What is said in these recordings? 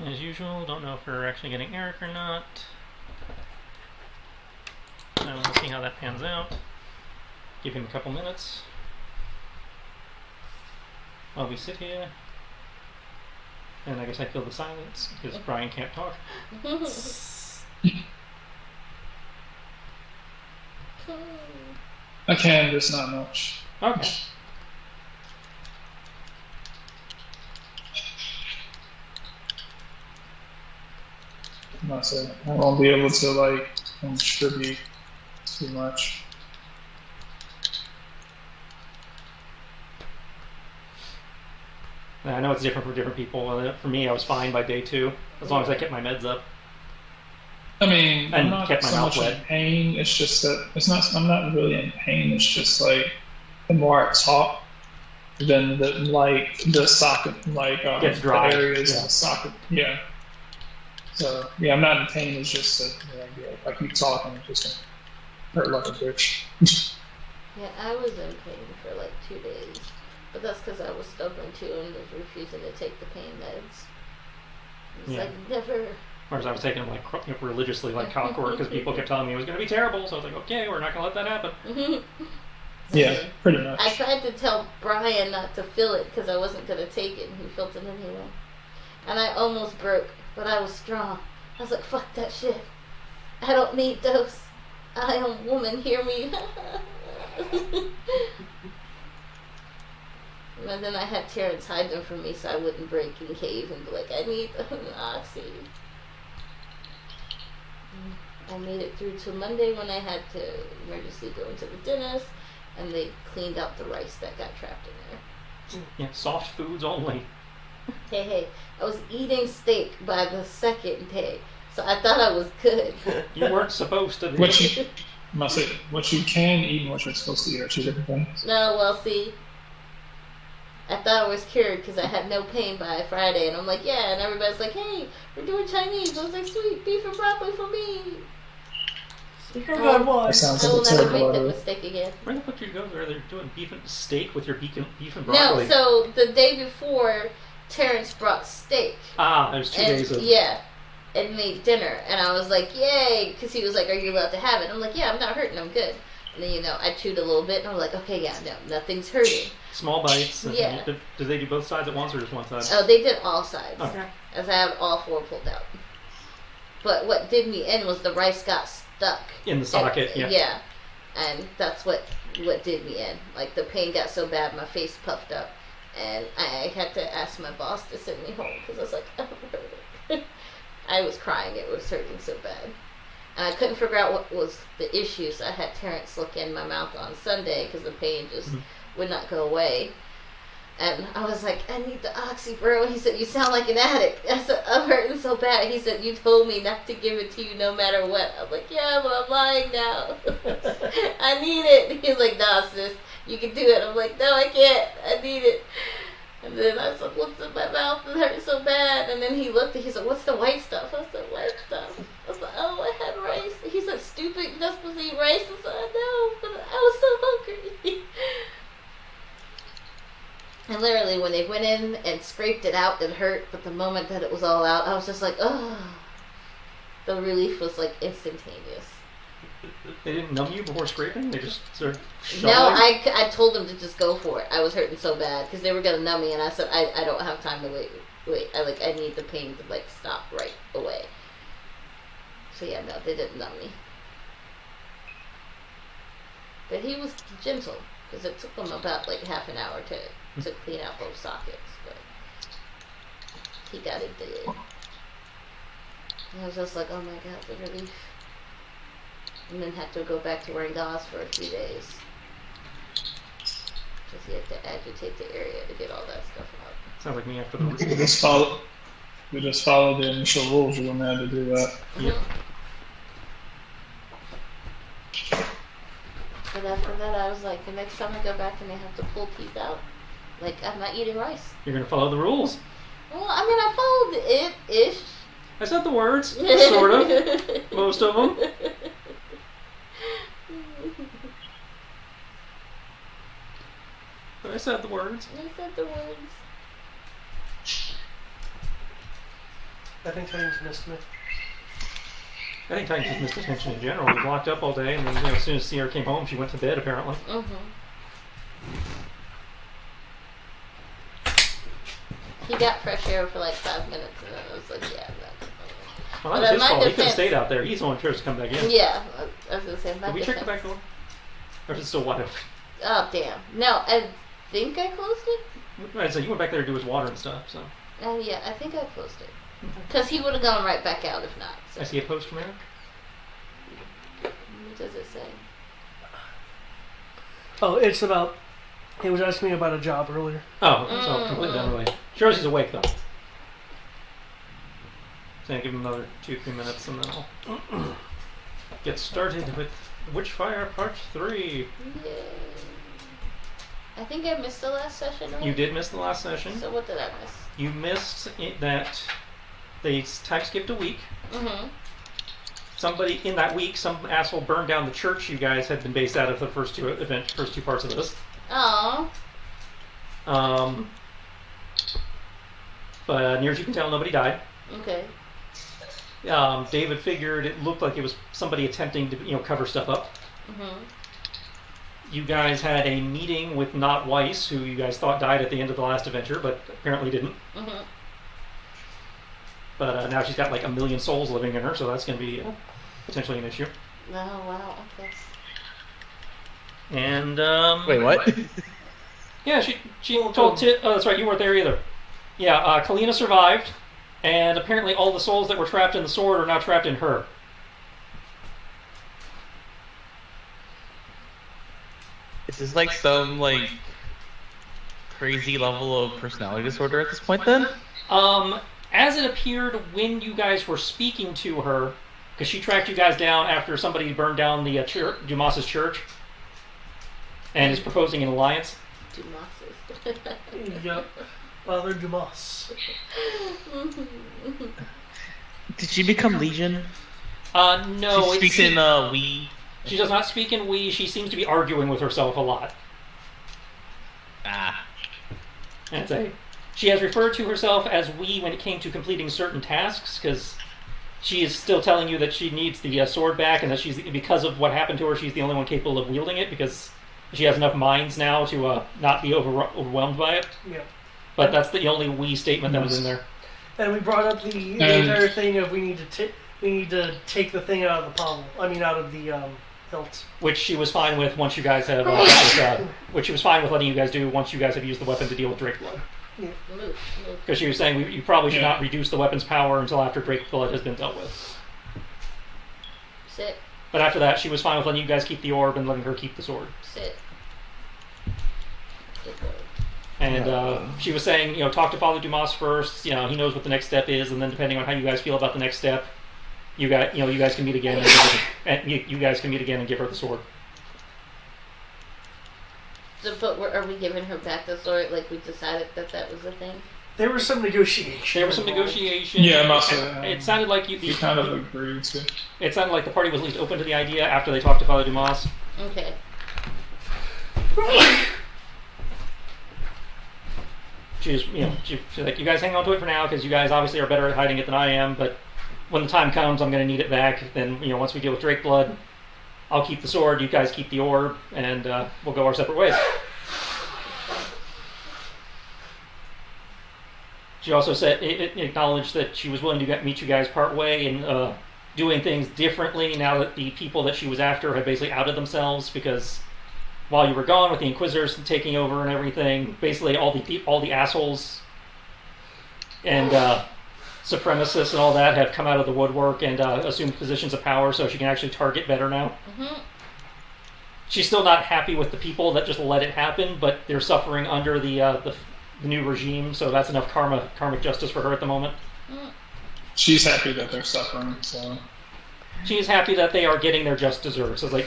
As usual, don't know if we're actually getting Eric or not. So we'll see how that pans out. Give him a couple minutes while we sit here. And I guess I fill the silence because Brian can't talk. I can, just not much. Okay. I won't be able to like contribute too much. I know it's different for different people. For me, I was fine by day 2, as long as I kept my meds up. I mean, And I'm not kept my so mouth much wet. in pain. It's just that it's not. I'm not really in pain. It's just like the more I talk, then the socket Gets dry. the areas Yeah. in the socket. Yeah. So yeah, I'm not in pain. It's just that if I keep talking, it's just gonna hurt like a bitch. Yeah, I was in pain for like 2 days. But that's because I was stubborn too and was refusing to take the pain meds. It's Yeah. like, never. Whereas I was taking them like religiously, like clockwork, because people kept telling me it was going to be terrible. So I was like, okay, we're not going to let that happen. Yeah, pretty much. I tried to tell Brian not to fill it because I wasn't going to take it, and he filled it anyway. And I almost broke, but I was strong. I was like, fuck that shit. I don't need those. I am woman, hear me. And then I had Terrence hide them from me so I wouldn't break and cave and be like, I need oxy. I made it through to Monday when I had to emergency go into the dentist, and they cleaned out the rice that got trapped in there. Yeah, soft foods only. Hey, I was eating steak by the second day, so I thought I was good. You weren't supposed to be. What you can eat and what you're supposed to eat are two different things. No, well, see, I thought I was cured because I had no pain by Friday, and I'm like, yeah, and everybody's like, hey, we're doing Chinese. I was like, sweet, beef and broccoli for me. That sounds I like will a never terrible make that idea. mistake again. Where the fuck did you go? Are they doing beef and steak with your beef and No, broccoli? so the day before, Terrence brought steak. There's 2 days of... Yeah, and made dinner, and I was like, yay, because he was like, are you allowed to have it? I'm like, yeah, I'm not hurting, I'm good. And then, I chewed a little bit, and I'm like, okay, yeah, no, nothing's hurting. Small bites. And Yeah. Do they do both sides at once or just one side? Oh, they did all sides. Okay. As I have all 4 pulled out. But what did me in was the rice got stuck. In the socket, yeah. Yeah, and that's what did me in. Like, the pain got so bad, my face puffed up. And I had to ask my boss to send me home because I was like, I'm hurting. I was crying. It was hurting so bad. And I couldn't figure out what was the issue, so I had Terrence look in my mouth on Sunday because the pain just would not go away. And I was like, I need the oxy, bro. He said, you sound like an addict. I said, I'm hurting so bad. He said, you told me not to give it to you no matter what. I'm like, yeah, but I'm lying now. I need it. He's like, nah, sis, you can do it. I'm like, no, I can't. I need it. And then I looked at my mouth and it hurt so bad. And then he looked and he said, what's the white stuff? I said, white stuff. I was like, oh, I had rice. He said, stupid, you're not supposed to eat rice. I said, I know, but I was so hungry. And literally, when they went in and scraped it out, it hurt. But the moment that it was all out, I was just like, oh. The relief was like instantaneous. They didn't numb you before scraping? They just sort of No, I told them to just go for it. I was hurting so bad because they were going to numb me. And I said, I don't have time to wait. I need the pain to stop right away. So yeah, no, they didn't numb me. But he was gentle because it took him about half an hour to clean out both sockets, but he got it done. And I was just like, oh my god, the relief. And then had to go back to wearing gauze for a few days. Because you have to agitate the area to get all that stuff out. Sounds like me after the... We just followed the initial rules. You wouldn't have to do that. Yep. But after that, I was like, the next time I go back and they have to pull teeth out, I'm not eating rice. You're going to follow the rules. Well, I mean, I followed it-ish. I said the words. Sort of. Most of them. But I said the words. I said the words. I think Titans missed me. I think Titans just missed attention in general. He was locked up all day, and then as soon as Sierra came home, she went to bed, apparently. He got fresh air for like 5 minutes, and then I was like, yeah, that's well, that was his fault. He could have stayed out there. He's the one who chose to come back in. Yeah, I was going to say, Did we check the back door? Or is it still wide? Oh, damn. No, I think I closed it. Right, so you went back there to do his water and stuff, so. Yeah, I think I closed it. Because he would have gone right back out if not. So. I see a post from there. What does it say? Oh, it's about... He was asking me about a job earlier. Oh, so completely unrelated. Sure, he's awake, though. So I'll give him another 2-3 minutes, and then I'll get started with Witchfire Part 3. Yay. I think I missed the last session, right? You did miss the last session. So what did I miss? You missed that they time skipped a week. Somebody in that week, some asshole burned down the church you guys had been based out of the first two parts of this. Oh. But near as you can tell, nobody died. Okay. David figured it looked like it was somebody attempting to, cover stuff up. You guys had a meeting with Not Weiss, who you guys thought died at the end of the last adventure, but apparently didn't. But now she's got like 1 million souls living in her, so that's going to be potentially an issue. Oh, wow. Okay. And wait, what? Yeah, she told Tit. Oh, that's right, you weren't there either. Yeah, Kalina survived, and apparently all the souls that were trapped in the sword are now trapped in her. Is this like some crazy level of personality disorder at this point then? As it appeared when you guys were speaking to her, because she tracked you guys down after somebody burned down the Dumas's church, and is proposing an alliance. Dumas's. Yep. Father Dumas. Did she become Legion? No. She speaks in we. She does not speak in we. She seems to be arguing with herself a lot. And she has referred to herself as we when it came to completing certain tasks, because she is still telling you that she needs the sword back, and that because of what happened to her, she's the only one capable of wielding it, because she has enough minds now to not be overwhelmed by it. Yeah. But that's the only we statement that was in there. And we brought up the entire thing of we need to take the thing out of the pommel. I mean, out of the hilt. Which she was fine with once you guys have, which she was fine with letting you guys do once you guys have used the weapon to deal with Drake Blood. Because she was saying you probably should not reduce the weapon's power until after Drake Blood has been dealt with. Sit. But after that, she was fine with letting you guys keep the orb and letting her keep the sword. Sit. And she was saying, talk to Father Dumas first. He knows what the next step is, and then depending on how you guys feel about the next step, you guys can meet again, you guys can meet again and give her the sword. So, but are we giving her back the sword? Like we decided that was the thing. There was some negotiation. Yeah, I'm also. It sounded like you kind of agreed to. It sounded like the party was at least open to the idea after they talked to Father Dumas. Okay. She's like, you guys hang on to it for now, because you guys obviously are better at hiding it than I am, but when the time comes, I'm going to need it back. Then, once we deal with Drake Blood, I'll keep the sword, you guys keep the orb, and we'll go our separate ways. She also said, acknowledged that she was willing to meet you guys part way and doing things differently now that the people that she was after had basically outed themselves, because while you were gone with the Inquisitors taking over and everything, basically all the assholes and supremacists and all that have come out of the woodwork and assumed positions of power, so she can actually target better now. She's still not happy with the people that just let it happen, but they're suffering under the new regime, so that's enough karmic justice for her at the moment. She's happy that they're suffering, so. She's happy that they are getting their just desserts. So it's like,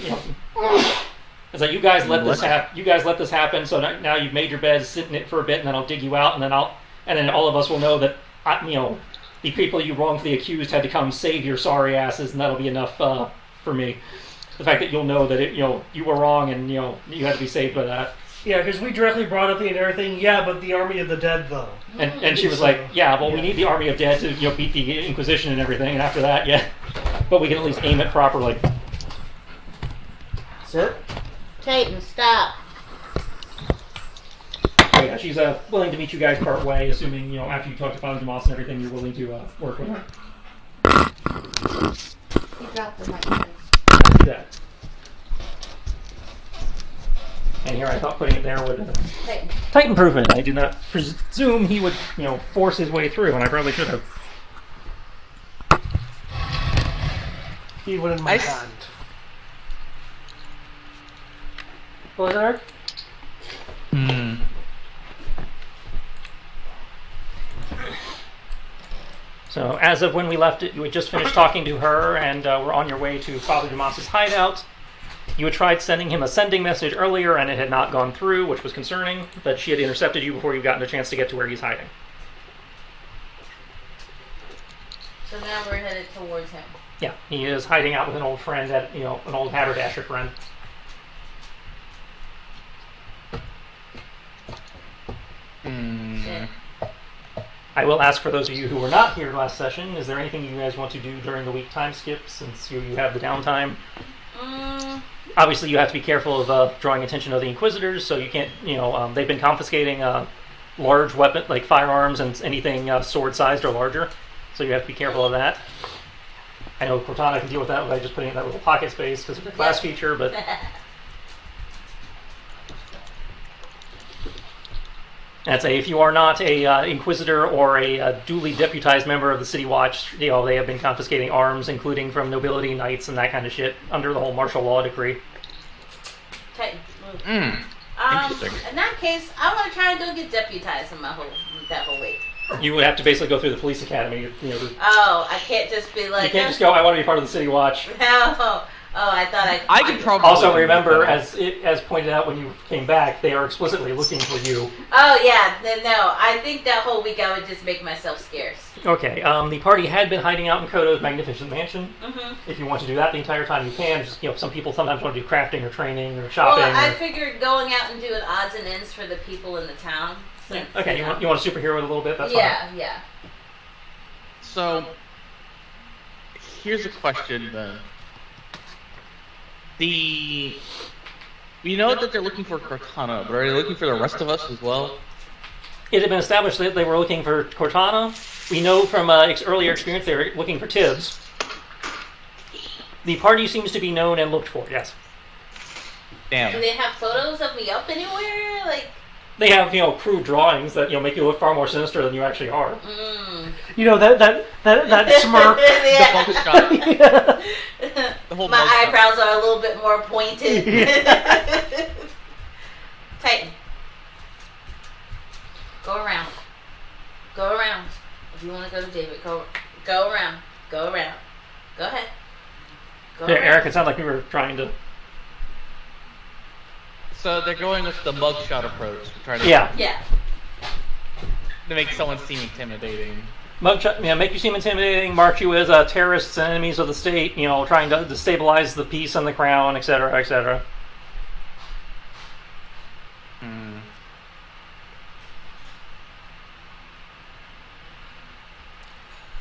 it's like, you guys let this happen. So now you've made your bed, sit in it for a bit, and then I'll dig you out, and then all of us will know that the people you wrongfully accused had to come save your sorry asses, and that'll be enough for me. The fact that you'll know that you were wrong, and you had to be saved by that. Yeah, because we directly brought up the entire thing. Yeah, but the army of the dead, though. And she was like, yeah, well, we need the army of dead to beat the Inquisition and everything. And after that, yeah, but we can at least aim it properly. Sit. Titan, stop. So yeah, she's willing to meet you guys part way, assuming after you talk to Father Demas and everything, you're willing to work with her. You dropped the mic. Yeah. And here I thought putting it there would Titan-proof it. I did not presume he would, force his way through, and I probably should have. He wouldn't mind hand. What was it, Eric? So, as of when we left it, you had just finished talking to her and were on your way to Father Dumas's hideout. You had tried sending him a sending message earlier, and it had not gone through, which was concerning, but she had intercepted you before you gotten a chance to get to where he's hiding. So now we're headed towards him. Yeah, he is hiding out with an old friend, an old haberdasher friend. Shit. I will ask for those of you who were not here last session, is there anything you guys want to do during the week time skip, since you have the downtime? Obviously, you have to be careful of drawing attention of the Inquisitors, so you can't, they've been confiscating large weapon, like firearms and anything sword-sized or larger, so you have to be careful of that. I know Cortana can deal with that by just putting in that little pocket space because of the class feature, but... I'd say if you are not a Inquisitor or a duly deputized member of the City Watch, they have been confiscating arms, including from nobility, knights, and that kind of shit, under the whole martial law decree. Titan, move. Interesting. In that case, I want to try and go get deputized in that whole week. You would have to basically go through the police academy. Oh, I can't just be like... You can't just go, I want to be part of the City Watch. No. Oh, I thought I could probably... Also remember, as pointed out when you came back, they are explicitly looking for you. Oh, yeah. No, I think that whole week I would just make myself scarce. Okay, the party had been hiding out in Koto's magnificent mansion. Mm-hmm. If you want to do that the entire time, you can. Just, some people sometimes want to do crafting or training or shopping. Well, I figured going out and doing odds and ends for the people in the town. Yeah. Okay, you want to superhero it a little bit? That's fine. Fine. Yeah. So, here's a question then. We know that they're looking for Cortana, but are they looking for the rest of us as well? It had been established that they were looking for Cortana. We know from earlier experience they were looking for Tibbs. The party seems to be known and looked for, yes. Damn. Do they have photos of me up anywhere? Like... They have, crude drawings that, make you look far more sinister than you actually are. That smirk. The focus shot. Yeah. The whole my eyebrows are a little bit more pointed. Titan. Go around. Go around. If you want to go to David, go around. Go around. Go ahead. Go around. Eric, it sounded like we were trying to... So they're going with the mugshot approach. Trying to Yeah. To make someone seem intimidating. Mugshot, make you seem intimidating, mark you as terrorists and enemies of the state, trying to destabilize the peace and the crown, etc., etc.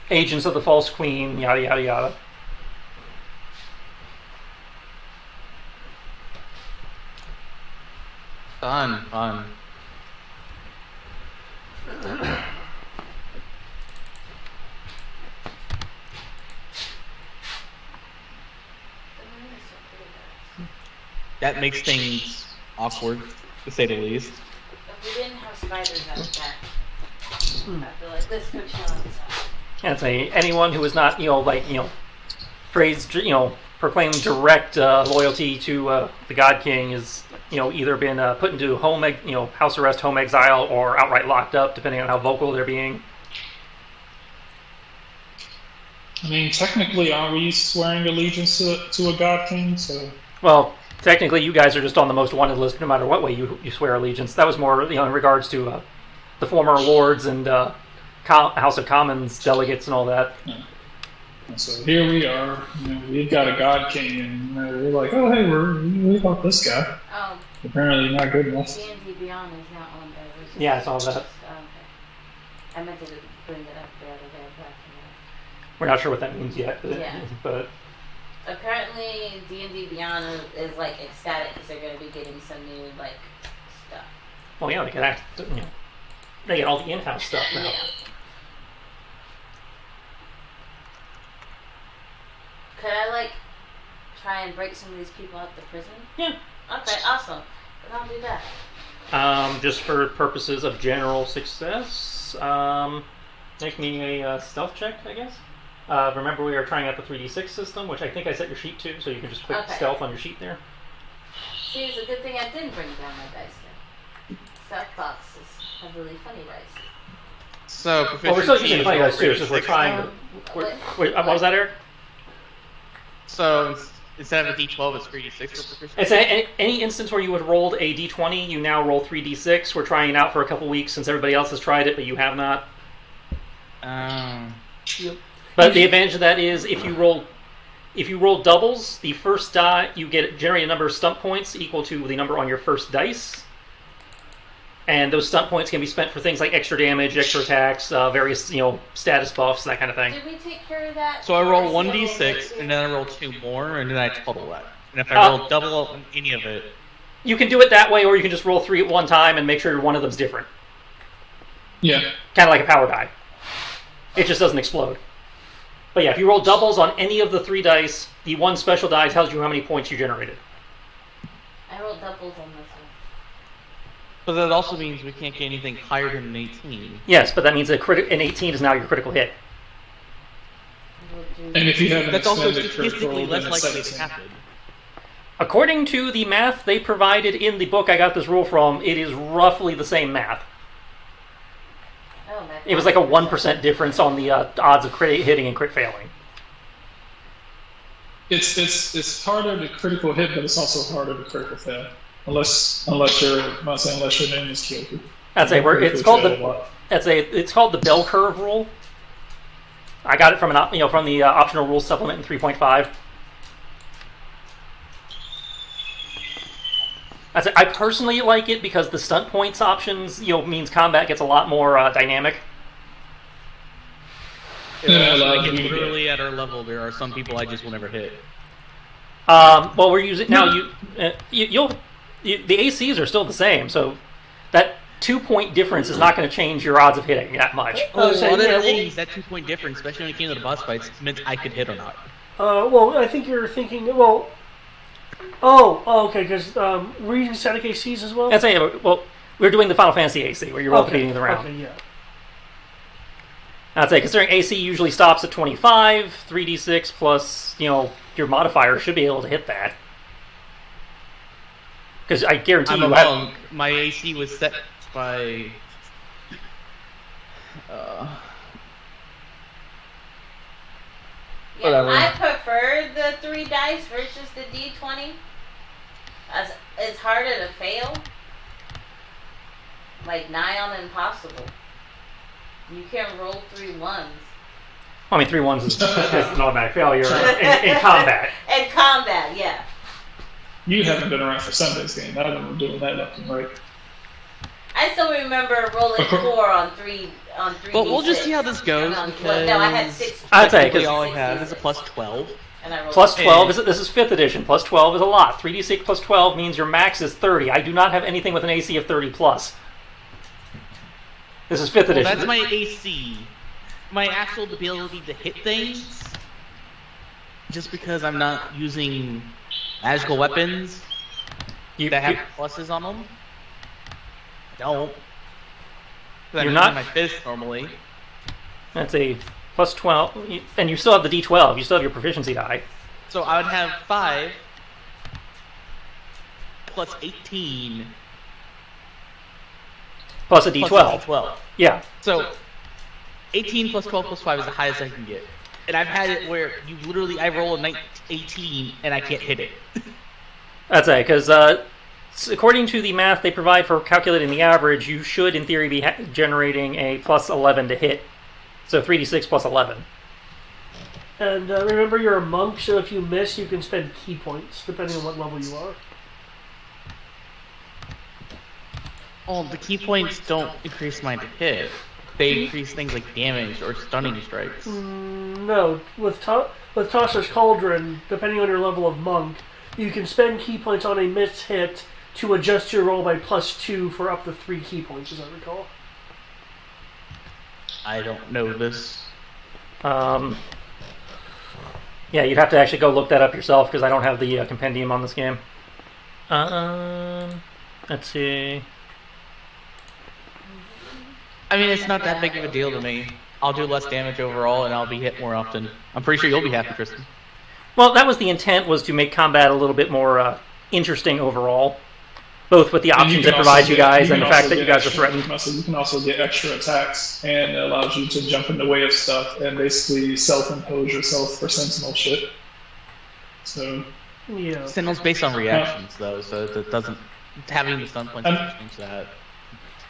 Agents of the false queen, yada yada yada. Fun. That makes things awkward, to say the least. If we didn't have spiders out back, I feel like this could show us. I'd say anyone who is not, proclaimed direct loyalty to the God King is, either been put into house arrest, home exile, or outright locked up, depending on how vocal they're being. I mean, technically, are we swearing allegiance to a God King? So. Well, technically, you guys are just on the most wanted list, no matter what way you swear allegiance. That was more, in regards to the former lords and House of Commons delegates and all that. Yeah. So here we are. We've got a God King, and we're like, oh hey, we got this guy. Oh. Apparently not good enough. D&D Beyond is not on there. It's just Yeah, it's all that. okay. I meant to bring it up the other day, but We're not sure what that means yet. Yeah. But apparently D&D Beyond is like ecstatic because they're going to be getting some new like stuff. well, yeah, they can they get all the in-house stuff now. Yeah. Could I like try and break some of these people out the prison? Yeah. Okay, awesome. Then I'll do that. Just for purposes of general success, make me a stealth check, I guess. Remember, we are trying out the 3d6 system, which I think I set your sheet to, so you can just click stealth on your sheet there. See, it's a good thing I didn't bring down my dice then. Stealth boxes have really funny dice. So, Well, we're still using funny dice too, since we're trying to... Wait, what was that, Eric? So, instead of a d12, it's 3d6 for proficiency? It's any instance where you would rolled a d20, you now roll 3d6. We're trying it out for a couple weeks since everybody else has tried it, but you have not. Yep. But the advantage of that is if you roll doubles, the first die you generate a number of stunt points equal to the number on your first dice, and those stunt points can be spent for things like extra damage, extra attacks, various status buffs, that kind of thing. Did we take care of that? So I roll 1d6, and then I roll 2 more, and then I total that. And if I roll double on any of it... You can do it that way, or you can just roll 3 at one time and make sure one of them's different. Yeah. Kind of like a power die. It just doesn't explode. But yeah, if you roll doubles on any of the 3 dice, the one special die tells you how many points you generated. I rolled doubles on this one. But that also means we can't get anything higher than an 18. Yes, but that means an 18 is now your critical hit. And if you have an That's also extended critical, statistically less then it's likely to 17. happen. According to the math they provided in the book I got this rule from, it is roughly the same math. Oh, my It was like a 1% difference on the odds of crit hitting and crit failing. It's harder to critical hit, but it's also harder to critical fail. Unless your name is killed. It's called the bell curve rule. I got it from from the optional rules supplement in 3.5. I personally like it because the stunt points options means combat gets a lot more dynamic. Literally at our level, there are some people I just will never hit. Well, we're using now. The ACs are still the same, so that 2-point difference is not going to change your odds of hitting that much. That 2-point difference, especially when it came to the boss fights, meant I could hit or not. Well, I think you're thinking. Well, okay, because we're using static ACs as well. Well, we're doing the Final Fantasy AC where you're rotating the round. Okay, yeah. I'd say considering AC usually stops at 25, 3d6 plus your modifier should be able to hit that. Because I guarantee I'm you a monk. My AC was set by... whatever. I prefer the 3 dice versus the D20. As it's harder to fail. Like nigh on impossible. You can roll 3 ones. I mean, 3 ones is an automatic failure in combat. In combat, yeah. You haven't been around for Sunday's game. I've been doing that left and right. I still remember rolling 4 on 3. Well, we'll just see how this goes. No, I had 6. I'd say because all I have is a plus 12. And I rolled plus 12 this is 5th edition. Plus 12 is a lot. 3d6 plus 12 means your max is 30. I do not have anything with an AC of 30 plus. This is 5th edition. That's my AC. My actual ability to hit things, just because I'm not using magical weapons that have pluses on them. I don't. You're not my fist normally. That's a plus 12, and you still have the D12. You still have your proficiency die. So I would have 5 plus 18 plus a D12. Plus a D12. Yeah. So 18 plus 12 plus 5 is the highest I can get. And I've had it where I roll a 18 and I can't hit it. That's it, because according to the math they provide for calculating the average, you should, in theory, be generating a plus 11 to hit. So 3d6 plus 11. And remember, you're a monk, so if you miss, you can spend key points, depending on what level you are. Oh, the key points don't increase mine to hit. They increase things like damage or stunning strikes. No, with Tasha's Cauldron, depending on your level of monk, you can spend key points on a missed hit to adjust your roll by +2 for up to 3 key points, as I recall. I don't know this. Yeah, you'd have to actually go look that up yourself because I don't have the compendium on this game. Let's see. I mean, it's not that big of a deal to me. I'll do less damage overall, and I'll be hit more often. I'm pretty sure you'll be happy, Tristan. Well, that was the intent, was to make combat a little bit more interesting overall. Both with the options it provides you guys and the fact that you guys are threatened. You can also get extra attacks, and it allows you to jump in the way of stuff and basically self-impose yourself for sentinel shit. So Yeah. Sentinel's based on reactions, though, so that doesn't... Having the stun points doesn't change that.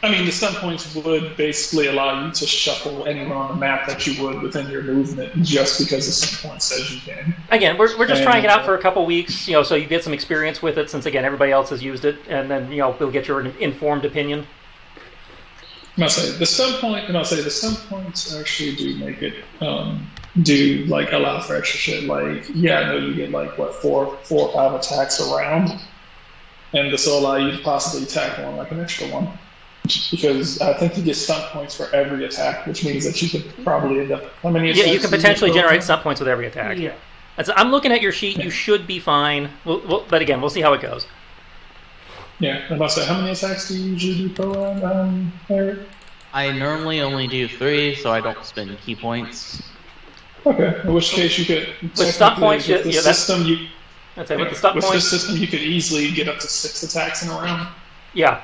I mean, the stun points would basically allow you to shuffle anywhere on the map that you would within your movement, just because the stun point says you can. Again, we're just trying it out for a couple weeks, so you get some experience with it, since again everybody else has used it, and then we'll get your informed opinion. The stun points actually do make it do like allow for extra shit. Like, yeah, I know you get like what 4 or 5 attacks around, and this will allow you to possibly attack one like an extra one. Because I think you get stunt points for every attack, which means that you could probably end up. How many? Yeah, you can potentially generate stunt points with every attack. Yeah. I'm looking at your sheet. You should be fine. But again, we'll see how it goes. Yeah, I'm about to say, how many attacks do you usually do per round, Eric? I normally only do 3, so I don't spend key points. Okay, in which case you could. With stunt points, with the system, with the stunt with points, this system, you could easily get up to 6 attacks in a round. Yeah.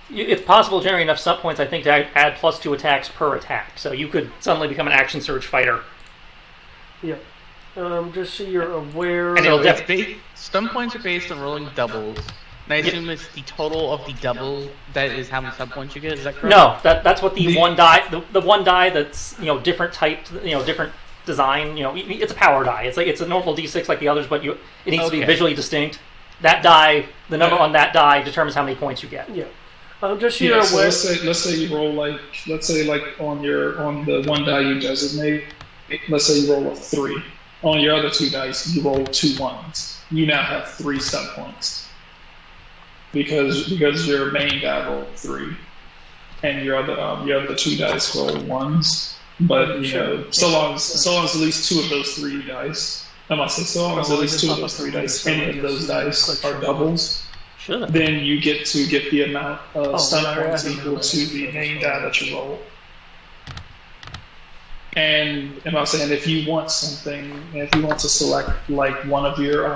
It's possible to generate enough stunt points, I think, to add +2 attacks per attack. So you could suddenly become an action surge fighter. Yeah. Just so you're aware. And it'll stun points are based on rolling doubles. And I assume it's the total of the double that is how many stun points you get. Is that correct? No, that's what the one die. The one die that's different type, different design. It's a power die. It's a normal D6 like the others, but it needs to be visually distinct. That die, the number on that die determines how many points you get. Yeah. Just so you're aware. So let's say you roll on the one die you designate. Let's say you roll a 3. On your other 2 dice, you roll 2 1s. You now have 3 stunt points because your main die rolled 3, and your other 2 dice roll 1s. But so long as at least 2 of those 3 dice, I must say, so long as at least 2 of those 3 dice, any of those dice are doubles. Then you get to get the amount of stun points equal to the main die that you roll. And I'm saying, if you want something, if you want to select like one of your,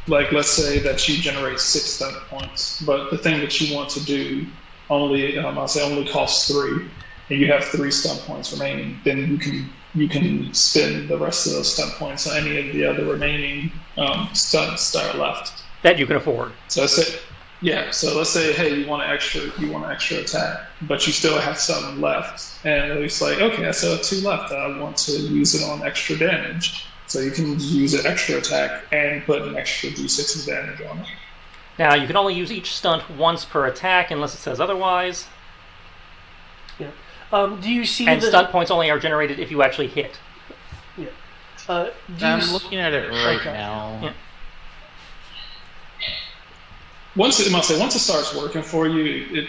like let's say that you generate 6 stun points, but the thing that you want to do only costs 3, and you have 3 stun points remaining, then you can spend the rest of those stun points on any of the other remaining stunts that are left. That you can afford. So let's say, hey, you want an extra attack, but you still have some left, and it's like, okay, I still have 2 left. I want to use it on extra damage, so you can use an extra attack and put an extra d6 of damage on it. Now you can only use each stunt once per attack, unless it says otherwise. Yeah. Do you see? And stunt points only are generated if you actually hit. Yeah. I'm looking at it right now. Yeah. Once it starts working for you, it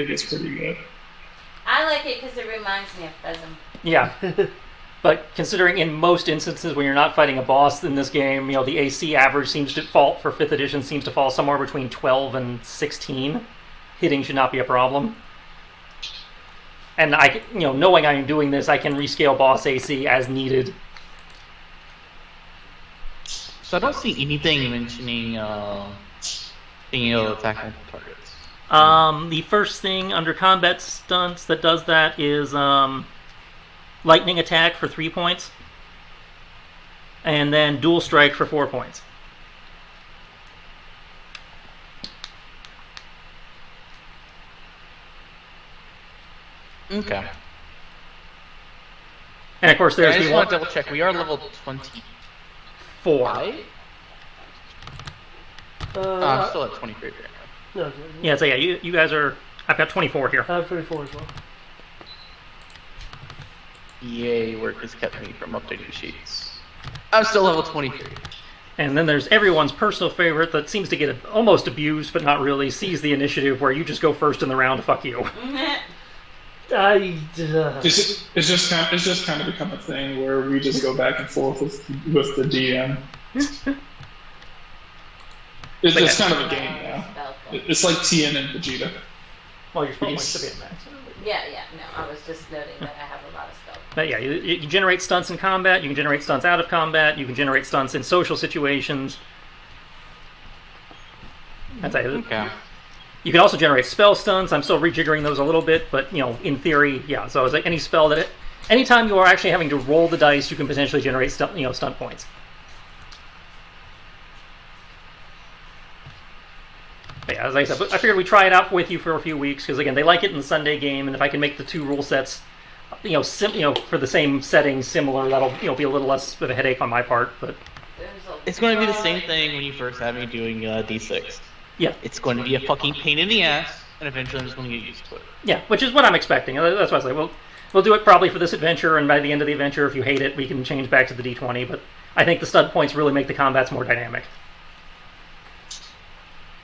gets pretty good. I like it because it reminds me of Pheasant. Yeah. But considering in most instances when you're not fighting a boss in this game, the AC average seems to fall for 5th edition somewhere between 12 and 16. Hitting should not be a problem. And knowing I am doing this, I can rescale boss AC as needed. So I don't see anything mentioning being able to attack multiple targets. The first thing under combat stunts that does that is lightning attack for 3 points, and then dual strike for 4 points. Okay. And of course, there's I the just one. want to double check. We are level 24. I'm still at 23 right now. No, okay. Yeah, so yeah, you guys are. I've got 24 here. I have 24 as well. EA work has kept me from updating sheets. I'm still level 23. And then there's everyone's personal favorite that seems to get almost abused, but not really. Seize the initiative, where you just go first in the round. Fuck you. It's just kind of become a thing where we just go back and forth with the DM. It's kind of a game now. It's like Tien and Vegeta. Well, your spell points should be at max. Yeah, no, I was just noting that I have a lot of spell. But yeah, you can generate stunts in combat. You can generate stunts out of combat. You can generate stunts in social situations. That's it. Okay. You can also generate spell stunts. I'm still rejiggering those a little bit, but in theory, yeah. So it's like any spell anytime you are actually having to roll the dice, you can potentially generate stunt points. But yeah, as I said, I figured we'd try it out with you for a few weeks because again, they like it in the Sunday game, and if I can make the two rule sets, for the same setting similar, that'll be a little less of a headache on my part. But it's going to be the same thing when you first have me doing D6. Yeah, it's going to be a fucking pain in the ass, and eventually I'm just going to get used to it. Yeah, which is what I'm expecting. That's why I say, we'll do it probably for this adventure, and by the end of the adventure, if you hate it, we can change back to the D20. But I think the stud points really make the combats more dynamic.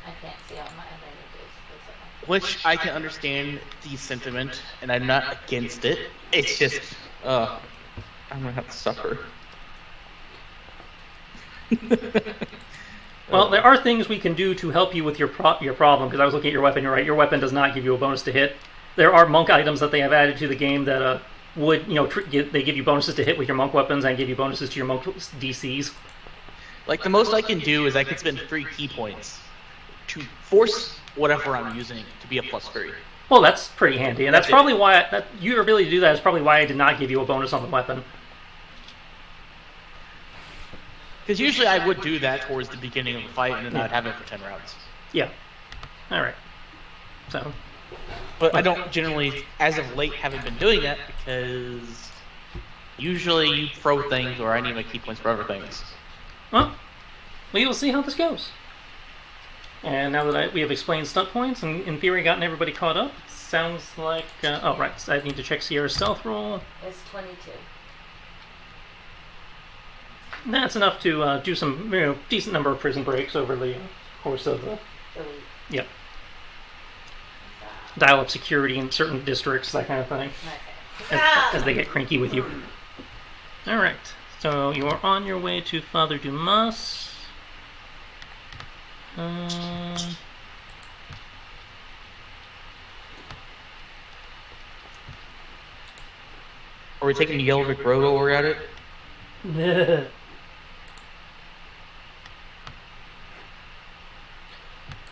I can't see all my advantages. Which I can understand the sentiment, and I'm not against it. It's just, I'm going to have to suffer. Well, there are things we can do to help you with your problem, because I was looking at your weapon. You're right, your weapon does not give you a bonus to hit. There are monk items that they have added to the game that they give you bonuses to hit with your monk weapons and give you bonuses to your monk DCs. Like, the most I can do is I can spend 3 key points to force whatever I'm using to be a +3. Well, that's pretty handy, and that's probably why your ability to do that is probably why I did not give you a bonus on the weapon. Because usually I would do that towards the beginning of the fight, and then I'd have it for 10 rounds. Yeah. All right. So. But I don't generally, as of late, haven't been doing that because usually you throw things, or I need my key points for other things. Well, we will see how this goes. And now that we have explained stunt points and in theory gotten everybody caught up, it sounds like oh right, so I need to check Sierra's stealth roll. It's 22. That's enough to do some decent number of prison breaks over the course of the. Yep. Dial up security in certain districts, that kind of thing. Okay. As they get cranky with you. All right. So you are on your way to Father Dumas. Are we taking the Yellow Brick Road while we're at it?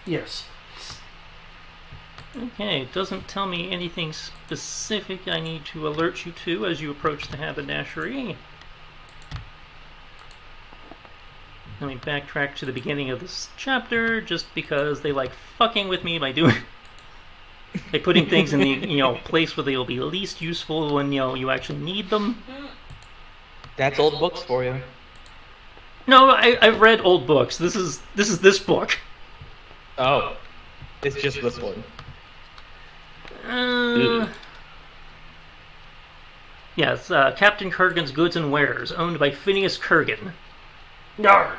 Yes. Okay, it doesn't tell me anything specific I need to alert you to as you approach the haberdashery. Let me backtrack to the beginning of this chapter, just because they like fucking with me by putting things in the place where they'll be least useful when you actually need them. That's old books for you. No, I've read old books. This is this book. Oh, it's just this one. Yes, Captain Kurgan's Goods and Wares, owned by Phineas Kurgan. Yarr.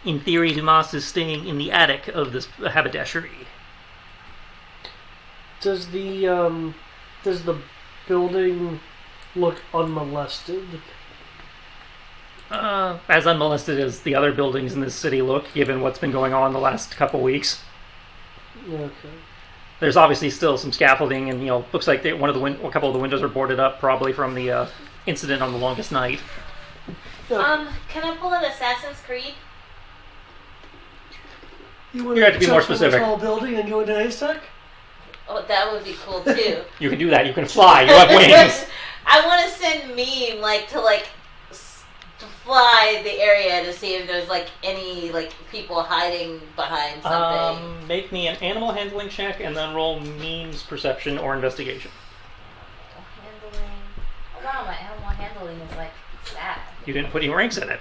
In theory, Dumas is staying in the attic of this haberdashery. Does the building look unmolested? As unmolested as the other buildings in this city look, given what's been going on the last couple weeks. Okay. There's obviously still some scaffolding, and looks like a couple of the windows are boarded up, probably from the incident on the longest night. Can I pull an Assassin's Creed? You want You have to be more jump from specific. a tall building and go into a haystack? Oh, that would be cool too. You can do that. You can fly. You have wings. I want to send Meme to fly the area to see if there's any people hiding behind something. Make me an animal handling check and then roll memes perception or investigation. Handling. Oh, wow, I have one Colleen was like, sad. You didn't put any ranks in it,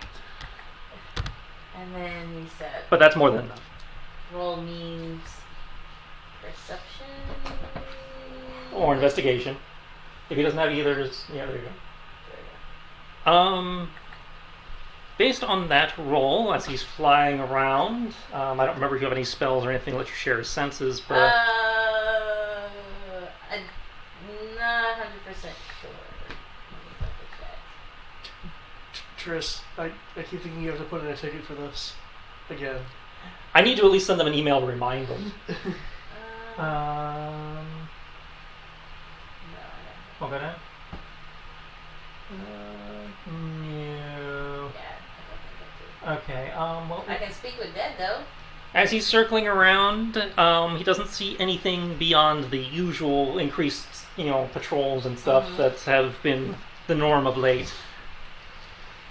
And then you said, but that's more than enough. roll means perception. Or investigation. If he doesn't have either, just yeah, there you go. Based on that roll, as he's flying around, I don't remember if you have any spells or anything that let you share his senses, but I'm not 100% sure. Let me double check. Tris, I keep thinking you have to put in a ticket for this again. I need to at least send them an email to remind them. No, I Okay. don't. No. Yeah, I don't think Okay. Well, I do. I can speak with dead though. as he's circling around, he doesn't see anything beyond the usual increased, patrols and stuff that have been the norm of late.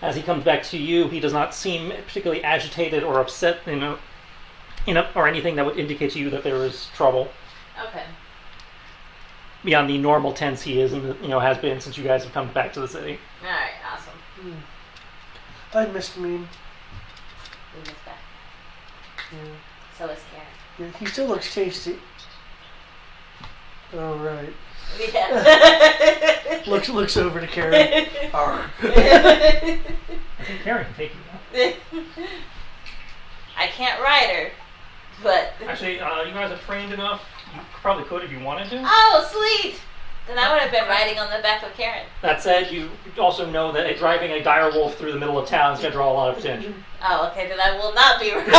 As he comes back to you, he does not seem particularly agitated or upset, or anything that would indicate to you that there is trouble Okay. beyond the normal tense he is and has been since you guys have come back to the city. All right. Awesome. I missed Mean. We missed that. Yeah. So is Karen. Yeah, he still looks tasty. All right. Yeah. Looks over to Karen. Arr. I think Karen can take you now. I can't ride her, but Actually, you guys have trained enough. You probably could if you wanted to. oh, sweet! Then I would have been riding on the back of Karen. That said, you also know that driving a dire wolf through the middle of town is going to draw a lot of attention. Oh, okay. Then I will not be riding.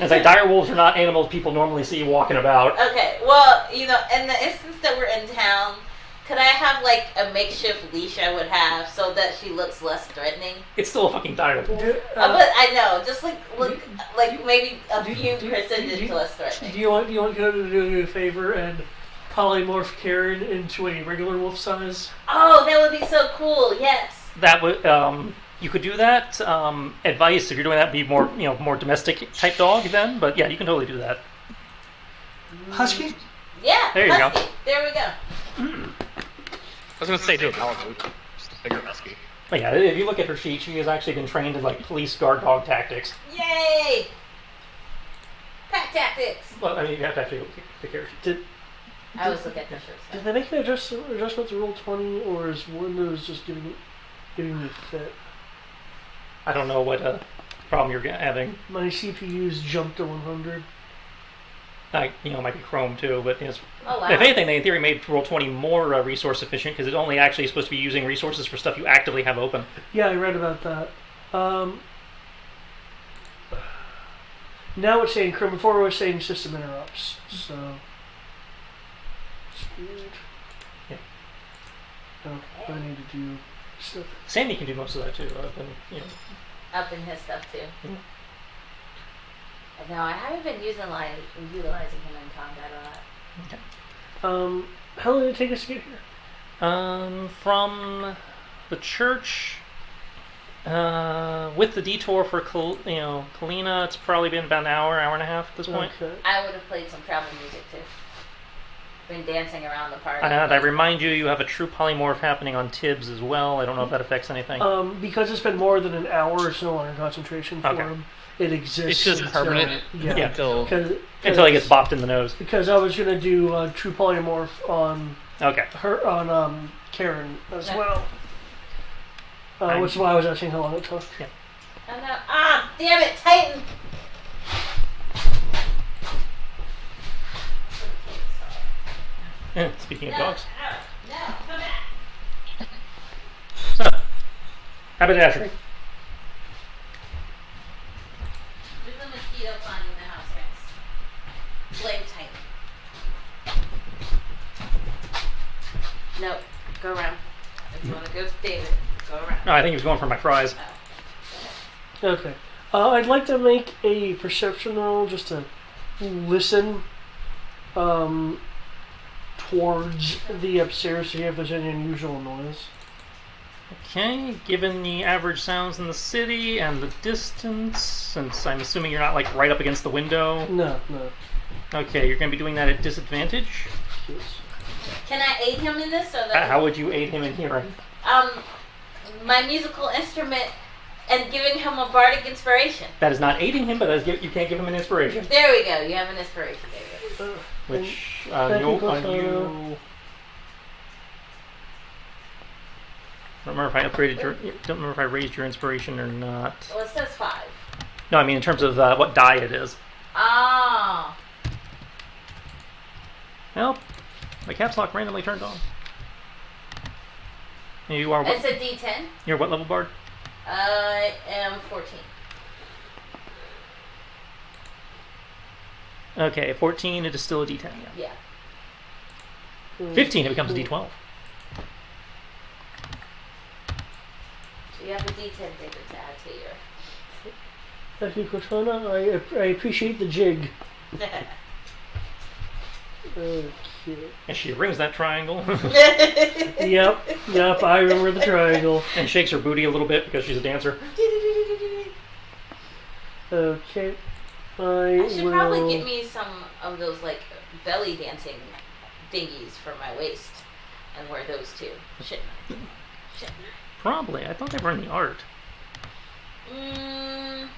As dire wolves are not animals people normally see walking about. Okay. Well, in the instance that we're in town, could I have like a makeshift leash I would have so that she looks less threatening? It's still a fucking dire wolf. But I know, just like look like maybe a few percentage less threatening. Do you want Coda to do you a favor and polymorph Karen into a regular wolf size? Oh, that would be so cool. Yes. That would you could do that. Advice if you're doing that, be more more domestic type dog then. But yeah, you can totally do that. Husky? Yeah. There you go. husky. There we go. I was gonna say do a Malamute, just a bigger husky. But yeah, if you look at her sheet, she has actually been trained in like police guard dog tactics. Yay! Pack tactics. But I mean, you have to actually take care of sheet. I always look at the shirts. Did they make an adjustment to roll 20, or is Windows just giving me fit? I don't know what problem you're having. My CPU's jumped to 100. It might be Chrome too, but Oh wow. if anything, they in theory made Roll20 more resource efficient because it only actually is supposed to be using resources for stuff you actively have open. Yeah, I read about that. Now it's saying Chrome. Before it was saying system interrupts. So it's weird. Yeah. Oh, I need to do stuff. Sandy can do most of that too. Up in his stuff too. Mhm. No, I haven't been utilizing him in combat a lot. Okay. How long did it take us to get here? From the church, with the detour for Kalina, it's probably been about an hour and a half at this point. Okay. I would have played some travel music too. Been dancing around the party. And I remind you, you have a true polymorph happening on Tibbs as well. I don't know if that affects anything. Because it's been more than an hour, it's no longer concentration for Okay. him. It exists. It's just until- permanent Yeah. until Until he gets bopped in the nose. Because I was gonna do true polymorph on Okay. her on Karen as Yeah. well. Which is why I was asking how long it took. Yeah. Oh no! Ah, damn it, Titan! Speaking of dogs. No, come back. So, haberdashery. There's a mosquito flying in the house, guys. Blame Titan. Nope. Go around. If you want to go to David, go around. No, I think he was going for my fries. Okay. I'd like to make a perception roll just to listen towards the upstairs to see if there's any unusual noise. Okay, given the average sounds in the city and the distance, since I'm assuming you're not like right up against the window. No. Okay, you're going to be doing that at disadvantage. Yes. Can I aid him in this? So that How would you aid him in hearing? My musical instrument and giving him a bardic inspiration. That is not aiding him, but you can't give him an inspiration. There we go. You have an inspiration. There you go. Which you don't remember if I upgraded your. Don't remember if I raised your inspiration or not. Well, it says 5. No, I mean in terms of what die it is. Ah. Well, my caps lock randomly turned on. You are what? It's a D10. You're what level bard? I am 14. Okay, 14. It is still a D10. Yeah. 15. It becomes a D12. So you have a D10 figure to add to your. Thank you, Cortana. I appreciate the jig. Okay. And she rings that triangle. Yep, I remember the triangle. And shakes her booty a little bit because she's a dancer. Okay. I should probably get me some of those like belly dancing thingies for my waist and wear those too. Shouldn't I? Probably. I thought they were in the art. No,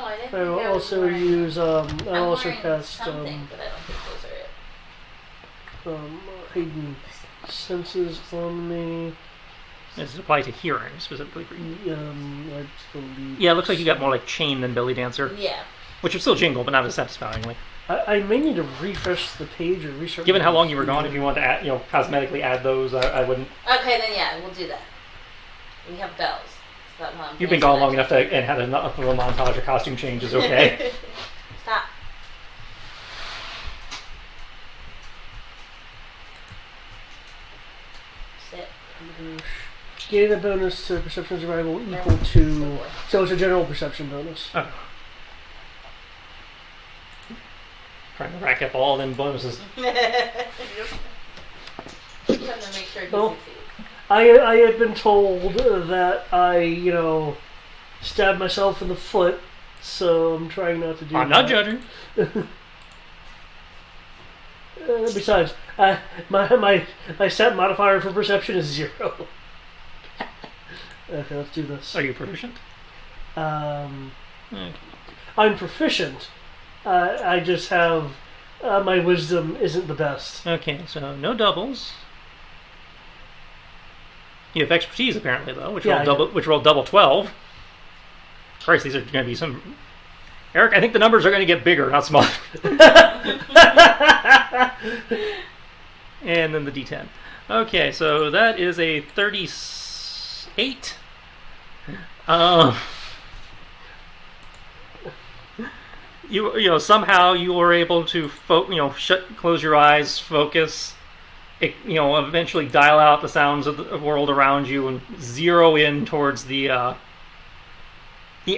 I didn't. I will also use. I'll also cast. Something, but I don't think those are it. Heightened senses on me. Does it apply to hearing specifically for you? I believe. Yeah, it looks like you got more like chain than belly dancer. Yeah. Which would still jingle, but not as satisfyingly. I may need to refresh the page or restart. Given how long you were gone, if you wanted to add, cosmetically add those, I wouldn't. Okay, then yeah, we'll do that. We have bells. You've been gone long enough and had enough of a montage of costume changes, okay? Stop. Sit. Gain a bonus to perception survival equal to. So it's a general perception bonus. Oh. Trying to rack up all them bonuses. Trying to make sure he succeeds. I had been told that I, stabbed myself in the foot, so I'm trying not to do that. I'm not judging. Besides, my stat modifier for perception is 0. Okay, let's do this. Are you proficient? I'm proficient. I just have my wisdom isn't the best. Okay, so no doubles. You have expertise apparently though, which rolled double 12. Christ, these are going to be some. Eric, I think the numbers are going to get bigger, not smaller. And then the D10. Okay, so that is a 38. Somehow you were able to close your eyes, focus, eventually dial out the sounds of the world around you and zero in towards the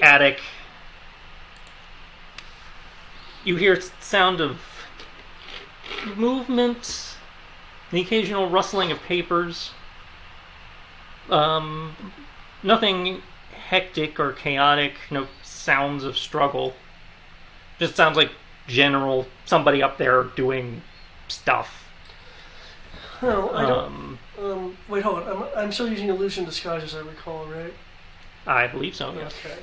attic. You hear sound of movement, the occasional rustling of papers. Nothing hectic or chaotic, no sounds of struggle. Just sounds like general somebody up there doing stuff. Oh, I don't. Wait, hold on. I'm still using illusion disguise as I recall, right? I believe so. Yes. Okay.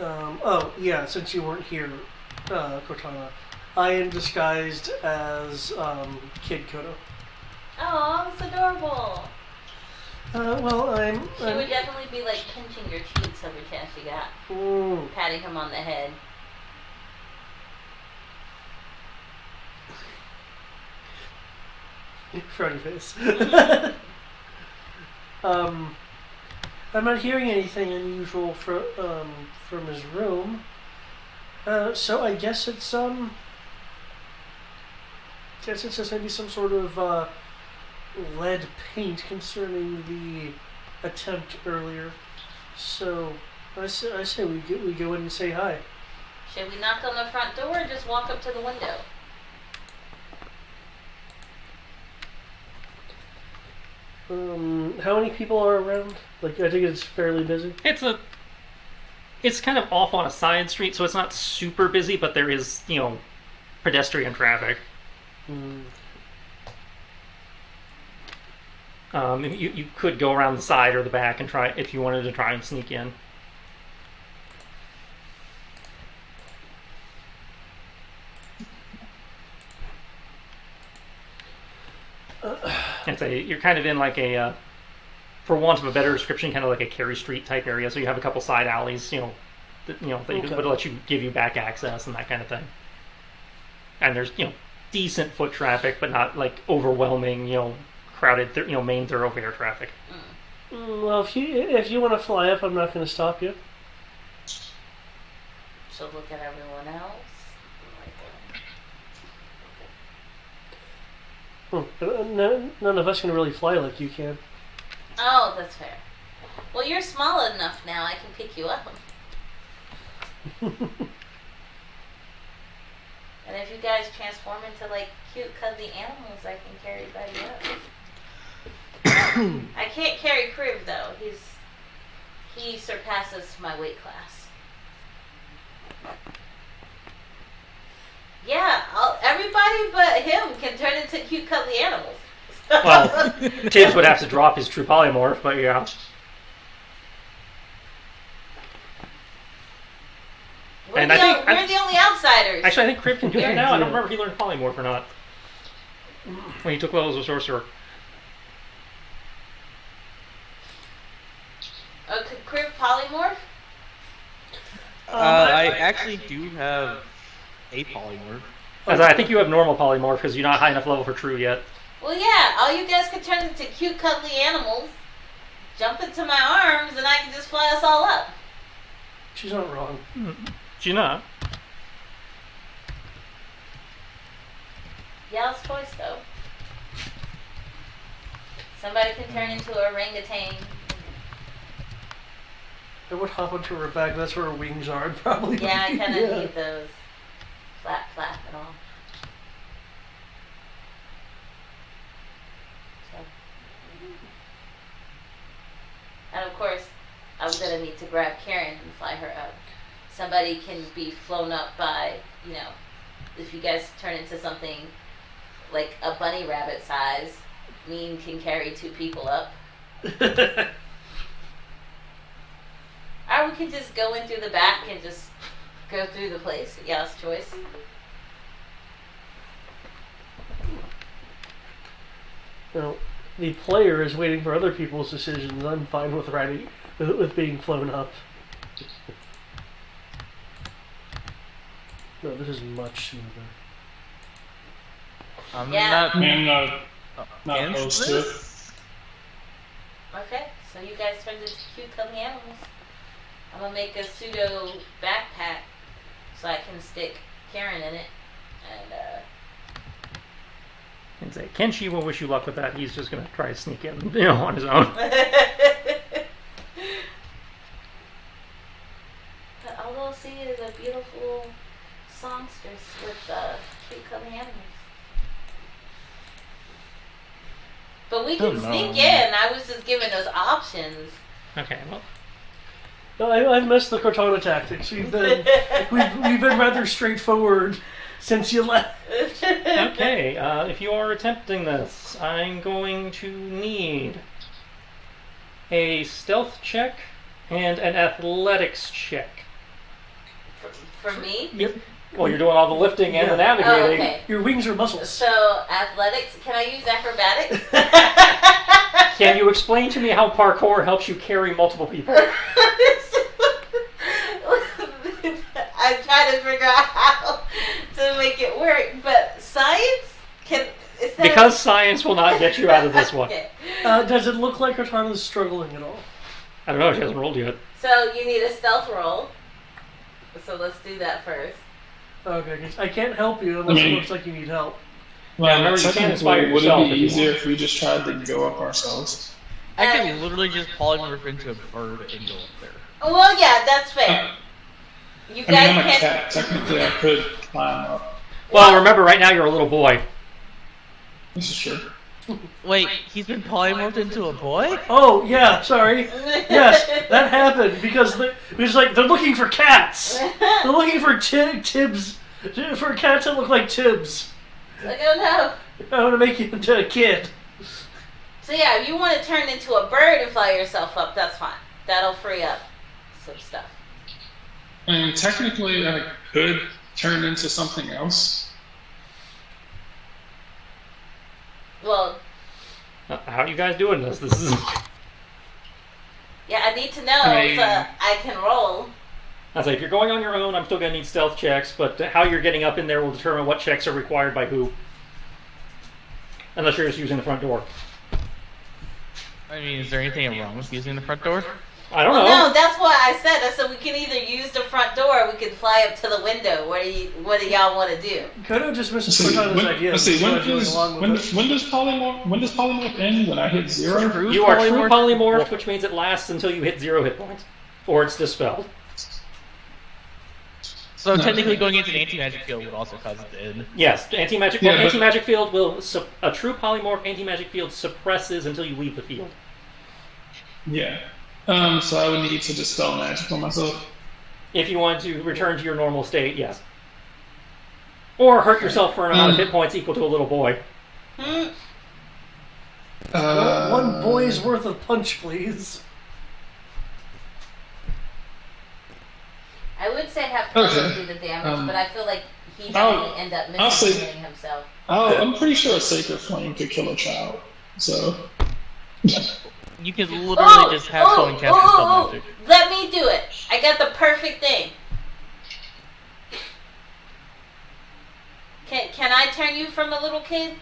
Oh yeah. Since you weren't here, Cortana, I am disguised as Kid Kodo. Oh, that's adorable. Well, She would definitely be like pinching your cheeks every chance she got. Patting him on the head. Frowny face. I'm not hearing anything unusual from his room. So I guess it's just maybe some sort of lead paint concerning the attempt earlier. So I say we go in and say hi. Should we knock on the front door or just walk up to the window? How many people are around? Like, I think it's fairly busy. It's a It's kind of off on a side street, so it's not super busy, but there is, pedestrian traffic. You could go around the side or the back and try if you wanted to try and sneak in. You're kind of in like a, for want of a better description, kind of like a Carey Street type area. So you have a couple side alleys, that would let you give you back access and that kind of thing. And there's decent foot traffic, but not like overwhelming crowded main thoroughfare traffic. Well, if you want to fly up, I'm not going to stop you. So look at everyone else. None of us can really fly like you can. Oh, that's fair. Well, you're small enough now. I can pick you up. And if you guys transform into like cute, cuddly animals, I can carry Buddy up. I can't carry Crib though. He surpasses my weight class. Yeah, everybody but him can turn into cute, cuddly animals. Well, Tibbs would have to drop his true polymorph, but yeah. We're the only outsiders. Actually, I think Crib can do it now. I don't remember if he learned polymorph or not when he took levels of sorcerer. Could Crib polymorph? I actually do have a polymorph. As I think you have normal polymorph because you're not high enough level for true yet. Well, yeah, all you guys could turn into cute, cuddly animals, jump into my arms, and I can just fly us all up. She's not wrong. She's not. Y'all's choice, though. Somebody can turn into an orangutan. I would hop onto her back. That's where her wings are. I'd probably. Yeah, I kind of need those. Flap, flap, and all. So. And of course, I'm going to need to grab Karen and fly her up. Somebody can be flown up by, if you guys turn into something like a bunny rabbit size, Mean can carry 2 people up. Or we could just go in through the back and just go through the place. Y'all's choice. The player is waiting for other people's decisions. I'm fine with with being flown up. No, this is much smoother. I'm Yeah. Not opposed to it. Okay, so you guys turned into cute, cuddly animals. I'm gonna make a pseudo backpack so I can stick Karen in it, And say, Kenshi will wish you luck with that. He's just going to try to sneak in, on his own. But all they'll see is a beautiful songstress with cute, cuddly animals. But we can sneak in. I was just giving those options. Okay, well. No, I've missed the Cortana tactics. We've been rather straightforward since you left. Okay, if you are attempting this, I'm going to need a stealth check and an athletics check. For me? Yep. Well, you're doing all the lifting and the navigating. Oh, okay. Your wings are muscles. So, athletics, can I use acrobatics? Can you explain to me how parkour helps you carry multiple people? I'm trying to figure out how to make it work, but science can. Because science will not get you out of this one. Okay. Does it look like Cortana's struggling at all? I don't know. She hasn't rolled yet. So you need a stealth roll. So let's do that first. Okay, 'cause I can't help you unless it looks like you need help. Well, remember, you can inspire technically, would it yourself be if you easier want. if we just tried to go up ourselves? I can literally just polymorph into a bird and go up there. Well, yeah, that's fair. You I mean, I'm a guys can. cat. Technically, I could climb up. Well, remember, right now you're a little boy. This is true. Wait, he's been polymorphed into a boy? Oh yeah, sorry. Yes, that happened because like they're looking for cats. They're looking for Tibbs, for cats that look like Tibbs. Like, oh no. I want to make you into a kid. So yeah, if you want to turn into a bird and fly yourself up, that's fine. That'll free up some stuff. I mean, technically, I could turn into something else. Well, How are you guys doing this? This is. yeah, I need to know I- so I can roll. I say, if you're going on your own, I'm still going to need stealth checks, but how you're getting up in there will determine what checks are required by who. Unless you're just using the front door. I mean, is there anything wrong with using the front door? I don't know. No, that's what I said. I said we can either use the front door or we can fly up to the window. What do y'all want to do? Kind of just Let's missed see, on this when, idea. let's see, when When does polymorph end? When I hit 0? True You are true polymorph? polymorph, which means it lasts until you hit 0 hit points. Or it's dispelled. So No. technically going into an anti-magic field would also cause it to end. Yes, anti-magic Yeah, but- anti-magic field will... a true polymorph anti-magic field suppresses until you leave the field. Yeah. So I would need to dispel magic on myself. If you want to return to your normal state, yes. Or hurt yourself for an amount of hit points equal to a little boy. Hmm? one boy's worth of punch, please. I would say have Okay. to do the damage, but I feel like he I'll- might end up I'll say- missing himself. I'm pretty sure a sacred flame could kill a child. So. You can literally just have someone cast spell magic. Let me do it. I got the perfect thing. Can I turn you from a little kid?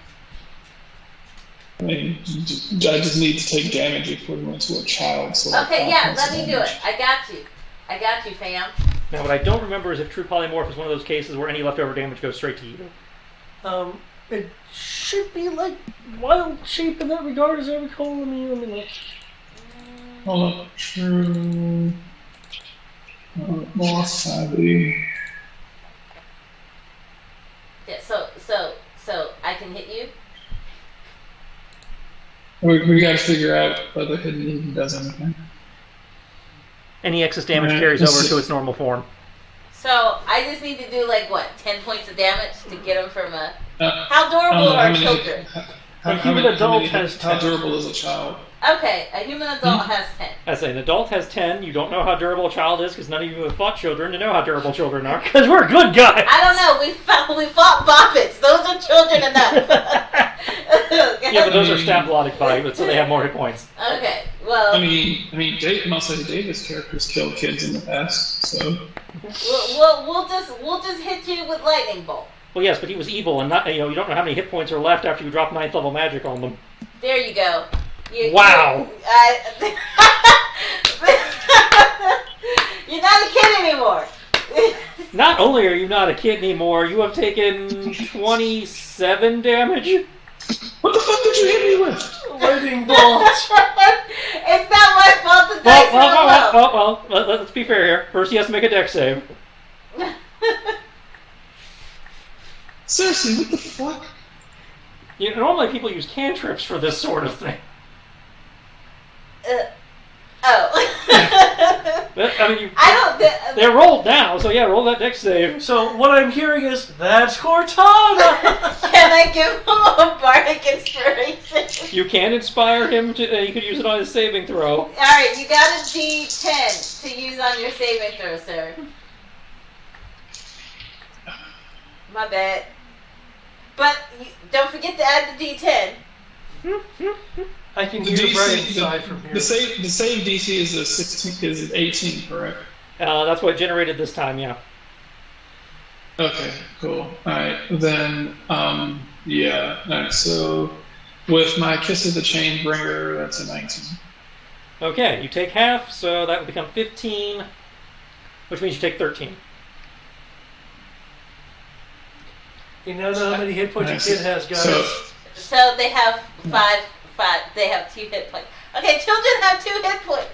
I mean, I just need to take damage equivalent to a child. So like Okay, 5 yeah, points let of me do damage. it. I got you, fam. Now, what I don't remember is if true polymorph is one of those cases where any leftover damage goes straight to you. It should be like wild shape in that regard, as I recall. Let me look. Hold up. True. More savvy. Yeah, so I can hit you. We got to figure out whether hidden even does anything. Any excess damage Right, carries let's over see. to its normal form. So I just need to do like what, 10 points of damage to get him from a. Uh, How durable how are many- children? A human adult has how 10. durable is a child? Okay, a human adult has 10. I say an adult has 10. You don't know how durable a child is because none of you have fought children to know how durable children are. Because we're good guys. I don't know. We fought boppets. Those are children enough. Yeah, but those are stab blotted by, so they have more hit points. Okay. Well, I mean, I'll say David's characters killed kids in the past, so. we'll just hit you with lightning bolt. Well, yes, but he was evil, and not, you don't know how many hit points are left after you drop 9th level magic on them. There you go. Wow. You're not a kid anymore. Not only are you not a kid anymore, you have taken 27 damage. What the fuck did you hit me with? Lightning bolt. It's not my fault the dice roll low. Well, let's be fair here. First, he has to make a dex save. Seriously, what the fuck? Normally, people use cantrips for this sort of thing. Oh. But, I mean, I don't. they're rolled now, so yeah, roll that dex save. So what I'm hearing is that's Cortana. Can I give him a bardic inspiration? You can inspire him to. You could use it on his saving throw. All right, you got a D10 to use on your saving throw, sir. My bad. But don't forget to add the D10. I can The hear the bright DC, side from here. the save DC is a 16, is 18, correct? That's what generated this time, yeah. Okay, cool. Alright, then, yeah. Alright, so with my Kiss of the Chainbringer, that's a 19. Okay, you take half, so that would become 15, which means you take 13. You now know how many hit points Nice. your kid has, guys. So they have five. They have 2 hit points. Okay, children have 2 hit points.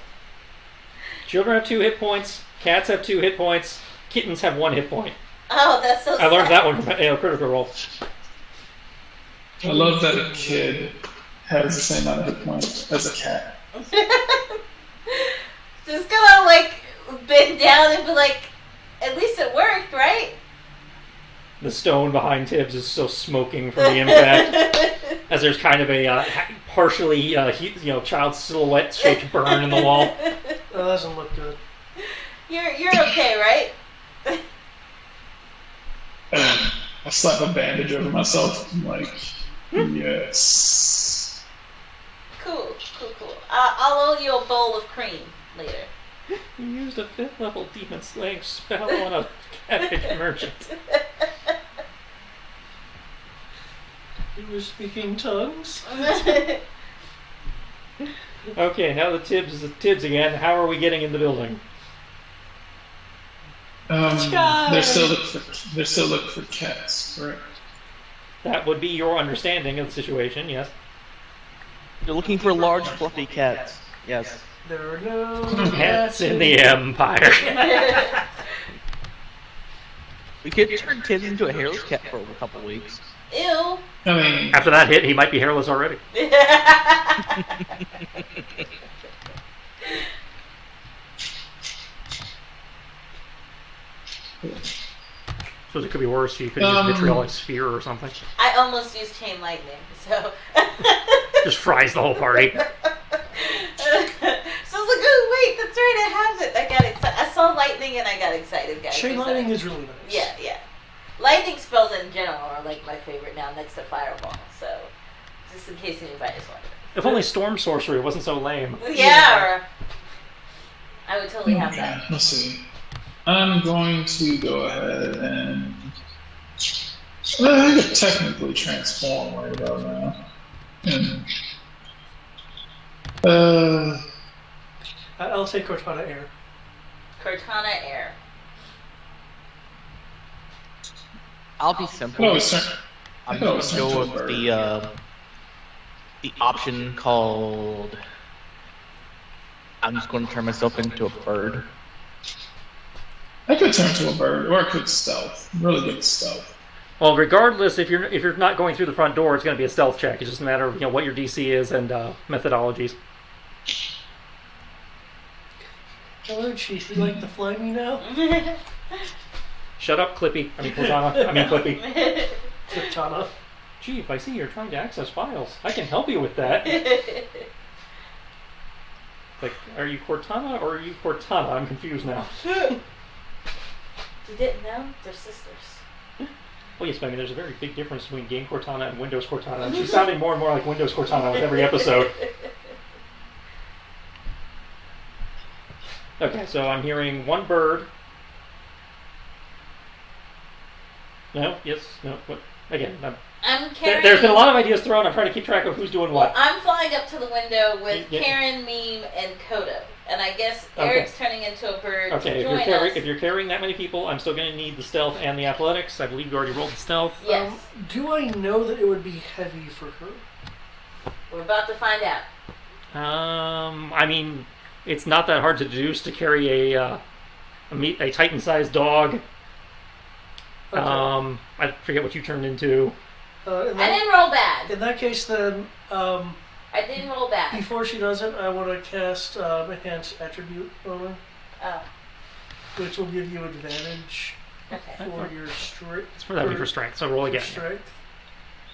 Children have 2 hit points, cats have 2 hit points, kittens have 1 hit point. Oh, that's so I learned sad. that one from Critical Role. I love that a kid has the same amount of hit points as a cat. Just gonna like bend down and be like, at least it worked, right? The stone behind Tibbs is still smoking from the impact, as there's kind of a partially, child silhouette shaped burn in the wall. That doesn't look good. You're okay, right? I slap a bandage over myself. I'm like, yes. Cool. I'll owe you a bowl of cream later. You used a 5th level demon slaying spell on a cabbage merchant. You were speaking tongues? Okay, now the Tibbs is Tibbs again. How are we getting in the building? They're still looking for cats, correct? That would be your understanding of the situation, yes. You're looking for large, fluffy cats. Yes. There are no Cats in the Empire. We could turn Tibbs into a hairless cat for a couple weeks. Ew. I mean, After that hit, he might be hairless already. So it could be worse. You could use vitriolic sphere or something. I almost used chain lightning, so. Just fries the whole party. So I was like, oh wait, that's right, I have it. I got excited. I saw lightning and I got excited, guys. Chain lightning is really nice. Yeah. Lightning spells in general are like my favorite now, next to fireball. So, just in case anybody's wondering. If only storm sorcery wasn't so lame. Yeah. I would totally have that. let's see. I'm going to go ahead and I could technically transform right about now. I'll say Cortana Air. Cortana Air. I'll be simple. I'm going to go with the option called. I'm just going to turn myself into a bird. I could turn to a bird, or I could stealth. Really good stealth. Well, regardless, if you're not going through the front door, it's going to be a stealth check. It's just a matter of what your DC is and methodologies. Hello, Chief. You like to fly me now? Shut up, Clippy. Clippy. Cortana. Chief, I see you're trying to access files. I can help you with that. Like, are you Cortana or are you Cortana? I'm confused now. You didn't know? They're sisters. Well, yes, but I mean, there's a very big difference between Game Cortana and Windows Cortana. And she's sounding more and more like Windows Cortana with every episode. Okay, so I'm hearing one bird. No, yes, no, what? Again, I'm carrying... There's been a lot of ideas thrown. I'm trying to keep track of who's doing what. Well, I'm flying up to the window with Karen, Meme, and Kodo. And I guess Eric's turning into a bird to join us. If you're carrying that many people, I'm still going to need the stealth and the athletics. I believe you already rolled the stealth. Yes. Do I know that it would be heavy for her? We're about to find out. I mean, it's not that hard to deduce to carry a Titan-sized dog. Okay. I forget what you turned into. I didn't roll bad. In that case, then, I didn't roll bad. before she does it, I want to cast Enhanced Attribute on her, Oh, which will give you advantage okay. for your strength. It's for that for strength, so roll again. Strength.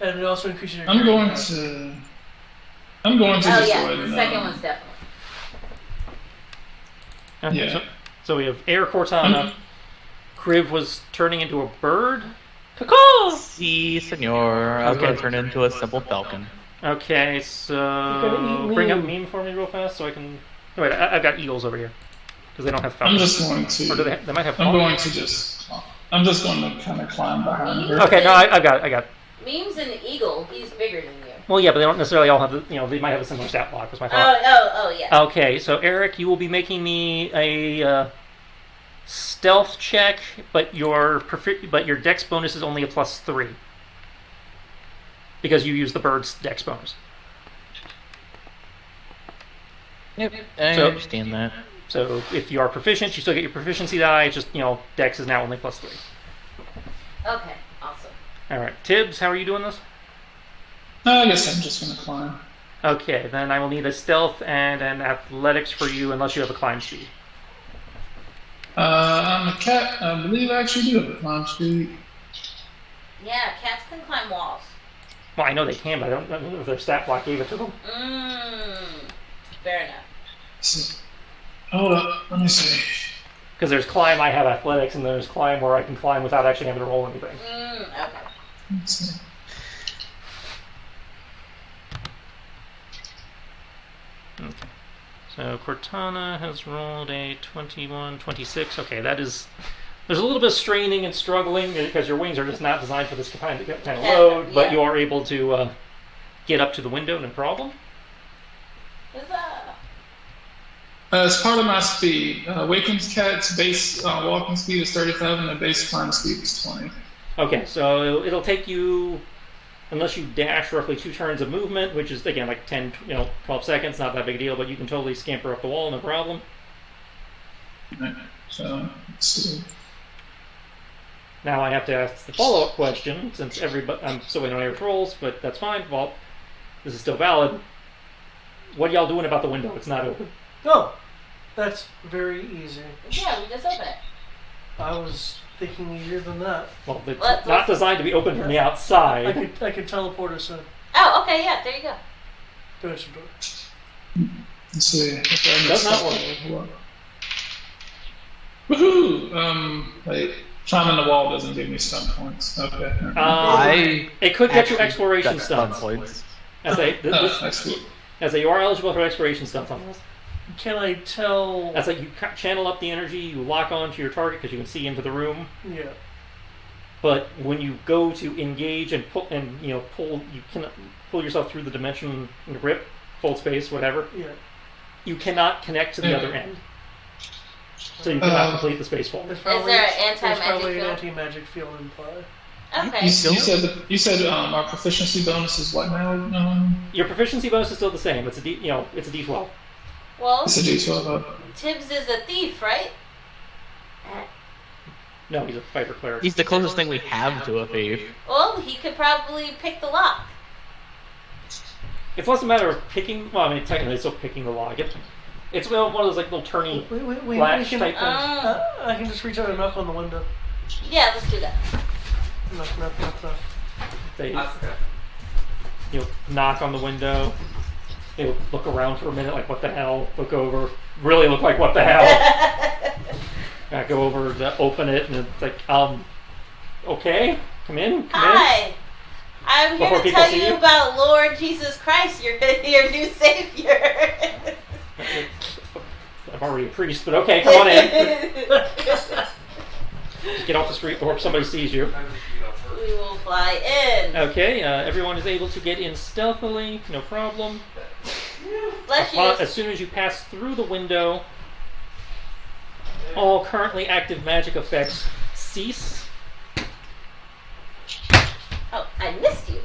And it also increases your I'm going to Oh just yeah, go ahead the and, second one's definitely. Okay, Yeah. so we have Air Cortana. Kriv was turning into a bird. Caw! Si, senor. I was going to turn into a simple falcon. Okay, You're so gonna eat bring up meme. meme for me real fast so I can. Oh, wait, I've got eagles over here because they don't have I'm falcons. just going to. Or do they might have. I'm falcons. just going to kind of climb behind her. Okay, no, I got it. Meme's an eagle. He's bigger than you. Well, yeah, but they don't necessarily all have the. They might have a similar stat block. Was my thought. Oh, yeah. Okay, so Eric, you will be making me a stealth check, but your dex bonus is only a +3 because you use the bird's dex bonus. Yep, I understand that. So if you are proficient, you still get your proficiency die. It's just dex is now only +3. Okay, awesome. All right, Tibbs, how are you doing this? I guess I'm just going to climb. Okay, then I will need a stealth and an athletics for you, unless you have a climb speed. I'm a cat. I believe I actually do have a climb speed. Yeah, cats can climb walls. Well, I know they can, but I don't know if their stat block gave it to them. Fair enough. So, hold up, let me see. Because there's climb, I have athletics, and there's climb where I can climb without actually having to roll anything. Okay. Let's see. Okay. So Cortana has rolled a 21, 26. Okay, that is... There's a little bit of straining and struggling because your wings are just not designed for this kind of load, but you are able to get up to the window, no problem. Huzzah! As part of my speed, Waken's cat's base walking speed is 35 and the base climb speed is 20. Okay, so it'll take you, unless you dash, roughly 2 turns of movement, which is, again, like 10, 12 seconds, not that big a deal, but you can totally scamper up the wall, no problem. Right. So, let's see. Now I have to ask the follow-up question, since I'm still waiting on Eric's rolls, but that's fine. Well, this is still valid. What are y'all doing about the window? It's not open. Oh, that's very easy. Yeah, we just open it. I was thinking easier than that. Well, it's not designed to be open from the outside. I could teleport us in. Oh, okay, yeah, there you go. Go ahead, door. Let's see. It does not work. Woohoo! Wait. Climbing the wall doesn't give me stun points. Okay. It could get you exploration stunts. points. As you are eligible for exploration stunts on this. Can I tell? That's like you channel up the energy, you lock onto your target because you can see into the room. Yeah. But when you go to engage and pull, you can pull yourself through the dimension grip, hold space, whatever. Yeah. You cannot connect to the other end, so you cannot complete the space fold. Is there an anti-magic There's probably field? an anti-magic field in play. Okay. You said our proficiency bonus is what now? Your proficiency bonus is still the same. It's a it's a D12. Well, It's a D12. Tibbs is a thief, right? No, he's a fighter cleric. He's the closest thing we have to a thief. Well, he could probably pick the lock. It's less a matter of picking. Well, I mean, technically, it's still picking the lock. It's one of those like little turny flash type things. I can just reach out and knock on the window. Yeah, let's do that. Knock. You'll knock on the window. You'll look around for a minute, like what the hell? Look over. Really look like what the hell? Go over to open it, and it's like, okay, come in. Hi. I'm here to tell you about Lord Jesus Christ, your new savior. I'm already a priest, but okay, come on in. Just get off the street before somebody sees you. We will fly in. Okay, everyone is able to get in stealthily, no problem. Bless you. As soon as you pass through the window, all currently active magic effects cease. Oh, I missed you.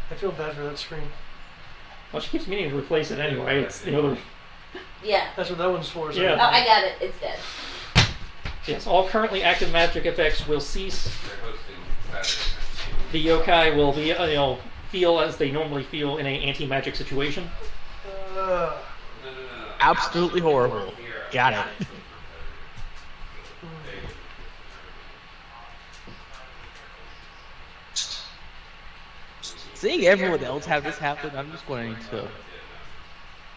I feel bad for that screen. Well, she keeps meaning to replace it anyway. It's the other. Yeah. That's what that one's for. So. Yeah. Oh, I got it. It's dead. Yes, all currently active magic effects will cease. The yokai will be, feel as they normally feel in an anti-magic situation. Absolutely horrible. Got it. Seeing everyone else have this happen, I'm just going to...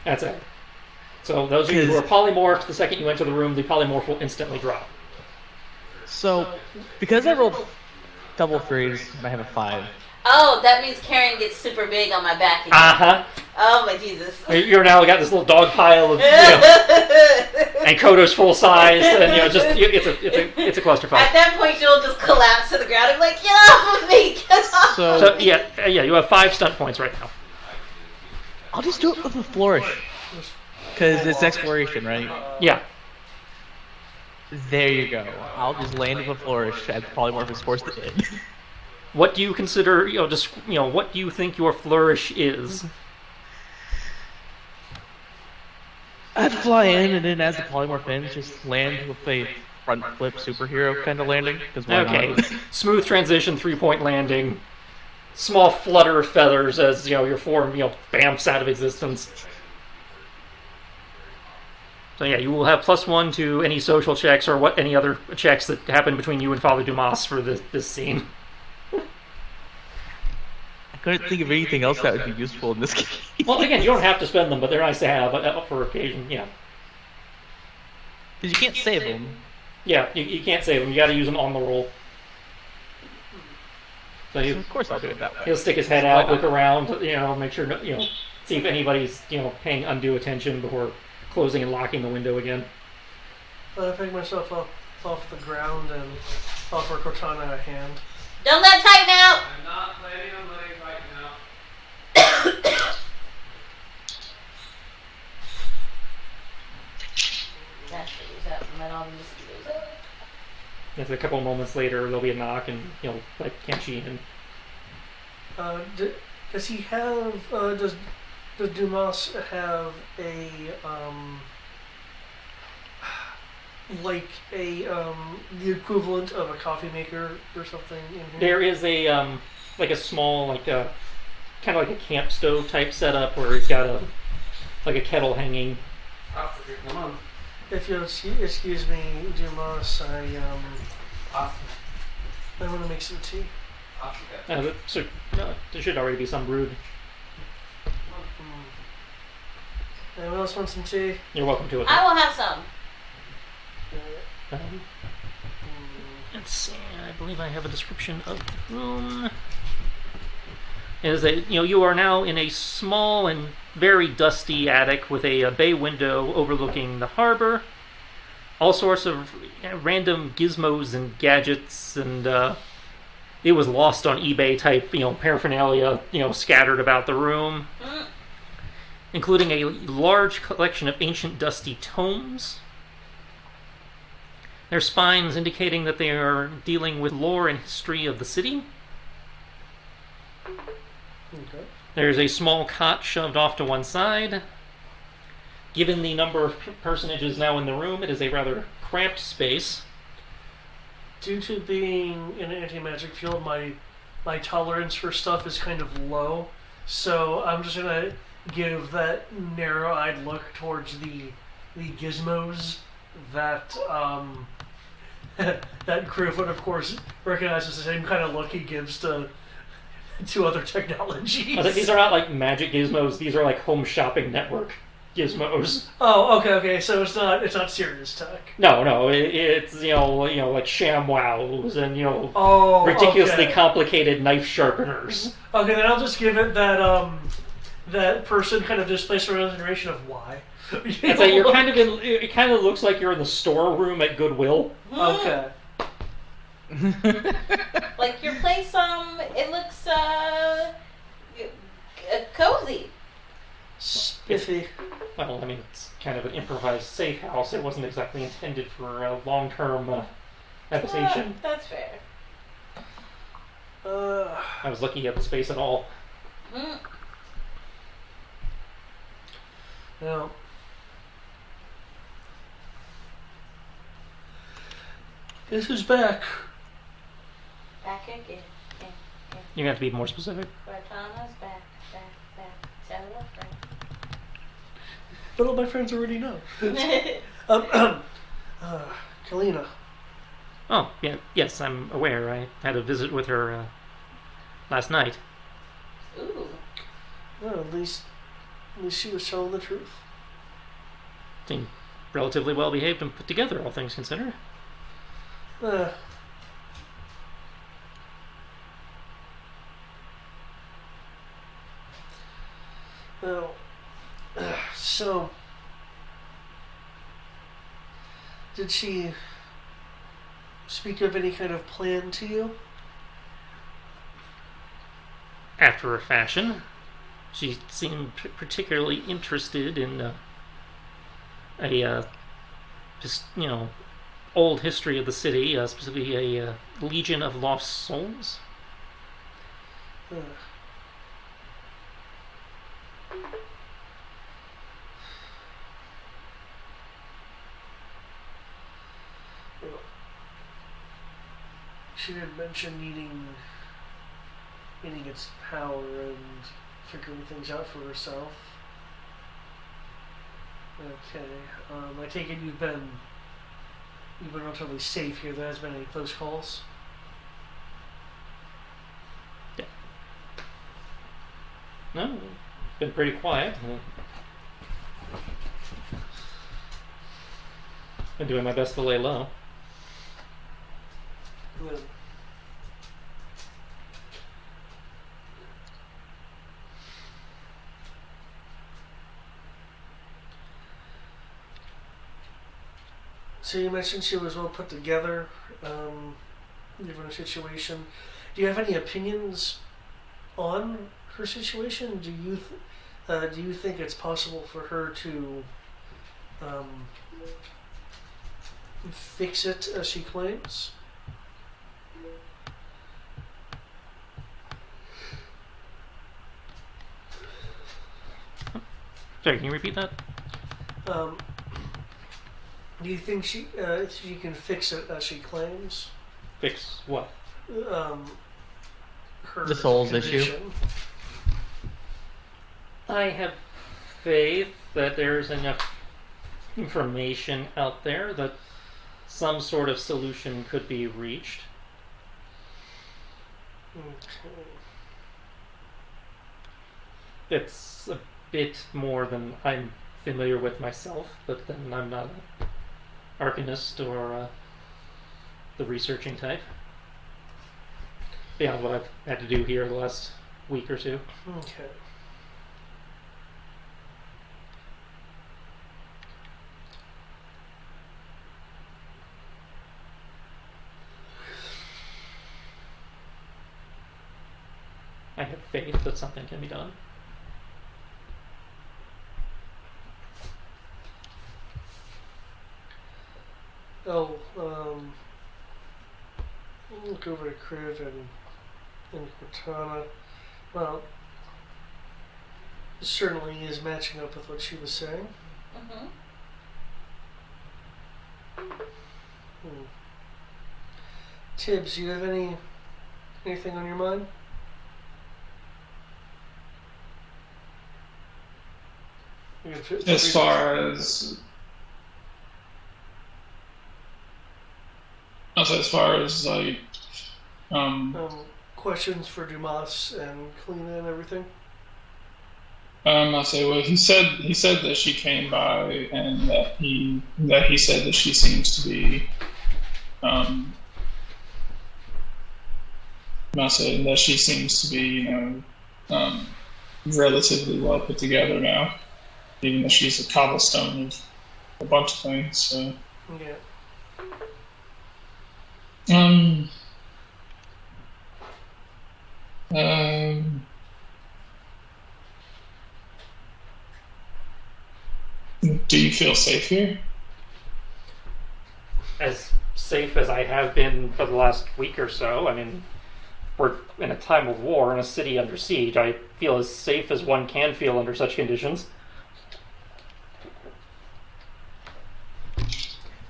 That's it. So those of you who are polymorphed, the second you enter the room, the polymorph will instantly drop. So, because I rolled double threes, and I have a 5. Oh, that means Karen gets super big on my back again. Uh-huh. Oh, my Jesus. You're now got this little dog pile of, and Kodo's full size, and it's a clusterfuck. At that point, she'll just collapse to the ground. I'm like, get off of me, get off. So you have 5 stunt points right now. I'll just do it with a flourish. Because it's exploration, right? Yeah. There you go. I'll just land with a flourish as polymorph is forced to end. What do you consider, what do you think your flourish is? I'd fly in, and then as the polymorph ends, just land with a front flip superhero kind of landing. 'Cause why Okay. not? Smooth transition, 3-point landing. small flutter of feathers as your form bamfs out of existence. So yeah, you will have +1 to any social checks or any other checks that happen between you and Father Dumas for this scene. I couldn't think of anything else that would be useful in this case. Well, again, you don't have to spend them, but they're nice to have for occasion. Yeah. Because you can't save them. Yeah, you can't save them. You got to use them on the roll. So Of course, I'll do it that way. he'll stick his head out, look around, make sure, see if anybody's, paying undue attention before closing and locking the window again. I pick myself up off the ground and offer Cortana a hand. Don't let tighten out! I'm not planning on letting tighten out. Mosquitoes out and let all the mosquitoes out. If a couple of moments later, there'll be a knock and, like, can't she in? Does he have, does Dumas have the equivalent of a coffee maker or something in here? There is a, like a small, like a, kind of like a camp stove type setup where it's got a kettle hanging. Come on. If you'll excuse me, Dumas, I want to make some tea. There should already be some brewed. Anyone else want some tea? You're welcome to it. I will have some. Let's see. I believe I have a description of the room. Is that you are now in a small and very dusty attic with a bay window overlooking the harbor. All sorts of random gizmos and gadgets, and it was lost on eBay type paraphernalia scattered about the room, including a large collection of ancient dusty tomes. Their spines indicating that they are dealing with lore and history of the city. Okay. There's a small cot shoved off to one side. Given the number of personages now in the room, it is a rather cramped space. Due to being in an anti-magic field, my tolerance for stuff is kind of low, so I'm just gonna give that narrow-eyed look towards the gizmos that that Griff would, of course, recognize as the same kind of look he gives to other technologies. These are not like magic gizmos. These are like home shopping network gizmos. Oh, okay. So it's not serious tech. No, it's like ShamWows and ridiculously okay. complicated knife sharpeners. Okay, then I'll just give it that that person kind of displaced for another generation of why. It's like you're kind of in. It kind of looks like you're in the storeroom at Goodwill. Okay. Like your place, it looks cozy. Spiffy. Well, I mean, it's kind of an improvised safe house. It wasn't exactly intended for long-term habitation. That's fair. I was lucky to get the space at all. Now, guess who's back? Back again. You have to be more specific. Cortana's back. Tell a friend. But all my friends already know. Kalina. Oh, yeah, yes, I'm aware. I had a visit with her last night. Ooh. Well, at least she was telling the truth. Seemed relatively well behaved and put together, all things considered. Well, so did she speak of any kind of plan to you? After a fashion, she seemed particularly interested in just old history of the city, specifically a Legion of Lost Souls. She did mention needing gaining its power and figuring things out for herself. Okay. I take it you've been relatively safe here. There hasn't been any close calls. Yeah. No, it's been pretty quiet. Been doing my best to lay low. Good. So you mentioned she was well put together, given her situation. Do you have any opinions on her situation? Do you think it's possible for her to fix it as she claims? Sorry, can you repeat that? Do you think she can fix it as she claims? Fix what? Her The soul's issue. condition? I have faith that there's enough information out there that some sort of solution could be reached. Okay. It's a bit more than I'm familiar with myself, but then I'm not an arcanist or the researching type. Beyond what I've had to do here the last week or two. Okay. I have faith that something can be done. Oh, look over to Kriv and Cortana. Well, it certainly is matching up with what she was saying. Mm-hmm. Tibbs, you have anything on your mind? As far as like questions for Dumas and Kalina and everything. I say, well, he said that she came by and that he said that she seems to be I say that she seems to be relatively well put together now, even though she's a cobblestone of a bunch of things. So Yeah. Do you feel safe here? As safe as I have been for the last week or so. I mean, we're in a time of war in a city under siege. I feel as safe as one can feel under such conditions.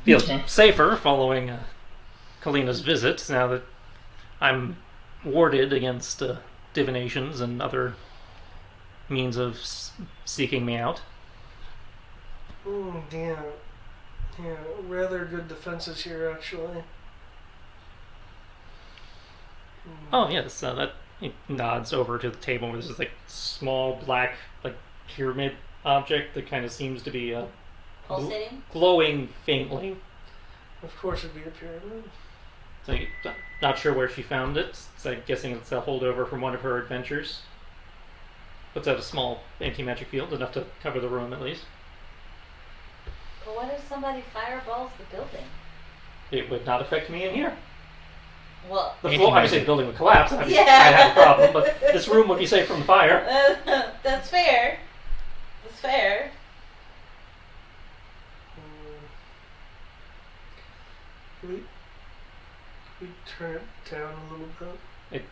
Feel Okay. safer following Kalina's visit now that I'm warded against divinations and other means of seeking me out. Yeah. Yeah, rather good defenses here, actually. Oh yes, that he nods over to the table where there's this like small black like pyramid object that kind of seems to be Pulsating? glowing faintly. Of course it'd be a pyramid. So not sure where she found it. So I'm guessing it's a holdover from one of her adventures. Puts out a small anti-magic field, enough to cover the room at least. But what if somebody fireballs the building? It would not affect me in here. Well, The floor, obviously, the building would collapse. I'd Yeah. have a problem, but this room would be safe from the fire. that's fair. That's fair. Can we turn it down a little bit?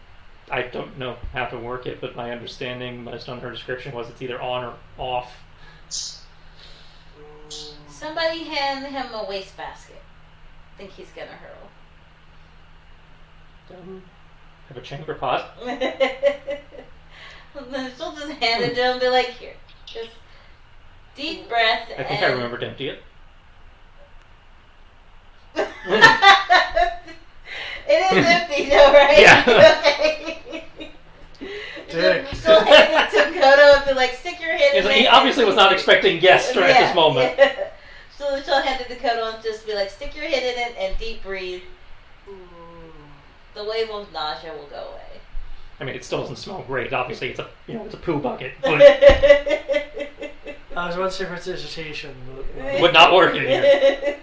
I don't know how to work it, but my understanding, based on her description, was it's either on or off. Somebody hand him a wastebasket. I think he's gonna hurl. Have a chamber pot. And then she'll just hand it to him and be like, here, just deep breath. I think I remember to empty it. It is empty though, right? Yeah. Okay. She'll hand it to Kodo and be like, stick your head in it. He obviously was not expecting guests right at this moment. Yeah. So she'll hand it to Kodo and just be like, stick your head in it and deep breathe. The wave of nausea will go away. I mean, it still doesn't smell great. Obviously, it's a poo bucket, but I was about to say prestidigitation, but would not work in here.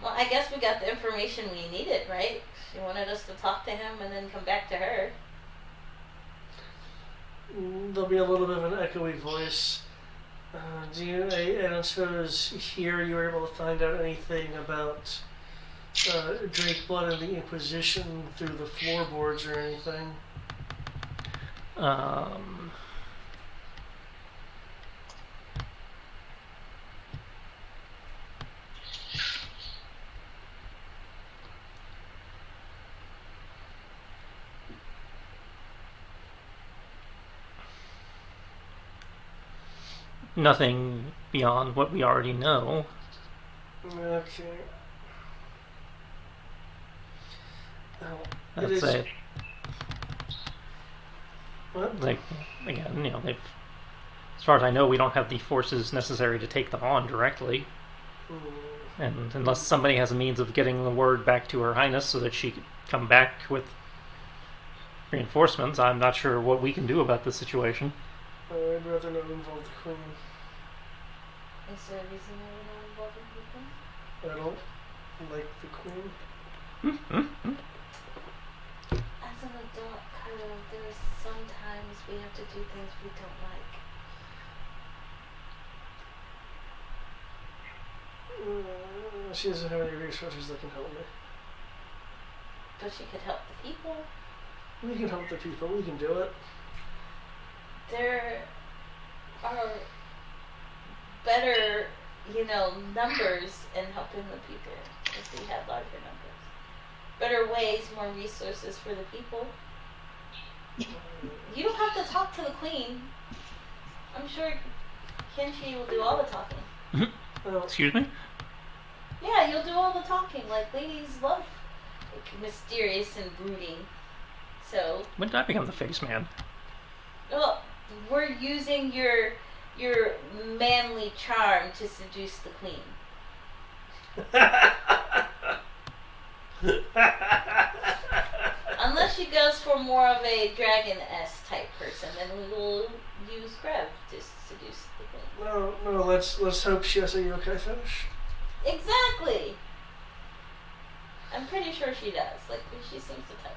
Well, I guess we got the information we needed, right? She wanted us to talk to him and then come back to her. there'll be a little bit of an echoey voice. I don't suppose here you were able to find out anything about Drake Blood and the Inquisition through the floorboards or anything? Nothing beyond what we already know. Okay. Oh, I'd it is. say, What? like, again, they've, as far as I know, we don't have the forces necessary to take them on directly. And unless somebody has a means of getting the word back to Her Highness so that she could come back with reinforcements, I'm not sure what we can do about this situation. I'd rather not involve the Queen. Is there a reason why we're not involving people? I don't like the Queen. As an adult, Kyle, there are sometimes we have to do things we don't like. She doesn't have any resources that can help me. But she could help the people. We can help the people. We can do it. There are better, numbers in helping the people if we had larger numbers. Better ways, more resources for the people. You don't have to talk to the Queen. I'm sure Kenshi will do all the talking. Excuse me? Yeah, you'll do all the talking. Like, ladies love mysterious and brooding. So, When did I become the face man? well, we're using your manly charm to seduce the Queen. Unless she goes for more of a dragon-esque type person, then we will use Krev to seduce the Queen. No. Let's hope she has a yokai fetish. Exactly. I'm pretty sure she does. Like, she seems the type.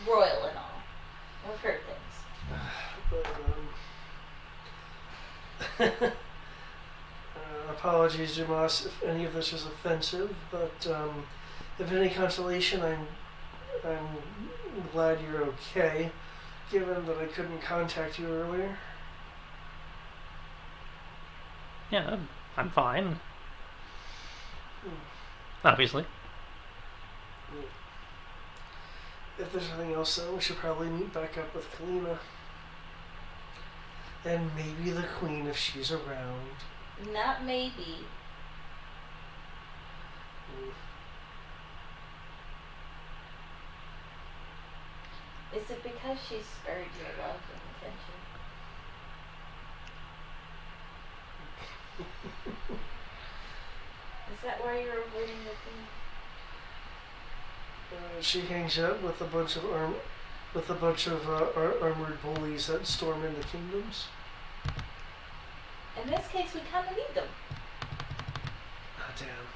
Royal and all. I've heard things. Apologies, Dumas, if any of this is offensive, but if any consolation, I'm glad you're okay, given that I couldn't contact you earlier. Yeah, I'm fine. Obviously. If there's anything else, then we should probably meet back up with Kalina. And maybe the Queen if she's around. Not maybe. Is it because she spurred your love and attention? Is that why you're avoiding the Queen? She hangs out with a bunch of armored bullies that storm into kingdoms. In this case, we kind of need them. Ah, damn.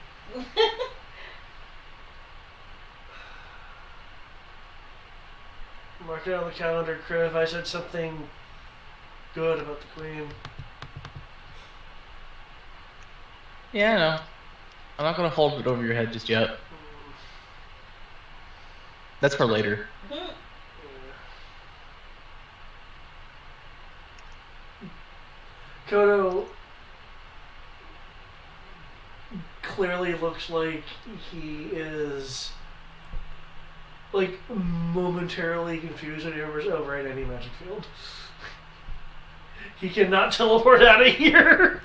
Mark it on the calendar, Kriv. I said something good about the Queen. Yeah, I know. I'm not gonna hold it over your head just yet. That's for later. Kodo clearly looks like he is like momentarily confused and remembers, oh right, any magic field. He cannot teleport out of here.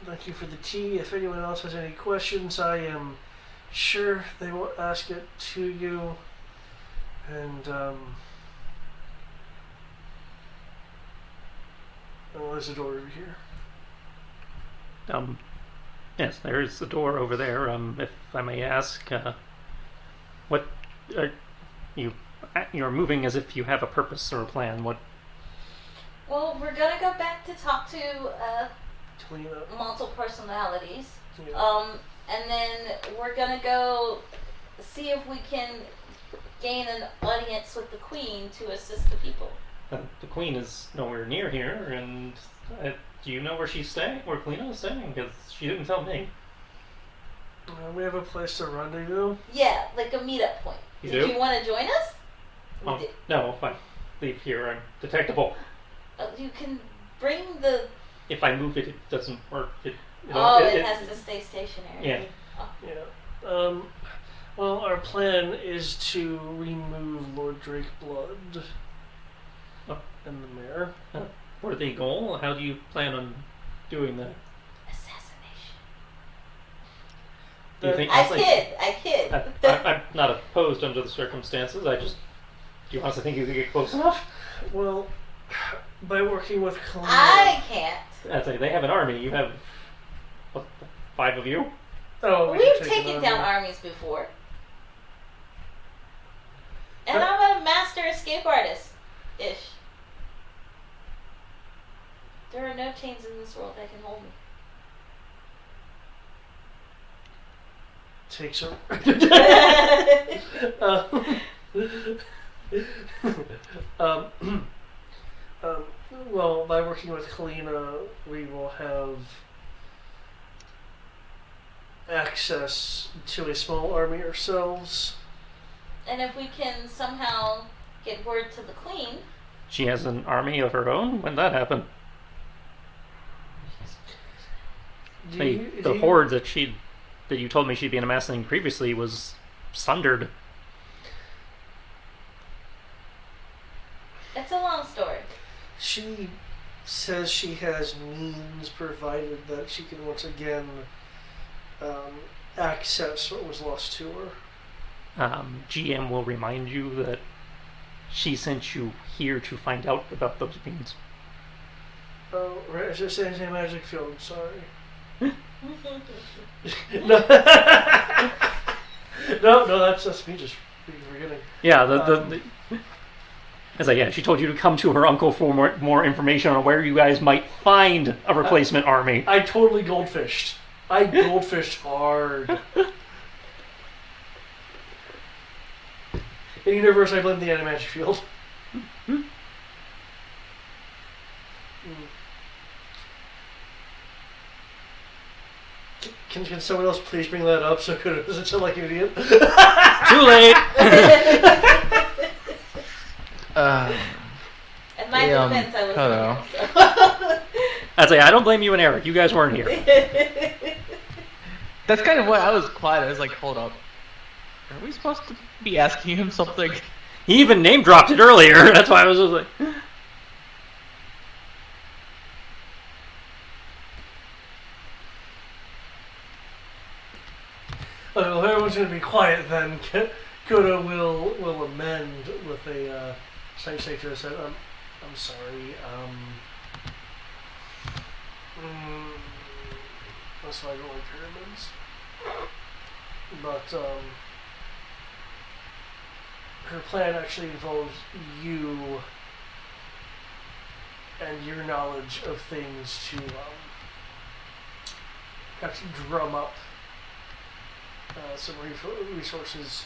Thank you for the tea. If anyone else has any questions, I am sure they will ask it to you. And oh, there's a door over here. Yes, there is a door over there. If I may ask, what are you're moving as if you have a purpose or a plan. What? Well, we're gonna go back to talk to Talina. multiple personalities. Yeah. And then we're gonna go see if we can gain an audience with the Queen to assist the people. The Queen is nowhere near here, and do you know where she's staying? Where Kalina is staying? Because she didn't tell me. We have a place to rendezvous. Yeah, like a meetup point. You Did do? you want to join us? Oh, no, if I leave here, I'm detectable. You can bring the. If I move it, it doesn't work. It has to stay stationary. Yeah. Oh. Yeah. Well, our plan is to remove Lord Drake Blood and the mayor. For the goal, how do you plan on doing that? Assassination. Do you think I kid. I'm not opposed under the circumstances. Do you honestly think you could get close enough? Well, by working with Kalina. I can't. I'd say they have an army. You have, what, 5 of you? Oh, We've taken down armies before. And I'm a master escape artist-ish. There are no chains in this world that can hold me. Takes her. Well, by working with Kalina, we will have access to a small army ourselves. And if we can somehow get word to the Queen. She has an army of her own? When did that happen? The horde that you told me she'd been amassing previously was sundered. It's a long story. She says she has means provided that she can once again access what was lost to her. GM will remind you that she sent you here to find out about those means. Oh, right. It's just anti-magic field. Sorry. No, that's just me just forgetting. Yeah, she told you to come to her uncle for more information on where you guys might find a replacement army. I totally goldfished. I goldfished hard. In universe, I blame the anti-magic field. Can someone else please bring that up so it doesn't sound like an idiot? Too late! In my defense, I was hello. I'd say, I don't blame you and Eric. You guys weren't here. That's kind of why I was quiet. I was like, hold up. Are we supposed to be asking him something? He even name dropped it earlier. That's why I was just like... Well, if everyone's going to be quiet, then Koda will amend with a say to us that I'm sorry. That's why I don't like pyramids. But her plan actually involves you and your knowledge of things to have to drum up some resources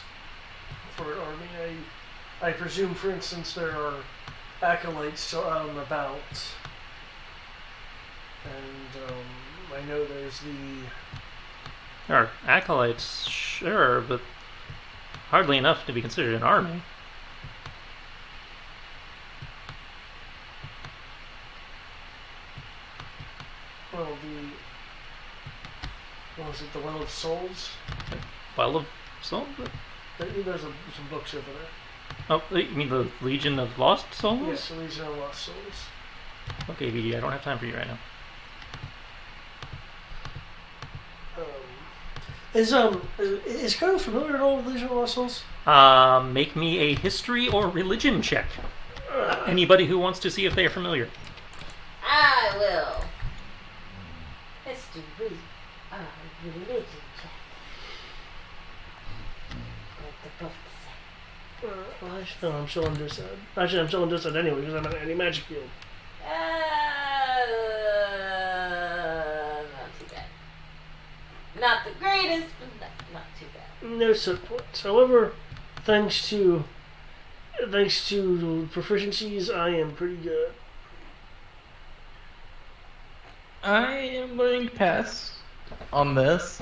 for an army. I presume, for instance, there are acolytes still out and about, and I know there's There are acolytes, sure, but hardly enough to be considered an army. Was it the Well of Souls? Well of Souls? There's some books over there. Oh, you mean the Legion of Lost Souls? Yes, the Legion of Lost Souls. Okay, VD, I don't have time for you right now. Is Kyle familiar at all with Legion of Lost Souls? Make me a history or religion check. Anybody who wants to see if they are familiar. I will. History, religion check. What the book say? I'm still under set. Actually, I'm still under set anyway because I'm at anti-magic field. Not too bad. Not the greatest, but not too bad. No set points. However, thanks to proficiencies, I am pretty good. I am going to pass on this.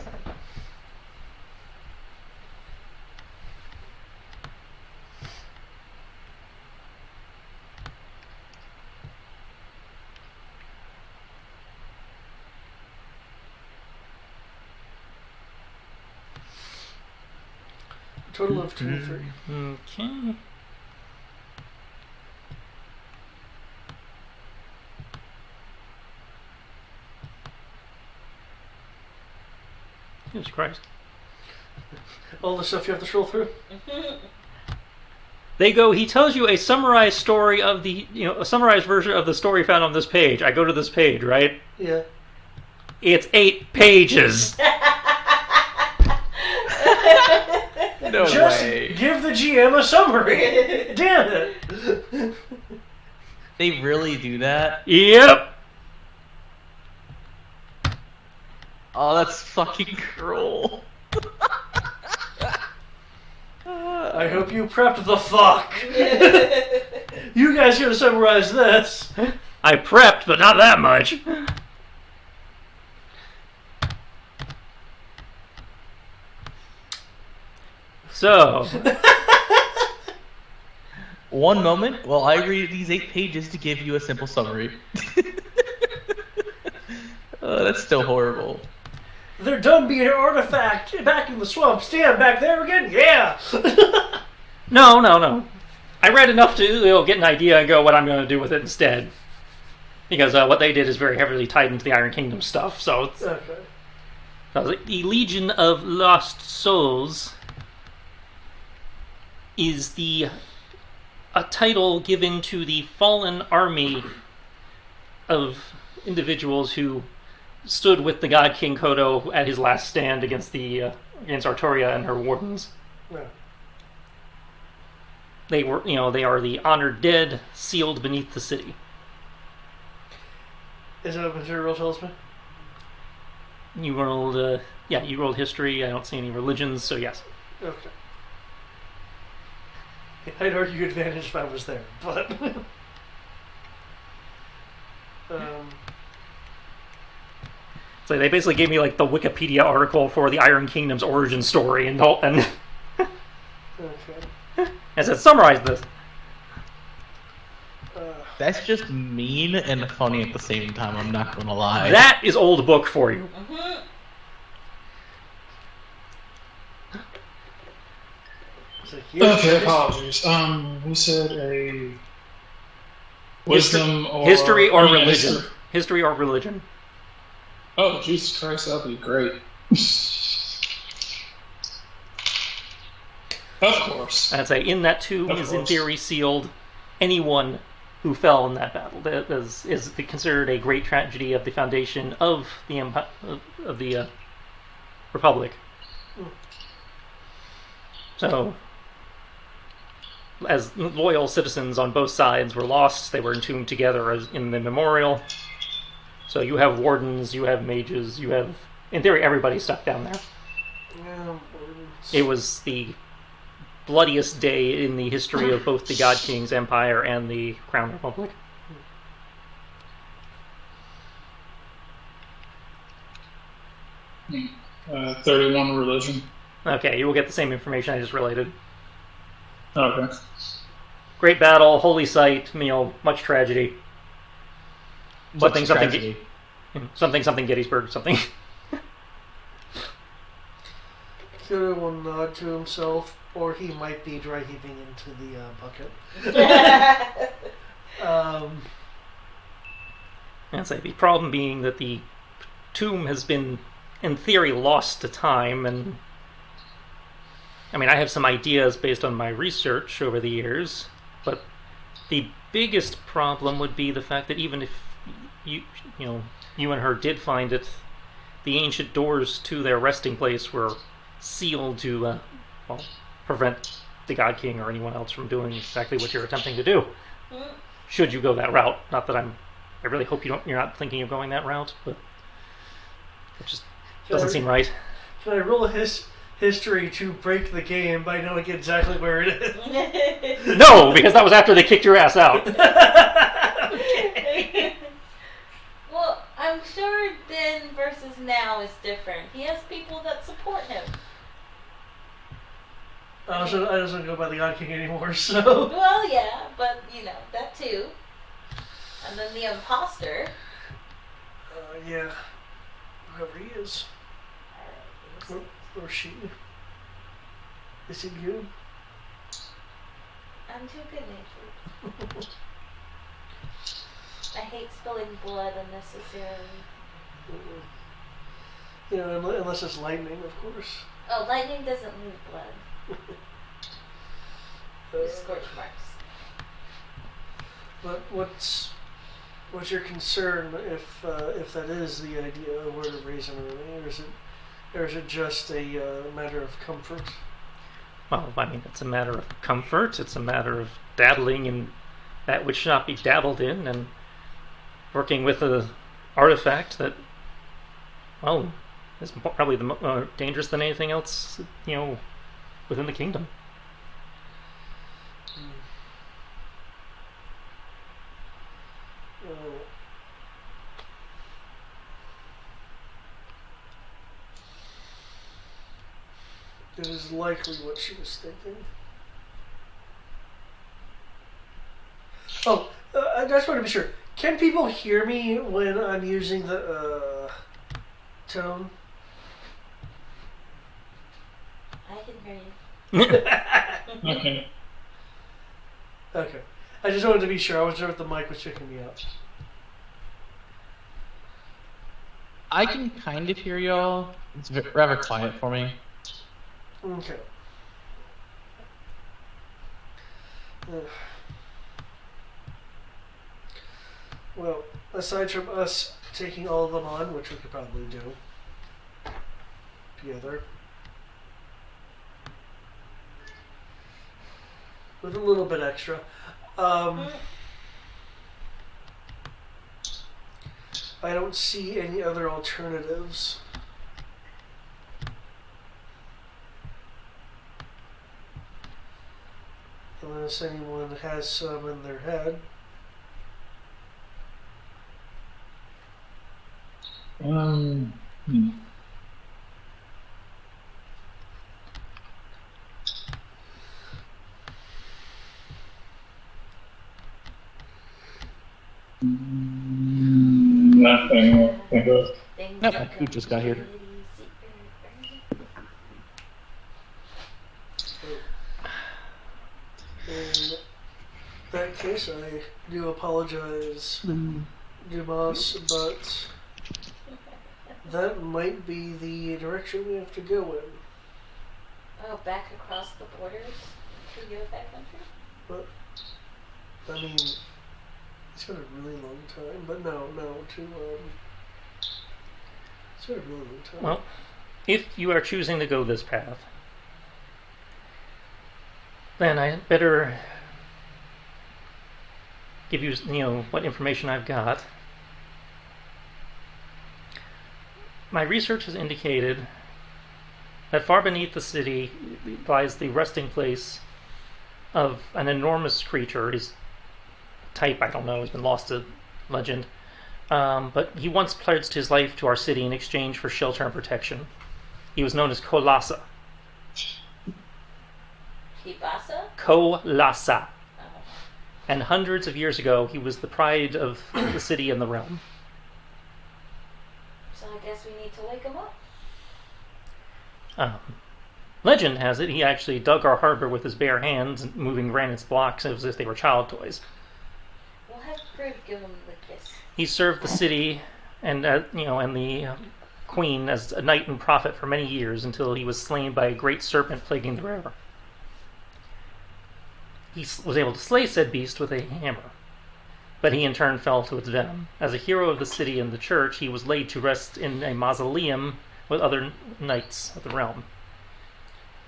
Total of 23. Okay. Jesus Christ. All the stuff you have to scroll through? They go, he tells you a summarized story of a summarized version of the story found on this page. I go to this page, right? Yeah. It's 8 pages. No Just way. give the GM a summary. Damn it. They really do that? Yep. Oh, that's fucking cruel. I hope you prepped the fuck. You guys gotta summarize this. I prepped, but not that much. So, One moment while I read these 8 pages to give you a simple summary. Oh, that's still horrible. They're done being an artifact back in the swamp. Stand back there again? Yeah! no. I read enough to get an idea and go what I'm going to do with it instead. Because what they did is very heavily tied into the Iron Kingdom stuff. So it's Okay. the Legion of Lost Souls is a title given to the fallen army of individuals who stood with the god King Kodo at his last stand against against Artoria and her wardens. Yeah. They are the honored dead sealed beneath the city. Is that a material talisman? You rolled, you rolled history. I don't see any religions, so yes. Okay. I'd argue advantage if I was there, but... So they basically gave me like the Wikipedia article for the Iron Kingdom's origin story and Okay. as it summarized this. That's just mean and funny at the same time, I'm not gonna lie. That is old book for you. Okay, apologies. We said a wisdom or history or religion. history. History or religion. Oh, Jesus Christ, that'd be great. Of course. I'd say in that tomb Of is in course. theory sealed anyone who fell in that battle. That is considered a great tragedy of the foundation of the empire, of the Republic. So, as loyal citizens on both sides were lost, they were entombed together as in the memorial. So you have wardens, you have mages, you have, in theory, everybody stuck down there. It was the bloodiest day in the history of both the God King's Empire and the Crown Republic. 31 religion. Okay, you will get the same information I just related. Okay. Great battle, holy site, much tragedy. Much tragedy. Something Gettysburg, something. Kyoto will nod to himself, or he might be dry heaving into the bucket. And say the problem being that the tomb has been, in theory, lost to time, and I mean, I have some ideas based on my research over the years, but the biggest problem would be the fact that even if you and her did find it, the ancient doors to their resting place were sealed to, prevent the God King or anyone else from doing exactly what you're attempting to do. Should you go that route? Not that I really hope you're not thinking of going that route, but it just doesn't seem right. Can I roll history to break the game by knowing exactly where it is? No, because that was after they kicked your ass out. Okay. Well, I'm sure then versus now is different. He has people that support him. I don't go by the God King anymore, so. Well, yeah, but that too. And then the imposter. Yeah. Whoever he is. Or she. Is he good? I'm too good natured. I hate spilling blood unnecessarily. Unless it's lightning, of course. Oh, lightning doesn't leave blood. Scorch marks. But what's your concern if that is the idea of where to raise an army, or is it just a matter of comfort? Well, I mean, it's a matter of comfort. It's a matter of dabbling in that which should not be dabbled in, and working with an artifact that, well, is probably the more dangerous than anything else, within the kingdom. It is likely what she was thinking. Oh, I just want to be sure. Can people hear me when I'm using the tone? I can hear you. Okay. Okay. I just wanted to be sure. I wasn't sure if the mic was checking me out. I can kind of hear y'all. It's rather quiet for me. Okay. Well, aside from us taking all of them on, which we could probably do together, with a little bit extra, I don't see any other alternatives. Unless anyone has some in their head. Nothing. I think of. Nope, who just got here? In that case, I do apologize, Dumas, but that might be the direction we have to go in. Oh, back across the borders to go that country? But, I mean, it's been a really long time, but it's been a really long time. Well, if you are choosing to go this path, then I better give you, what information I've got. My research has indicated that far beneath the city lies the resting place of an enormous creature. His type, I don't know, has been lost to legend. But he once pledged his life to our city in exchange for shelter and protection. He was known as Kolasa. Kibasa? Kolasa. Oh. And hundreds of years ago, he was the pride of the city and the realm. So I guess we need to wake him up. Legend has it he actually dug our harbor with his bare hands, moving granite blocks as if they were child toys. We'll have Crib give him the kiss. He served the city and and the queen as a knight and prophet for many years until he was slain by a great serpent plaguing the river. He was able to slay said beast with a hammer, but he in turn fell to its venom. As a hero of the city and the church, he was laid to rest in a mausoleum with other knights of the realm.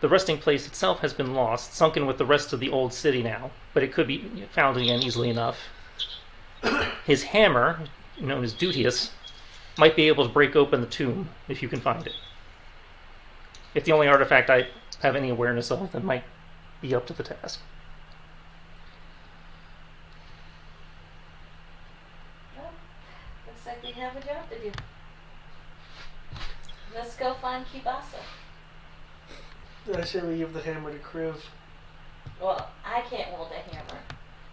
The resting place itself has been lost, sunken with the rest of the old city now, but it could be found again easily enough. His hammer, known as Dutius, might be able to break open the tomb if you can find it. It's the only artifact I have any awareness of that might be up to the task. Well, looks like we have a job to do. Let's go find Kibasa. I say we give the hammer to Kriv. Well, I can't wield a hammer.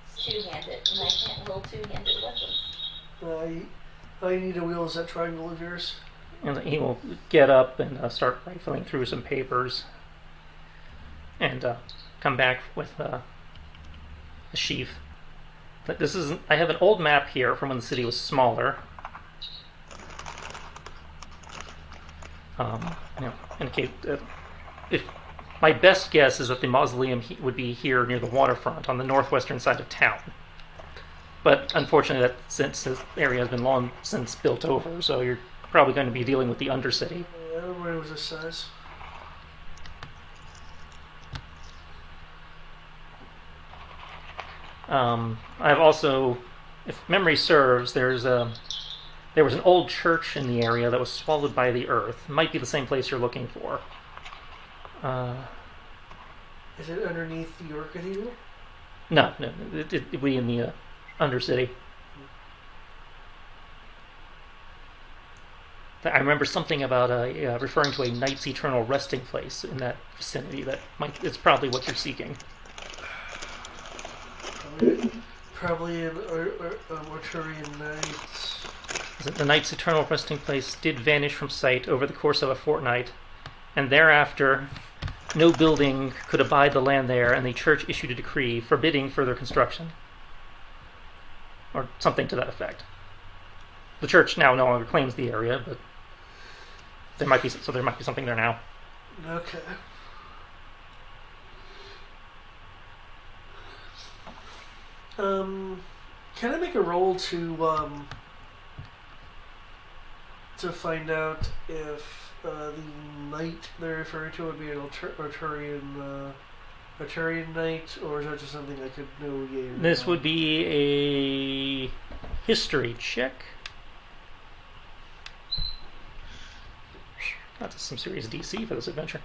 It's two-handed, and I can't wield two-handed weapons. All you need to wield is that triangle of yours. And he will get up and start rifling through some papers and come back with a sheaf. But this is I have an old map here from when the city was smaller. Indicate if my best guess is that the mausoleum would be here near the waterfront on the northwestern side of town. But unfortunately, that since this area has been long since built over, so you're probably going to be dealing with the Undercity. Yeah, everybody was this size. I've also, if memory serves, there was an old church in the area that was swallowed by the earth. It might be the same place you're looking for. Is it underneath the York Cathedral? No, it would be in the Undercity. I remember something about referring to a knight's eternal resting place in that vicinity. It's probably what you're seeking. Probably an Arturian Knights. The knight's eternal resting place did vanish from sight over the course of a fortnight, and thereafter no building could abide the land there, and the church issued a decree forbidding further construction. Or something to that effect. The church now no longer claims the area, but there might be something there now. Okay. Can I make a roll to find out if the knight they're referring to would be an Arturian knight, or is that just something I could know? This would be a history check. That's some serious DC for this adventure.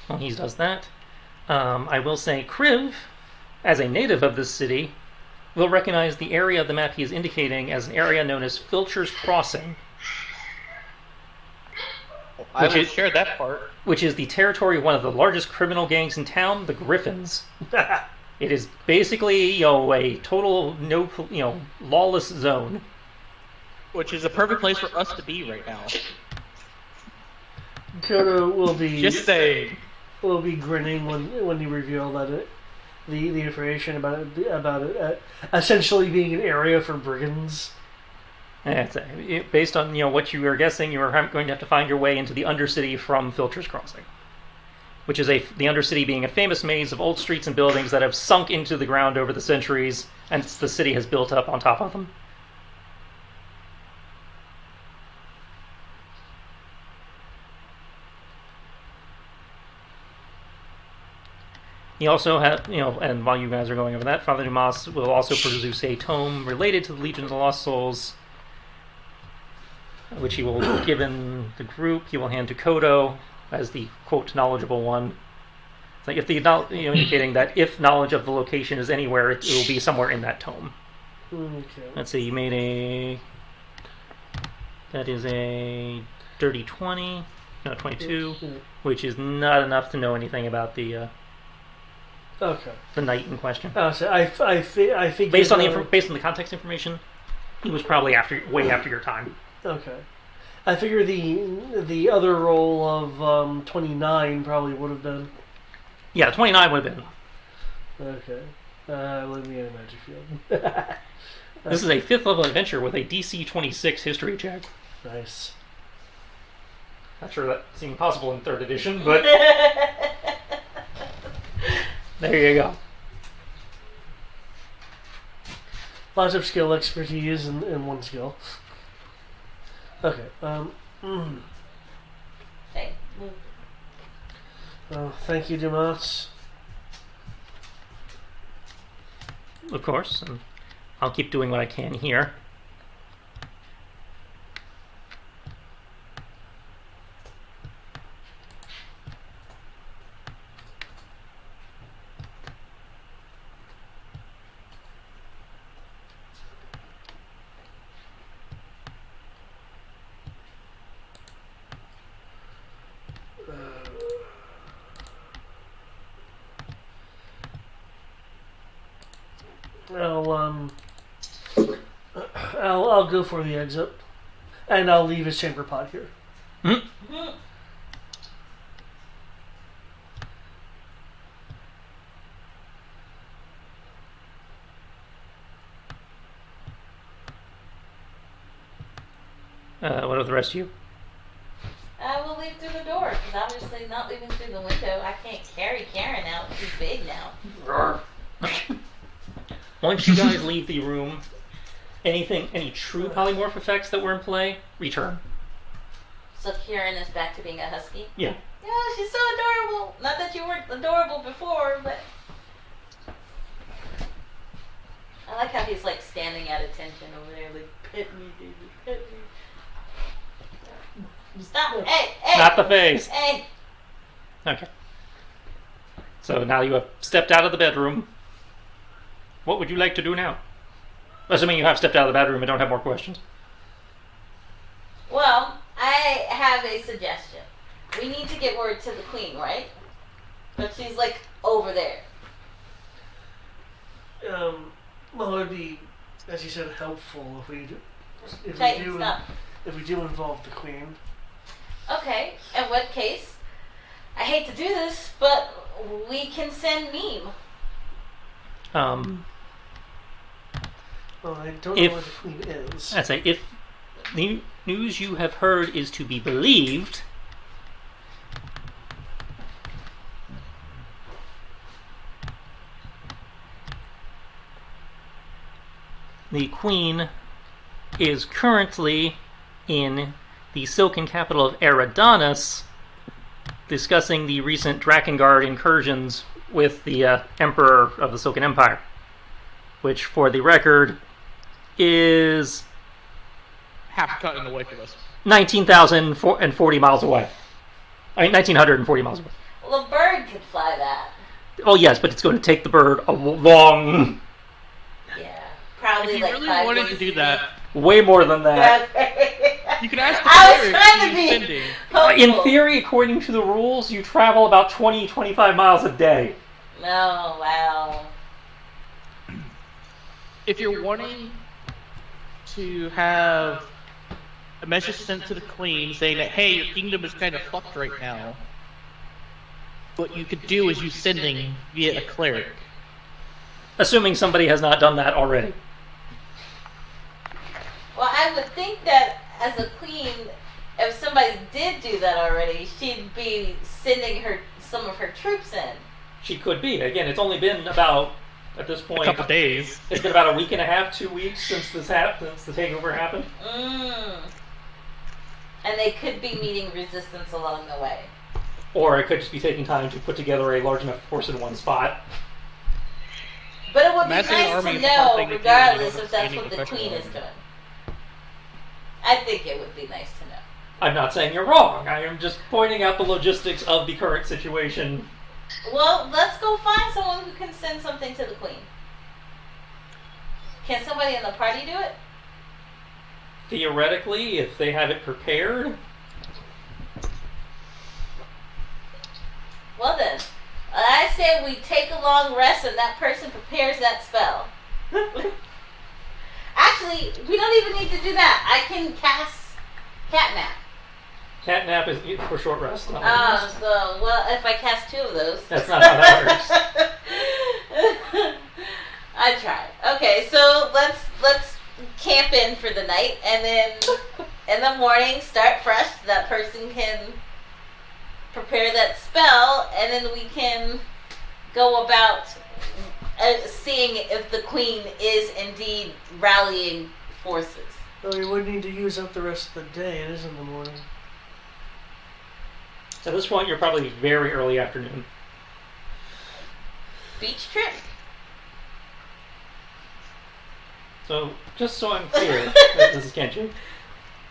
Well, he does that. I will say Kriv, as a native of this city, will recognize the area of the map he is indicating as an area known as Filcher's Crossing. I will share that part. Which is the territory of one of the largest criminal gangs in town, the Griffins. It is basically, a total lawless zone. Which is a perfect place for us to be right now. Kodo will be Just saying. Will be grinning when you reveal that the information about it essentially being an area for brigands. Based on what you were guessing, you were going to have to find your way into the Undercity from Filcher's Crossing, which is the Undercity being a famous maze of old streets and buildings that have sunk into the ground over the centuries, and the city has built up on top of them. He also had, and while you guys are going over that, Father Dumas will also produce a tome related to the Legion of the Lost Souls, which he will give in the group. He will hand to Kodo as the quote knowledgeable one. So if indicating that if knowledge of the location is anywhere, it will be somewhere in that tome. Okay. Let's see. That is a dirty 20. No, 22, Yeah. which is not enough to know anything about the Okay. knight in question. So I figured Based on the context information, he was probably way after your time. Okay. I figure the other roll of 29 probably would have been. Yeah, 29 would have been. Okay. Let me get a magic field. This is a 5th level adventure with a DC 26 history check. Nice. Not sure that seemed possible in 3rd edition, but there you go. Lots of skill expertise in one skill. Okay. Hey. Thank you, Dumas. Of course, and I'll keep doing what I can here. I'll go for the exit, and I'll leave his chamber pot here. What of the rest of you? I will leave through the door, because obviously not leaving through the window. I can't carry Karen out. She's big now. Once you guys leave the room, any true polymorph effects that were in play, return. So Karen is back to being a husky? Yeah. Yeah, she's so adorable. Not that you weren't adorable before, but... I like how he's like standing at attention over there, like, pet me, baby, pet me. Stop! Hey! Not the face. Hey! Okay. So now you have stepped out of the bedroom. What would you like to do now? Assuming you have stepped out of the bedroom and don't have more questions. Well, I have a suggestion. We need to get word to the queen, right? But she's like over there. Well, it'd be, as you said, helpful if we do involve the queen. Okay, in what case? I hate to do this, but we can send Meme. Well, I don't know where the queen is. I'd say if the news you have heard is to be believed, the queen is currently in the Silken capital of Eridanus, discussing the recent Drakengard incursions with the Emperor of the Silken Empire, which, for the record, is Half cutting away from us. 19,040 miles away. I mean, 1,940 miles away. Well, a bird could fly that. Oh, yes, but it's going to take the bird a long... Yeah, probably If you like really 5 wanted to days do a that, way more than that. you can ask the I was cleric trying to who's be sending. In hopeful. theory, according to the rules, you travel about 20-25 miles a day. No, wow. If you're wanting to have a message sent to the queen saying that, hey, your kingdom is kind of fucked right now, what you could do is you sending via a cleric. Assuming somebody has not done that already. Well, I would think that as a queen, if somebody did do that already, she'd be sending some of her troops in. She could be. Again, it's only been about, at this point, A couple days. It's been about a week and a half, 2 weeks since since the takeover happened. And they could be meeting resistance along the way. Or it could just be taking time to put together a large enough force in one spot. But it would be Imagine an nice army to is a hard know, thing to do, regardless you know, if that's standing what the professional queen is army. doing. I think it would be nice to know. I'm not saying you're wrong. I am just pointing out the logistics of the current situation. Well, let's go find someone who can send something to the queen. Can somebody in the party do it? Theoretically, if they have it prepared. and we take a long rest and that person prepares that spell. Actually, we don't even need to do that. I can cast Catnap. Catnap is for short rest. Not long rest. Well, if I cast 2 of those. That's not how that works. I tried. Okay, so let's camp in for the night, and then in the morning start fresh. That person can prepare that spell, and then we can go about seeing if the queen is indeed rallying forces. Well, we would need to use up the rest of the day. It is in the morning. At this point, you're probably very early afternoon. Beach trip? So, just so I'm clear, this is Kenji.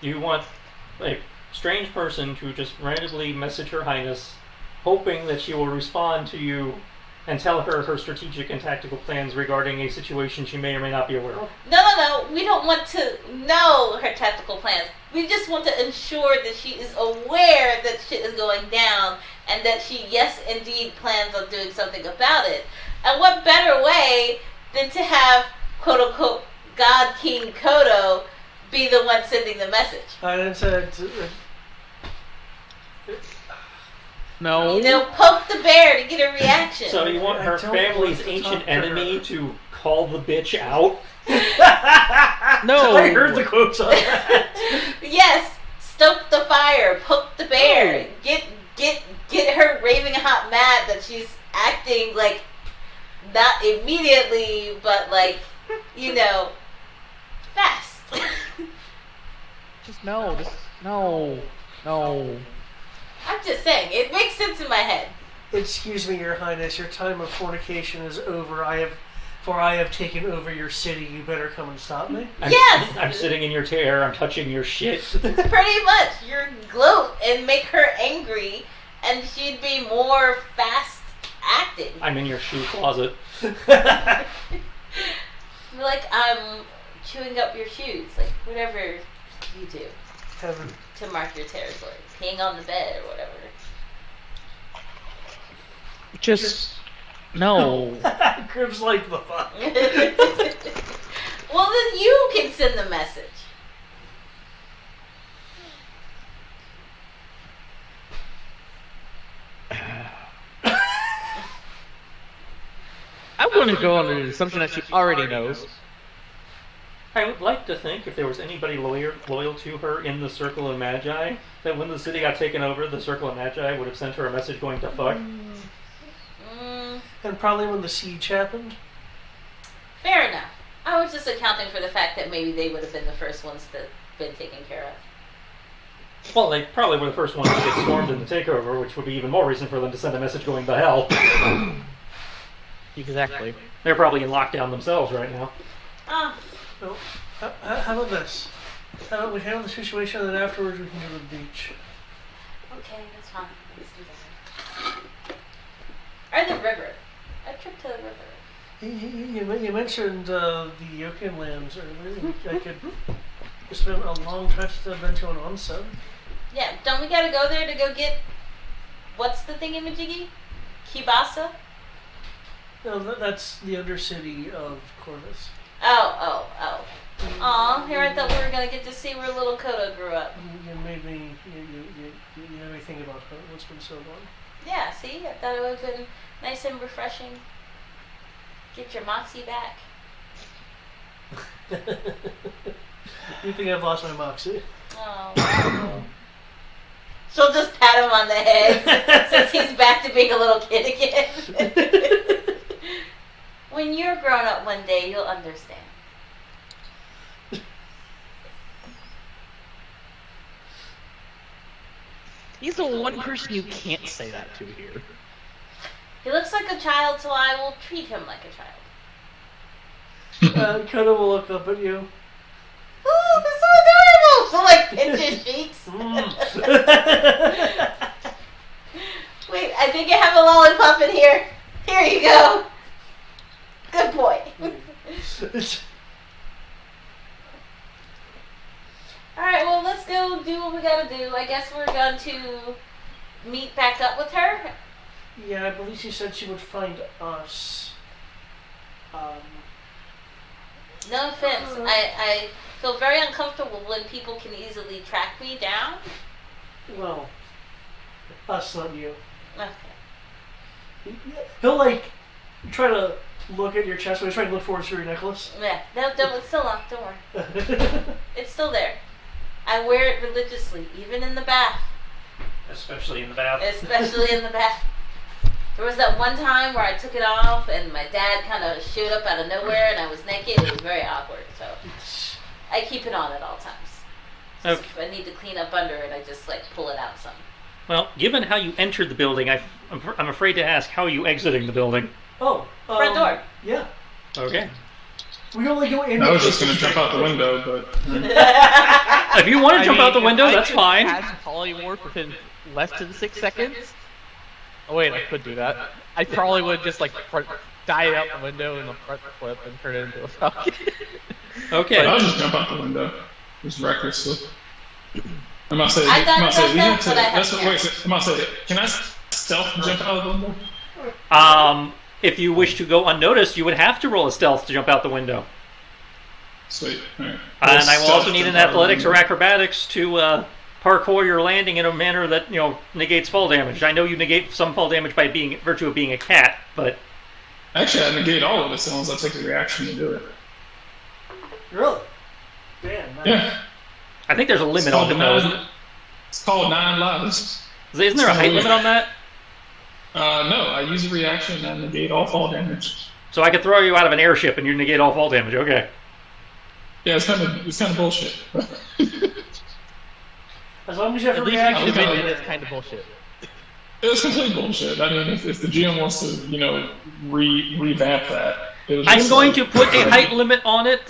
You want a strange person to just randomly message Her Highness, hoping that she will respond to you and tell her her strategic and tactical plans regarding a situation she may or may not be aware of. No. We don't want to know her tactical plans. We just want to ensure that she is aware that shit is going down and that she, yes, indeed, plans on doing something about it. And what better way than to have, quote-unquote, God King Kodo be the one sending the message? No. Poke the bear to get a reaction. So you want her family's ancient enemy to call the bitch out? No. I heard the quotes on that. Yes, stoke the fire, poke the bear, get her raving hot mad that she's acting like not immediately, but like, fast. Just no. No. I'm just saying, it makes sense in my head. Excuse me, Your Highness, your time of fornication is over. I have taken over your city. You better come and stop me. Yes! I'm sitting in your chair, I'm touching your shit. Pretty much. You're gloat and make her angry, and she'd be more fast acting. I'm in your shoe closet. Like I'm chewing up your shoes, like whatever you do. Heaven. To mark your territory. Peeing on the bed or whatever. Just no. Crib's like the fuck. Well, then you can send the message. I'm going to go under the assumption that she already knows. I would like to think if there was anybody loyal to her in the Circle of Magi, that when the city got taken over, the Circle of Magi would have sent her a message going to fuck. And probably when the siege happened. Fair enough. I was just accounting for the fact that maybe they would have been the first ones to been taken care of. Well, they probably were the first ones to get swarmed in the takeover, which would be even more reason for them to send a message going to hell. Exactly. They're probably in lockdown themselves right now. Oh. So, how about this? How about we handle the situation and then afterwards we can go to the beach? Okay, that's fine. Let's do that. Or the river. A trip to the river. You mentioned the Yokin lands earlier. I could spend a long time since I've been to an onsen. Yeah, don't we gotta go there to go get... What's the thingamajiggy? Kibasa? No, that's the undercity of Corvus. Oh. Aw, here I thought we were gonna get to see where little Kodo grew up. You made me... You made me think about what's been so long. Yeah, see? I thought it would have been nice and refreshing. Get your moxie back. You think I've lost my moxie? Oh. She'll just pat him on the head since he's back to being a little kid again. When you're grown up one day, you'll understand. He's the one person you can't say that to here. He looks like a child, so I will treat him like a child. Kodo will look up at you. Oh, he's so adorable! So like pinch his cheeks. Wait, I think I have a lollipop in here. Here you go. Good boy. Alright, well let's go do what we gotta do. I guess we're going to meet back up with her Yeah, I believe she said she would find us. No offense, I feel very uncomfortable when people can easily track me down. Well, us, not you. Okay. He'll like try to look at your chest, but he's trying to look forward to your necklace. Yeah, no, it's still on. Don't worry. It's still there. I wear it religiously, even in the bath. Especially in the bath. Especially in the bath. There was that one time where I took it off and my dad kind of showed up out of nowhere and I was naked. It was very awkward. So I keep it on at all times. So Okay. if I need to clean up under it, I just like pull it out some. Well, given how you entered the building, I'm afraid to ask how are you exiting the building. Oh, Front door. Yeah. Okay. We only go in. I was just gonna jump out the window, but If you want to jump out the window, if I that's could fine. Cast polymorph within less than 6 seconds. Oh wait, I could do that. I probably would just like dive out the window in the front flip and turn it into a falcon. Okay. I'll just jump out the window, just recklessly. I'm gonna say, I thought I'm gonna say, about we that, have to. but I That's haven't what. Wait, I'm gonna say, can I stealth jump out of the window? If you wish to go unnoticed, you would have to roll a stealth to jump out the window. Sweet. All right. And I will Stealth also need jump an out of the athletics or window. acrobatics to parkour your landing in a manner that negates fall damage. I know you negate some fall damage by virtue of being a cat, but Actually, I negate all of it as long as I take a reaction to do it. Really? Damn. Nice. Yeah. I think there's a limit on it though. It's called 9 lives. Isn't there a height limit on that? No, I use a reaction and negate all fall damage. So I could throw you out of an airship and you negate all fall damage. Okay. Yeah, it's kind of bullshit. As long as you have At a least reaction. you admit it's kind of bullshit. It's complete bullshit. I mean, if the GM wants to, revamp that, it was I'm just going like- to put a height limit on it,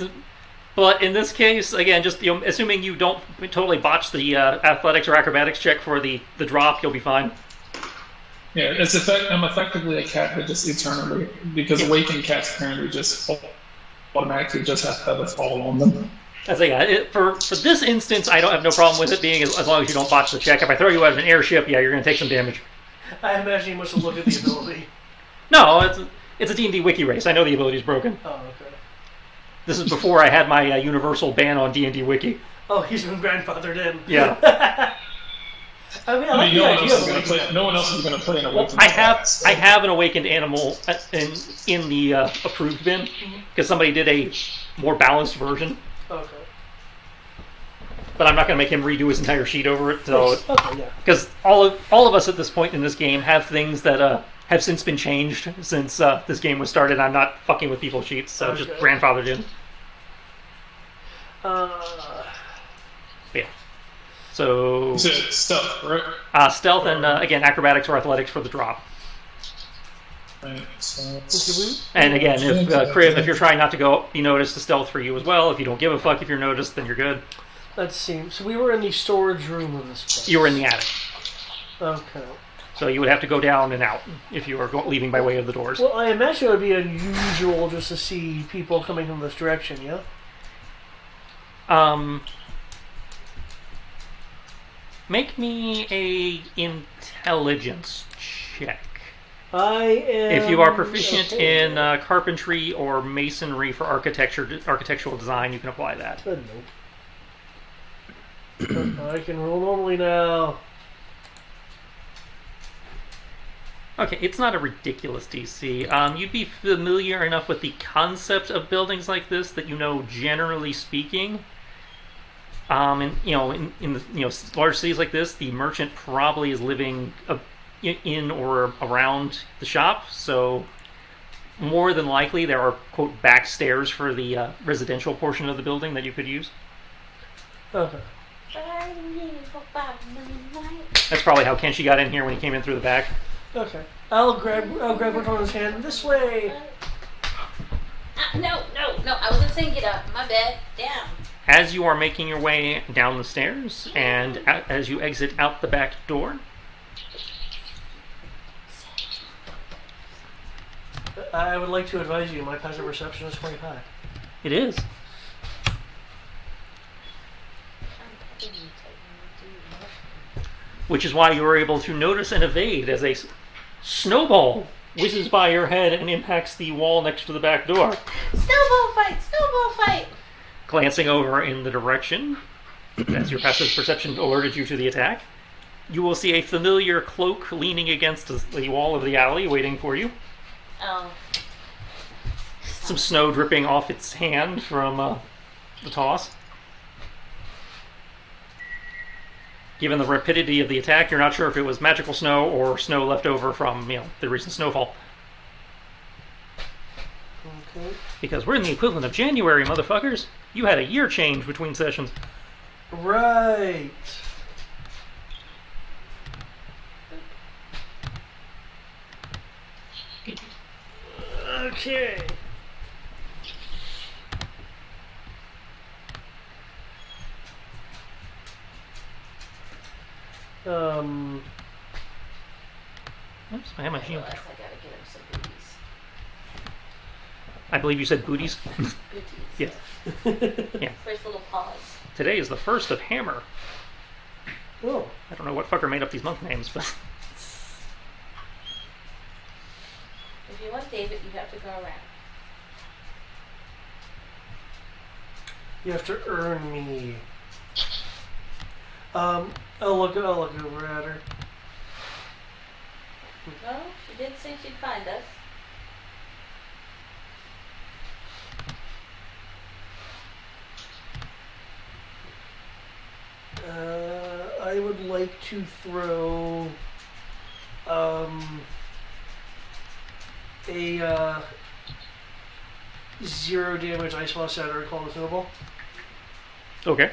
but in this case, again, just assuming you don't totally botch the athletics or acrobatics check for the drop, you'll be fine. Yeah, I'm effectively a cat that just eternally, because awakened cats apparently just automatically just have feathers fall on them. As for this instance, I don't have no problem with it being as long as you don't botch the check. If I throw you out of an airship, yeah, you're going to take some damage. I imagine you must have looked at the ability. No, it's a D&D wiki race. I know the ability's broken. Oh, okay. This is before I had my universal ban on D&D wiki. Oh, he's been grandfathered in. Yeah. I mean, I like the no one idea else is of going to making play. that. No one else is going to play an Well, awakened I cat, so- have an awakened animal in the approved bin because somebody did a more balanced version, Okay. but I'm not going to make him redo his entire sheet over it. So Okay, yeah. because all of us at this point in this game have things that have since been changed since this game was started. I'm not fucking with people's sheets, so just Okay. grandfathered in. Yeah. So It's stealth, right? stealth and again acrobatics or athletics for the drop. Right. So And again, if you're trying not to be noticed, the stealth for you as well. If you don't give a fuck if you're noticed, then you're good. Let's see. So we were in the storage room of this place. You were in the attic, Okay. so you would have to go down and out if you were leaving by way of the doors. Well, I imagine it would be unusual just to see people coming from this direction, yeah? Make me a intelligence check. I am... If you are proficient okay. in carpentry or masonry for architectural design, you can apply that. Nope. I can roll normally now. Okay, it's not a ridiculous DC. You'd be familiar enough with the concept of buildings like this that generally speaking, in the large cities like this, the merchant probably is living in or around the shop. So more than likely, there are quote back stairs for the residential portion of the building that you could use. Okay. That's probably how Kenshi got in here when he came in through the back. Okay. I'll grab Bertone's hand. This way. No. I wasn't saying get up. My bad. Down. As you are making your way down the stairs and as you exit out the back door, I would like to advise you, my passive perception is quite high. it is. Which is why you were able to notice and evade as a Snowball whizzes by your head and impacts the wall next to the back door. Snowball fight! Snowball fight! Glancing over in the direction, as your passive perception alerted you to the attack, you will see a familiar cloak leaning against the wall of the alley, waiting for you. Oh. Some snow dripping off its hand from the toss. Given the rapidity of the attack, you're not sure if it was magical snow or snow left over from, the recent snowfall. Okay. Because we're in the equivalent of January, motherfuckers. You had a year change between sessions. Right. Okay. Oops, I have my shield. I gotta get him some booties. I believe you said booties. Booties. Yes. Yeah. First little pause. Today is the first of Hammer. Oh. I don't know what fucker made up these month names, but If you want David, you have to go around. You have to earn me. I'll look over at her. No, she did say she'd find us. I would like to throw a 0 damage ice blast at her called a snowball. okay.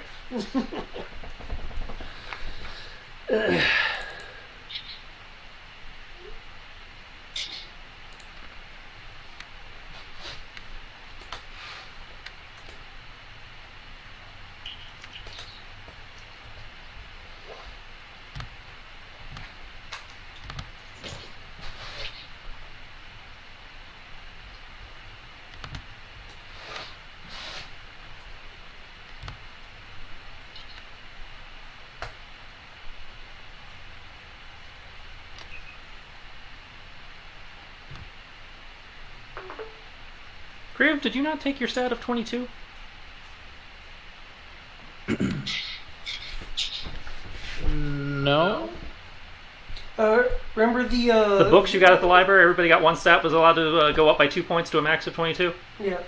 Kriv, did you not take your stat of 22? No. Remember the The books you got at the library, everybody got one stat, was allowed to go up by 2 points to a max of 22? Yeah.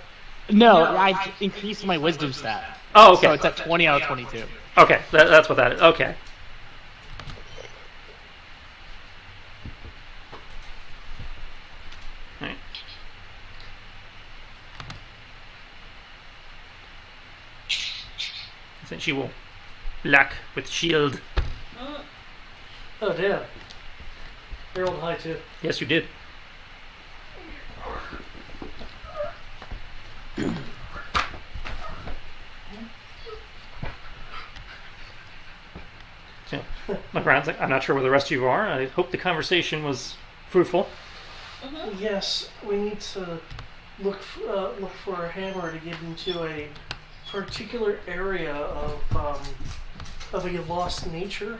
No, I increased my wisdom stat. Oh, okay. So it's at 20 out of 22. Okay, that's what that is. Okay. Alright. Then she will black with shield. Oh damn. I rolled high too. Yes, you did. So, look around. I'm not sure where the rest of you are. I hope the conversation was fruitful. Yes, we need to look for a hammer to get into a particular area of a lost nature.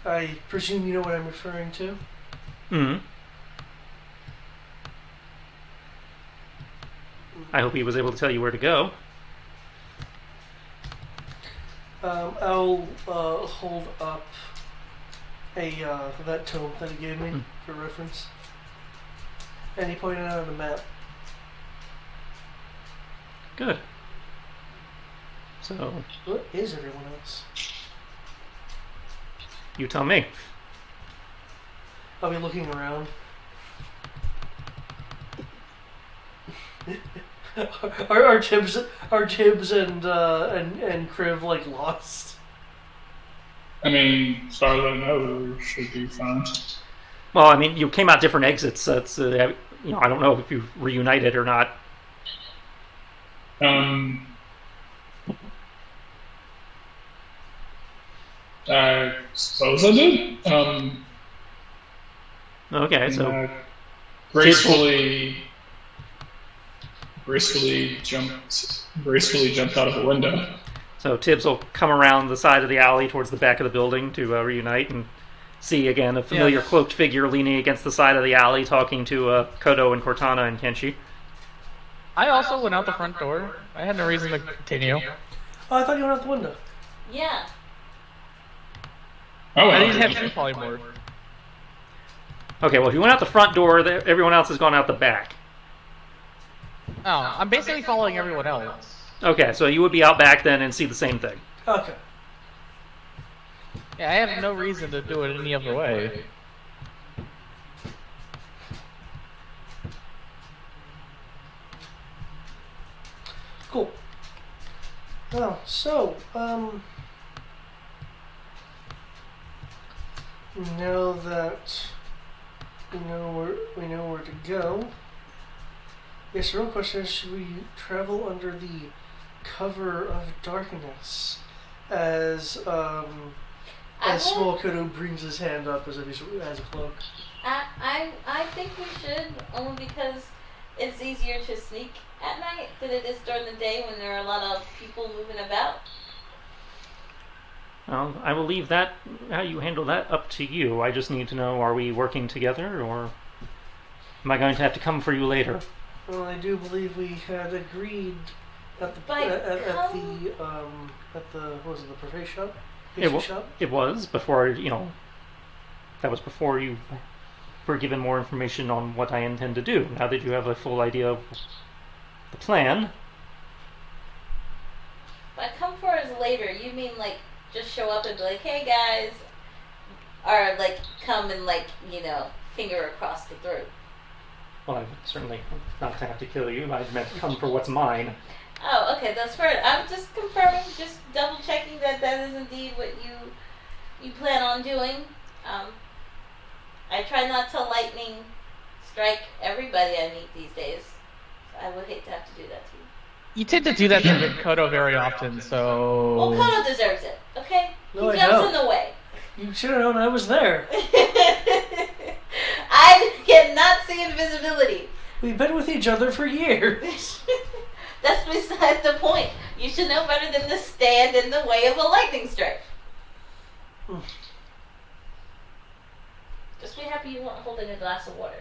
I presume you know what I'm referring to. Hmm. I hope he was able to tell you where to go. I'll hold up that tome that he gave me for reference, and he pointed out on the map. Good. So, What is everyone else? you tell me. I'll be looking around. Are Tibbs and Kriv like lost? I mean, as far as I know, we should be fine. Well, I mean, you came out different exits. That's I don't know if you reunited or not. I suppose I did. Okay, so gracefully jumped out of a window. So Tibbs will come around the side of the alley towards the back of the building to reunite, and see again a familiar cloaked figure leaning against the side of the alley, talking to Kodo and Cortana and Kenshi. I also went out the front door. I had no reason to continue. Oh, I thought you went out the window. Yeah. Oh, I didn't have two polymorph. Okay, well, if you went out the front door, everyone else has gone out the back. Oh, I'm basically following everyone else. Okay, so you would be out back then and see the same thing. Okay. Yeah, I have no reason to do it any other way. Cool. Oh, so, now that we know where to go. Yes, the real question is, should we travel under the cover of darkness? As Small Kodo brings his hand up as if he has a cloak. I think we should, only because it's easier to sneak at night than it is during the day when there are a lot of people moving about. Well, I will leave that, how you handle that, up to you. I just need to know, are we working together, or am I going to have to come for you later? Well, I do believe we had agreed at the what was it, the pastry shop? It was before, that was before you were given more information on what I intend to do. Now that you have a full idea of the plan. But come for us later, you mean like just show up and be like, hey guys, or like come and finger across the throat? Well, I'm certainly not to have to kill you. I meant come for what's mine. Oh, okay, that's fair. I'm just confirming, just double checking that is indeed what you plan on doing. I try not to lightning strike everybody I meet these days. So I would hate to have to do that to you. You tend to do that to Kodo very often, so... Well, Kodo deserves it, okay? No, he jumps in the way. You should have known I was there. I cannot see invisibility. We've been with each other for years. That's beside the point. You should know better than to stand in the way of a lightning strike. Just be happy you weren't holding a glass of water.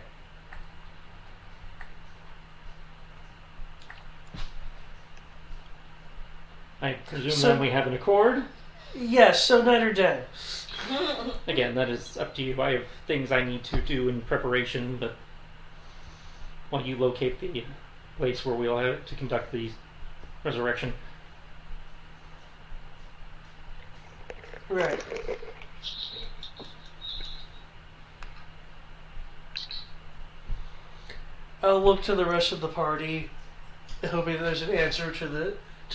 I presume then we have an accord? Yes, so night or day. Again, that is up to you. I have things I need to do in preparation, but while you locate the place where we'll have to conduct the resurrection. Right. I'll look to the rest of the party, hoping there's an answer to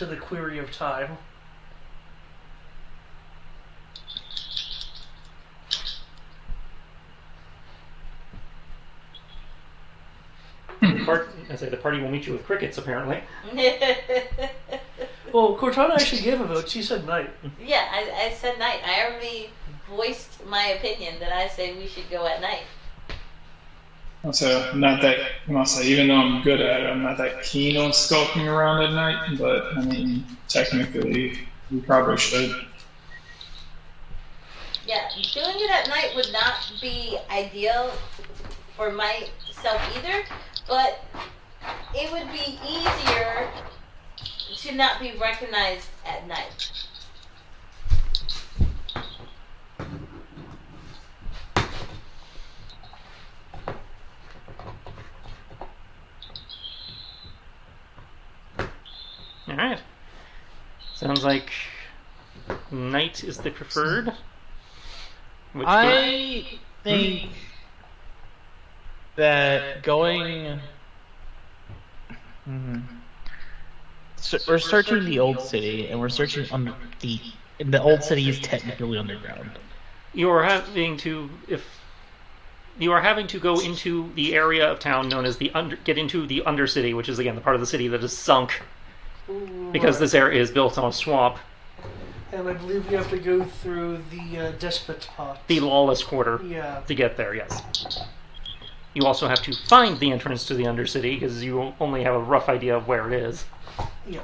the query of time. The party will meet you with crickets, apparently. Well, Cortana actually gave a vote. She said night. Yeah, I said night. I already voiced my opinion that I say we should go at night. So even though I'm good at it, I'm not that keen on skulking around at night, but I mean, technically, we probably should. Yeah, doing it at night would not be ideal for myself either, but it would be easier to not be recognized at night. Alright. Sounds like night is the preferred. I think that going... So we're searching the old city, and we're searching on and the old city is technically underground. You are having to go into the area of town known as get into the Undercity, which is again the part of the city that is sunk because this area is built on a swamp. And I believe we have to go through the Despot Pot. The lawless quarter. Yeah. To get there, yes. You also have to find the entrance to the Undercity because you only have a rough idea of where it is. Yeah.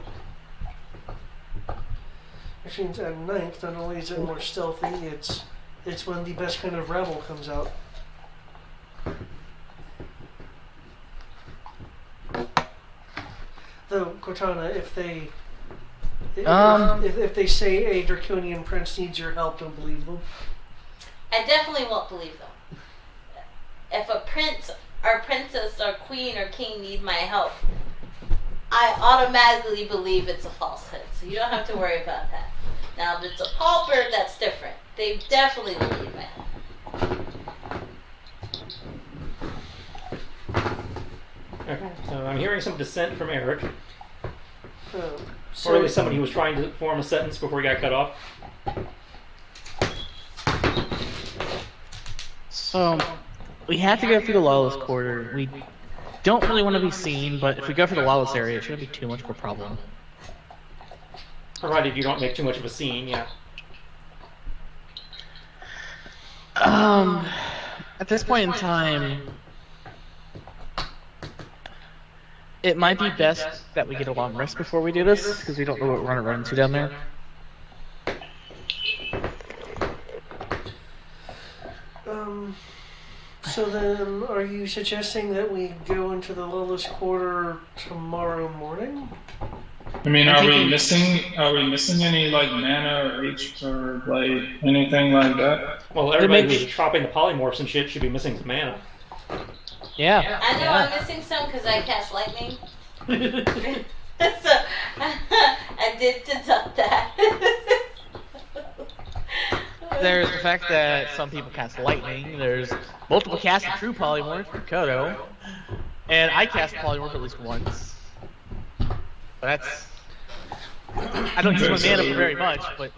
Which means at night, not only is it more stealthy, it's It's when the best kind of rebel comes out. Though, Cortana, if they say a draconian prince needs your help, don't believe them. I definitely won't believe them. If a prince or princess or queen or king need my help, I automatically believe it's a falsehood. So you don't have to worry about that. Now, if it's a pauper, that's different. They definitely believe my help. Okay, so I'm hearing some dissent from Eric. So Or at least somebody who was trying to form a sentence before he got cut off. So, we have to go through the lawless quarter. We don't really want to be seen, but if we go for the lawless area, it shouldn't be too much of a problem. Provided you don't make too much of a scene, yeah. At this point in time, it might be best that we get a long rest before we do this, because we don't know what we're going to run into down there. So then, are you suggesting that we go into the lawless quarter tomorrow morning? I mean, are we missing any like mana or H or like anything like that? Well, everybody who's chopping the polymorphs and shit should be missing some mana. Yeah. I know I'm missing some because I cast lightning. So I did deduct that. There's the fact that some people cast lightning. There's multiple casts of true polymorph for Kodo, and I cast polymorph at least once. But that's I don't use my mana for very much, but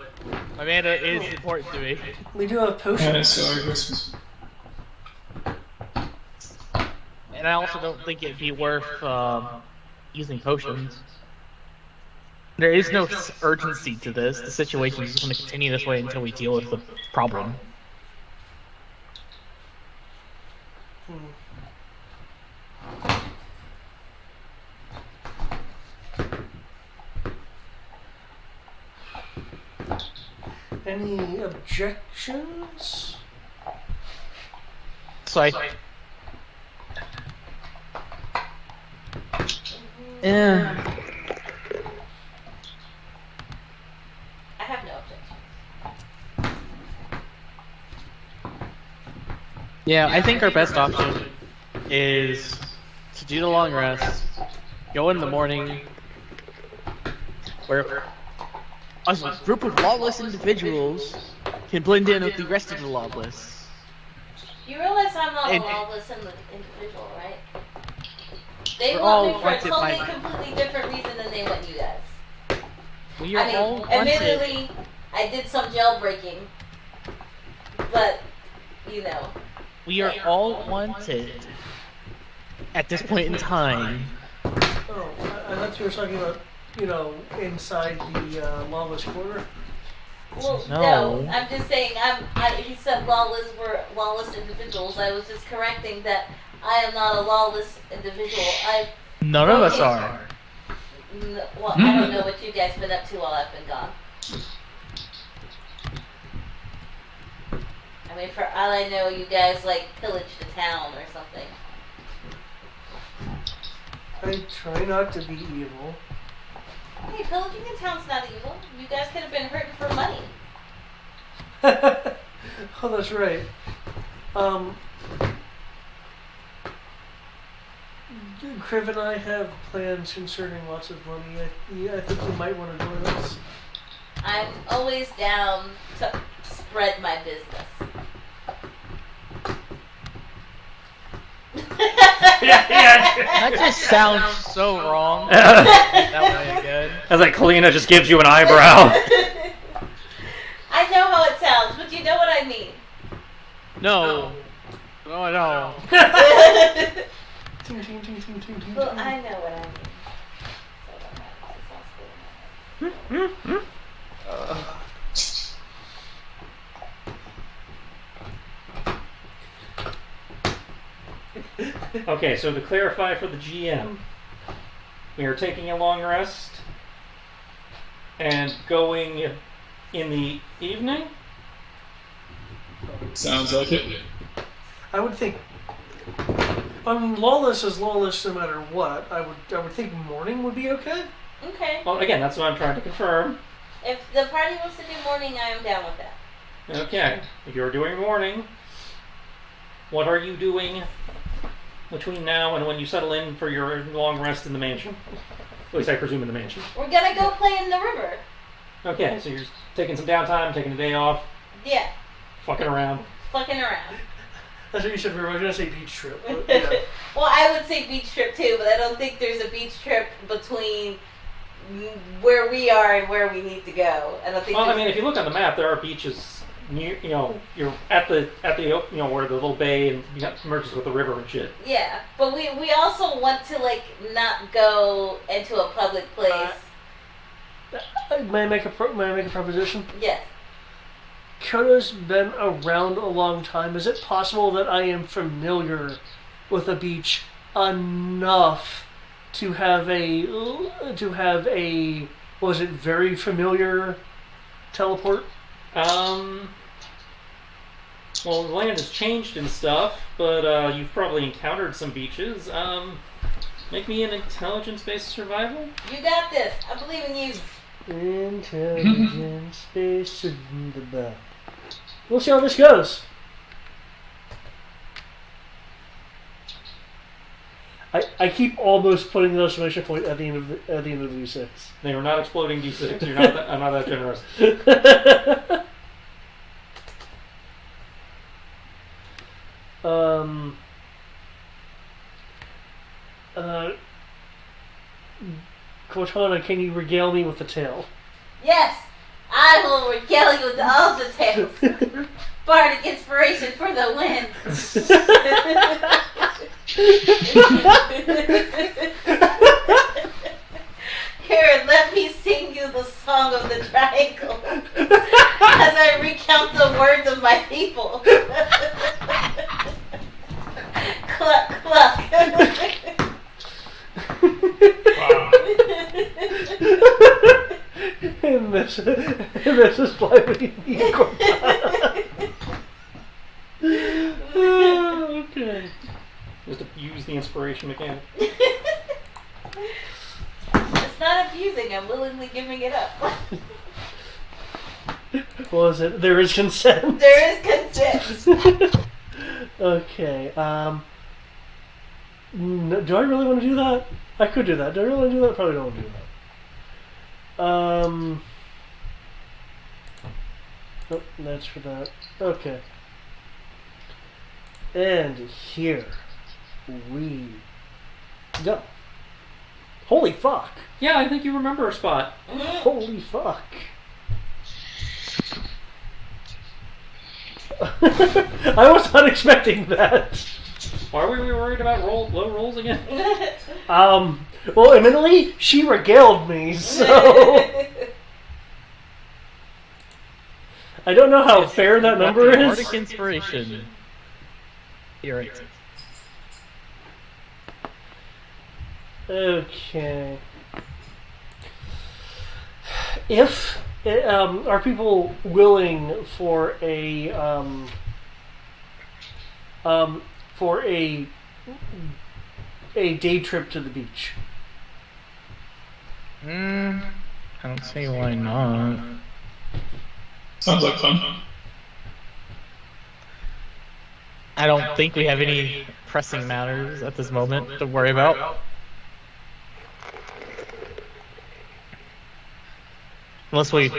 my mana is important to me. We do have potions. Yeah, so I guess. And I also don't think it'd be worth using potions. There is no urgency to this. The situation is just going to continue this way until we deal with the problem. Any objections? So yeah. I have no objections. Yeah, I think our best option is to do the long rest, go in the morning, where a group of lawless individuals can blend in with the rest of the lawless. You realize I'm not a lawless individual, right? They We're want me all for a wanted totally, by- completely different reason than they want you guys. We are all I mean, wanted. admittedly, I did some jailbreaking, but, you know. We are all wanted at this point in time. Oh, I thought you were talking about, inside the lawless quarter. Well, No. no, I'm just saying, he said lawless were lawless individuals. I was just correcting that I am not a lawless individual. None of us are. Well, I don't know what you guys been up to while I've been gone. I mean, for all I know, you guys, pillaged the town or something. I try not to be evil. Hey, pillaging the town's not evil. You guys could have been hurting for money. Oh, that's right. Kriv and I have plans concerning lots of money. I think you might want to join us. I'm always down to spread my business. That just sounds so wrong. That would be good. As like Kalina just gives you an eyebrow. I know how it sounds, but you know what I mean. No. No, no. Ting, ting, ting, ting, ting, ting, Well, ting. I know what I mean. So it don't matter. It sounds Okay, so to clarify for the GM, we are taking a long rest and going in the evening. Sounds like it. I would think. I mean, lawless is lawless no matter what. I would think morning would be okay. Okay. Well, again, that's what I'm trying to confirm. If the party wants to do morning, I am down with that. Okay, if you're doing morning, what are you doing between now and when you settle in for your long rest in the mansion? At least I presume in the mansion. We're gonna go play in the river. Okay, so you're taking some downtime, taking a day off, Yeah, fucking around. fucking around. That's what you said. We were going to say beach trip. But, yeah. Well, I would say beach trip too, but I don't think there's a beach trip between where we are and where we need to go. I don't think. Well, I mean, if you look on the map, there are beaches near. You're at the where the little bay and merges with the river and shit. Yeah, but we also want to like not go into a public place. May I make a proposition? Yes. Kyoto's been around a long time. Is it possible that I am familiar with a beach enough to have a was it very familiar teleport? Well, the land has changed and stuff, but you've probably encountered some beaches. Make me an intelligence-based survival. You got this. I believe in you. Intelligence-based survival. We'll see how this goes. I keep almost putting the exclamation point at the end of V6. They are not exploding D6. I'm not that generous. Cortana, can you regale me with a tale? Yes, I will regale you with all the tales. Bardic inspiration for the win. Here, let me sing you the song of the triangle as I recount the words of my people. Cluck, cluck. And this is why we need Cortana. Okay. Just use the inspiration mechanic. It's not abusing, I'm willingly giving it up. What was it? There is consent. There is consent. Okay. Do I really want to do that? I could do that. Do I really want to do that? Probably don't want to do that. Nope, that's for that. Okay. And here we go. Holy fuck. Yeah, I think you remember a spot. Holy fuck. I was not expecting that. Why were we worried about low rolls again? Well, admittedly, she regaled me, so I don't know how fair that number is. Bardic inspiration. You're right. Okay. If are people willing for a day trip to the beach? I don't see why not. Sounds like fun. I don't think we have any pressing matters at this moment to worry about. Unless we...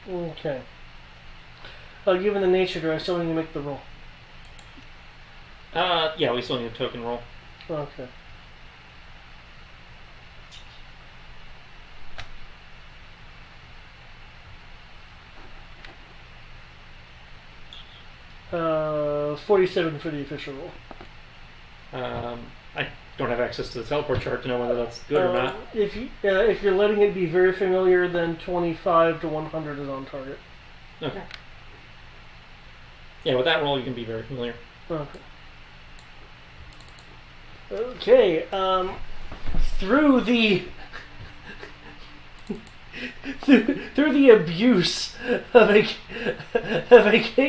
Okay. Given the nature, do I still need to make the roll? Yeah, we still need a token roll. Okay. Uh, 47 for the official roll. I don't have access to the teleport chart to know whether that's good or not. If you're letting it be very familiar, then 25 to 100 is on target. Okay. Yeah, with that roll, you can be very familiar. Okay. Okay, through the through the abuse of a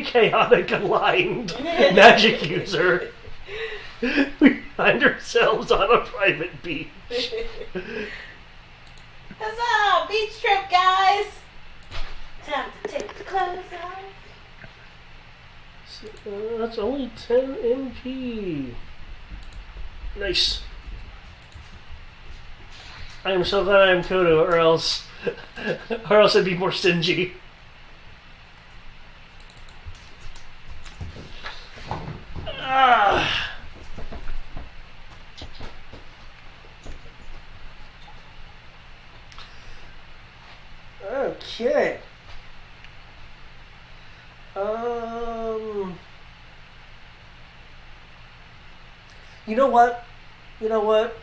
chaotic aligned magic user, we find ourselves on a private beach. Huzzah! Beach trip, guys! Time to take the clothes off. So, that's only 10 MP. Nice. I am so glad I am Kodo, or else I'd be more stingy. Ah. Okay. You know what?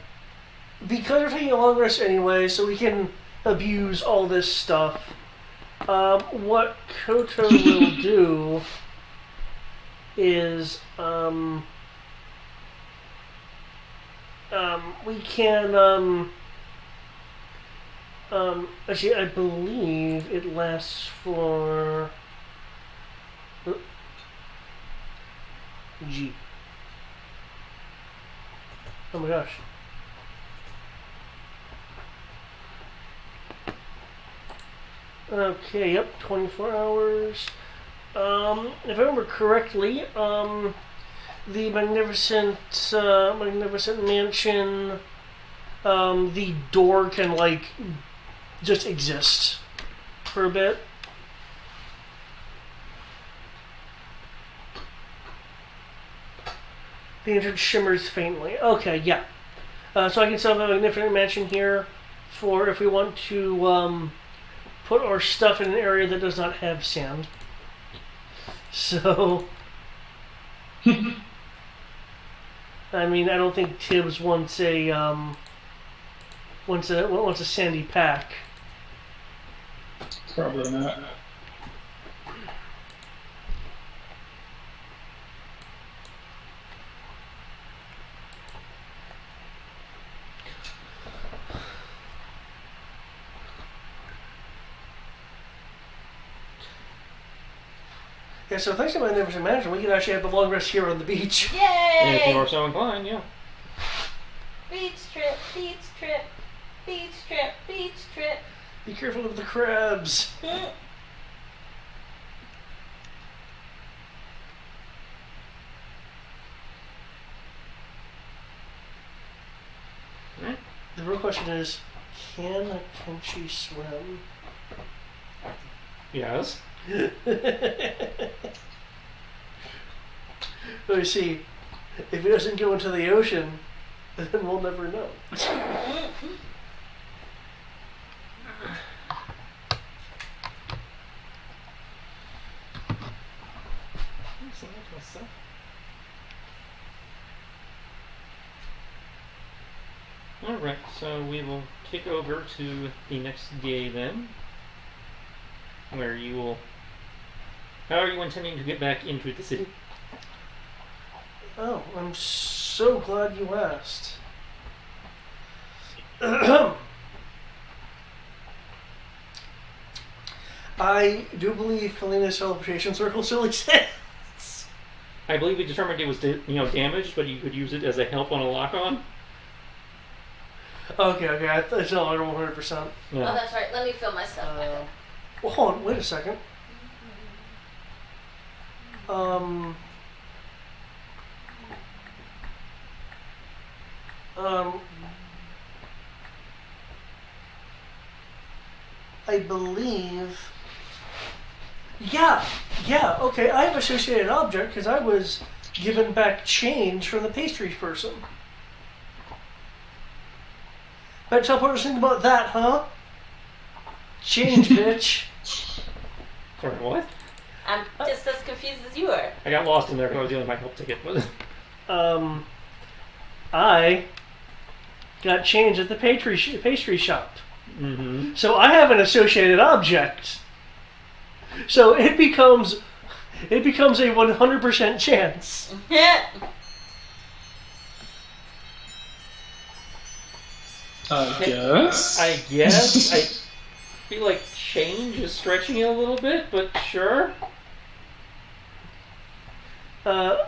Because we're taking a long rest anyway, so we can abuse all this stuff. What Koto will do is, we can, actually, I believe it lasts for, G. Oh my gosh. Okay, yep, 24 hours. If I remember correctly, the Magnificent Mansion, the door can, like, just exist for a bit. The entrance shimmers faintly. Okay, yeah. So I can set up a Magnificent Mansion here for if we want to, put our stuff in an area that does not have sand. So, I mean, I don't think Tibbs wants a sandy pack. Probably not. Yeah, so thanks to my Magnificent Mansion, we can actually have the long rest here on the beach. Yay! If you are so inclined, yeah. Beach trip, beach trip, beach trip, beach trip. Be careful of the crabs. The real question is, can she swim? Yes. Let me see. If it doesn't go into the ocean, then we'll never know. Alright, so we will kick over to the next day then, where you will... How are you intending to get back into the city? Oh, I'm so glad you asked. I do believe Kalina's teleportation circle still exists. I believe we determined it was damaged, but you could use it as a help on a lock-on. Okay, it's not 100%. Yeah. Oh, that's right. Let me fill my stuff back up. Well, hold on, wait a second. I believe. Yeah, okay, I have associated object because I was given back change from the pastry person. Bet teleporters think about that, huh? Change, bitch. Sorry, what? I'm just as confused as you are. I got lost in there because I was dealing with my help ticket. I got change at the pastry shop. Mm-hmm. So I have an associated object. So it becomes a 100% chance. I guess. I guess. I feel like change is stretching it a little bit, but sure. So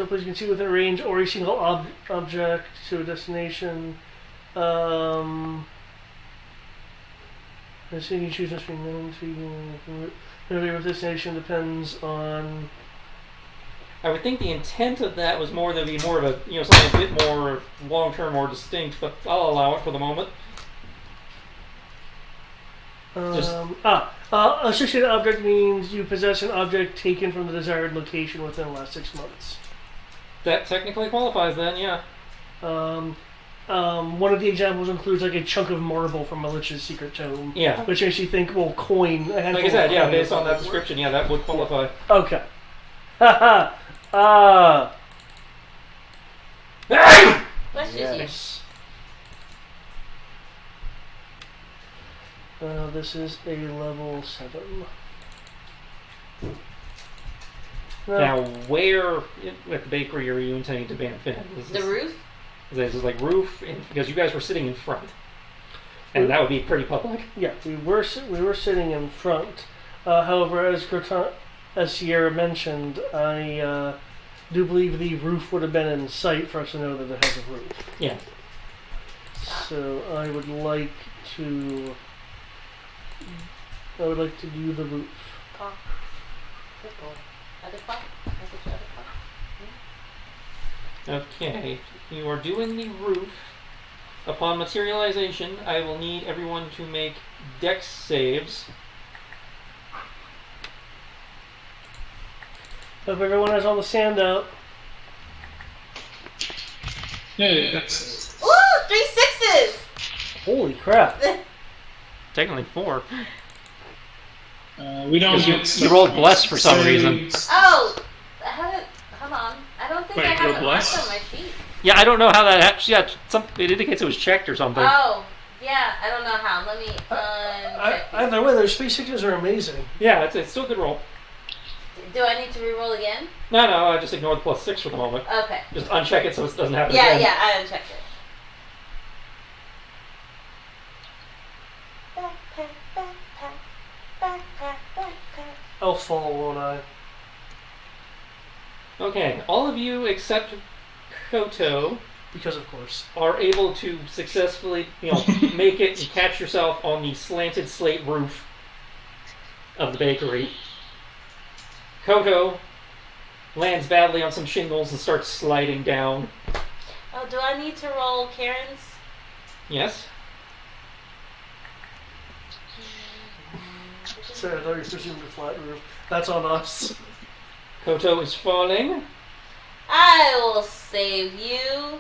please can see within range or a single object to a destination. The city you choose must be known to familiar with destination depends on. I would think the intent of that was more to be more of a something a bit more long term or distinct, but I'll allow it for the moment. Associated object means you possess an object taken from the desired location within the last 6 months. That technically qualifies then, yeah. One of the examples includes like a chunk of marble from a Lich's secret tome. Yeah. Which makes you think, well, coin. Like I said, yeah, based on that description, yeah, that would qualify. Okay. Bless you. This is a level 7. Now, where at the bakery are you intending to ban Finn? The roof? This is like roof, because you guys were sitting in front, and that would be pretty public. Yeah, we were sitting in front. However, as Sierra mentioned, I do believe the roof would have been in sight for us to know that it has a roof. Yeah. So I would like to do the roof. Okay, you are doing the roof. Upon materialization, I will need everyone to make dex saves. Hope everyone has all the sand out. Yeah, that's. Ooh, 3 6s! Holy crap! Technically 4. We don't. You rolled bless for some reason. Oh! Hold on. I don't think Wait, I have you're it blessed? marked on my sheet. Yeah, I don't know how that actually. Yeah, it indicates it was checked or something. Oh, yeah, I don't know how. Let me uncheck. Either way, those 3 6s are amazing. Yeah, it's still a good roll. Do I need to re-roll again? No, I just ignore the +6 for the moment. Okay. Just uncheck it so it doesn't happen Yeah, again. yeah, I unchecked it. I'll fall, won't I? Okay, all of you except Koto Because of course. are able to successfully, make it and catch yourself on the slanted slate roof of the bakery. Koto lands badly on some shingles and starts sliding down. Oh, do I need to roll Karen's? Yes? Sorry, I thought you presumed a flat roof. That's on us. Koto is falling. I will save you.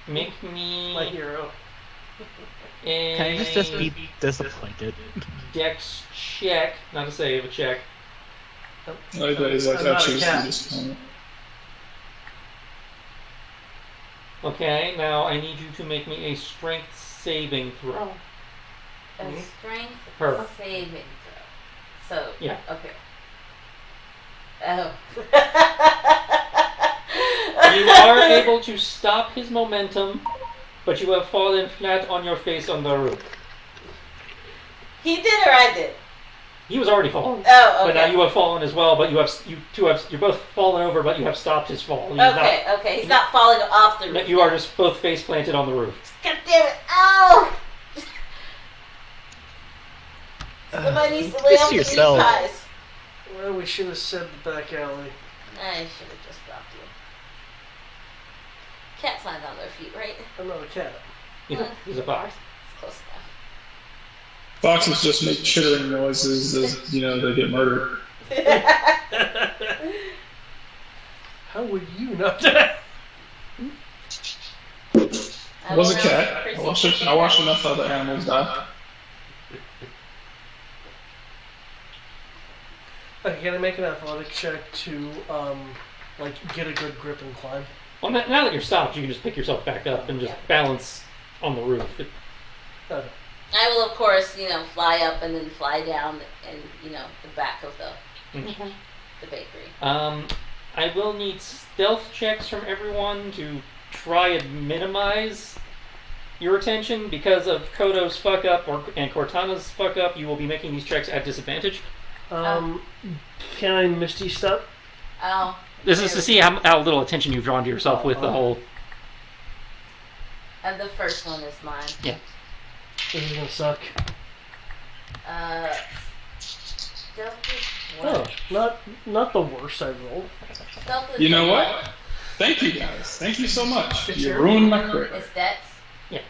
Make me My hero. a Can I just be disappointed? dex check. Not a save, a check. Like that is like I'm not a actually cat. disappointed. Okay, now I need you to make me a strength saving throw. A Mhm. strength Her. saving throw. So, Yeah. okay. Oh. You are able to stop his momentum, but you have fallen flat on your face on the roof. He did or I did? He was already fallen. Oh, okay. But now you have fallen as well, but you're both fallen over, but you have stopped his fall. He's Okay. He's not falling off the not, roof. you are just both face planted on the roof. God damn it. Ow! Somebody needs to lay off the meat yourself. pies. Well, we should have said the back alley. I should have just dropped you. Cats land on their feet, right? I'm not a cat. He's a fox. It's close Foxes just make chittering noises as they get murdered. enough. How would you not die? I was a cat. I watched enough other animals die. Okay, can I make an athletic check to, get a good grip and climb? Well, now that you're stopped, you can just pick yourself back up and just balance on the roof. Okay. I will, of course, fly up and then fly down and, the back of the bakery. I will need stealth checks from everyone to try and minimize your attention because of Kodo's fuck up and Cortana's fuck up. You will be making these checks at disadvantage. Can I Misty Step? Oh. This is to see how little attention you've drawn to yourself with the whole. And the first one is mine. Yeah. This is gonna suck. Stealth is what? Not the worst I've rolled. Stealth is You know what? what? Thank you guys. Thank you so much. You ruined my crit. It's dex. Yeah.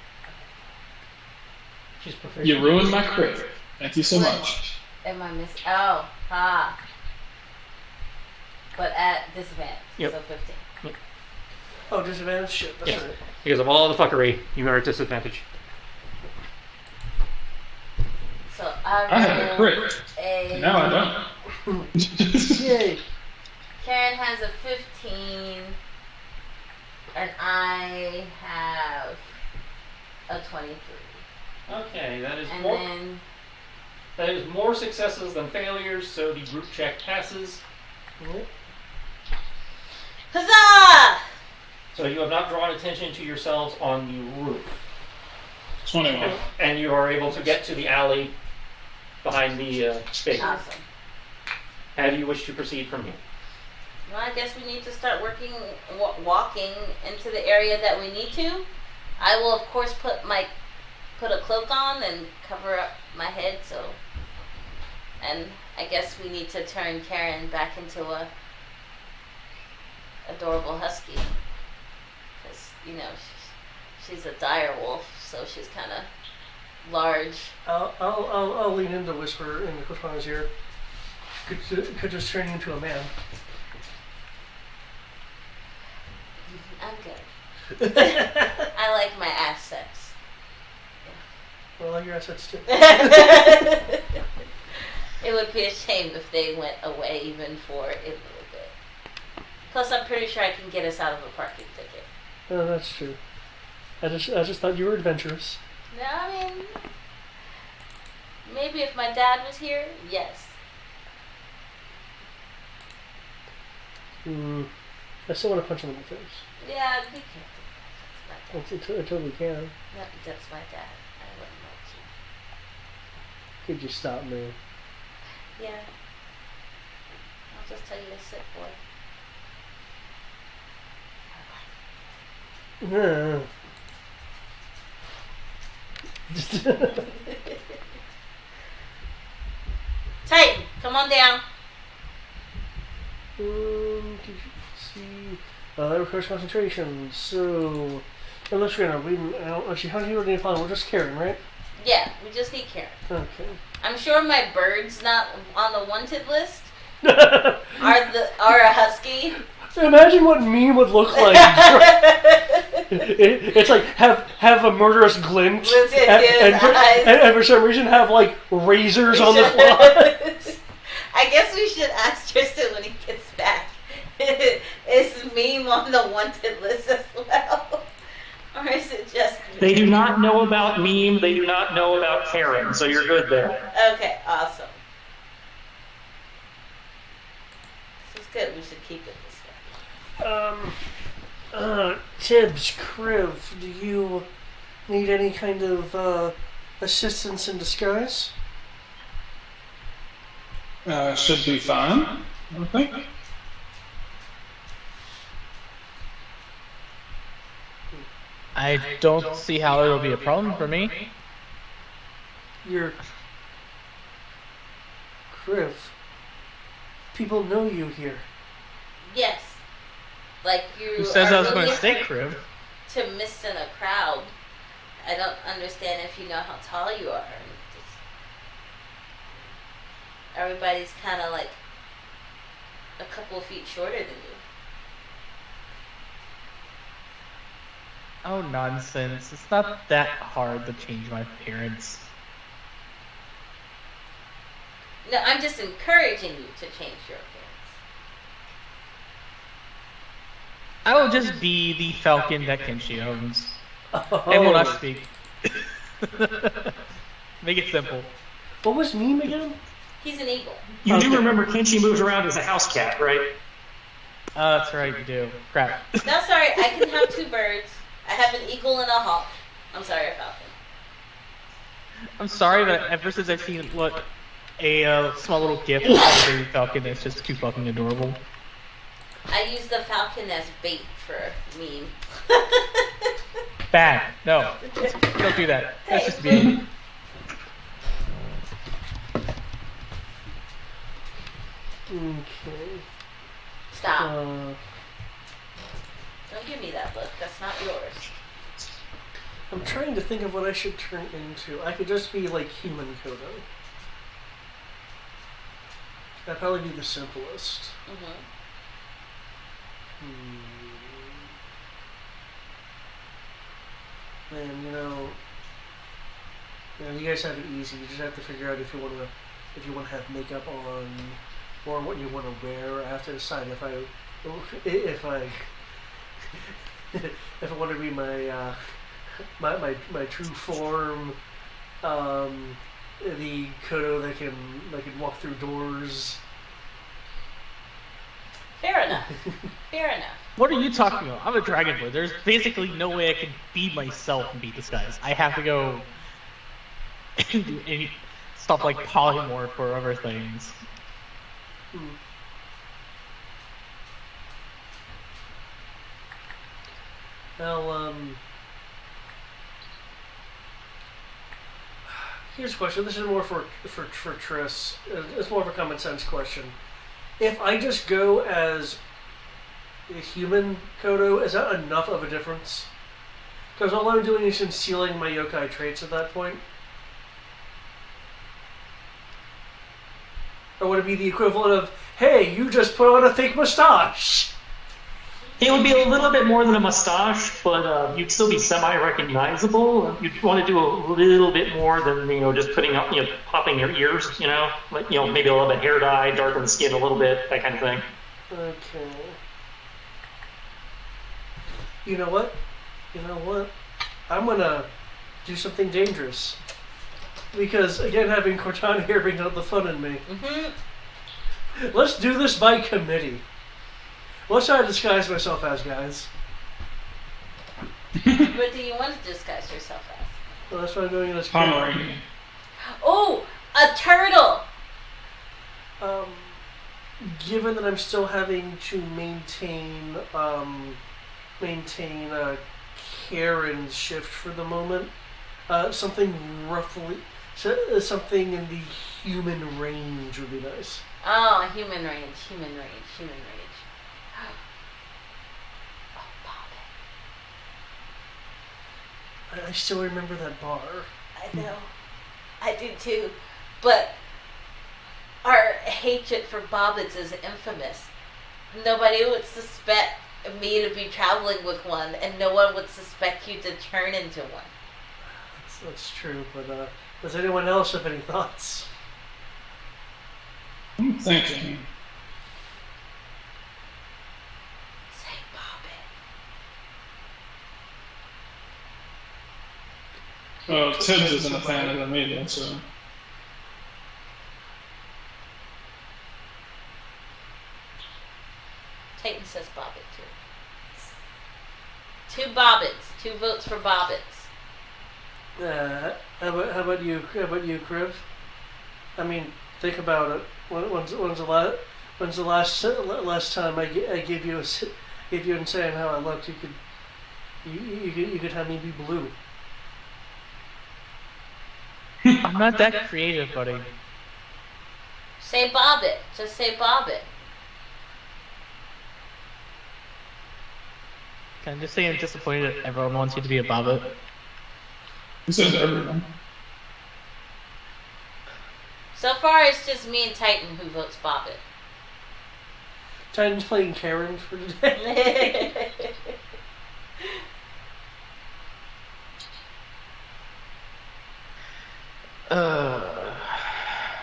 She's proficient. You ruined my crit. Thank you so What? much. Am I miss? Oh, ha. But at disadvantage. Yep. So 15. Oh, disadvantage? Shit, that's Yeah. right. Because of all the fuckery, you are at disadvantage. So I had a crit. Now I don't. Yay. Karen has a 15. And I have a 23. Okay, that is And more. then. That is more successes than failures, so the group check passes. Huzzah! So you have not drawn attention to yourselves on the roof. 21. And you are able to get to the alley behind the space. Awesome. How do you wish to proceed from here? Well, I guess we need to start walking into the area that we need to. I will, of course, put a cloak on and cover up my head. And I guess we need to turn Karen back into a adorable husky, because she's a dire wolf, so she's kind of large. I'll lean in to whisper in the Cortana's ear. Could just turn you into a man. I'm good. I like my assets. Well, I like your assets too. It would be a shame if they went away even for a little bit. Plus, I'm pretty sure I can get us out of a parking ticket. Oh, that's true. I just thought you were adventurous. No, I mean, maybe if my dad was here, yes. I still want to punch him in the face. Yeah, we can't do that. That's my dad. I totally can. No, that's my dad. I wouldn't let Could you stop me? you. Yeah. I'll just tell you to sit, boy. Titan, come on down. Did you see? That requires concentration. So, unless you're gonna read, actually, how do you identify? We're just Karen, right? Yeah, we just need Karen. Okay. I'm sure my bird's not on the wanted list. Are a husky. Imagine what meme would look like. It's like have a murderous glint, and for some reason have like razors on the claws. I guess we should ask Tristan when he gets back. Is meme on the wanted list as well? Or is it just me? They do not know about meme, they do not know about Karen, so you're good there. Okay, awesome. This is good. We should keep it this way. Tibbs, Kriv, do you need any kind of assistance in disguise? Should be fine, I think. I don't see how it'll be a problem for me. You're Kriv. People know you here. Yes. Like you. Who says are I was going really to stay crib? to miss in a crowd. I don't understand if you know how tall you are. Everybody's kind of like a couple of feet shorter than you. Oh, nonsense. It's not that hard to change my appearance. No, I'm just encouraging you to change your appearance. I will just be the falcon that Kenshi owns. I will not speak. Make it simple. What was meme again? He's an eagle. You do remember Kenshi moves around as a house cat, right? Oh, that's right, you do. Crap. That's alright. I can have 2 birds. I have an eagle and a hawk. I'm sorry, a falcon. I'm sorry, but ever since I've seen a small little gift of a baby falcon that's just too fucking adorable. I use the falcon as bait for a meme. Bad. No. Don't do that. That's just mean. Okay. Stop. Don't give me that look. That's not yours. I'm trying to think of what I should turn into. I could just be like human Kodo. That'd probably be the simplest. And you guys have it easy. You just have to figure out if you want to have makeup on, or what you want to wear. I have to decide if I want to be my my true form, the Kodo that can walk through doors. Fair enough. Fair enough. What are you talking about? I'm a dragon boy. There's basically no way I can be myself and be disguised. I have to go and do any stuff like polymorph or other things. Well, here's a question. This is more for Triss. It's more of a common sense question. If I just go as a human Kodo, is that enough of a difference? Because all I'm doing is concealing my yokai traits at that point. Or would it be the equivalent of, hey, you just put on a fake mustache? It would be a little bit more than a mustache, but you'd still be semi-recognizable. You'd want to do a little bit more than just putting up, popping your ears, like maybe a little bit hair dye, darken the skin a little bit, that kind of thing. Okay. You know what? I'm gonna do something dangerous. Because again, having Cortana here brings out the fun in me. Let's do this by committee. What should I disguise myself as, guys? What do you want to disguise yourself as? Well, that's what I'm doing in this Pomeranian. Oh, a turtle! Given that I'm still having to maintain Karen's shift for the moment, something in the human range would be nice. Oh, human range. I still remember that bar. I know. I do too. But our hatred for bobbins is infamous. Nobody would suspect me to be traveling with one, and no one would suspect you to turn into one. That's true, but does anyone else have any thoughts? I'm thinking. Say bobbin. Tibbs isn't a fan of them either, so. Titan says bobbin too. 2 bobbins. 2 votes for bobbins. How about you, Kriv? I mean, think about it. When's the last time I gave you and saying how I looked? You could have me be blue. I'm not that creative, buddy. Say bobbin. Just say bobbin. Can I just say I'm disappointed that everyone wants you to be a bobbit? Who says everyone? So far, it's just me and Titan who votes bobbin. Titan's playing Karen for today.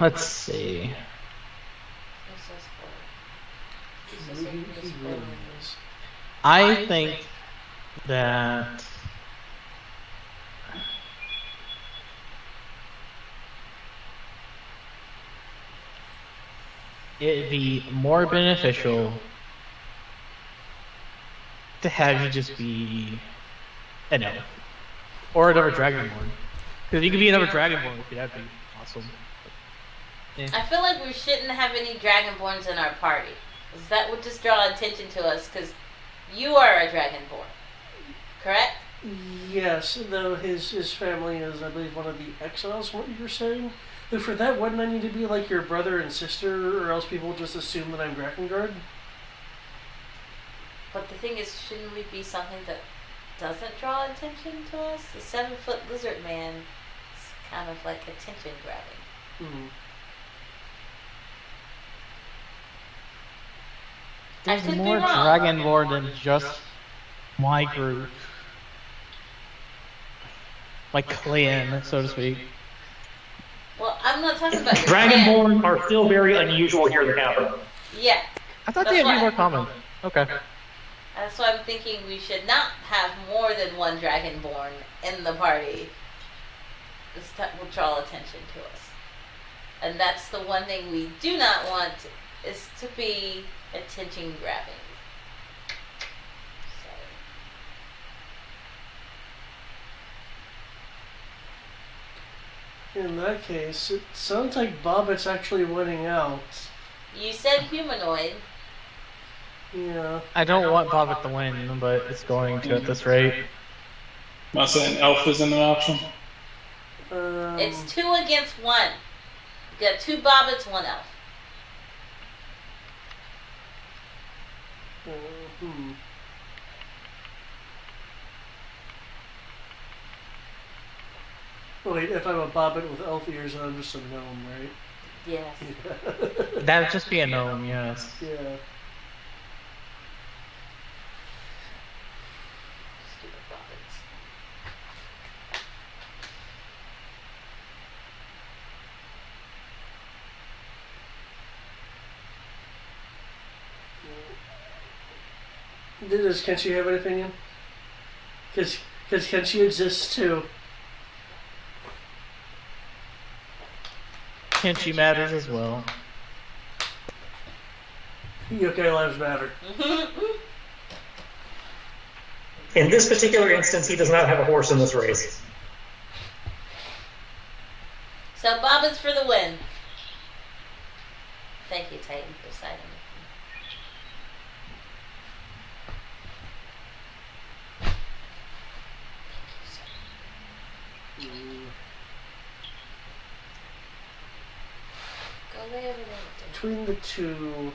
Let's see. I think that it'd be more beneficial to have you just be an elf or another dragonborn. Because you could be another dragonborn with you, that'd be awesome. Yeah. I feel like we shouldn't have any dragonborns in our party. 'Cause that would just draw attention to us, because you are a dragonborn. Correct? Yes, though his family is, I believe, one of the exiles, what you were saying. But for that, wouldn't I need to be like your brother and sister, or else people just assume that I'm Drakengard? But the thing is, shouldn't we be something that doesn't draw attention to us? The 7-foot lizard man is kind of like attention grabbing. Hmm. There's could be more wrong. dragonborn than just my group. My clan, so to speak. Well, I'm not talking about your Dragonborn are still very unusual here in the capital. Yeah. I thought That's they had why. more common. Okay. That's why I'm thinking we should not have more than one dragonborn in the party. This will draw attention to us. And that's the one thing we do not want, is to be attention grabbing. So, In that case, it sounds like Bobbit's actually winning out. you said humanoid. Yeah. I don't want Bobbit to win, but it's going to at this rate. Am I saying elf isn't an option? It's 2 against 1. You got 2 bobbits, 1 elf. Hmm. Wait, if I'm a Bobbit with elf ears, then I'm just a gnome, right? Yes. That would just be a gnome, yes. Yeah. Stupid bobbits. Does Kenshi have an opinion? Because Kenshi exists too. Kenshi matters as well. Yokai lives matter. In this particular instance, he does not have a horse in this race. So bobbits for the win. Thank you, Titan, for signing it. Go lay over there. Between the two,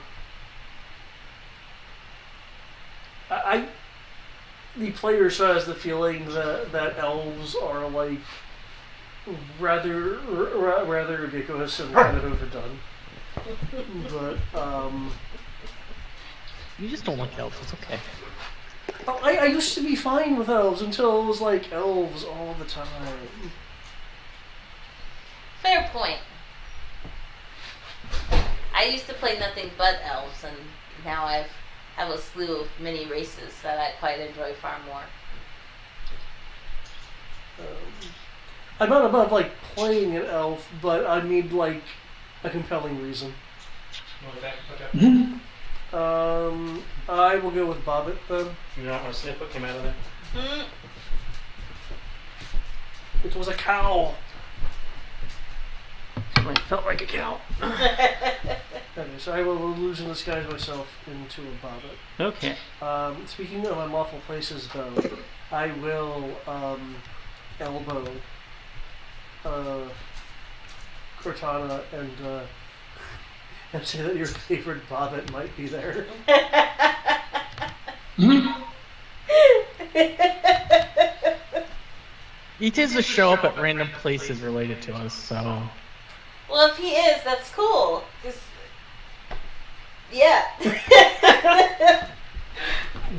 the player still has the feeling that elves are like rather ridiculous and kind of overdone. But You just don't like elves, it's okay. I used to be fine with elves until it was like elves all the time. Fair point. I used to play nothing but elves, and now I have a slew of mini races that I quite enjoy far more. I'm not above like playing an elf, but I need like a compelling reason. I will go with Bobbit then. You don't want to sniff what came out of there? It was a cow. It felt like a cow. Okay, so I will illusion disguise myself into a Bobbit. Okay. Speaking of unlawful places, though, I will elbow Cortana and say that your favorite Bobbit might be there. He tends to show up at random places related to us, so... Well, if he is, that's cool. Just, yeah.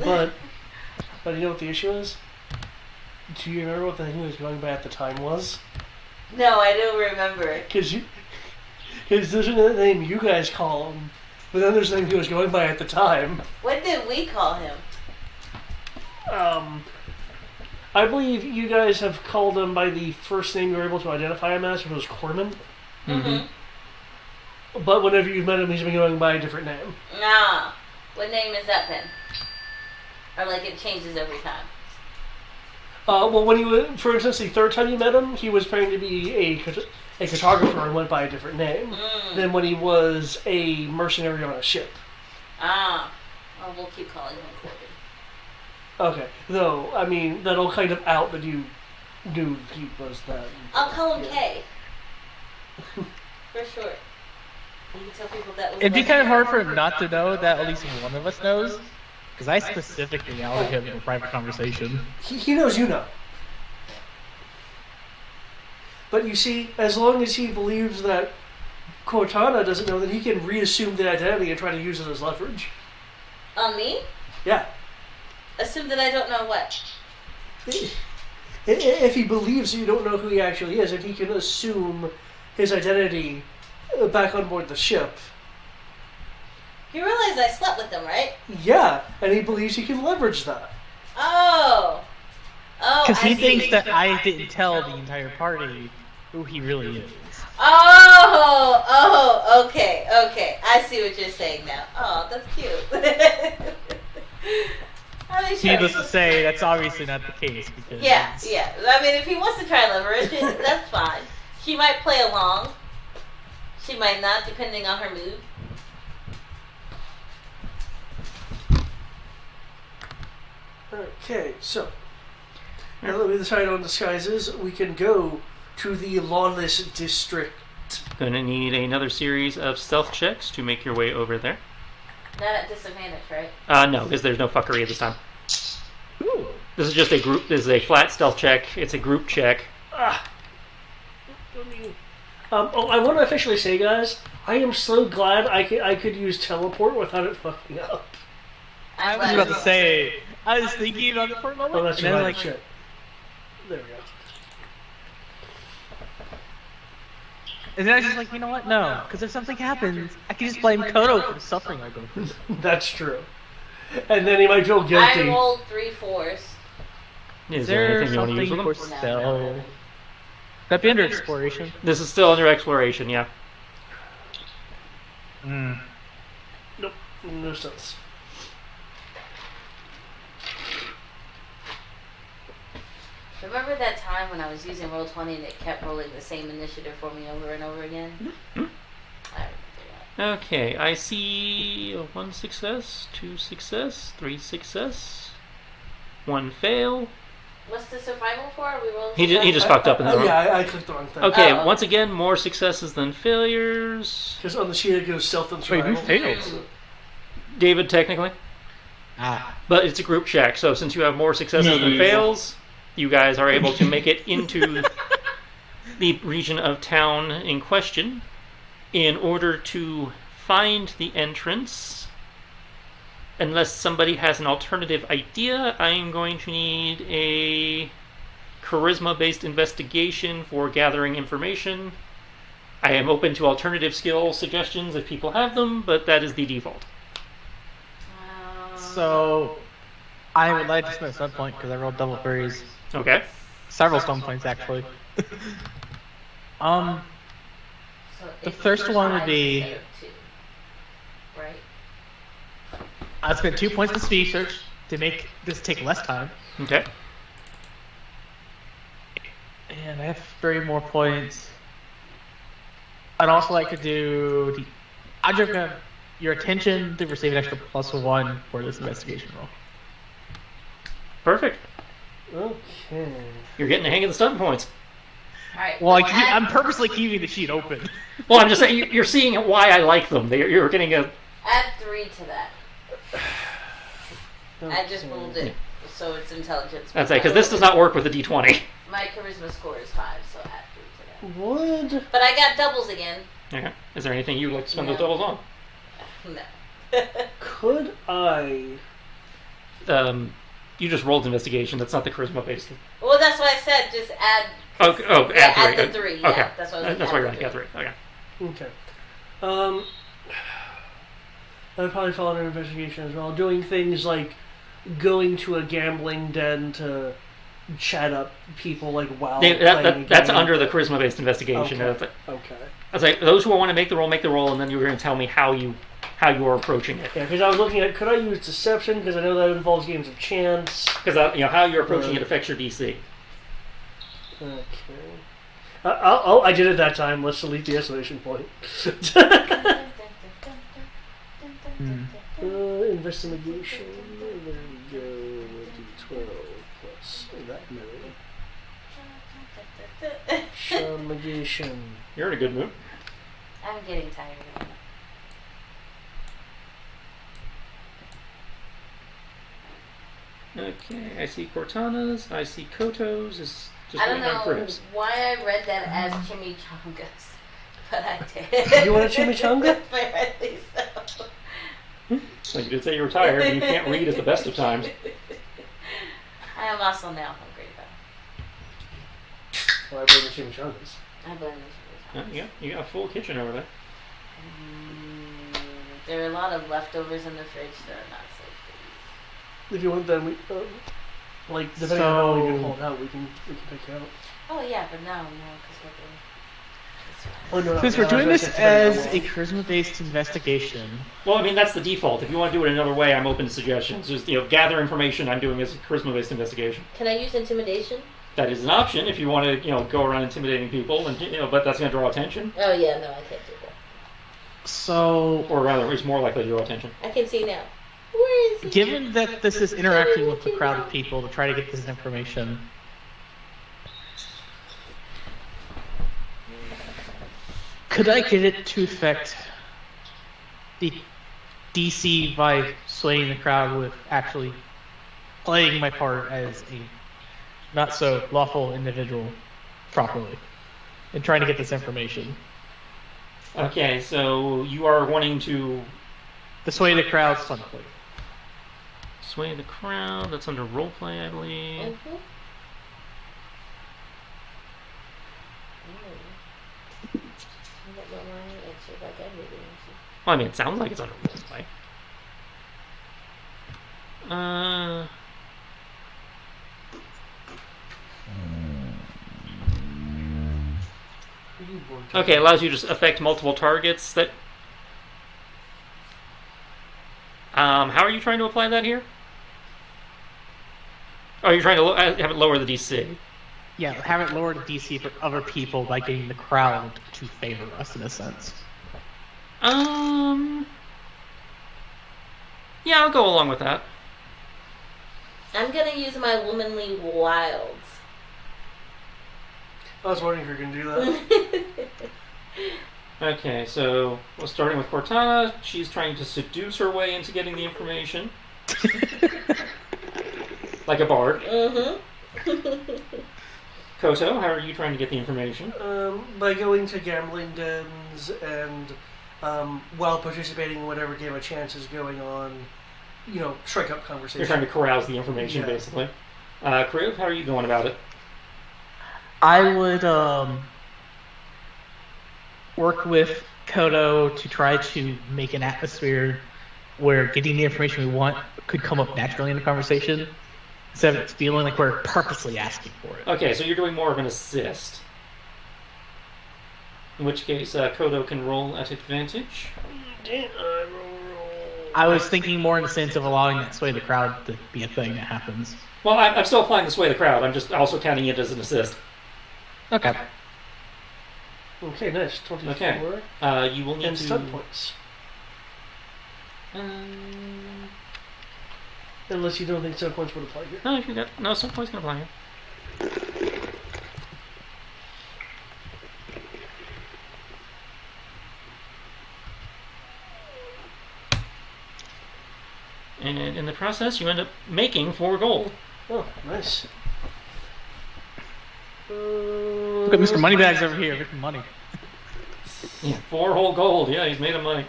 But you know what the issue is? Do you remember what the thing he was going by at the time was? No, I don't remember. Because there's another name you guys call him, but then there's the name he was going by at the time. What did we call him? I believe you guys have called him by the first name you were able to identify him as, which was Corman. Mm-hmm. But whenever you've met him, he's been going by a different name. Nah. What name is that then? Or like it changes every time? Well, when he was, for instance, the third time you met him, he was planning to be a cartographer and went by a different name than when he was a mercenary on a ship. Ah. Well, we'll keep calling him Corbin. Okay. Though, I mean, that'll kind of out that you knew he was that. I'll call him K. For short. You can tell people that was It'd be like- kind of hard for him not to know that at least one of us knows. Because I specifically outed him in a private conversation. He knows you know. But you see, as long as he believes that Cortana doesn't know, then he can reassume the identity and try to use it as leverage. On me? Yeah. Assume that I don't know what? If he believes you don't know who he actually is, and he can assume his identity back on board the ship. You realize I slept with him, right? Yeah, and he believes he can leverage that. Oh. Oh, Because I he see. thinks that I didn't tell the entire party who he really is. Oh, okay. I see what you're saying now. Oh, that's cute. Needless to say, that's obviously not the case. Because Yeah. I mean, if he wants to try leverage, that's fine. She might play along. She might not, depending on her mood. Okay, so now that we decided on disguises, we can go to the lawless district. Gonna need another series of stealth checks to make your way over there. Not at disadvantage, right? No, because there's no fuckery at this time. Ooh. This is just a group. This is a flat stealth check. It's a group check. I want to officially say, guys, I am so glad I could use teleport without it fucking up. I was about to say, I was thinking about it for a moment. Oh, that's and then, right. like, Shit. There we go. and then I was just like, you know what? No, because if something happens, I can just blame Kodo for the suffering I go through. That's true. And then he might feel guilty. I rolled 3 4s. Is there anything you want to use something with for them? stealth? That'd be under exploration. This is still under exploration. Yeah. Nope. No sense. Remember that time when I was using Roll20 and it kept rolling the same initiative for me over and over again? I remember that. Okay, I see 1 success, 2 success, 3 success, 1 fail. What's the survival for? Are we rolling He just fucked up in the wrong. Yeah, I clicked the wrong thing. Okay, Oh. once again, more successes than failures. Because on the sheet it goes stealth and Wait, survival. who fails? David, technically. But it's a group check, so since you have more successes than fails, you guys are able to make it into the region of town in question. In order to find the entrance, unless somebody has an alternative idea, I'm going to need a charisma-based investigation for gathering information. I am open to alternative skill suggestions if people have them, but that is the default. So, I would like to spend a stun point because I rolled double furries. Okay. Several stun points, actually. So The if first one would be- instead of 2, right? I spent 2 points in speed search to make this take less time. Okay. And I have 3 more points. I'd also like to do the object of your attention to receive an extra +1 for this investigation roll. Perfect. Okay. You're getting the hang of the stun points. Alright. Well, add- I'm purposely keeping the sheet open. Well, I'm just saying, you're seeing why I like them. You're getting a... Add 3 to that. I just moved it so it's intelligence. That's it, because this does not work with a d20. My charisma score is 5, so add 3 to that. Would But I got doubles again. Okay. Is there anything you'd like to spend those No. doubles on? No. could I? You just rolled investigation. That's not the charisma based. Well, that's why I said just add. Add 3. add the 3. Yeah, Okay. that's what I was That's why you're add going the to get 3. Okay. Okay. I'd probably fall under investigation as well. Doing things like going to a gambling den to chat up people like while playing a That's game. under the charisma based investigation. Okay. I Okay. was like, those who want to make the roll, and then you're going to tell me how you how you are approaching it. Yeah, because I was looking at could I use deception because I know that involves games of chance. Because how you're approaching it affects your DC. Okay. I did it that time. Let's delete the exclamation point. Investigation. There we go. D12 plus that many. Shunmigation. You're in a good mood. I'm getting tired of it. Okay, I see Cortana's. I see Koto's. Is just I don't waiting on know Cribs. why I read that as chimichangas, but I did. You want a chimichanga? Apparently so. Like you did say you were tired, and you can't read at the best of times. I am also now hungry though. Well, I blame the chimichangas. I blame the chimichangas. You got a full kitchen over there. There are a lot of leftovers in the fridge that are not safe If you want them, we, like depending on how long you can hold out, we can take it out. Oh yeah, but now because we're doing. Oh, no, Since we're doing this as a charisma-based investigation, Well, I mean that's the default. If you want to do it another way, I'm open to suggestions. Just gather information. I'm doing as a charisma-based investigation. Can I use intimidation? That is an option if you want to go around intimidating people, and but that's going to draw attention. Oh yeah, no, I can't do that. so Or rather, it's more likely to draw attention. I can see now. Where is he? given that this is interacting with a crowd of people to try to get this information, could I get it to affect the DC by swaying the crowd with actually playing my part as a not so lawful individual properly and trying to get this information? Okay, so you are wanting to The sway the crowd functionally. sway the crowd. That's under roleplay, I believe. Mhm. I got my mind answered like everything. Well, I mean, it sounds like it's under roleplay. Okay, it allows you to affect multiple targets. That. How are you trying to apply that here? Oh, you're trying to have it lower the DC. Yeah, have it lower the DC for other people by getting the crowd to favor us in a sense. Yeah, I'll go along with that. I'm gonna use my womanly wilds. I was wondering if you're gonna do that. Okay, so well, starting with Cortana, she's trying to seduce her way into getting the information. Like a bard. Koto, how are you trying to get the information? By going to gambling dens and while participating in whatever game of chance is going on, strike up conversation. You're trying to carouse the information, Yeah. basically. Kriv, how are you going about it? I would work with Kodo to try to make an atmosphere where getting the information we want could come up naturally in the conversation, instead of it feeling like we're purposely asking for it. Okay, so you're doing more of an assist. In which case, Kodo can roll at advantage. I was thinking more in the sense of allowing that sway the crowd to be a thing that happens. Well, I'm still applying the sway of the crowd. I'm just also counting it as an assist. Okay. Okay, nice. 24. Okay. You will need And to... stun points. Unless you don't think stun points would apply here. No, if you got... No, some points can apply here. And in the process, you end up making 4 gold. Oh, nice. Look at Mr. Moneybags over here making money. Yeah, 4 whole gold. Yeah, he's made of money.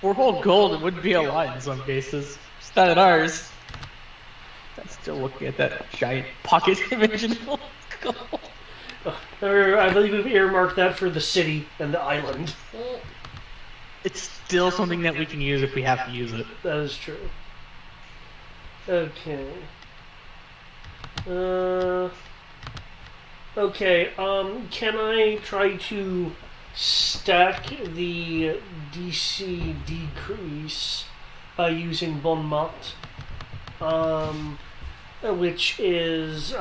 4 whole gold, it would be a lot in some cases. It's not at ours. I'm still looking at that giant pocket image of gold. I believe we've earmarked that for the city and the island. It's still something that we can use if we have to use it. That is true. Okay. Okay, can I try to stack the DC decrease by using Bon Mot, which is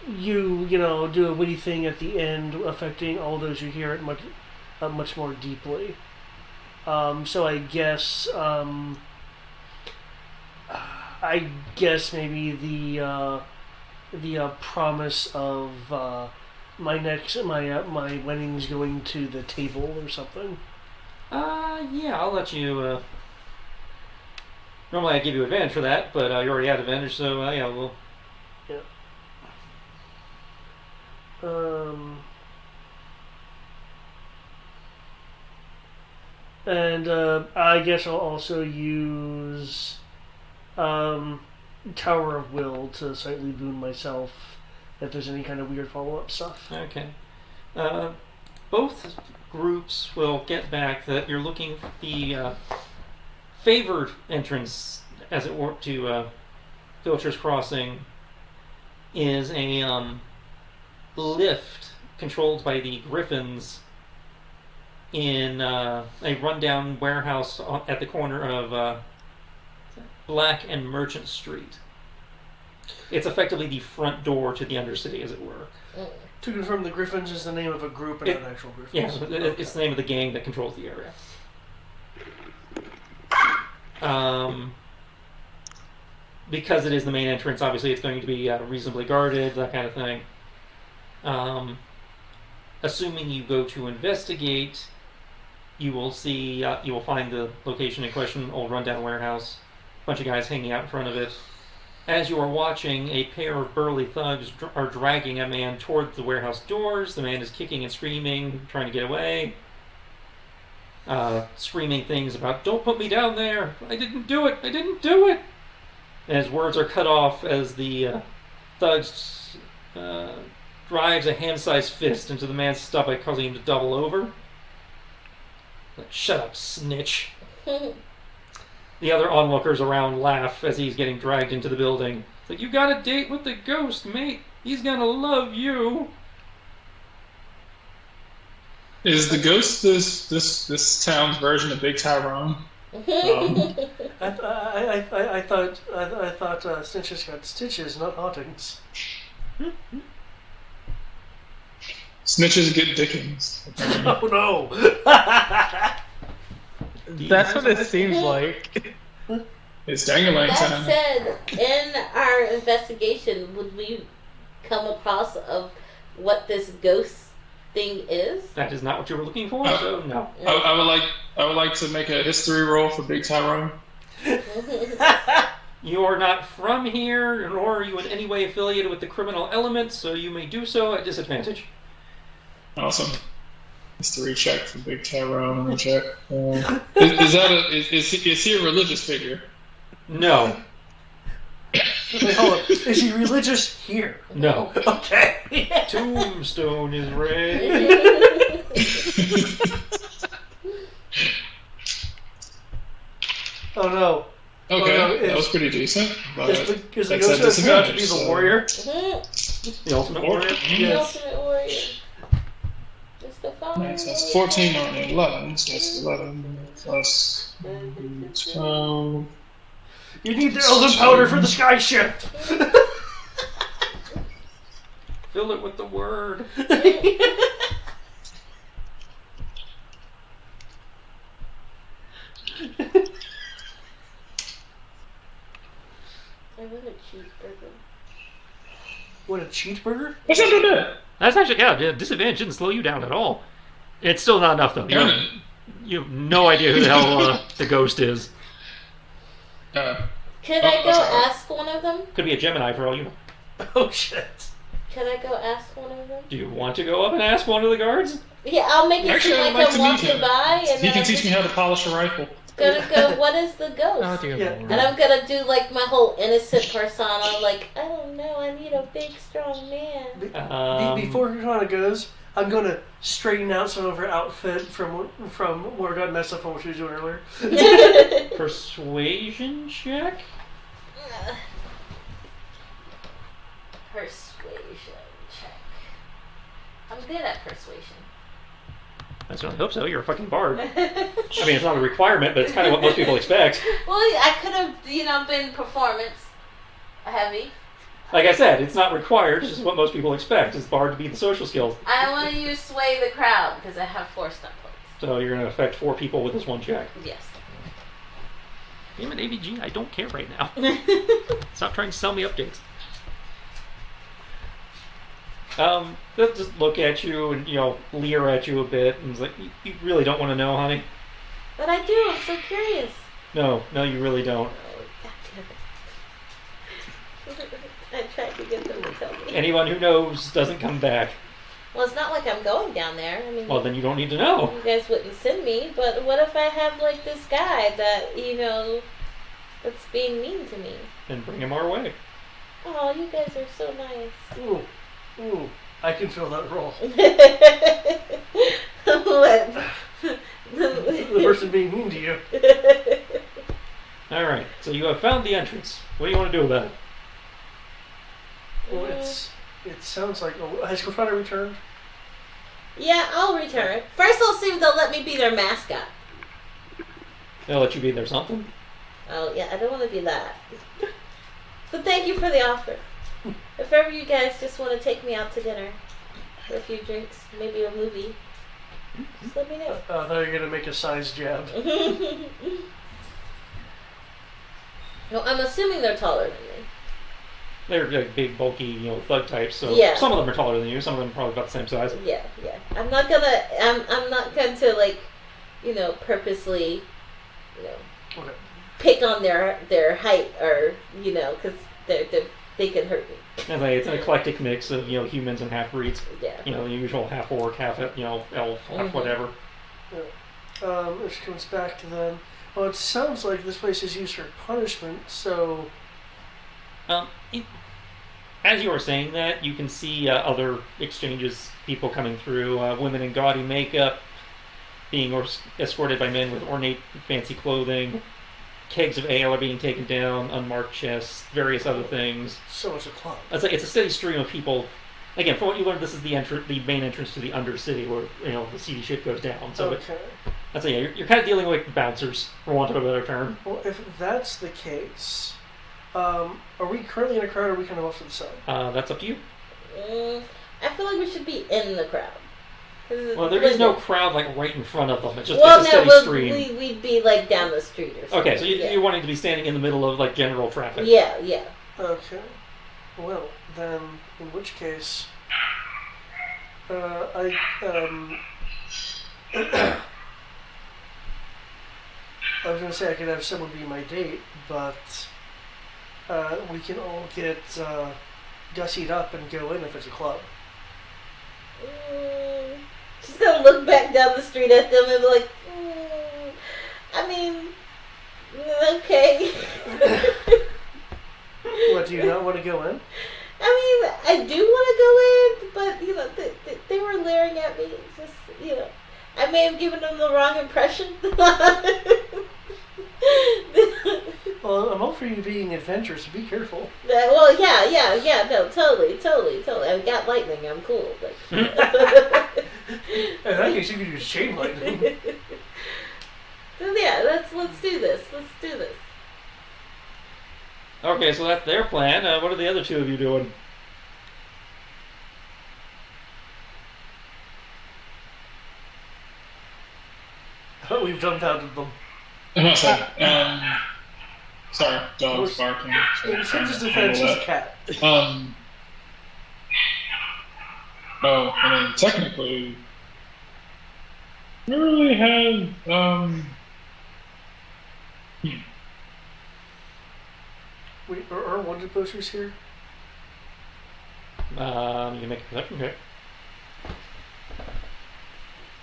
you do a witty thing at the end, affecting all those who hear it much more deeply. So I guess maybe the promise of my wedding's going to the table or something. Yeah, I'll let you. Normally I give you advantage for that, but you already had advantage, so yeah, we'll. Yeah. And I guess I'll also use Tower of Will to slightly boon myself if there's any kind of weird follow-up stuff. Okay. Both groups will get back that you're looking for the favored entrance, as it were, to Filcher's Crossing is a lift controlled by the Griffins in a rundown warehouse at the corner of Black and Merchant Street. It's effectively the front door to the Undercity, as it were. To confirm, the Griffins is the name of a group and not an actual Griffins. Yeah, it's the name of the gang that controls the area. Because it is the main entrance, obviously it's going to be reasonably guarded, that kind of thing. Assuming you go to investigate, you will see, you will find the location in question, old rundown warehouse, a bunch of guys hanging out in front of it. As you are watching, a pair of burly thugs are dragging a man toward the warehouse doors. The man is kicking and screaming, trying to get away. Screaming things about, "Don't put me down there! I didn't do it! I didn't do it!" And his words are cut off as the thugs drives a hand-sized fist into the man's stomach, causing him to double over. "Shut up, snitch." The other onlookers around laugh as he's getting dragged into the building. It's like, "You got a date with the ghost, mate. He's gonna love you." Is the ghost this town's version of Big Tyrone? I thought snitches got stitches, not hauntings. Snitches get dickens. Oh no! That's what it seems like. It's dangling That time. said, in our investigation, would we come across of what this ghost thing is? That is not what you were looking for, so no. I would like to make a history roll for Big Tyrone. You are not from here, nor are you in any way affiliated with the criminal element, so you may do so at disadvantage. Awesome. History check for Big Tyrone. Let me check. Is he a religious figure? No. Wait, hold on. Is he religious here? No. Okay. Tombstone is red. Oh no. Okay, Oh, no, that was pretty decent. But Is the that's ghost at has got to be disadvantage, the so- warrior? The ultimate warrior. The Yes. ultimate warrior. It's the father. Nice, that's 14 on 11, so that's 11 plus 12. You need the elven powder for the sky shift. Fill it with the word. I want a cheeseburger. What, a cheeseburger? What's up with that? That's actually, yeah, disadvantage didn't slow you down at all. It's still not enough, though. You have no idea who the hell the ghost is. Could I go sorry. ask one of them? Could be a Gemini for all you know. Oh shit. Could I go ask one of them? Do you want to go up and ask one of the guards? Yeah, I'll make it Actually, seem I'd like like to I'm meet walking him. by, and He then can I'm teach me just how to polish a rifle. gonna go, what is the ghost? I'll do Yeah. it. And I'm gonna do like my whole innocent persona, like, I don't know, I need a big, strong man. Before Katana goes, I'm going to straighten out some of her outfit from where it got messed up from what she was doing earlier. Persuasion check? Persuasion check. I'm good at persuasion. I certainly hope so. You're a fucking bard. I mean, it's not a requirement, but it's kind of what most people expect. Well, I could have, been performance heavy. Like I said, it's not required. It's just what most people expect is bard to be the social skills. I want to use sway the crowd because I have 4 stunt points. So you're going to affect 4 people with this one check. Yes. Damn it, AVG, I don't care right now. Stop trying to sell me updates. They'll just look at you and, leer at you a bit. And it's like, you really don't want to know, honey? But I do. I'm so curious. No, you really don't. Oh, God damn it. I tried to get them to tell me. Anyone who knows doesn't come back. Well, it's not like I'm going down there. I mean, Well, then you don't need to know. you guys wouldn't send me. But what if I have, like, this guy that, that's being mean to me? Then bring him our way. Oh, you guys are so nice. Ooh, I can feel that roll. What? The person being mean to you. Alright, so you have found the entrance. What do you want to do about it? Well, it sounds like a high school fighter returned. Yeah, I'll return. First, I'll see if they'll let me be their mascot. They'll let you be there something. Oh, yeah, I don't want to be that. But thank you for the offer. If ever you guys just want to take me out to dinner for a few drinks, maybe a movie, just let me know. I thought you were going to make a size jab. No, I'm assuming they're taller than me. They're like big, bulky, thug types. So Yeah. some of them are taller than you. Some of them are probably about the same size. Yeah. I'm not going to like, purposely, Okay. pick on their height or, because they could hurt me. And it's an eclectic mix of humans and half breeds. Yeah. The usual half orc, half elf, half whatever. Which comes back to then. Well, it sounds like this place is used for punishment, so. As you were saying that, you can see other exchanges, people coming through, women in gaudy makeup, being escorted by men with ornate, fancy clothing. Kegs of ale are being taken down, unmarked chests, various other things. So it's a club. It's a steady stream of people. Again, from what you learned, this is the main entrance to the Undercity, where the seedy shit goes down. So Okay. you're kind of dealing with bouncers, for want of a better term. Well, if that's the case, are we currently in a crowd or are we kind of off to the side? That's up to you. I feel like we should be in the crowd. Well, there is no crowd right in front of them. It's just it's a steady stream. We'd be down the street or something. Okay, so you're wanting to be standing in the middle of general traffic. Yeah. Okay. Well, then, in which case, I was going to say I could have someone be my date, but we can all get gussied up and go in if it's a club. She's gonna look back down the street at them and be like, okay. What, do you not want to go in? I do want to go in, but, they were leering at me. It's just, I may have given them the wrong impression. Well, I'm all for you being adventurous, so be careful. Well, yeah, no, totally. I got lightning, I'm cool. But In that case, you could use chain lightning. Yeah, let's do this. Okay, so that's their plan. What are the other two of you doing? We've dumbfounded them. Sorry, dog's barking. So In trying terms to of handle defense, it's a that. cat. Technically, we really had, Wait, are our wanted posters here? You can make a perception check.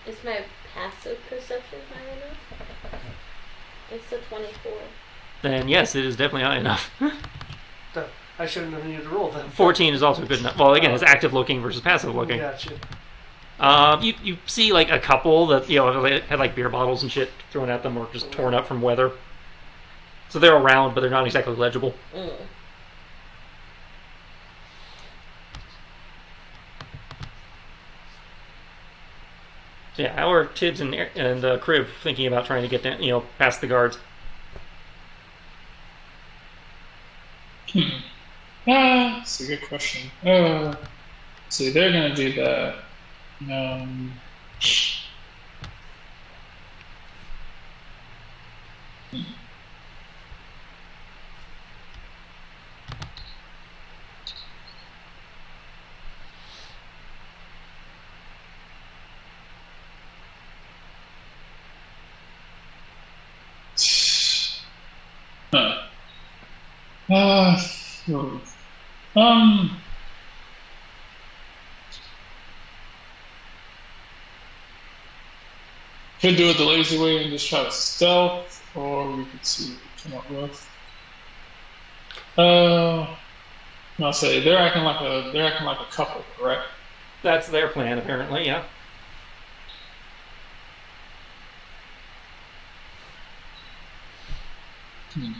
Is my passive perception high enough? It's a 24. Then yes, it is definitely high enough. I shouldn't have needed to roll then. 14 is also good enough. Well, again, it's active looking versus passive looking. Gotcha. You see a couple that had beer bottles and shit thrown at them or just torn up from weather. So they're around, but they're not exactly legible. So yeah, our Tibbs and Crib thinking about trying to get down, past the guards. That's a good question. See, they're gonna do that. Um, huh. Hmm. Could do it the lazy way and just try to stealth, or we could see what we come up with. I'll say they're acting like a couple, correct? That's their plan, apparently. Yeah. Hmm.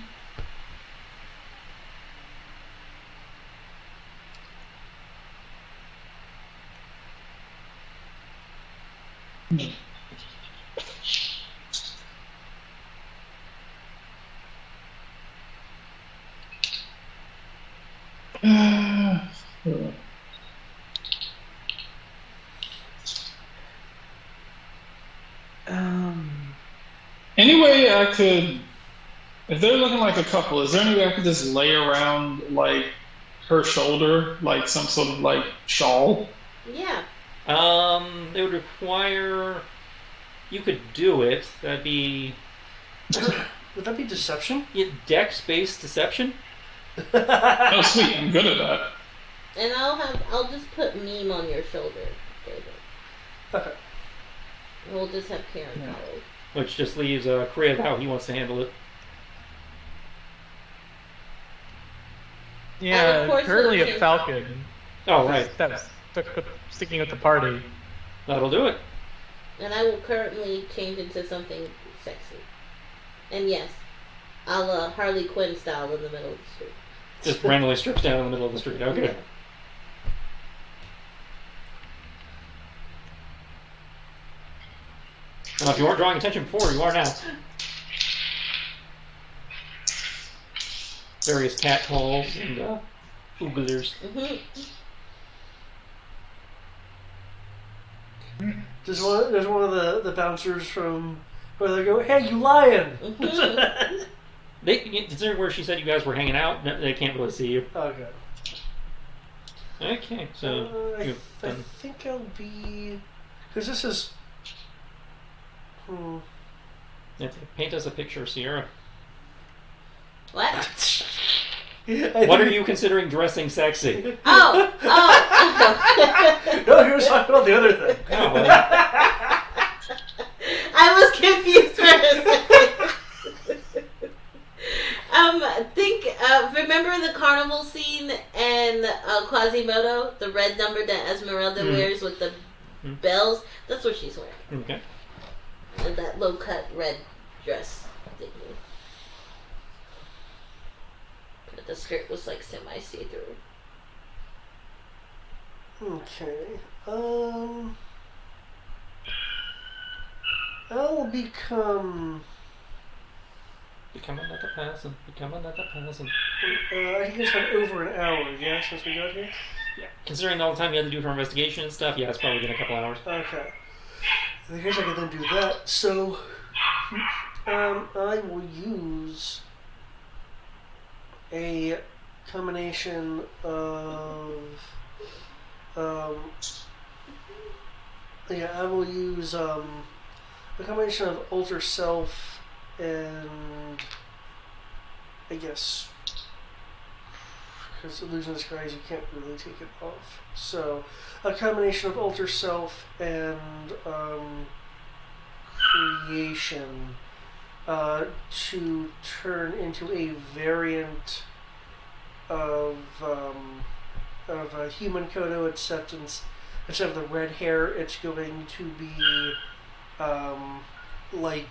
Hmm. Uh, Anyway, I could, if they're looking like a couple, is there any way I could just lay around like her shoulder, like some sort of like shawl? Yeah. It would require. You could do it. That'd be Would that be deception? dex-based deception. Oh, sweet, I'm good at that. And I'll just put meme on your shoulder, David. Okay. We'll just have Karen Yeah. follow. Which just leaves Crib how he wants to handle it. And of Yeah, course currently we'll a change- falcon. Oh, right. That's sticking with the party. That'll do it. And I will currently change into something sexy. And yes, I'll Harley Quinn style in the middle of the street. Just randomly strips down in the middle of the street. Okay. Well, if you weren't drawing attention before, you are now. Various cat calls and ooglers. There's one of the bouncers from where they go, "Hey, you lying!" They considering where she said you guys were hanging out, they can't really see you. Okay. Okay, so I you've done. think I'll be, because this is. Paint us a picture, Sierra. What? What are you considering dressing sexy? Oh! No, he was talking about the other thing. Oh, well, I was confused for a second. Remember the carnival scene and Quasimodo, the red number that Esmeralda wears with the bells? That's what she's wearing. okay. And that low cut red dress thingy. But the skirt was like semi see through. Okay. I'll become. Become another person. Become another person. I think it's been over an hour, yeah, since we got here? Yeah. Considering all the time you had to do for investigation and stuff, yeah, it's probably been a couple hours. Okay. I guess I can then do that. So, I will use a combination of, I will use a combination of alter self and I guess because illusion of disguise you can't really take it off. So a combination of alter self and creation to turn into a variant of a human Kodo, except instead of the red hair, it's going to be like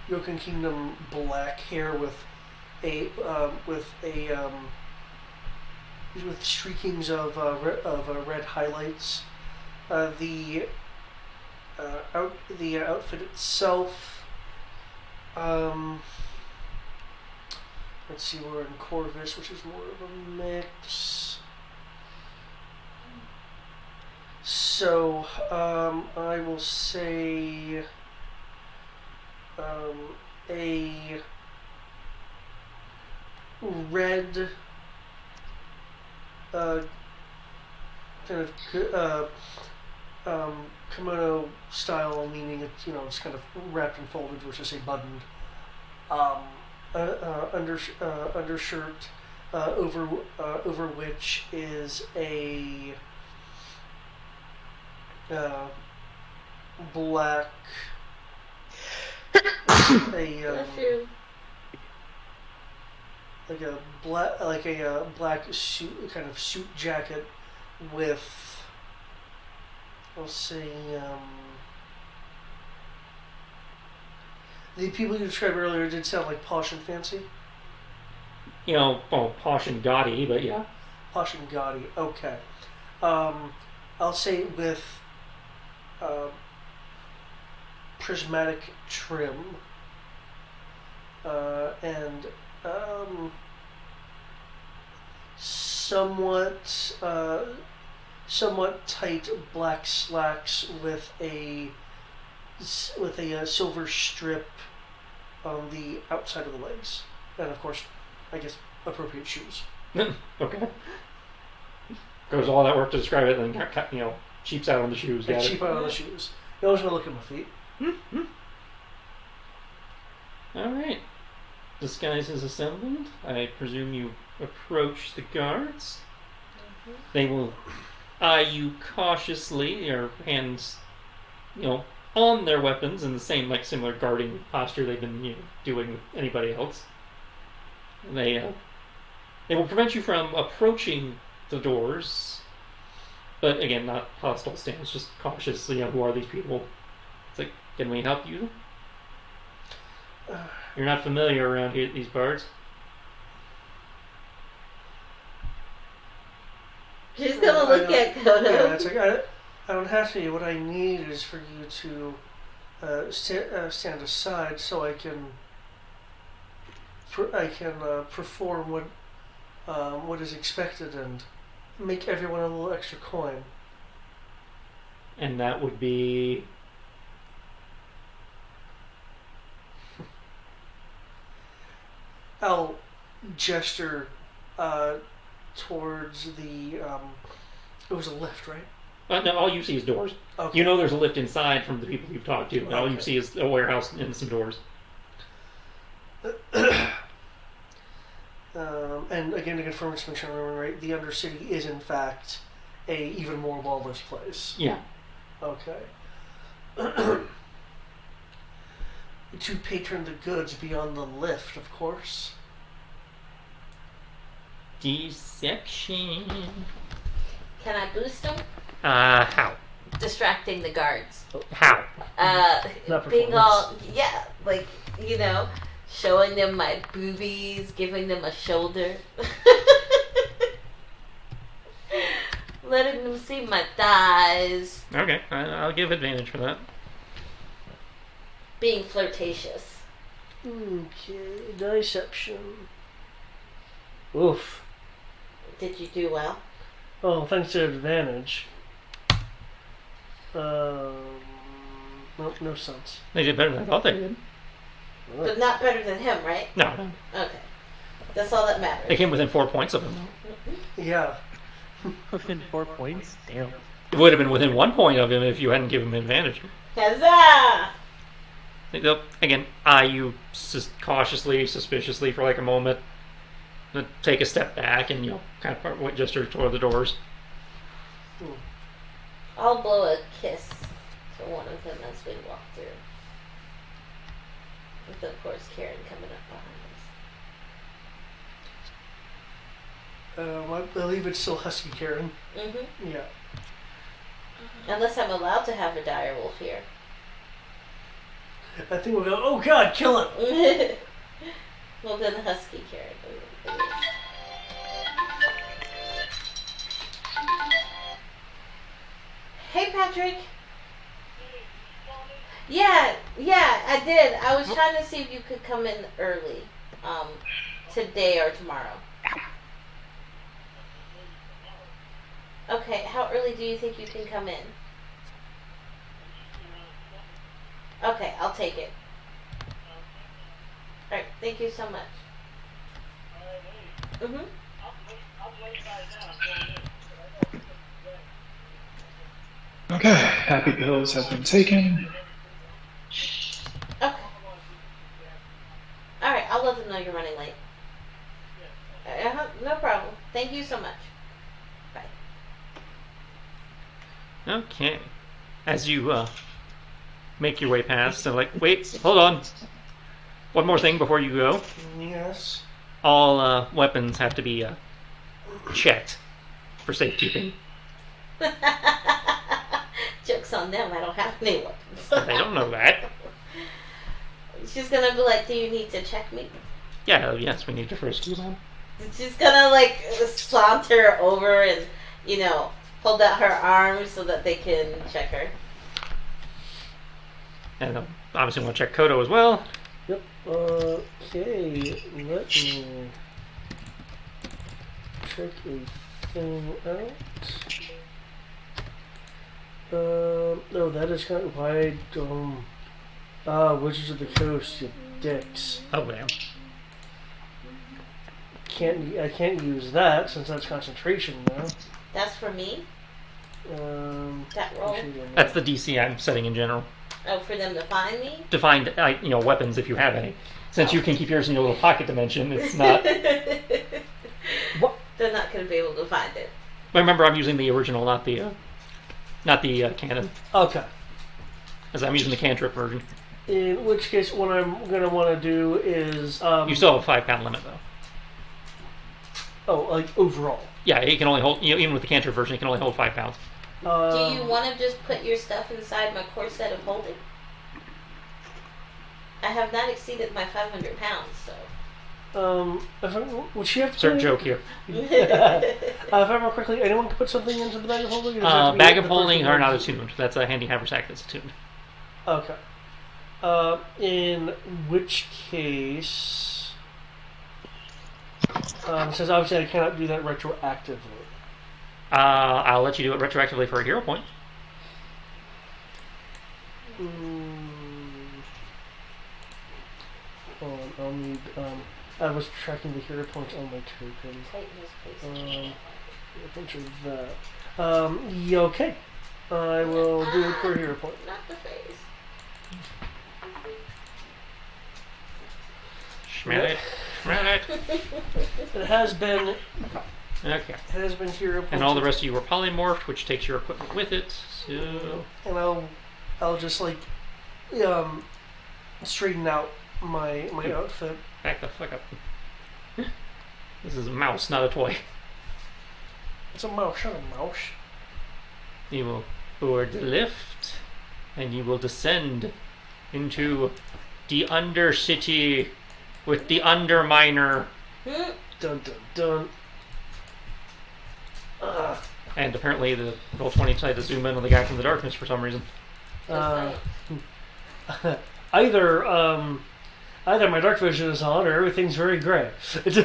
Yokan Kingdom black hair with a with streakings of red highlights. The outfit itself. Let's see, we're in Corvus, which is more of a mix. So I will say a red kind of kimono style, meaning it's kind of wrapped and folded versus a buttoned undershirt over which is a black like a black suit, kind of suit jacket with, I'll say, the people you described earlier did sound like posh and fancy. Posh and gaudy, but yeah. Posh and gaudy, okay. I'll say with prismatic trim and somewhat tight black slacks with a silver strip on the outside of the legs, and of course, I guess appropriate shoes. Okay. Goes all that work to describe it, and then cheaps out on the shoes. Cheap out on the shoes. You always want to look at my feet. Mm-hmm. All right. Disguise is assembled. I presume you approach the guards. Mm-hmm. They will eye you cautiously, their hands, on their weapons in the same, similar guarding posture they've been doing with anybody else. They will prevent you from approaching the doors, but again, not hostile stance, just cautiously. Who are these people? It's like, can we help you? You're not familiar around here, these parts. She's gonna look at Kodo. Yeah, it's like, I don't have to. What I need is for you to stand aside so I can perform what is expected and make everyone a little extra coin. And that would be... I'll gesture towards the... it was a lift, right? No, all you see is doors. Okay. There's a lift inside from the people you've talked to. Okay. All you see is a warehouse and some doors. And again, to confirm, just make sure I'm remembering right, the Undercity is in fact a even more lawless place. Yeah. Okay. To patron the goods beyond the lift, of course. Deception. Can I boost them? How? Distracting the guards. How? Not Being performance. all, showing them my boobies, giving them a shoulder. Letting them see my thighs. Okay, I'll give advantage for that. Being flirtatious. Okay, deception. Oof. Did you do well? Oh, thanks to advantage. Nope, no sense. They did better than I thought they did. But not better than him, right? No. Okay. That's all that matters. They came within 4 points of him, though. Yeah. Within 4 points? Damn. It would have been within 1 point of him if you hadn't given him advantage. Huzzah! They'll, again, eye you cautiously, suspiciously for a moment. Then take a step back and, kind of gesture toward the doors. I'll blow a kiss to one of them as we walk through. With, of course, Karen coming up behind us. I believe it's still Husky Karen. Mm-hmm. Yeah. Unless I'm allowed to have a direwolf here. I think we'll go, oh god, kill him! Well, then Husky Karen. Hey, Patrick. Yeah, I did. I was trying to see if you could come in early, today or tomorrow. Okay, how early do you think you can come in? Okay, I'll take it. Alright, thank you so much. Mm-hmm. Okay, happy pills have been taken. Okay. Alright, I'll let them know you're running late. No problem. Thank you so much. Bye. Okay. As you make your way past, so like, wait, hold on. One more thing before you go. Yes. All weapons have to be checked for safekeeping. Joke's on them. I don't have any weapons. They don't know that. She's gonna be like, "Do you need to check me?" Yeah, yes, we need to first do that. She's gonna like saunter over and hold out her arms so that they can check her. And obviously want to check Kodo as well. Yep. Okay. Let me check a thing out. No, that is kind of wide. Wizards of the Coast, you dicks. Oh, damn. I can't use that since that's concentration now. That's for me. That roll. That's the DC I'm setting in general. Oh, for them to find me. To find weapons if you have any. Since you can keep yours in your little pocket dimension, it's not. What? They're not going to be able to find it. But remember, I'm using the original, not the canon. Okay. As I'm using the cantrip version. In which case, what I'm going to want to do is... you still have a 5-pound limit, though. Oh, like overall? Yeah, it can only hold... even with the cantrip version, it can only hold 5 pounds. Do you want to just put your stuff inside my corset of holding? I have not exceeded my 500 pounds, so... would she have to... Certain joke here. If I remember correctly, anyone can put something into the bag of holding? Bag of holding are not attuned. That's a handy haversack that's attuned. Okay. In which case... since obviously I cannot do that retroactively. I'll let you do it retroactively for a hero point. I'll need... I was tracking the hero points on my tokens. A bunch of that. Yeah, okay. I will do it for a hero point. Not the face. Schmell it. It has been... Okay. It has been hero points. And all the rest of you were polymorphed, which takes your equipment with it. So... And I'll just like straighten out my outfit. Back the fuck up. This is a mouse, not a toy. It's a mouse, not a mouse. You will board the lift, and you will descend into the Undercity with the Underminer. Dun dun dun. And apparently the Roll20 decided to zoom in on the guy from the darkness for some reason. Either my dark vision is on or everything's very gray. You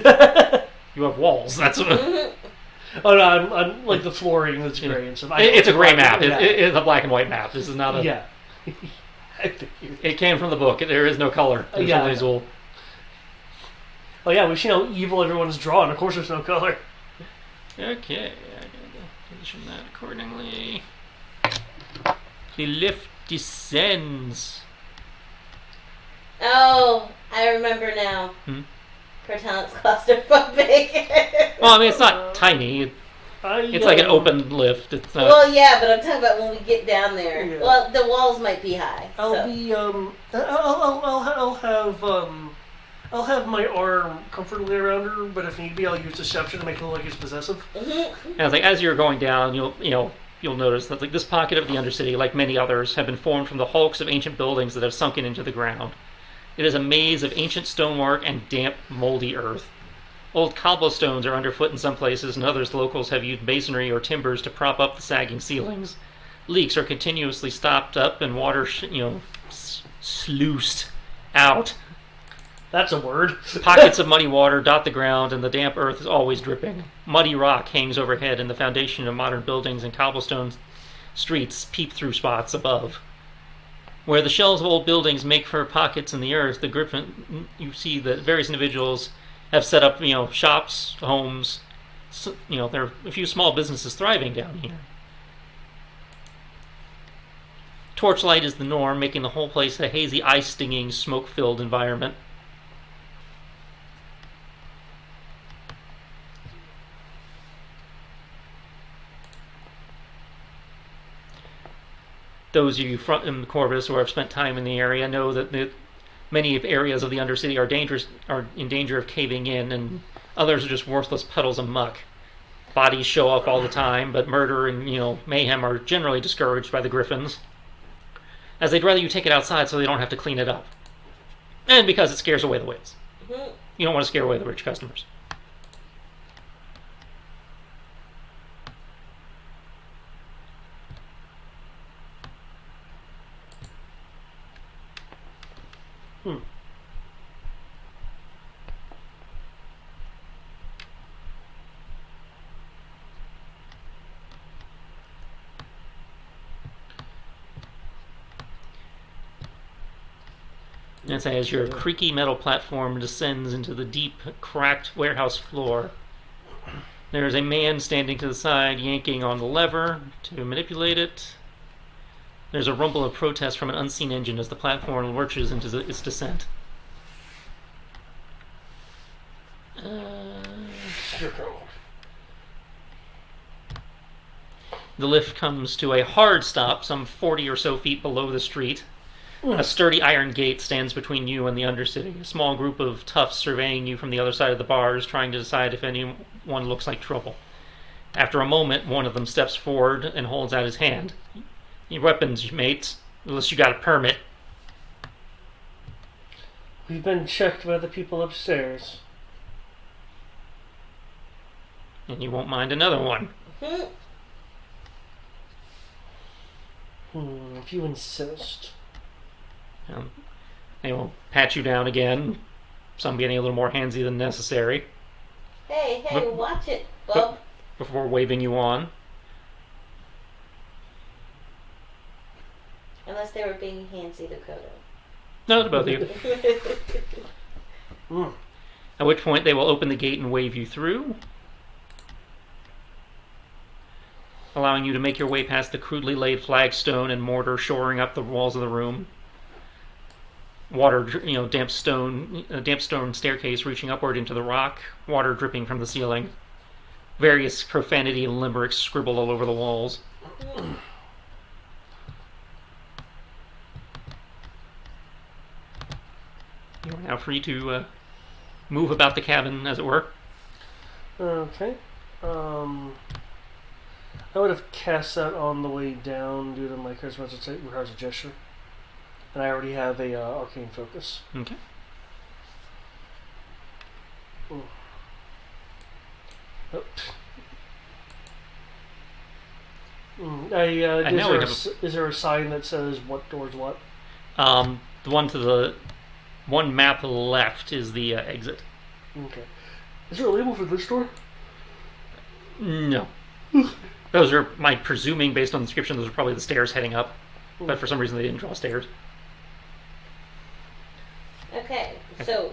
have walls. That's what. Oh no, I'm like the flooring that's gray and stuff. It's a gray map. It's a black and white map. This is not a. Yeah. It came from the book. There is no color. There's only Zool. Oh yeah, we've seen how evil everyone's drawn. Of course, there's no color. Okay, I gotta position that accordingly. The lift descends. Oh, I remember now. Cortana's claustrophobic. Well, I mean, it's not tiny. It's like an open lift. It's not... Well, yeah, but I'm talking about when we get down there. Yeah. Well, the walls might be high. I'll have my arm comfortably around her, but if need be, I'll use deception to make it look like it's possessive. And it's like as you're going down, you'll notice that like this pocket of the Undercity, like many others, have been formed from the hulks of ancient buildings that have sunken into the ground. It is a maze of ancient stonework and damp, moldy earth. Old cobblestones are underfoot in some places, and others locals have used masonry or timbers to prop up the sagging ceilings. Leaks are continuously stopped up and water, sluiced out. That's a word. Pockets of muddy water dot the ground, and the damp earth is always dripping. Muddy rock hangs overhead, and the foundation of modern buildings and cobblestone streets peep through spots above. Where the shells of old buildings make for pockets in the earth, the griffin, you see that various individuals have set up, shops, homes. There are a few small businesses thriving down here. Torchlight is the norm, making the whole place a hazy, eye-stinging, smoke-filled environment. Those of you in Corvus or have spent time in the area know that many areas of the Undercity are in danger of caving in, and others are just worthless puddles of muck. Bodies show up all the time, but murder and mayhem are generally discouraged by the Griffins, as they'd rather you take it outside so they don't have to clean it up, and because it scares away the whales. You don't want to scare away the rich customers. And as your creaky metal platform descends into the deep, cracked warehouse floor, there is a man standing to the side, yanking on the lever to manipulate it. There's a rumble of protest from an unseen engine as the platform lurches into its descent. The lift comes to a hard stop some 40 or so feet below the street. A sturdy iron gate stands between you and the Undercity. A small group of toughs surveying you from the other side of the bars, trying to decide if anyone looks like trouble. After a moment, one of them steps forward and holds out his hand. Your weapons, mates, unless you got a permit. We've been checked by the people upstairs. And you won't mind another one. If you insist. They will pat you down again, some getting a little more handsy than necessary. Hey, watch it, bub. Before waving you on. Unless they were being handsy to Kodo. No, to both of you. At which point they will open the gate and wave you through, allowing you to make your way past the crudely laid flagstone and mortar shoring up the walls of the room. Water, damp stone staircase reaching upward into the rock, water dripping from the ceiling. Various profanity and limericks scribbled all over the walls. You are now free to move about the cabin, as it were. Okay. I would have cast that on the way down due to my charisma. It requires a gesture. And I already have a arcane focus. Okay. Is there a sign that says what door's what? The one to the one map left is the exit. Okay. Is there a label for this door? No. Those are, my presuming, based on the description, those are probably the stairs heading up. But for some reason they didn't draw stairs. Okay, so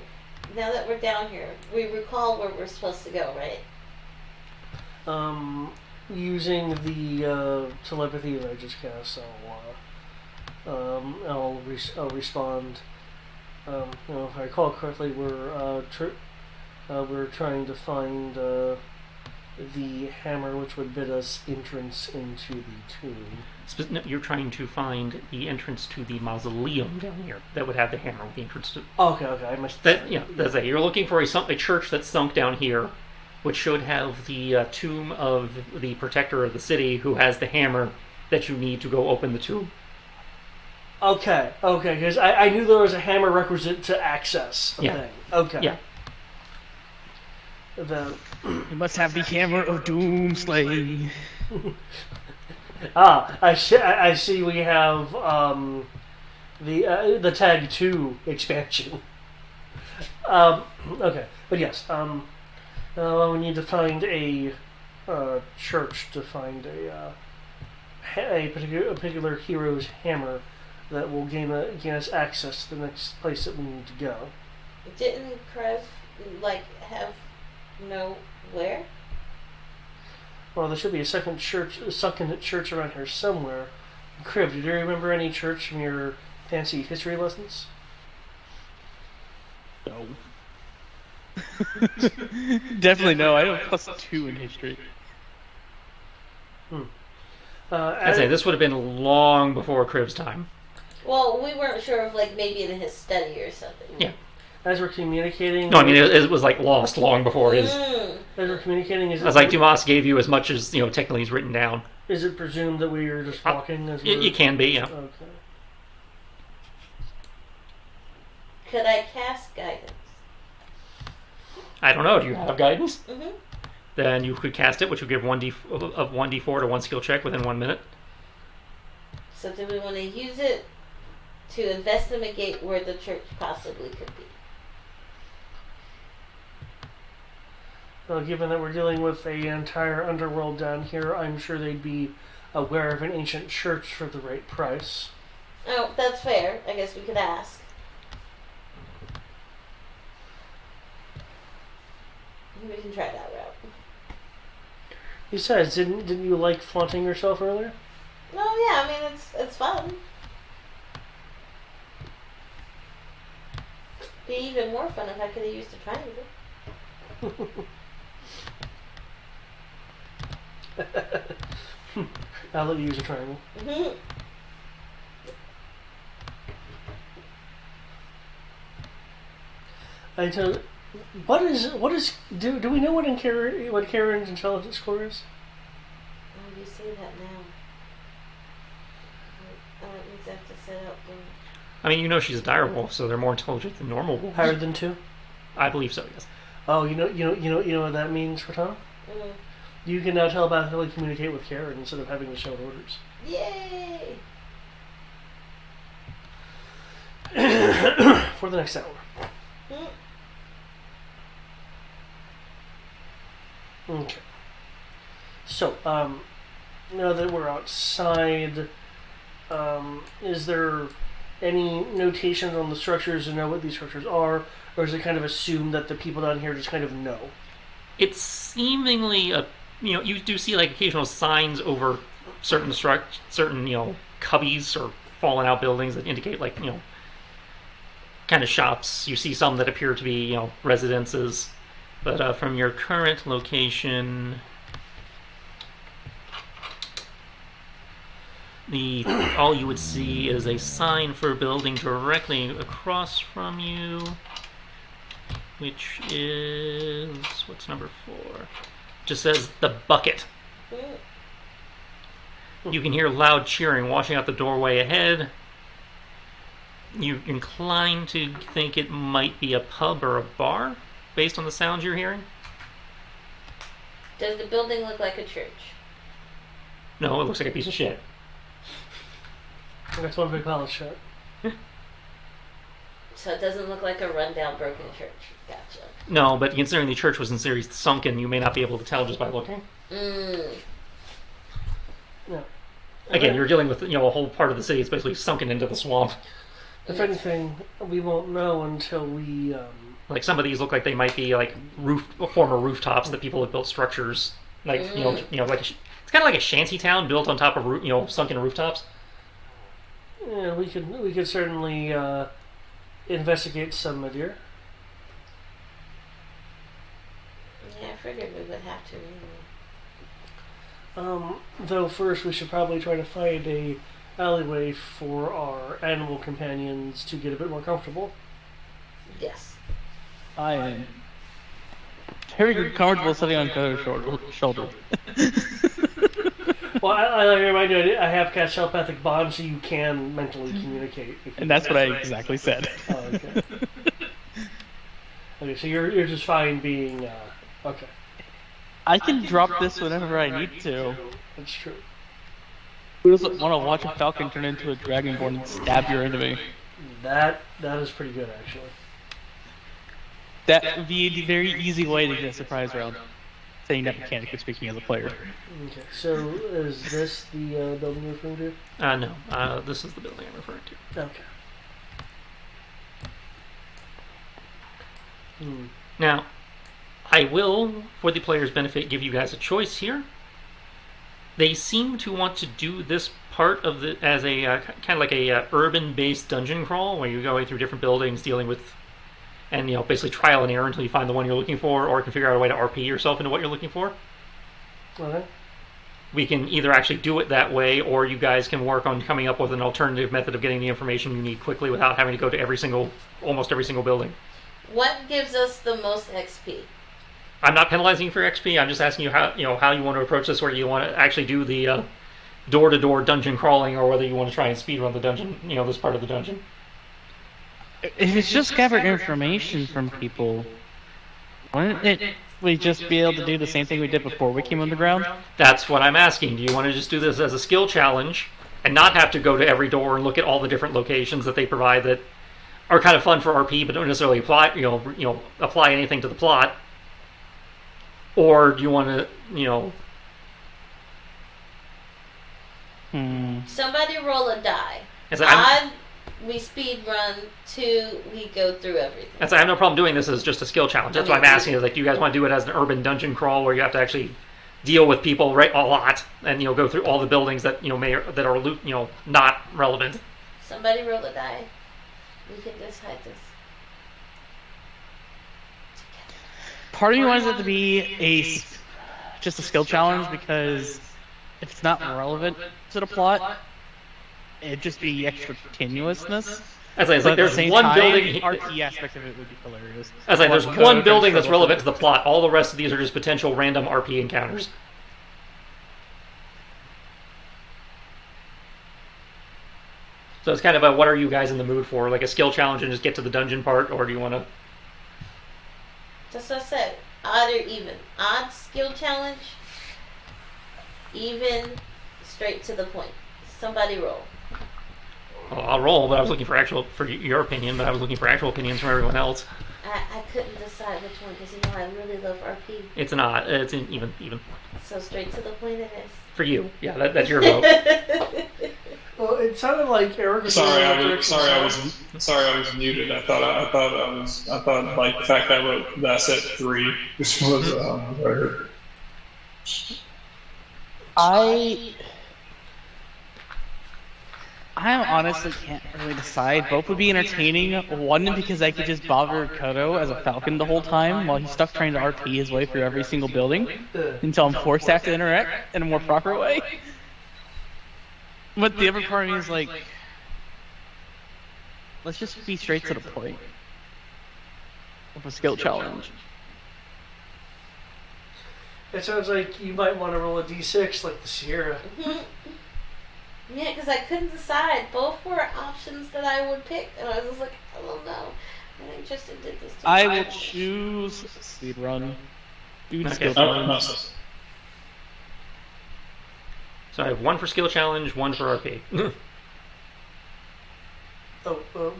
now that we're down here, we recall where we're supposed to go, right? Using the telepathy that I just cast, I'll respond. If I recall correctly, we're trying to find the hammer which would bid us entrance into the tomb. You're trying to find the entrance to the mausoleum down here that would have the hammer with the entrance to. Okay. I must. That's it. You're looking for a church that's sunk down here, which should have the tomb of the protector of the city, who has the hammer that you need to go open the tomb. Okay, because I knew there was a hammer requisite to access the thing. Okay. Yeah. You must have the hammer of Doomslay. I see. We have the Tag 2 expansion. Okay, but yes. We need to find a church to find a particular hero's hammer that will gain us access to the next place that we need to go. Didn't Krev have where? Well, there should be a second church around here somewhere. Crib, did you remember any church from your fancy history lessons? No. Definitely no. I have +2 in history. I'd say this would have been long before Crib's time. Well, we weren't sure if maybe in his study or something. Yeah. As we're communicating... No, I mean, it was lost long before his... As we're communicating... It's like Dumas gave you as much as, technically is written down. Is it presumed that we are just walking as we're... It can be, yeah. Okay. Could I cast guidance? I don't know. Do you have guidance? Mm-hmm. Then you could cast it, which would give 1d4 to 1 skill check within 1 minute. So do we want to use it to investigate where the church possibly could be? Well, given that we're dealing with the entire underworld down here, I'm sure they'd be aware of an ancient church for the right price. Oh, that's fair. I guess we could ask. We can try that route. Besides, didn't you like flaunting yourself earlier? No, yeah, I mean it's fun. Be even more fun if I could have used a triangle. I'll let you use a triangle. Mm-hmm. What is do we know what Karen's intelligence score is? Oh, you say that now. I don't exactly set up the... I mean, she's a direwolf, so they're more intelligent than normal wolves. Higher than 2? I believe so, yes. Oh, you know what that means for Tom? Mm. You can now telepathically communicate with Karen instead of having to shout orders. Yay! For the next hour. Mm. Okay. So, now that we're outside, is there any notations on the structures to know what these structures are, or is it kind of assumed that the people down here just kind of know? It's seemingly you do see occasional signs over certain cubbies or fallen out buildings that indicate kind of shops. You see some that appear to be residences, but from your current location, all you would see is a sign for a building directly across from you, which is what's number 4? Just says the Bucket. You can hear loud cheering washing out the doorway ahead. You're inclined to think it might be a pub or a bar, based on the sounds you're hearing. Does the building look like a church? No, it looks like a piece of shit. That's one big pile of shit. So it doesn't look like a rundown, broken church. Gotcha. No, but considering the church was in series sunken, you may not be able to tell just by looking. Mm. Yeah. Again, you're dealing with a whole part of the city is basically sunken into the swamp. If anything, we won't know until we. Some of these look like they might be former rooftops that people have built structures it's kind of like a shanty town built on top of sunken rooftops. Yeah, we could certainly investigate some, my dear. Yeah, I figured we would have to anyway. Though first we should probably try to find a alleyway for our animal companions to get a bit more comfortable. Yes. I am very comfortable sitting on Coda's shoulder. Well, I remind you, I have cast telepathic bond, so you can mentally communicate. And that's what I exactly said. Oh, okay. Okay, so you're just fine being okay. I can drop this whenever I need to. That's true. Who doesn't want to watch a falcon turn into a dragonborn and stab your enemy? That is pretty good, actually. That would be a very easy way to get a surprise round. Saying that mechanically speaking as a player. Okay, so is this the building you're referring to? No. This is the building I'm referring to. Okay. Now, I will, for the player's benefit, give you guys a choice here. They seem to want to do this part of the as a kind of like a urban-based dungeon crawl, where you're going through different buildings, dealing with, and basically trial and error until you find the one you're looking for, or you can figure out a way to RP yourself into what you're looking for. Okay. We can either actually do it that way, or you guys can work on coming up with an alternative method of getting the information you need quickly without having to go to almost every single building. What gives us the most XP? I'm not penalizing you for XP. I'm just asking you how you want to approach this, whether you want to actually do the door-to-door dungeon crawling, or whether you want to try and speedrun the dungeon, this part of the dungeon. If it's just gather information from people, wouldn't we just be able to do the same thing we did before we came on the ground? That's what I'm asking. Do you want to just do this as a skill challenge and not have to go to every door and look at all the different locations that they provide that are kind of fun for RP but don't necessarily apply apply anything to the plot? Or do you want to, Somebody roll a die. I'm, we speed run. 2, we go through everything. I have no problem doing this as just a skill challenge. That's why I'm asking. Is like, do you guys want to do it as an urban dungeon crawl where you have to actually deal with people a lot and go through all the buildings that that are not relevant? Somebody roll a die. We can decide this. Part of me wants it to be just a skill challenge because if it's not relevant to the plot, it'd just be extra continuousness. It's like there's one building. The RP aspect of it would be hilarious. There's one building that's relevant to the plot. All the rest of these are just potential random RP encounters. So it's kind of what are you guys in the mood for? Like a skill challenge and just get to the dungeon part, or do you want to? Just as I said, odd or even. Odd skill challenge, even, straight to the point. Somebody roll. Well, I'll roll, but I was looking for your opinion, but I was looking for actual opinions from everyone else. I couldn't decide which one because I really love RP. It's an odd. It's an even. So straight to the point it is. For you, yeah, that's your vote. Well, it sounded like Eric was Sorry, I was muted. I thought like the fact that I wrote that I said 3. This was I honestly can't really decide. Both would be entertaining. One, because I could just bother Kodo as a falcon the whole time while he's stuck trying to RP his way through every single building until I'm forced to have to interact in a more proper way. But the other part of me is like, let's just be straight to the point of a skill challenge. It sounds like you might want to roll a d6 like the Sierra. Yeah, because I couldn't decide. Both were options that I would pick, and I was just like, I don't know. I think Justin did this too. I will choose speedrun. Do the skill challenge. So I have 1 for skill challenge, 1 for RP.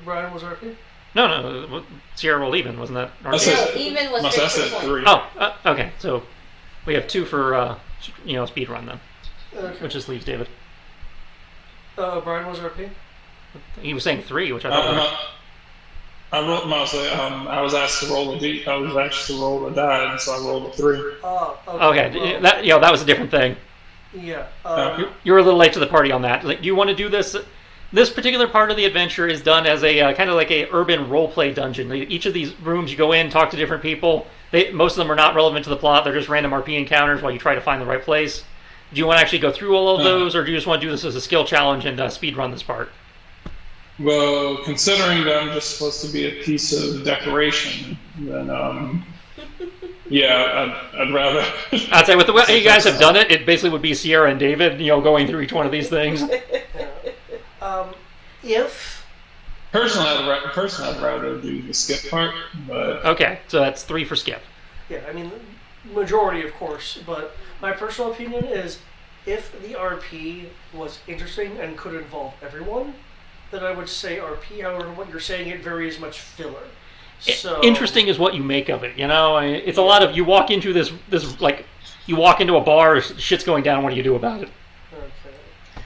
Brian was RP? No, Sierra rolled even, wasn't that RP? No, even was straight to the point. 3. Oh, okay. So we have 2 for speedrun then, Okay. which just leaves David. Brian was RP? He was saying 3, which I thought. I was asked to roll I was asked to roll a die, and so I rolled a 3. Okay, that was a different thing. Yeah. You were a little late to the party on that. Like, do you want to do this? This particular part of the adventure is done as a kind of like a urban roleplay dungeon. Each of these rooms you go in, talk to different people. Most of them are not relevant to the plot. They're just random RP encounters while you try to find the right place. Do you want to actually go through all of those, or do you just want to do this as a skill challenge and speed run this part? Well, considering that I'm just supposed to be a piece of decoration, then yeah, I'd rather. I'd say with the way you guys have done it, it basically would be Sierra and David, going through each one of these things. If Personally, I'd rather do the skip part, but Okay, so that's 3 for skip. yeah, I mean majority of course, but my personal opinion is if the RP was interesting and could involve everyone, then I would say RP. However, what you're saying, it very much filler. So Interesting is what you make of it. It's a lot of you walk into this like you walk into a bar, shit's going down. What do you do about it? Okay.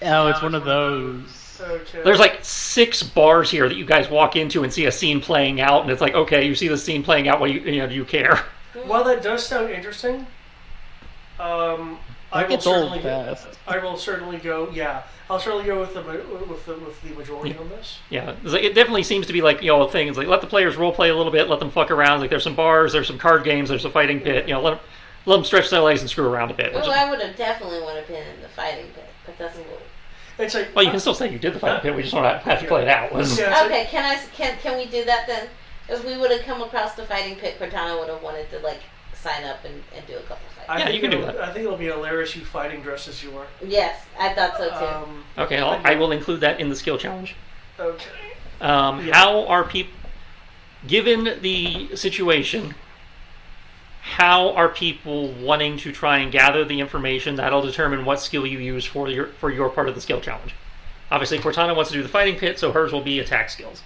Oh, it's one of those. Okay. There's like 6 bars here that you guys walk into and see a scene playing out, and it's like, okay, you see the scene playing out. What do you care? While that does sound interesting, I will certainly go. Yeah, I'll certainly go with the majority on this. Yeah, it definitely seems to be like a thing. It's like let the players role play a little bit, let them fuck around. Like there's some bars, there's some card games, there's a fighting pit. Let them stretch their legs and screw around a bit. Well, I would have definitely want to been in the fighting pit, but that's cool. It's like, well, you can still say you did the fighting pit. We just don't have to play it out. Yeah, Okay, can we do that then? If we would have come across the fighting pit, Cortana would have wanted to sign up and do a couple fights. Yeah, you can do that. I think it'll be hilarious. You fighting dressed as you are. Yes, I thought so too. Okay, I will include that in the skill challenge. Okay. How are people, given the situation, how are people wanting to try and gather the information? That'll determine what skill you use for your part of the skill challenge. Obviously, Cortana wants to do the fighting pit, so hers will be attack skills.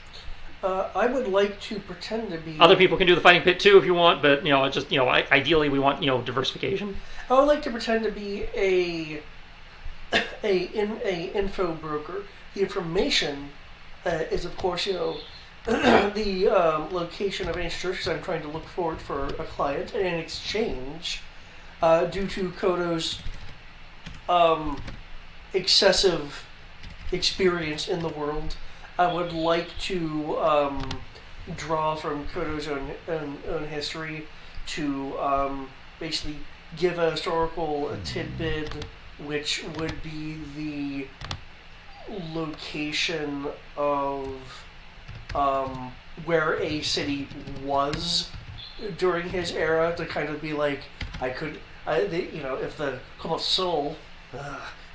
I would like to pretend to be. Other people can do the fighting pit too if you want, but ideally we want diversification. I would like to pretend to be a info broker. The information is, of course, the location of ancient churches I'm trying to look for a client, and in exchange, due to Kodo's excessive experience in the world, I would like to draw from Kodo's own history to basically give a historical tidbit, which would be the location of where a city was during his era, to kind of be like, if the Cult of Soul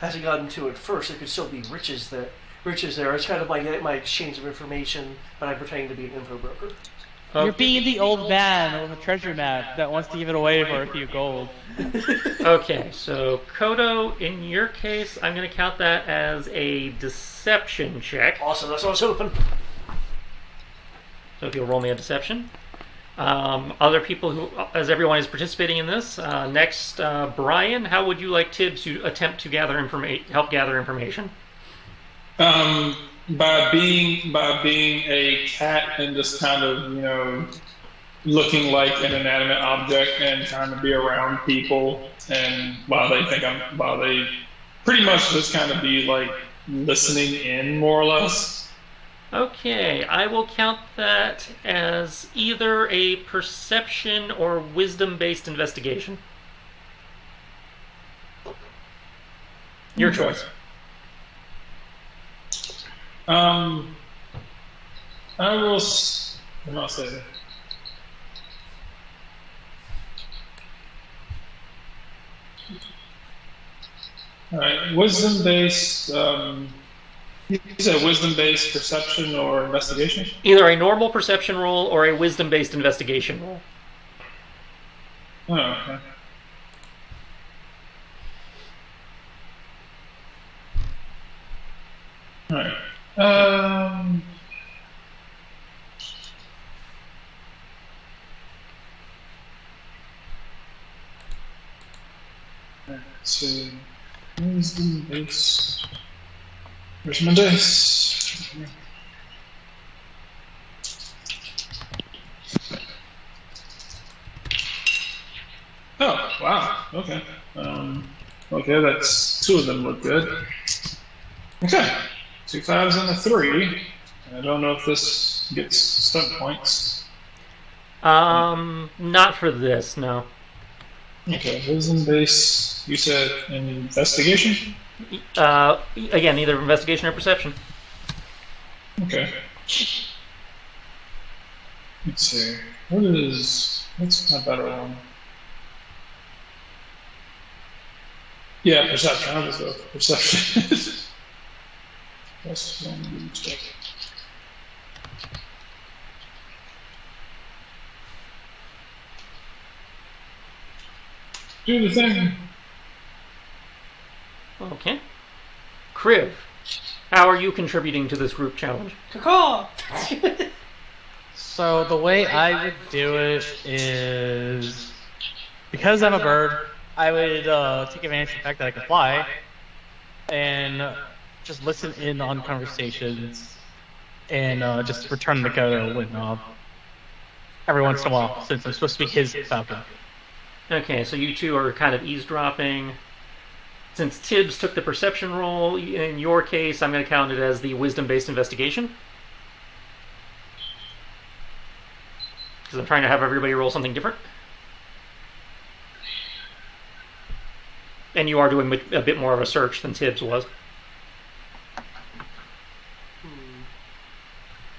hasn't gotten to it first, there could still be riches there. It's kind of my exchange of information, but I'm pretending to be an info broker. You're being the old man with a treasure map that wants to give it away for a few gold. Okay, so Kodo, in your case, I'm going to count that as a deception check. Awesome, that's what I was hoping. So if you'll roll me a deception. Other people who, as everyone is participating in this, next, Brian, how would you like Tibbs to attempt to help gather information? By being a cat and just kind of looking like an inanimate object and trying to be around people, and while they pretty much just kind of be like listening in more or less. Okay, I will count that as either a perception or wisdom-based investigation. Your choice. I will. What I'll say. All right, wisdom-based. You said wisdom-based perception or investigation? Either a normal perception roll or a wisdom-based investigation roll. Oh, okay. All right. Let's see. Wisdom-based. Where's my dice? Oh, wow. Okay. Okay, that's 2 of them look good. Okay. 2 5s and a 3. I don't know if this gets stunt points. Not for this, no. Okay, wisdom base. You said investigation? Again, either investigation or perception. Okay. Let's see. What's my better one? Yeah, perception. I'll just go with perception. Plus 1 check. Do the thing. Okay. Kriv, how are you contributing to this group challenge? Caw. So the way I would do it is, because I'm a bird, I would take advantage of the fact that I can fly, and just listen in on conversations, and just return the Kodo when every once in a while, since I'm supposed to be his falcon. Okay, so you two are kind of eavesdropping. Since Tibbs took the perception roll, in your case, I'm going to count it as the wisdom-based investigation. Because I'm trying to have everybody roll something different. And you are doing a bit more of a search than Tibbs was.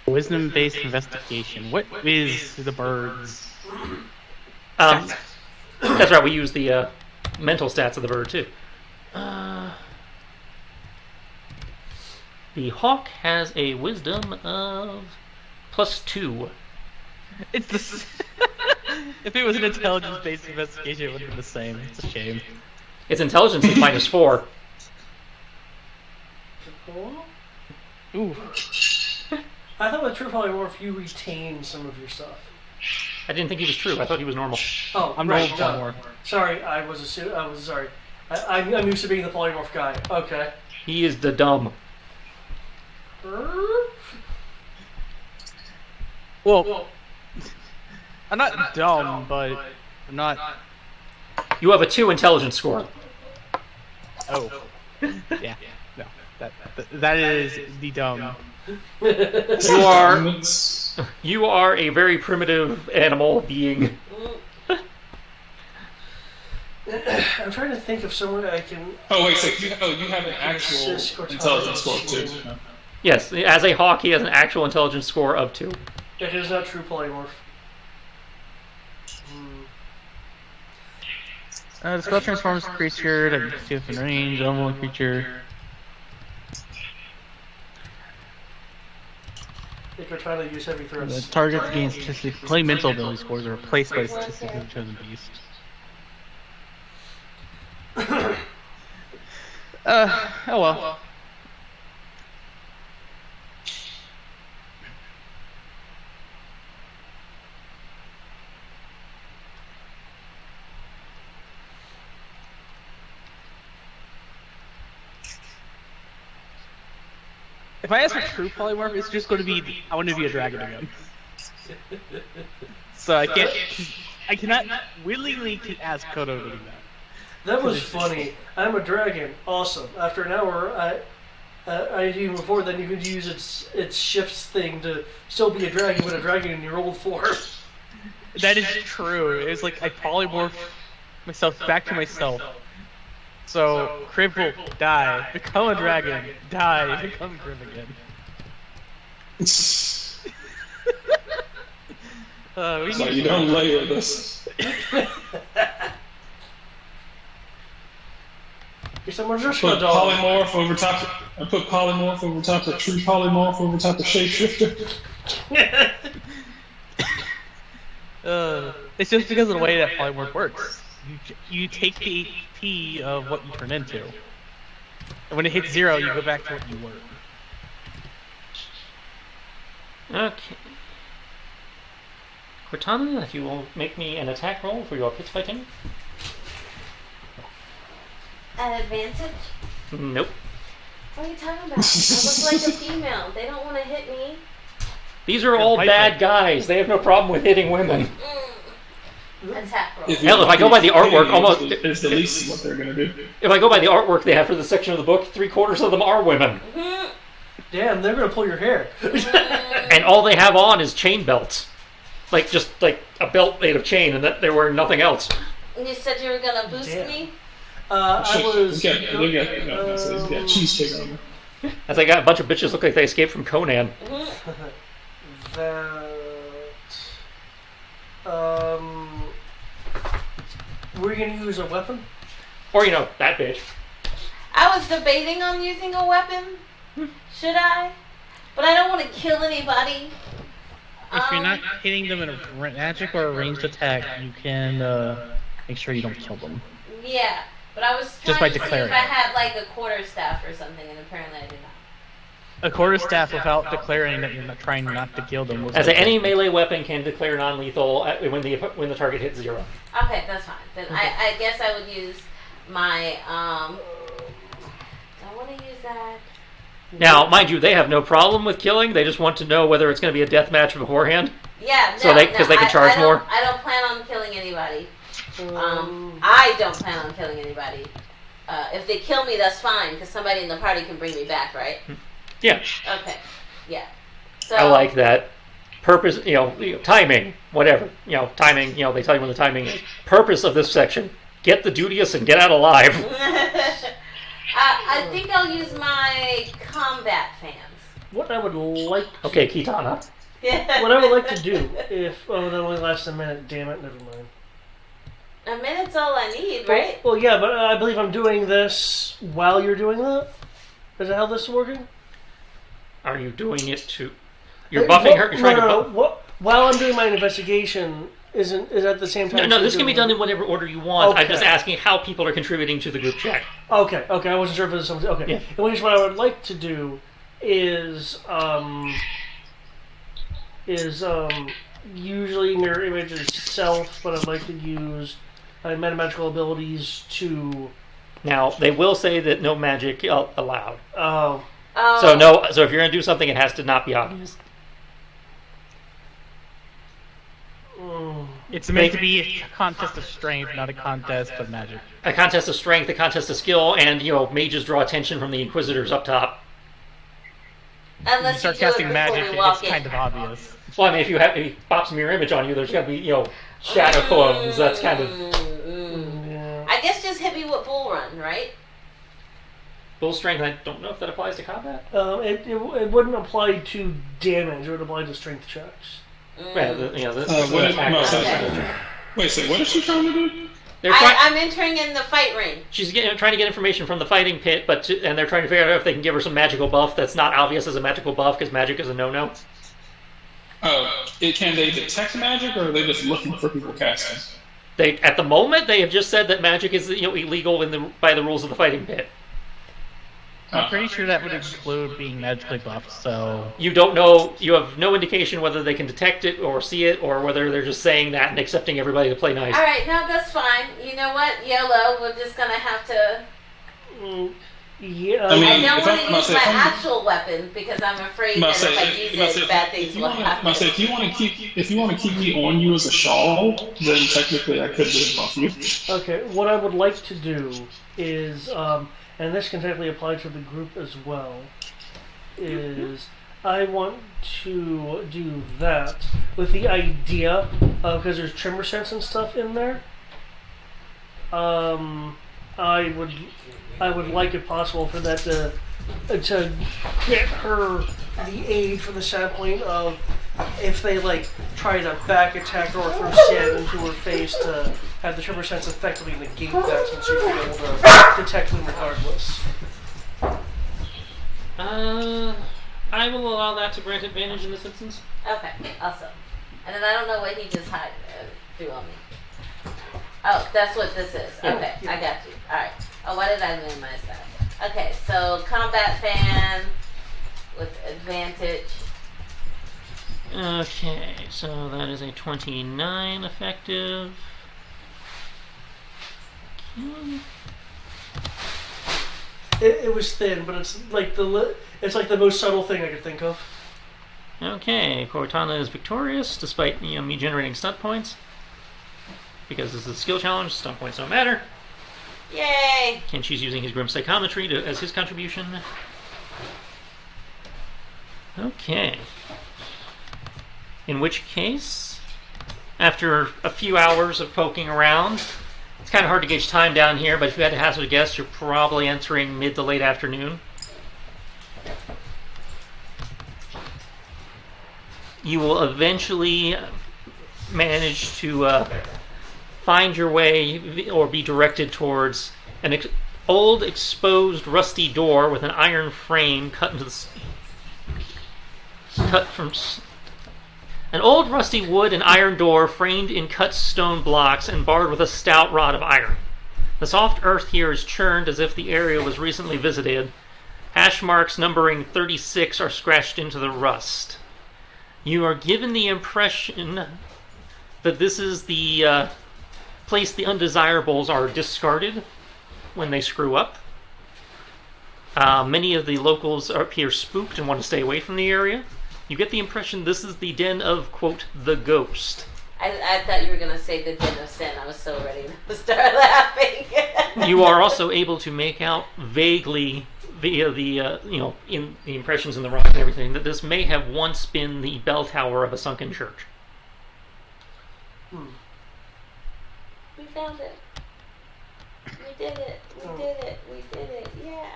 Wisdom-based investigation. What is the bird's? That's right, we use the mental stats of the bird, too. The hawk has a wisdom of +2. It's the. If it was an intelligence-based investigation, it would have been the same. It's a shame. Its intelligence is -4. Ooh. I thought with True Polymorph you retain some of your stuff. I didn't think he was true. I thought he was normal. Oh, I'm right. rolled more. Sorry, I was sorry. I'm used to being the polymorph guy. Okay. He is the dumb. Well, I'm not dumb, but I'm not. You have a 2 intelligence score. Oh. Yeah. No. That is the dumb. You are a very primitive animal being. I'm trying to think of someone I can. Oh wait, so you have an actual intelligence score too. Yes, as a hawk, he has an actual intelligence score of 2. It is not true polymorph. The spell transforms a creature that you can see within range, level one creature. I think we're trying to use heavy threats. The target gains statistically mental ability scores are replaced by statistically chosen beast. Oh well. If I ask for true polymorph, it's just going to be I want to be a dragon again. So I cannot willingly ask Kodo to do that. That was funny. I'm a dragon. Awesome. After an hour, I even before then you could use its shifts thing to still be a dragon, but a dragon in your old form. That is true. It was like I polymorphed myself back to myself. So Kriv will die, become a dragon, die, become Kriv again. So you don't layer this. Someone I just put polymorph over top. I put polymorph over top of true polymorph over top of shapeshifter. It's just because of the way that polymorph works. You take the AP of what you turn into, and when it hits 0, you go back to what you were. Okay. Cortana, if you will make me an attack roll for your pit fighting. At advantage? Nope. What are you talking about? I look like a female. They don't want to hit me. These are all bad guys. They have no problem with hitting women. Attack roll. Hell, if I go by the artwork, almost it's the least what they're gonna do. If I go by the artwork they have for this section of the book, 3/4 of them are women, Damn, they're gonna pull your hair. and all they have on is chain belts, just like a belt made of chain, and that they're wearing nothing else. And you said you were gonna boost me? I was. They got cheesecake on them. As I got a bunch of bitches look like they escaped from Conan. That. Were you gonna use a weapon? Or, that bitch. I was debating on using a weapon. Should I? But I don't want to kill anybody. If you're not hitting them in a magic or a ranged attack, you can make sure you don't kill them. Yeah. But I was Just trying by to see declaring if I it. had like a quarterstaff or something, and apparently I did not. A quarterstaff without declaring that you're not trying not to kill them. As any melee weapon can declare non-lethal when the target hits 0. Okay, that's fine. Then I guess I would use my I want to use that. Now, mind you, they have no problem with killing. They just want to know whether it's going to be a death match beforehand. Yeah, So they can charge more. I don't plan on killing anybody. I don't plan on killing anybody. If they kill me, that's fine, because somebody in the party can bring me back, right? Yeah. Okay. Yeah. So I like that. Purpose, timing, whatever. Timing, they tell you when the timing is. Purpose of this section, get the duteous and get out alive. I think I'll use my combat fans. What I would like to, Okay, Kitana. what I would like to do, if that only lasts a minute, damn it, never mind. A minute's all I need, right? Well, yeah, but I believe I'm doing this while you're doing that. Is that how this is working? Are you doing it to... You're buffing her? You're trying to... While I'm doing my investigation, is at the same time... No, this can be done in whatever order you want. Okay. I'm just asking how people are contributing to the group check. Okay, I wasn't sure if it was something... Okay, Yeah. in which what I would like to do is usually mirror image itself, but I'd like to use my metamagical abilities to... Now, they will say that no magic allowed. Oh. So if you're going to do something, it has to not be obvious. It's meant to be a contest of strength, not a contest of magic. A contest of strength, a contest of skill, and, mages draw attention from the Inquisitors up top. Unless You start do it casting before magic, we it's walk in. kind of obvious. Well, I mean, if he pops mirror image on you, there's got to be, shadow clones. That's kind of... Yeah. I guess just hit me with Bull Run, right? Bull strength, I don't know if that applies to combat. It wouldn't apply to damage, it would apply to strength checks. Yeah, What is she trying to do? I'm entering in the fight ring. She's trying to get information from the fighting pit, and they're trying to figure out if they can give her some magical buff that's not obvious as a magical buff, because magic is a no-no. Can they detect magic, or are they just looking for people casting? At the moment, they have just said that magic is illegal by the rules of the fighting pit. I'm pretty sure that would include being magically buffed, so... You don't know, you have no indication whether they can detect it or see it, or whether they're just saying that and accepting everybody to play nice. Alright, no, that's fine. You know what? YOLO, we're just gonna have to... Yeah. I don't want to use my actual weapon, because I'm afraid that if I use it, bad things will happen. If you want to keep me on you as a shawl, then technically I could just buff you. Okay, what I would like to do is, and this can technically apply to the group as well, is I want to do that with the idea of, because there's tremor sense and stuff in there, I would like, if possible, for that to get her the aid for the standpoint of if they try to back attack her or throw sand into her face, to have the tremor sense effectively negate that, since she'd be able to detect them regardless. I will allow that to grant advantage in this instance. Okay, awesome. And then I don't know what he just threw on me. Oh, that's what this is. Okay, I got you. Alright. Oh, why did I minimize that? Okay, so combat fan with advantage. Okay, so that is a 29 effective. Okay. It was thin, but it's like the most subtle thing I could think of. Okay, Cortana is victorious despite me generating stunt points. Because this is a skill challenge, stunt points don't matter. Yay! And she's using his grim psychometry as his contribution. Okay. In which case, after a few hours of poking around, it's kind of hard to gauge time down here, but if you had to hazard a guess, you're probably entering mid to late afternoon. You will eventually manage to find your way or be directed towards an old, exposed, rusty door with an iron frame cut from an old, rusty wood and iron door framed in cut stone blocks and barred with a stout rod of iron. The soft earth here is churned as if the area was recently visited. Hash marks numbering 36 are scratched into the rust. You are given the impression that this is the place the undesirables are discarded when they screw up. Many of the locals appear spooked and want to stay away from the area. You get the impression this is the den of, quote, the ghost. I thought you were going to say the den of sin. I was so ready to start laughing. You are also able to make out vaguely via the, in the impressions in the rock and everything, that this may have once been the bell tower of a sunken church. We found it. We did it. We did it. We did it. Yeah.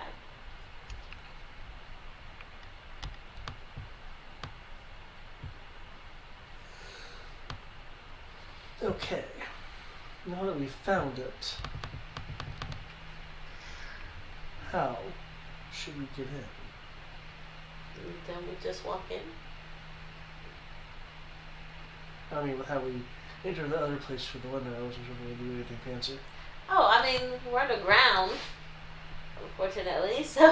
Okay. Now that we've found it, how should we get in? Then we just walk in. I mean, with how we enter the other place for the window, I wasn't sure if we would do anything fancy. Oh, I mean, we're underground, unfortunately, so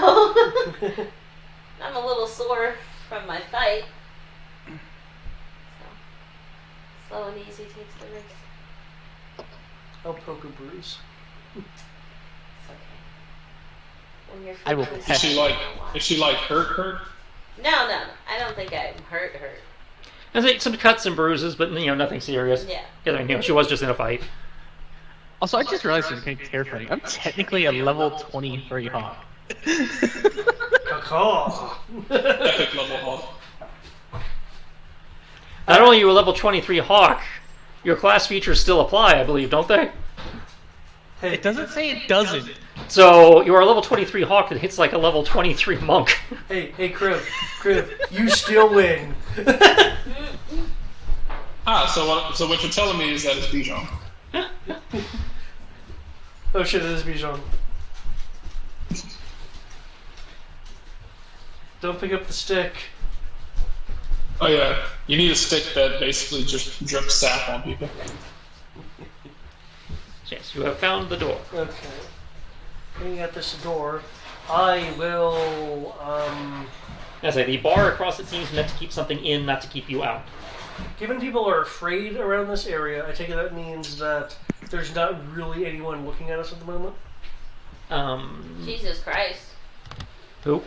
I'm a little sore from my fight. So, slow and easy takes the race. I'll poke a bruise. It's okay. When you're I will feeling pet Is she like hurt? No. I don't think I'm hurt. I think some cuts and bruises, but nothing serious. Yeah. She was just in a fight. Also, I just realized something terrifying. I'm technically a level 23 hawk. Caw. Epic level hawk. Not only are you a level 23 hawk, your class features still apply, I believe, don't they? Hey, It doesn't say it doesn't. So you are a level 23 hawk that hits like a level 23 monk. hey, Kriv, you still win. So what you're telling me is that it's Bijan. Oh shit, it is Bijan. Don't pick up the stick. Oh yeah, you need a stick that basically just drips sap on people. Yes, you have found the door. Okay. Looking at this door, I will, As I say, the bar across it seems meant to keep something in, not to keep you out. given people are afraid around this area, I take it that means that there's not really anyone looking at us at the moment? Jesus Christ. Who?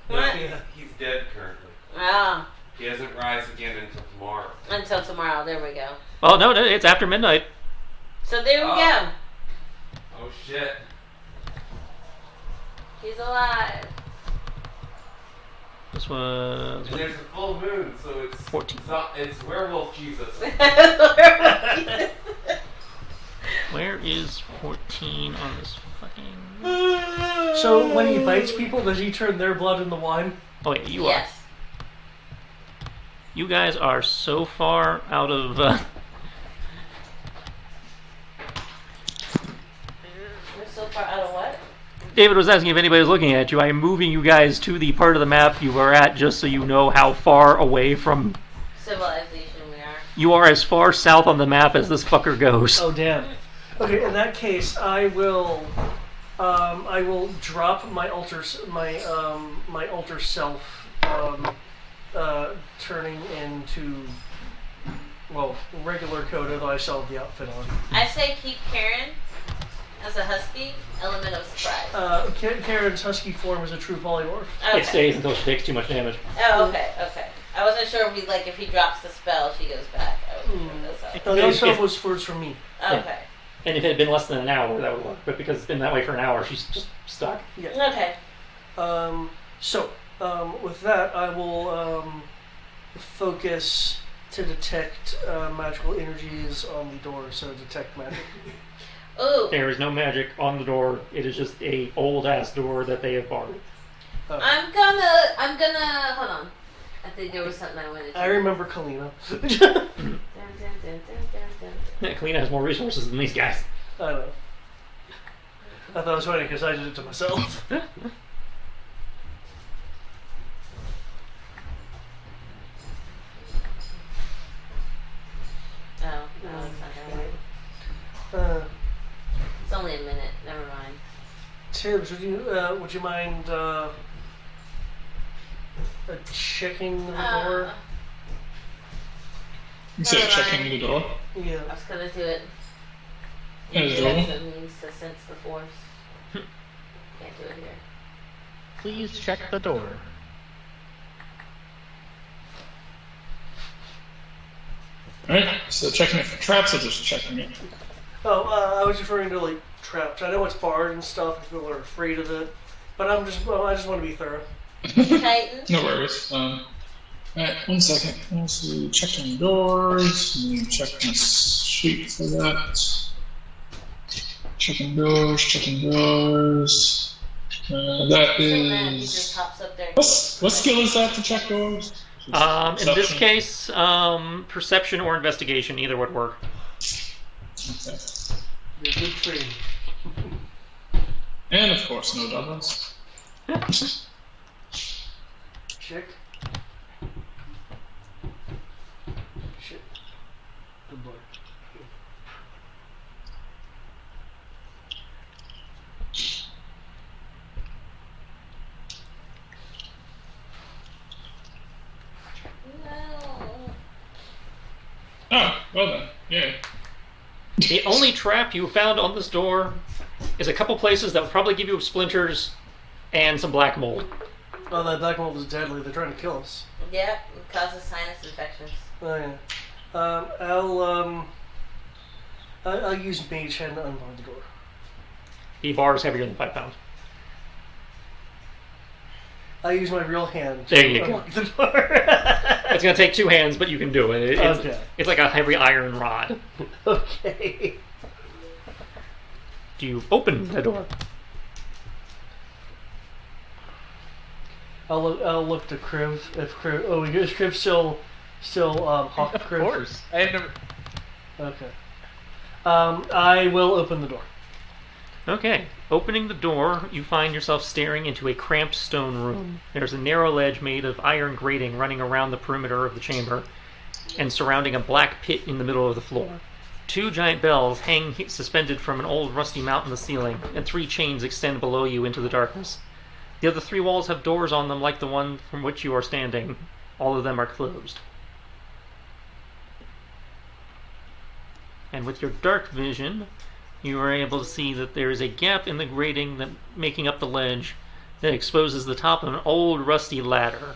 What? He's dead currently. Ah, He doesn't rise again until tomorrow. until tomorrow. There we go. Oh, no, it's after midnight. So there we go. Oh shit. He's alive. This was... And there's a full moon, so it's 14. It's werewolf Jesus. Where is 14 on this fucking... So when he bites people, does he turn their blood into wine? Oh, wait, you Yes. are. You guys are so far out of... We're so far out of what? David was asking if anybody was looking at you. I am moving you guys to the part of the map you are at just so you know how far away from... Civilization we are. You are as far south on the map as this fucker goes. Oh damn. Okay, in that case, I will drop my alter self, turning into, well, regular Coda, though I still have the outfit on. I say keep Karen as a husky, element of surprise. Karen's husky form is a true polymorph. Okay. It stays until she takes too much damage. Oh, okay. I wasn't sure if he drops the spell, she goes back. I wasn't sure that's how. No, the other stuff was words from me. Okay. And if it had been less than an hour, that would work. But because it's been that way for an hour, she's just stuck. Yeah. Okay. With that, I will focus to detect magical energies on the door, so detect magic. Ooh. There is no magic on the door. It is just a old ass door that they have barred. I'm gonna hold on. I think there was something I wanted to do. I remember Kalina. Dun, dun, dun, dun, dun, dun. Kalina has more resources than these guys. I know. I thought it was funny because I did it to myself. Oh, no, it's not gonna work. It's only a minute. Tibbs, would you mind checking the door? You said checking the door. Yeah. I was gonna do it. As Use it well. as a means to sense the force. Can't do it here. Please check the door. Alright, so checking it for traps or just checking it? Oh, I was referring to like traps. I know it's barred and stuff, and people are afraid of it, but I just want to be thorough. Titan. No worries. Alright, 1 second. Also checking doors. Let me check my sheet for that. Checking doors, checking doors. That So then he is. just hops up there. What skill is that to check doors? In this Perception? case, perception or investigation, either would work. Okay. You're a good tree. And of course, no doubles. Check. Shit. Good boy. No. Oh, well then. Yeah. The only trap you found on this door is a couple places that would probably give you splinters and some black mold. Oh, that black mold is deadly. They're trying to kill us. Yep, it causes sinus infections. Oh yeah. I'll use Mage Hand to unbar the door. The bar is heavier than 5 pounds. I'll use my real hand. There you to go. unlock the door. It's going to take 2 hands, but you can do it. Okay. It's like a heavy iron rod. Okay. Do you open the door? I'll look to Kriv. If Kriv, is Kriv still Hawk Of Kriv? course. I have never. Okay. I will open the door. Okay. Opening the door, you find yourself staring into a cramped stone room. There's a narrow ledge made of iron grating running around the perimeter of the chamber and surrounding a black pit in the middle of the floor. 2 giant bells hang suspended from an old rusty mount in the ceiling, and 3 chains extend below you into the darkness. The other 3 walls have doors on them like the one from which you are standing. All of them are closed. And with your dark vision, you are able to see that there is a gap in the grating that making up the ledge that exposes the top of an old rusty ladder.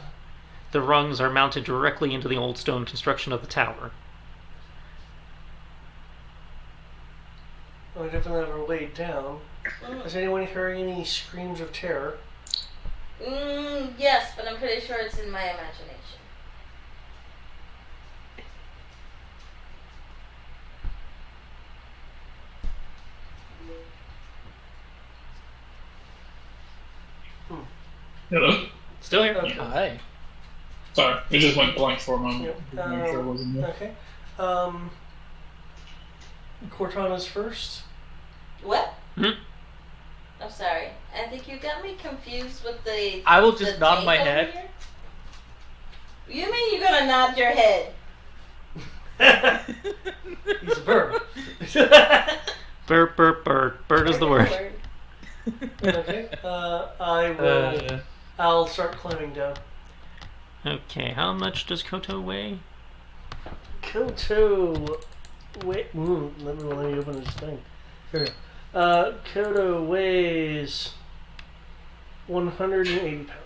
The rungs are mounted directly into the old stone construction of the tower. I definitely have her laid down. Is anyone hearing any screams of terror? Yes, but I'm pretty sure it's in my imagination. Hello? Still here? Okay. Hi. Sorry, it just went blank for a moment. Yep. Just make sure it wasn't there. Okay. Cortana's first. What? Hmm? I'm sorry. I think you got me confused with the. I will just the nod tank my over head. here. You mean you're gonna nod your head? He's a bird. Bird, bird, bird. Bird is the word. Okay. I will. I'll start climbing down. Okay, how much does Koto weigh? Koto. Wait. Let me open this thing. Here. Koto weighs 180 pounds.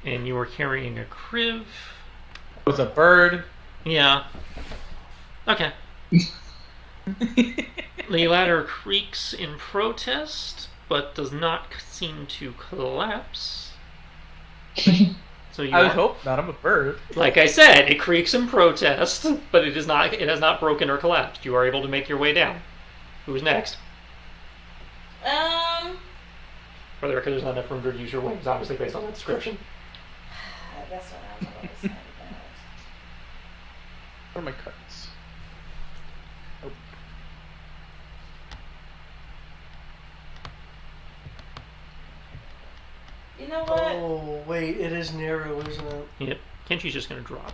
And you are carrying a kriv. With a bird. Yeah. Okay. The ladder creaks in protest, but does not seem to collapse. So you I would are- hope not. I'm a bird. Like I said, it creaks in protest, but it is not. It has not broken or collapsed. You are able to make your way down. Who's next? For the record, there's not enough room to use your wings, obviously based on the description. That's what I'm always sad about. What are my cards? Oh. You know what? Oh wait, it is narrow, isn't it? Yep. Kenshi's just gonna drop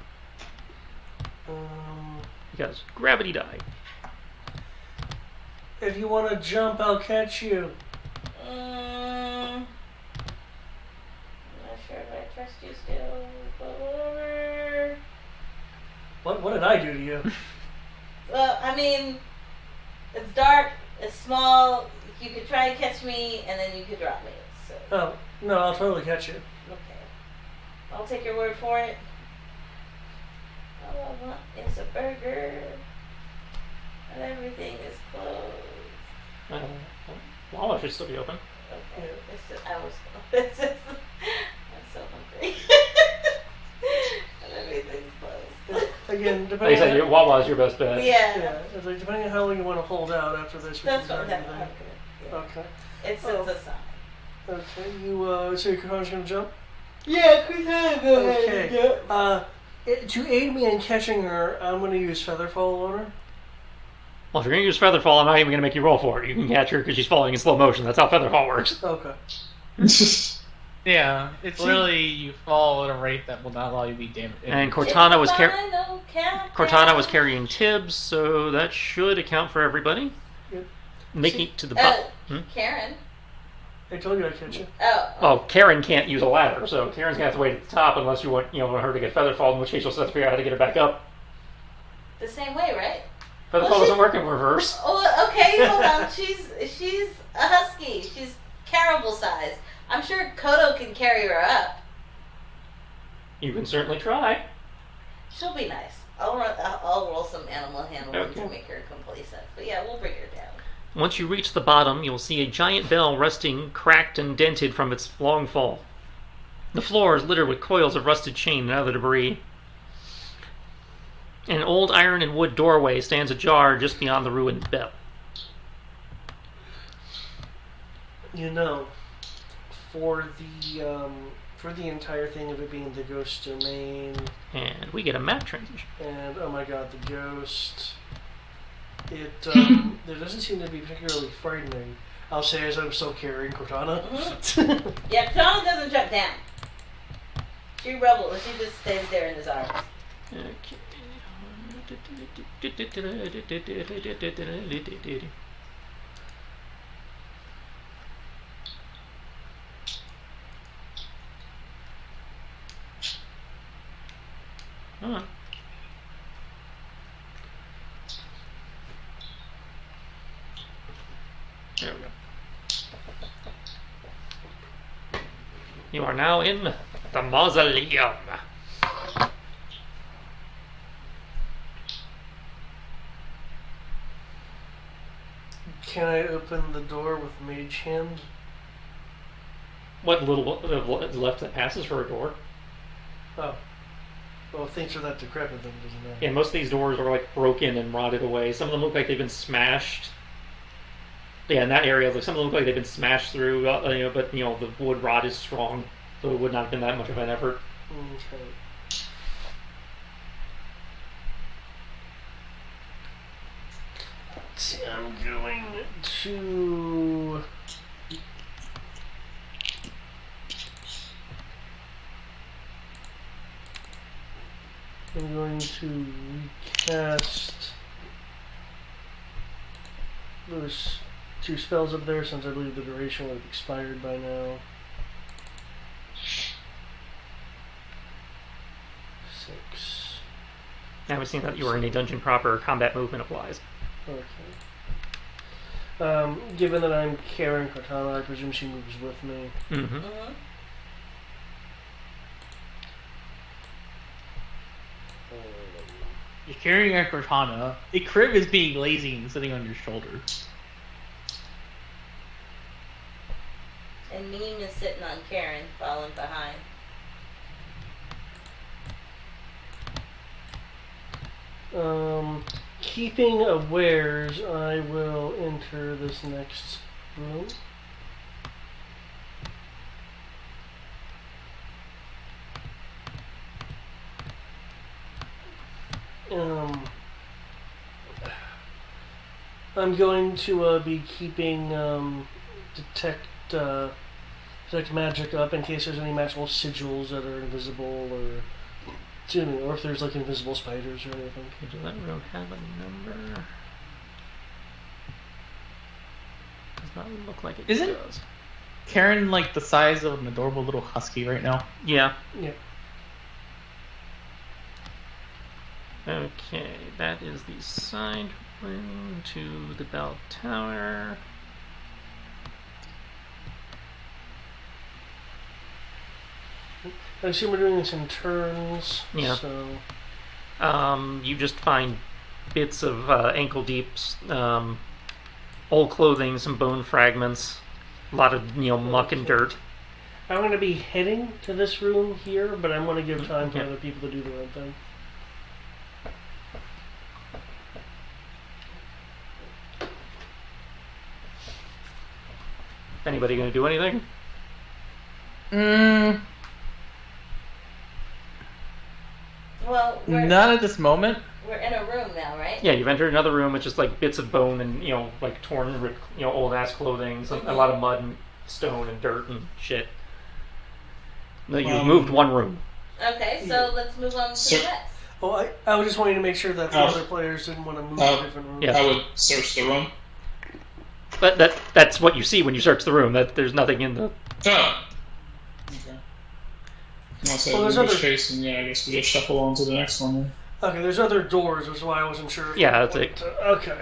Um, because gravity die. if you want to jump, I'll catch you. trust you still, but whatever. What did I do to you? Well, I mean, it's dark, it's small, you could try to catch me, and then you could drop me. So. Oh, no, I'll totally catch you. Okay. I'll take your word for it. All I want is a burger. And everything is closed. Wawa should still be open. Okay. It's just, it's just, I'm so hungry. and everything's closed. Again, Like I depending said, on Wawa's your best bet. Yeah. it's like depending on how long you want to hold out after this. We That's can what start I'm anything. yeah. Okay. It's Oh. a sign. Okay. You so your Katana's gonna jump. Yeah, Christina, go ahead. Okay. Yeah. To aid me in catching her, I'm gonna use Featherfall on her. Well, if you're going to use Featherfall, I'm not even going to make you roll for it. You can catch her because she's falling in slow motion. That's how Featherfall works. Okay. Yeah, it's literally you fall at a rate that will not allow you to be damaged. And Cortana was Cortana was carrying Tibbs, so that should account for everybody. Yep. Making it to the bottom. Karen. I told you I'd catch you. Oh. Well, Karen can't use a ladder, so Karen's going to have to wait at the top unless you want her to get Featherfall, in which case you'll have to figure out how to get her back up. The same way, right? Featherfall doesn't work in reverse. Oh, okay, hold on. She's a husky. She's caribou size. I'm sure Kodo can carry her up. You can certainly try. She'll be nice. I'll roll some animal handling to make her complacent. But yeah, we'll bring her down. Once you reach the bottom, you'll see a giant bell resting cracked and dented from its long fall. The floor is littered with coils of rusted chain and other debris. An old iron and wood doorway stands ajar just beyond the ruined bell. You know, for the entire thing of it being the ghost domain, And we get a map transition. and oh my god, the ghost. It there doesn't seem to be particularly frightening. I'll say as I'm still carrying Cortana. Mm-hmm. Yeah, Cortana doesn't jump down. She rebels. She just stays there in his arms. Okay. Come on. There we go. You are now in the mausoleum. Can I open the door with Mage Hand? What little is left that passes for a door? Oh. Well, if things are that decrepit, then it doesn't matter. Yeah, most of these doors are like broken and rotted away. Some of them look like they've been smashed. Yeah, in that area, some of them look like they've been smashed through. But the wood rot is strong, so it would not have been that much of an effort. Okay. Let's see, I'm going to. I'm going to recast those two spells up there since I believe the duration would have expired by now. 6. I haven't seen that you were in a dungeon proper. Combat movement applies. Okay. Given that I'm carrying Cortana, I presume she moves with me. Mm-hmm. Mm-hmm. You're carrying a Cortana. A crib is being lazy and sitting on your shoulder. And Meme is sitting on Karen, falling behind. Keeping awares, I will enter this next room. I'm going to be keeping detect magic up in case there's any magical sigils that are invisible, or if there's like invisible spiders or anything. Okay, does that room have a number? Does not look like it Isn't- does. Karen like the size of an adorable little husky right now? Yeah. Yeah. Okay, that is the side room to the bell tower. I assume we're doing this in turns. Yeah. So You just find bits of ankle deep old clothing, some bone fragments, a lot of muck and dirt. I'm going to be heading to this room here, but I'm going to give time for Yeah. other people to do the right thing. Anybody going to do anything? Well, we're Not at this moment. we're in a room now, right? Yeah, you've entered another room with just like bits of bone and like torn, old ass clothing, a lot of mud and stone and dirt and shit. No, you've moved one room. Okay, so let's move on to So- the next. Oh, I was just wanting to make sure that the Oh. other players didn't want to move Oh. to different rooms. Yeah. I would search the room. But that's what you see when you search the room. That there's nothing in the. Oh. Okay. Once Well, there's in which other- case, then, yeah, I guess we just shuffle on to the next one. Then. Okay, there's other doors, which is why I wasn't sure. If Yeah, I that's wanted it. to- okay.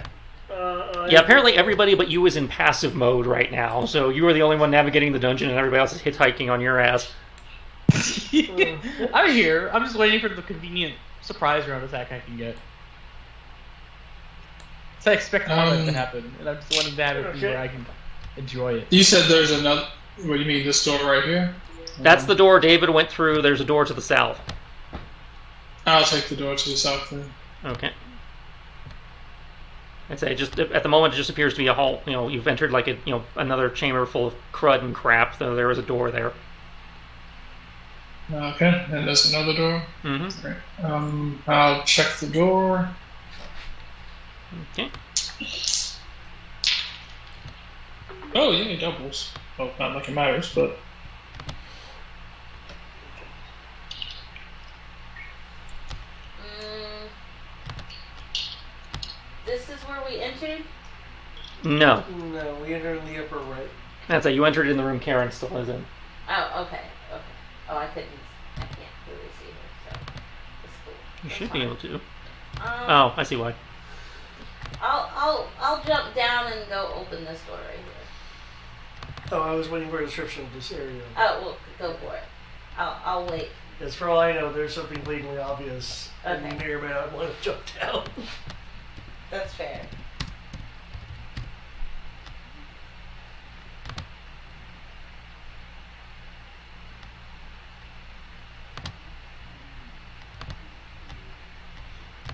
Yeah, apparently everybody but you is in passive mode right now. So you are the only one navigating the dungeon, and everybody else is hitchhiking on your ass. I'm here. I'm just waiting for the convenient surprise round attack I can get. So I expect combat to happen, and I'm just wanting to have it be Okay. where I can enjoy it. You said there's another. What do you mean? This door right here? That's the door David went through. There's a door to the south. I'll take the door to the south then. Okay. I'd say just at the moment it just appears to be a hall. You've entered like another chamber full of crud and crap. Though there is a door there. Okay, and there's another door. Mm-hmm. Right. I'll check the door. Okay. Oh yeah, it doubles. Well, not like it matters, but This is where we entered. No, No, we enter in the upper right. that's it. You entered in the room Karen still is in. Oh, okay. Oh, I can't really see her, so it's cool. You That's should be fine. able to. Um, Oh, I see why. I'll jump down and go open this door right here. Oh, I was waiting for a description of this area. Oh, well, go for it. I'll wait. As for all I know, there's something blatantly obvious. And Okay. you may or may not want to jump down. That's fair.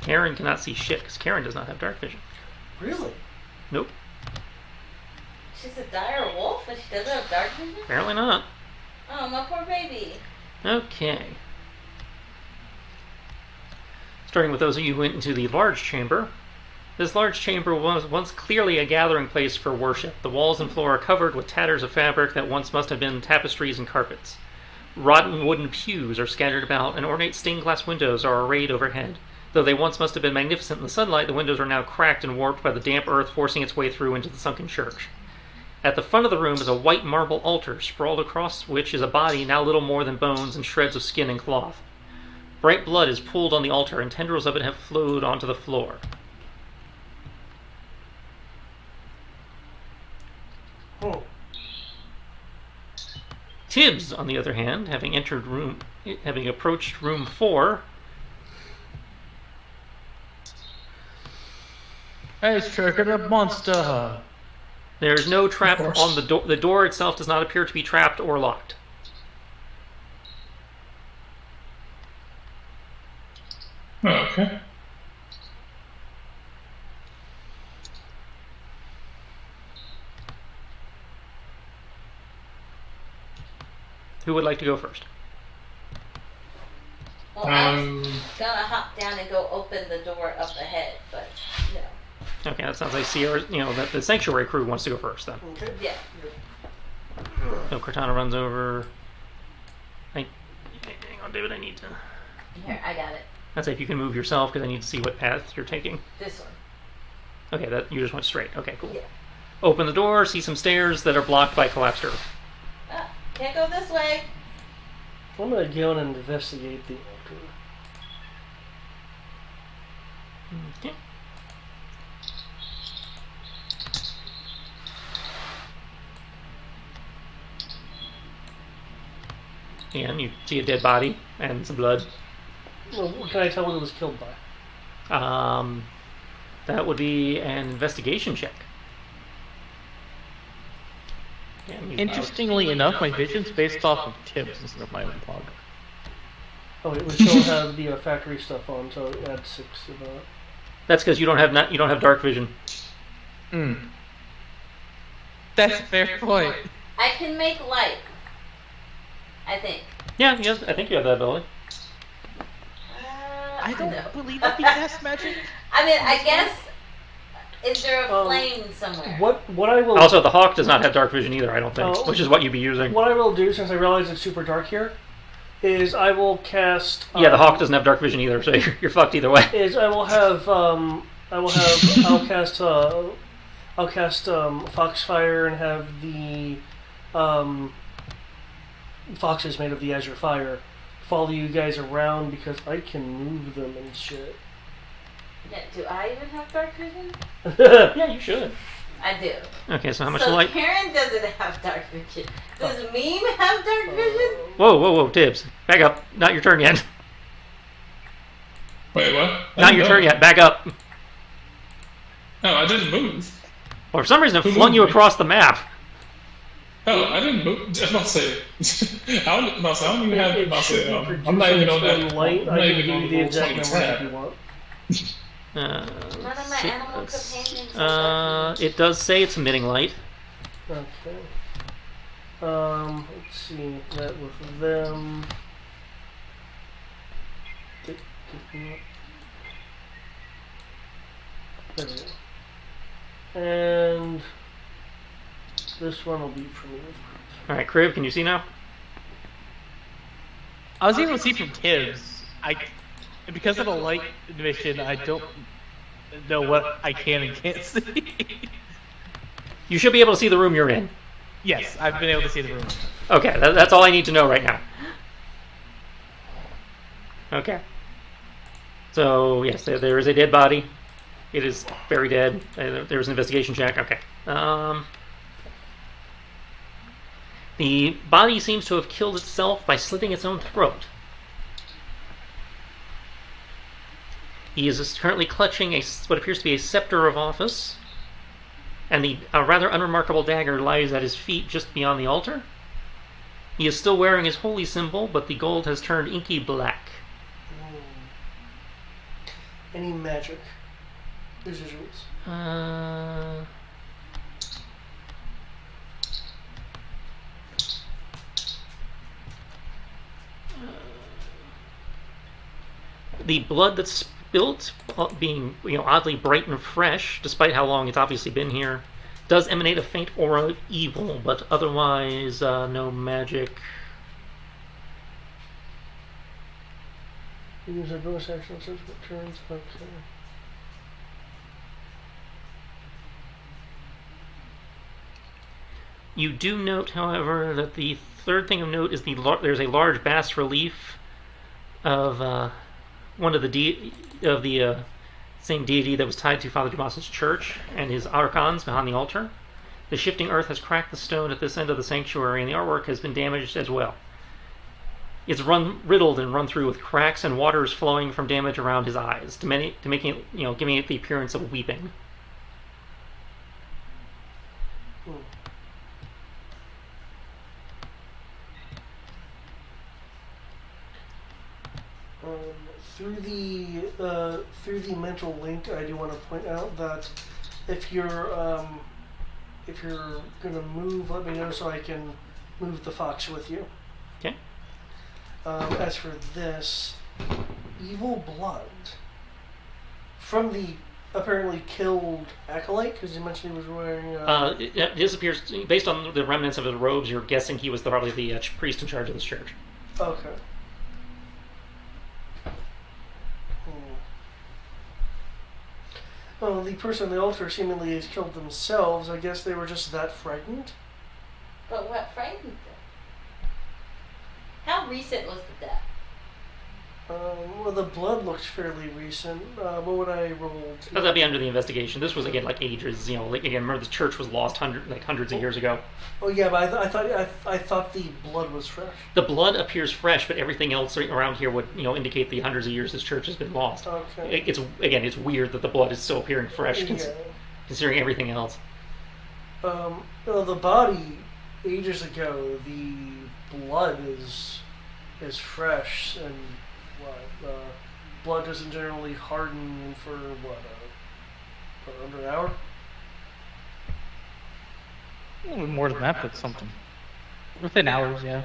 Karen cannot see shit because Karen does not have dark vision. Really? Nope, She's a dire wolf and she doesn't have dark vision? apparently not. Oh, my poor baby. Okay. Starting with those of you who went into the large chamber. This large chamber was once clearly a gathering place for worship. The walls and floor are covered with tatters of fabric that once must have been tapestries and carpets. Rotten wooden pews are scattered about, and ornate stained glass windows are arrayed overhead. Though they once must have been magnificent in the sunlight, the windows are now cracked and warped by the damp earth forcing its way through into the sunken church. At the front of the room is a white marble altar, sprawled across which is a body now little more than bones and shreds of skin and cloth. Bright blood is pooled on the altar, and tendrils of it have flowed onto the floor. Oh. Tibbs, on the other hand, having approached room 4, Hey, stricken a monster. there is no trap course. on the door. The door itself does not appear to be trapped or locked. okay. Who would like to go first? Well, I was Um, gonna hop down and go open the door up ahead, but no. Okay, that sounds like Sierra. That the sanctuary crew wants to go first. Then, Okay. Yeah. so Cortana runs over. Hang on, David. I need to. Here, I got it. That's if you can move yourself because I need to see what path you're taking. This one. Okay, that you just went straight. Okay, cool. Yeah. Open the door. See some stairs that are blocked by collapsed earth. Can't go this way. I'm gonna go and investigate the altar. Okay. And you see a dead body and some blood. Well, what can I tell what it was killed by? That would be an investigation check. Interestingly enough, my vision's based off of Tibbs instead of my own plug. Oh, it would still have the factory stuff on, so add 6 to that. That's because you don't have dark vision. That's a fair point. I can make light. I think. Yeah, yes, I think you have that ability. I don't believe that he casts magic. I mean, I guess. Is there a flame somewhere? What I will Also, the hawk does not have dark vision either, I don't think, Oh. which is what you'd be using. what I will do, since I realize it's super dark here, is I will cast. Yeah, the hawk doesn't have dark vision either, so you're fucked either way. Is I'll cast Foxfire and have the foxes made of the Azure Fire follow you guys around because I can move them and shit. Yeah, do I even have dark vision? Yeah, you should. I do. Okay, so how much So light? Karen doesn't have dark vision. Does Meme have dark vision? Whoa, Tibbs. Back up. Not your turn yet. Wait, what? Not your turn yet. Back up. No, I didn't move. Or for some reason it Who flung moved you me? across the map. Oh, I didn't move. I'm not saying. I don't even have. It should be I'm not even on producing that. light. I'm I not can even give on you the the roll exact 20 numbers if tab. you want. None of my animal companions. It does say it's emitting light. Okay. Let's see that with them. There we go. And this one will be for me. Alright, Crib, can you see now? I was able to see from Tibbs. Because of the light vision, I don't know what I can and can't see. You should be able to see the room you're in. Yes, I've been able to see the room. Okay, that's all I need to know right now. Okay. So, yes, there is a dead body. It is very dead. There's an investigation check. Okay. The body seems to have killed itself by slitting its own throat. He is currently clutching what appears to be a scepter of office, and a rather unremarkable dagger lies at his feet just beyond the altar. He is still wearing his holy symbol, but the gold has turned inky black. Any magic residuals? The blood that's spilt, being oddly bright and fresh, despite how long it's obviously been here, does emanate a faint aura of evil, but otherwise no magic. You use a bonus action since it turns. Okay. You do note, however, that the third thing of note is there's a large bas relief of one of the same deity that was tied to Father Dumas's church and his archons behind the altar. The shifting earth has cracked the stone at this end of the sanctuary, and the artwork has been damaged as well. It's riddled and run through with cracks, and water is flowing from damage around his eyes, to making it, giving it the appearance of weeping. Through the mental link, I do want to point out that if you're gonna move, let me know so I can move the fox with you. Okay. As for this, evil blood from the apparently killed acolyte, because you mentioned he was wearing. It disappears based on the remnants of his robes. You're guessing he was probably the priest in charge of this church. Okay. Well, the person on the altar seemingly has killed themselves. I guess they were just that frightened. But what frightened them? How recent was the death? Well, the blood looks fairly recent. What would I roll? That'd be under the investigation. This was again like ages. Like again, remember the church was lost hundreds of years ago. Oh yeah, but I thought the blood was fresh. The blood appears fresh, but everything else around here would indicate the hundreds of years this church has been lost. Okay. It's weird that the blood is still appearing fresh, considering everything else. The body ages ago. The blood is fresh and. Blood doesn't generally harden for under an hour. A little more than that, but something within hours, yeah.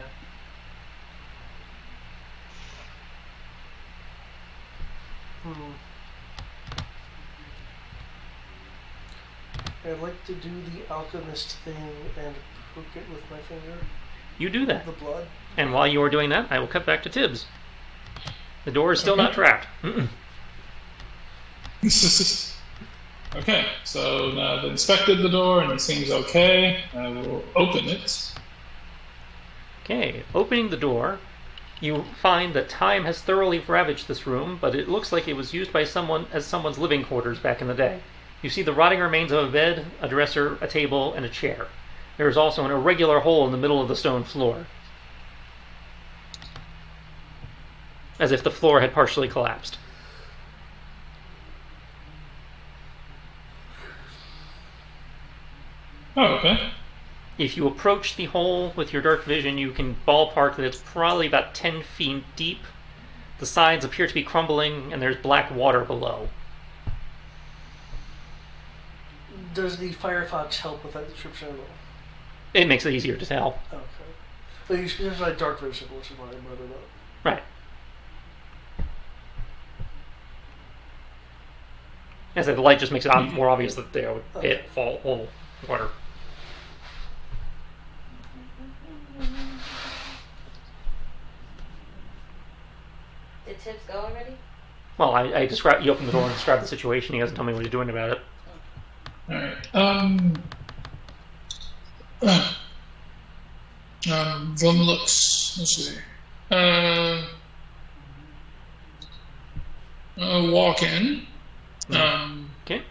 I'd like to do the alchemist thing and poke it with my finger. You do that. The blood. And while you are doing that, I will cut back to Tibbs. The door is still not trapped. Okay, so now I've inspected the door and it seems okay. I will open it. Okay, opening the door, you find that time has thoroughly ravaged this room, but it looks like it was used by someone's living quarters back in the day. You see the rotting remains of a bed, a dresser, a table, and a chair. There is also an irregular hole in the middle of the stone floor, as if the floor had partially collapsed. Oh, okay. If you approach the hole with your dark vision, you can ballpark that it's probably about 10 feet deep. The sides appear to be crumbling, and there's black water below. Does the Firefox help with that description at all? It makes it easier to tell. Okay. But you specified dark vision, which is what I'm worried about. Right. As I said, the light just makes it more obvious that they would hit, fall, hole, water. Did Tibbs go already? Well, I describe. You open the door and describe the situation. He doesn't tell me what he's doing about it. Alright. Vum looks. Let's see. Walk in. Okay.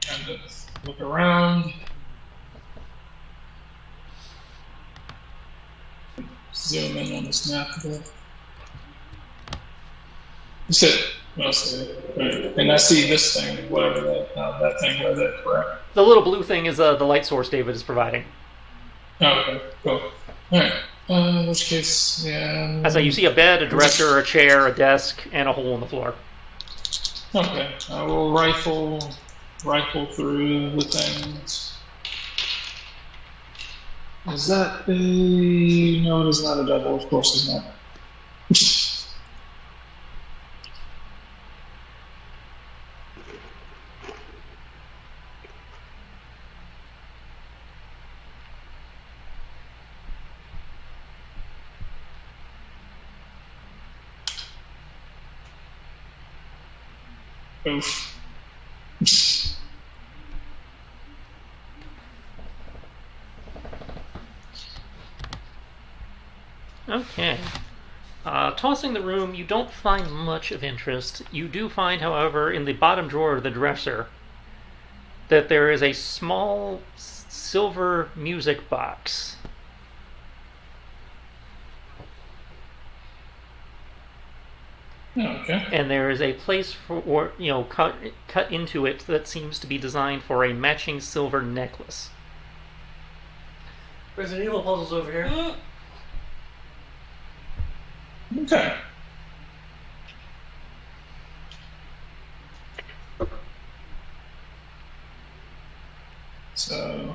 Kind of look around. Zoom in on this map a bit. That's it. Right. And I see this thing, whatever that thing right there, correct? The little blue thing is the light source David is providing. Okay, cool. Alright. In which case, yeah. As you see a bed, a dresser, a chair, a desk, and a hole in the floor. Okay. I will rifle through the things. Is that a... No, it is not a double. Of course it's not. Oof. Okay. Tossing the room, you don't find much of interest. You do find, however, in the bottom drawer of the dresser, that there is a small silver music box. Okay. And there is a place for, cut into it that seems to be designed for a matching silver necklace. Resident Evil puzzles over here. Okay. So,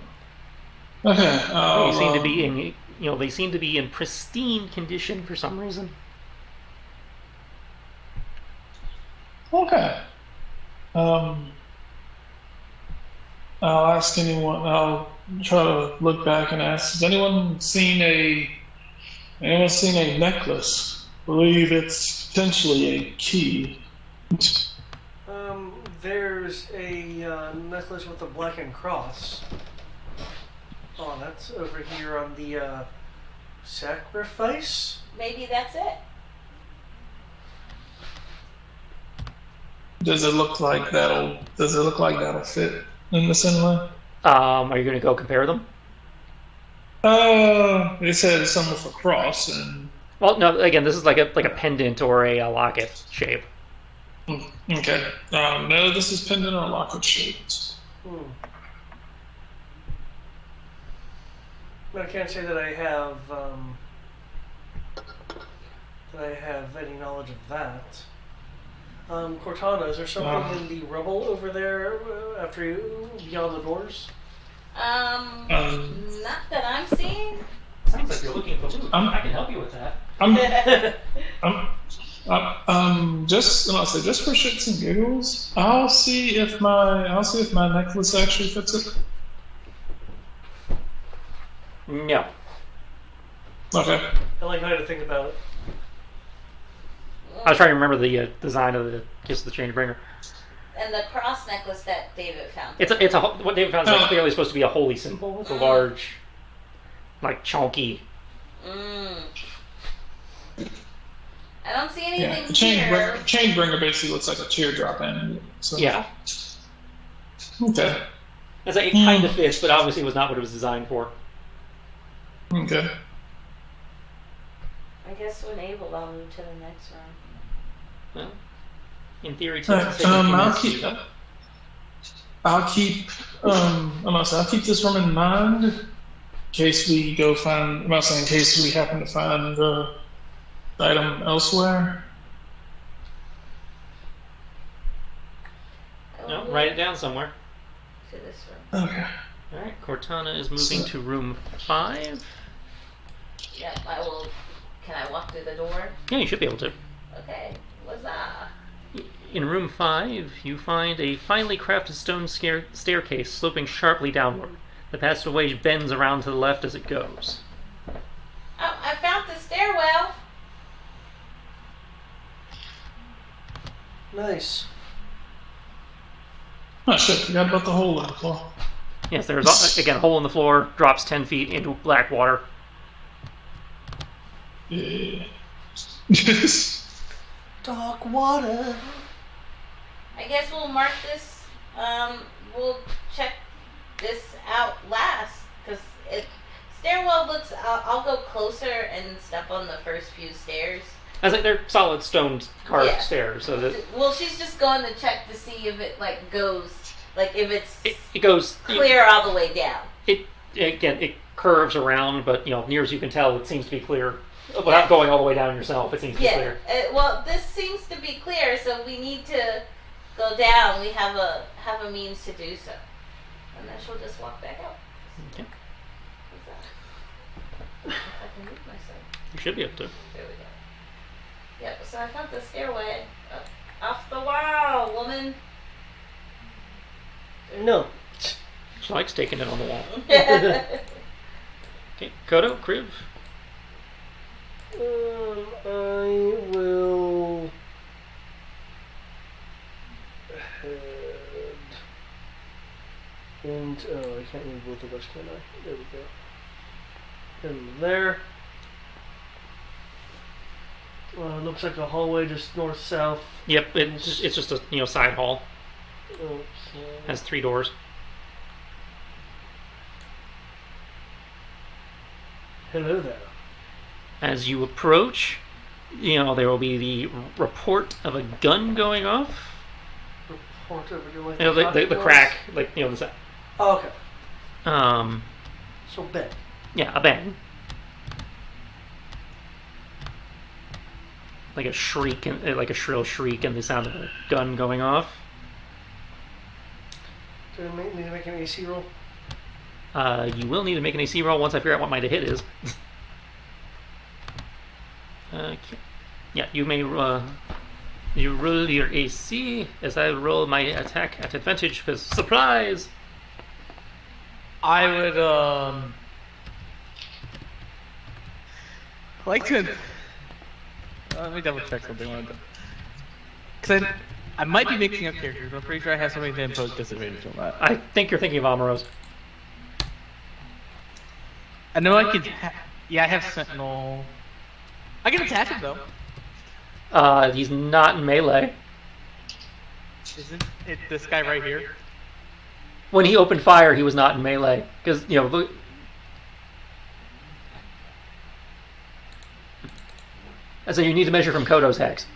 okay. They seem to be in, they seem to be in pristine condition for some reason. Okay. I'll ask anyone. I'll try to look back and ask. Has anyone seen a necklace? I believe it's potentially a key. There's a necklace with a blackened cross. Oh, that's over here on the sacrifice. Maybe that's it. Does it look like that'll fit in this inlay? Are you going to go compare them? It said something with a cross, and Well, no. Again, this is like a pendant or a locket shape. okay. No, this is pendant or locket shaped. I can't say that I have any knowledge of that. Cortana, is there something in the rubble over there after you beyond the doors? Not that I'm seeing. Sounds like you're looking for loot. I can help you with that. Just for shits and giggles, I'll see if my necklace actually fits it. No. Okay. I like how to think about it. I was trying to remember the design of the Kiss of the Changebringer. And the cross necklace that David found. What David found is like clearly supposed to be a holy symbol. It's a large, like chunky. I don't see anything Yeah, the here. chainbringer basically looks like a teardrop end. So. Yeah. Okay. It's like it kind of fits, but obviously was not what it was designed for. Okay. I guess when able, I'll move to the next round. Well, in theory, I'll keep this room in mind in case we go find. I'm saying in case we happen to find the item elsewhere. No, write it down somewhere. To this room. Okay. All right, Cortana is moving to room 5. Yep, I will. Can I walk through the door? Yeah, you should be able to. Okay. What's that? In room 5, you find a finely crafted stone staircase sloping sharply downward. The passageway bends around to the left as it goes. Oh, I found the stairwell. Nice. Oh shit! Forgot about the hole in the floor. Yes, there's again a hole in the floor, drops 10 feet into black water. Yeah. Dark water. I guess we'll mark this. We'll check this out last because stairwell looks. I'll go closer and step on the first few stairs. I was like, they're solid stone carved Yeah. stairs, so that Well, she's just going to check to see if it goes, if it's it goes clear all the way down. It curves around, but near as you can tell, it seems to be clear. Without going all the way down yourself, it seems to be clear. Well, this seems to be clear, so we need to go down. We have a means to do so, and then she'll just walk back out. Okay. What's that? If I can move myself. You should be able to. There we go. Yep. So I found the stairway up off the wall, woman. No. She likes taking it on the wall. Okay, Kodo, Kriv. I will head and I can't move both of us, can I? There we go. And there. Looks like a hallway just north south. Yep, it's just a side hall. Okay. Has 3 doors. Hello there. As you approach, there will be the report of a gun going off. Report over your The crack, the sound. Oh, okay. So bang. Yeah, a bang. Like a shriek, like a shrill shriek, and the sound of a gun going off. Do I need to make an AC roll? You will need to make an AC roll once I figure out what my hit is. Okay. Yeah, you may you roll your AC as I roll my attack at advantage because surprise. I would like to. Let me double check something. Because I might be mixing up characters, but I'm pretty sure I have something to impose disadvantage on that. I think you're thinking of Amaros. I know I could. Yeah, I have Sentinel. I can attack him though. He's not in melee. Isn't it this guy right here? When he opened fire, he was not in melee because look. So you need to measure from Kodo's hex.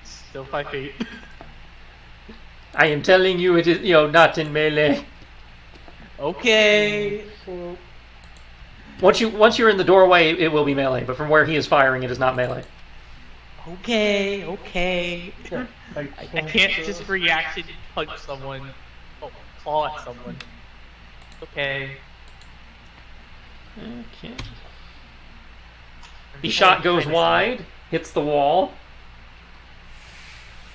Still 5 feet. I am telling you, it is not in melee. Okay. Once you're in the doorway, it will be melee. But from where he is firing, it is not melee. Okay. I can't just reaction punch someone, claw at someone. Okay. The shot goes wide, hits the wall.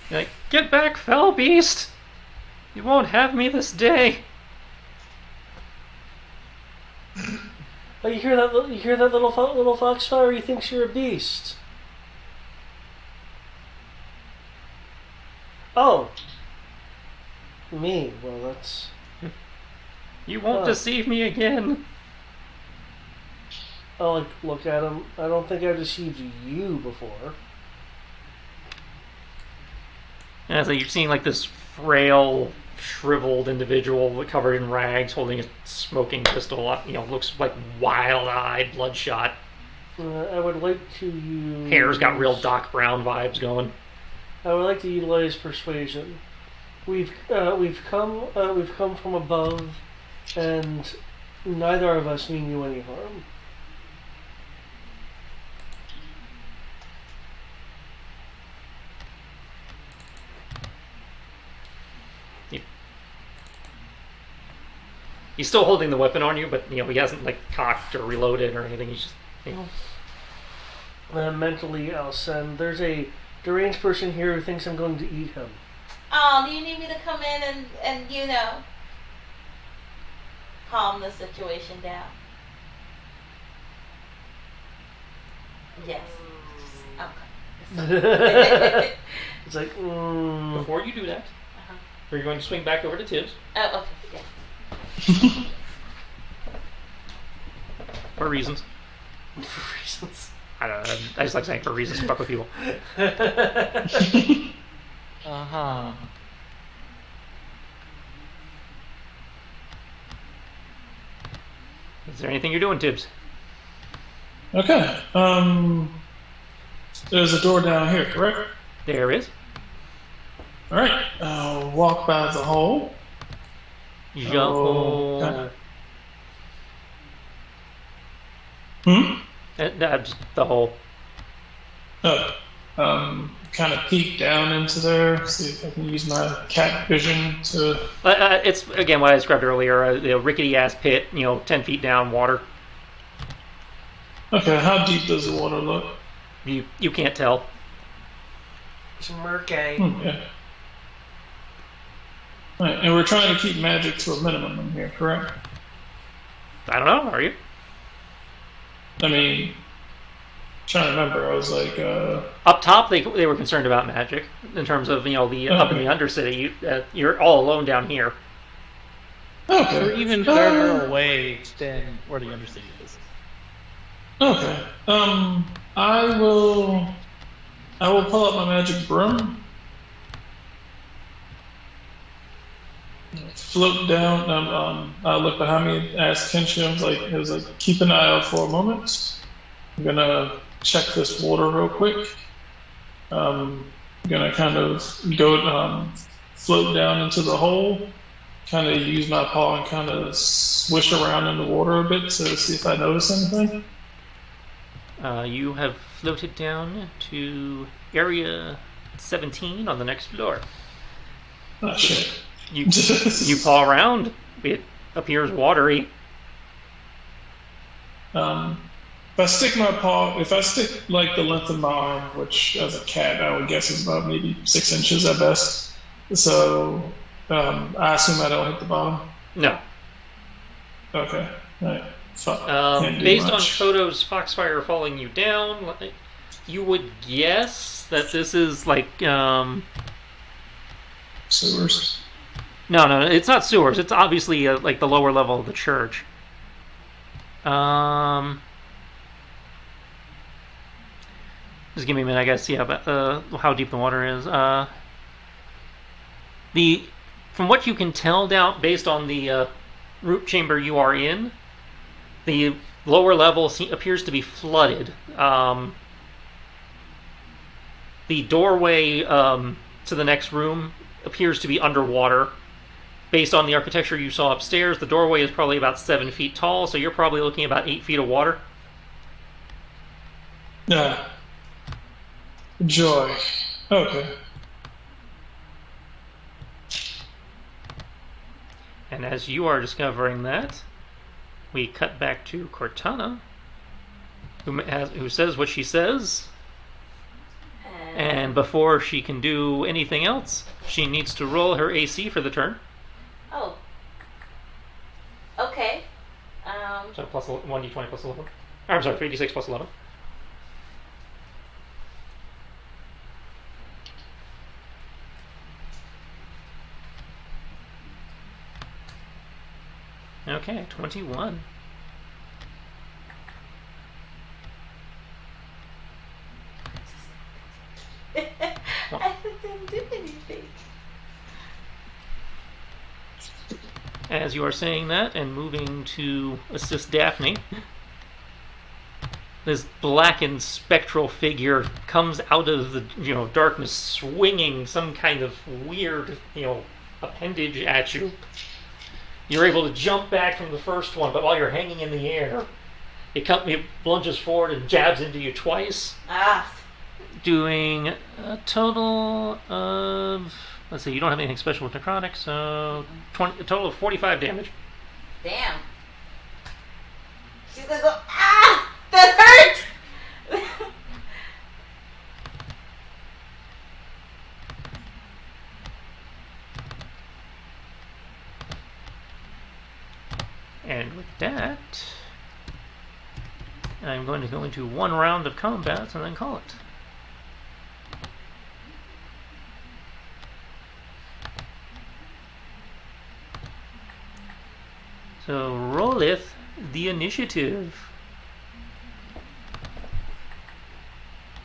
You're like, get back, fell beast! You won't have me this day. Oh, you hear that? You hear that little foxfire? He thinks you're a beast. Oh, me? Well, that's. You won't deceive me again. Oh, look at him. I don't think I've deceived you before. And so you're seeing like this frail, shriveled individual covered in rags, holding a smoking pistol. Looks like wild-eyed, bloodshot. I would like to use. Hair's got real Doc Brown vibes going. I would like to utilize persuasion. We've come from above, and neither of us mean you any harm. He's still holding the weapon on you, but he hasn't like cocked or reloaded or anything. He's just. Mentally, I'll send. There's a deranged person here who thinks I'm going to eat him. Oh, do you need me to come in and calm the situation down? Yes. Okay. It's like. Before you do that, you're going to swing back over to Tibbs. Oh, okay. Yeah. For reasons. For reasons. I don't know. I just like saying for reasons to fuck with people. Uh-huh. Is there anything you're doing, Tibbs? Okay. There's a door down here, correct? There is. All right. I'll walk by the hole. Just the hole. Kind of peek down into there, see if I can use my cat vision to. It's again what I described earlier. The rickety ass pit, 10 feet down, water. Okay, how deep does the water look? You can't tell. It's murky. Okay. Right, and we're trying to keep magic to a minimum in here, correct? I don't know. Are you? I mean, trying to remember. I was like, up top, they were concerned about magic in terms of the up in the Undercity. You're all alone down here. Okay. We're even further away than where the Undercity is. Okay. I will pull out my magic broom. Float down. I look behind me, ask Kenshin. I was like, keep an eye out for a moment. I'm gonna check this water real quick. I'm gonna kind of go float down into the hole. Kind of use my paw and kind of swish around in the water a bit to see if I notice anything. You have floated down to area 17 on the next floor. Oh shit. You paw around. It appears watery. If I stick like the length of my arm, which as a cat I would guess is about maybe 6 inches at best. So I assume I don't hit the bottom. No. Okay. Right. Based on Kodo's Foxfire following you down, You would guess that this is like Sewers. no, it's not sewers. It's obviously like the lower level of the church. Just give me a minute, I guess. Yeah, but how deep the water is. The from what you can tell down based on the root chamber you are in, the lower level appears to be flooded. The doorway to the next room appears to be underwater. Based on the architecture you saw upstairs, the doorway is probably about 7 feet tall, so you're probably looking at about 8 feet of water. Yeah. Joy. Okay. And as you are discovering that, we cut back to Cortana, who says what she says. And before she can do anything else, she needs to roll her AC for the turn. Oh. Okay. So plus 1d20 plus 11. I'm sorry, 3d6 plus 11. Okay, 21. I didn't do anything. As you are saying that and moving to assist Daphne, this blackened spectral figure comes out of the darkness, swinging some kind of weird appendage at you. You're able to jump back from the first one, but while you're hanging in the air, it plunges forward and jabs into you twice. Ah. Doing a total of, let's see, you don't have anything special with necrotic, so a total of 45 damage. Damn. She's gonna go, ah! That hurt! And with that, I'm going to go into one round of combat and then call it. So rolleth the initiative.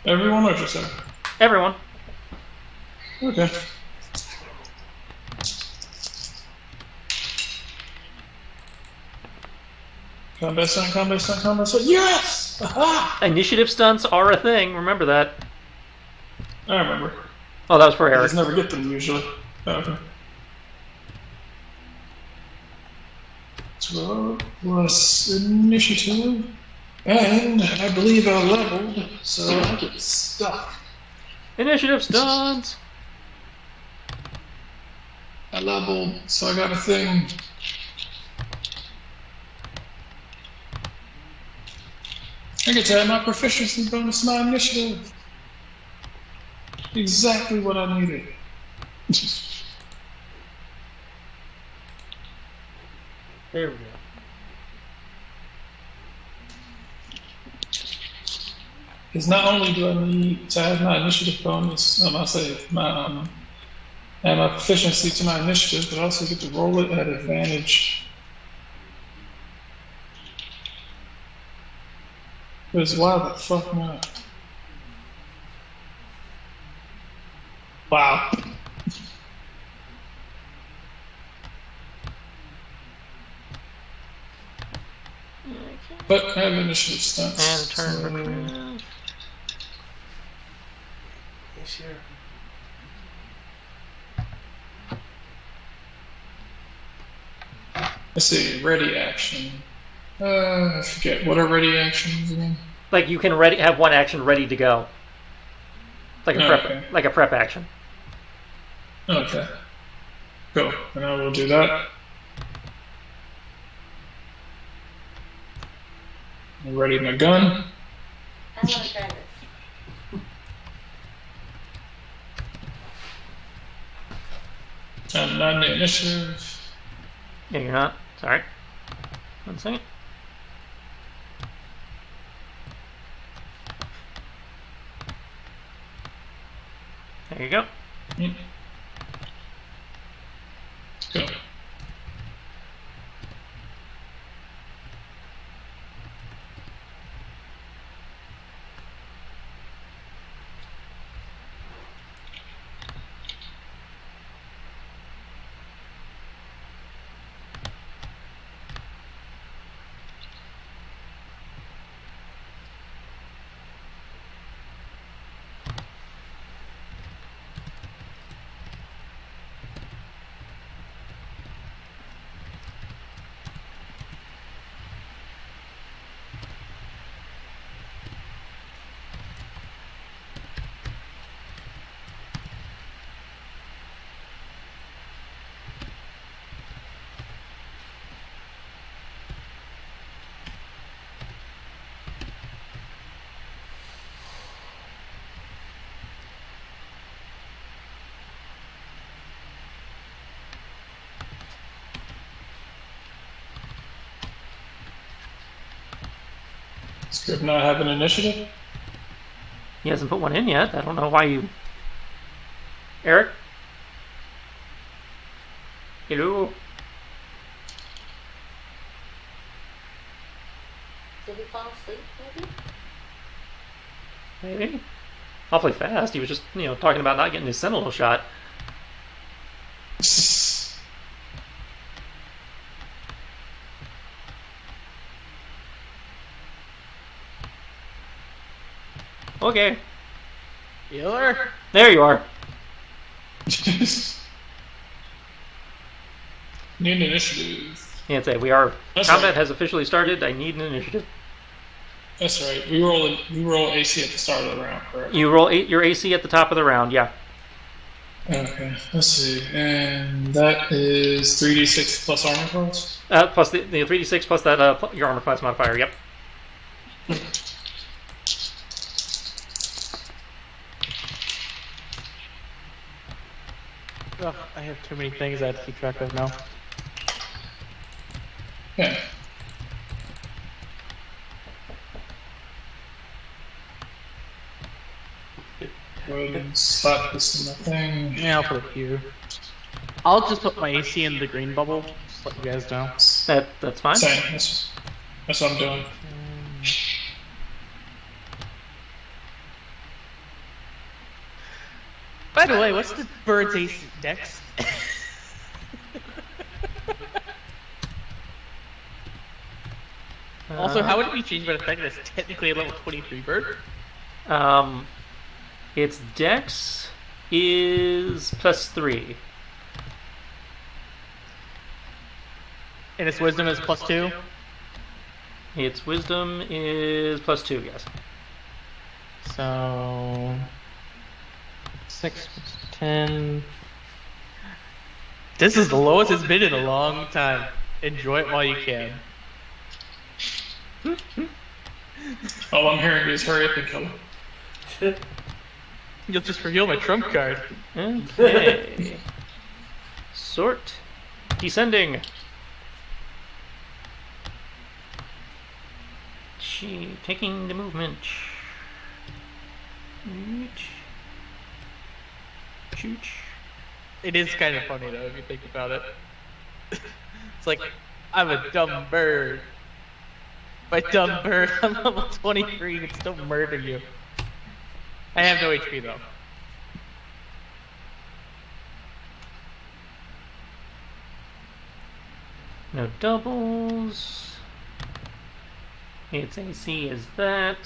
Everyone or just Everyone. Okay. Combat stunt, combat stunt, combat stunt. Yes! Aha! Initiative stunts are a thing. Remember that. I remember. Oh, that was for I Eric. just never get them usually. Okay. 12 plus initiative. And I believe I leveled, so I get stuff. Initiative stunts. I leveled, so I got a thing. I get to add my proficiency bonus to my initiative. Exactly what I needed. There we go. Because not only do I need to add my initiative bonus, add my proficiency to my initiative, but I also get to roll it at advantage. Because why the fuck not? Wow. But I have initiative stunts. And a turn for Chris. Yes, sure. Let's see, ready action. I forget. What are ready actions again? Like you can have one action ready to go. Like a prep action. Okay. Cool. And I will do that. I'm ready my gun. I want to try this. I'm not in the initiative. Yeah, you're not. Sorry. 1 second. There you go. Go. Script not have an initiative? He hasn't put one in yet. I don't know why you... Eric? Hello? Did he fall asleep, maybe? Maybe. Awfully fast. He was just, talking about not getting his sentinel shot. Okay. Healer? There you are. Need an initiative. Can't say we are. That's Combat right. has officially started. I need an initiative. That's right. We roll AC at the start of the round, correct? You roll your AC at the top of the round. Yeah. Okay, let's see. And that is 3d6 plus armor class? Plus the 3d6 plus that your armor class modifier. Yep. Ugh, I have too many things I have to keep track of now. Yeah. Go ahead and slap this in the thing. Yeah, I'll put it here. I'll just put my AC in the green bubble, just let you guys know. That's fine. Same. That's what I'm doing. By the way, what's the bird's AC dex? Also, how would it be changed by the fact that it's technically a level 23 bird? Its dex is +3. And its wisdom is +2? Its wisdom is +2. Yes. So... 6 plus 10... This is the lowest it's been in a long time. Enjoy it while you can. All I'm hearing is hurry up and kill him. You'll just reveal my trump card. Okay. Sort. Descending. Taking the movement. Shoot. It is kind of funny though, if you think about it. It's like, I'm a dumb bird. By dumb bird, I'm level 23 and still murder you. I have no HP though. No doubles. Its AC is that.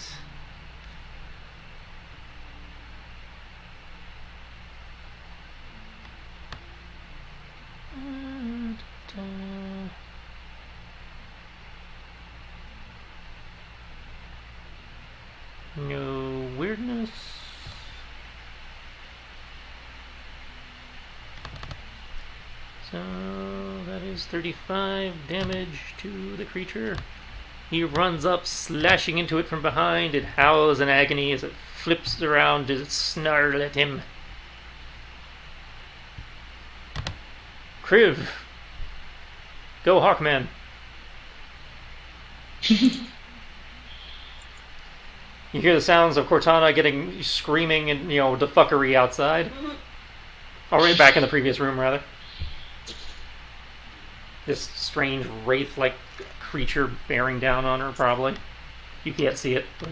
No weirdness. So that is 35 damage to the creature. He runs up, slashing into it from behind. It howls in agony as it flips around to snarl at him. Kriv. Go, Hawkman. You hear the sounds of Cortana getting screaming and the fuckery outside. Already back in the previous room, rather. This strange wraith-like creature bearing down on her, probably. You can't see it. But...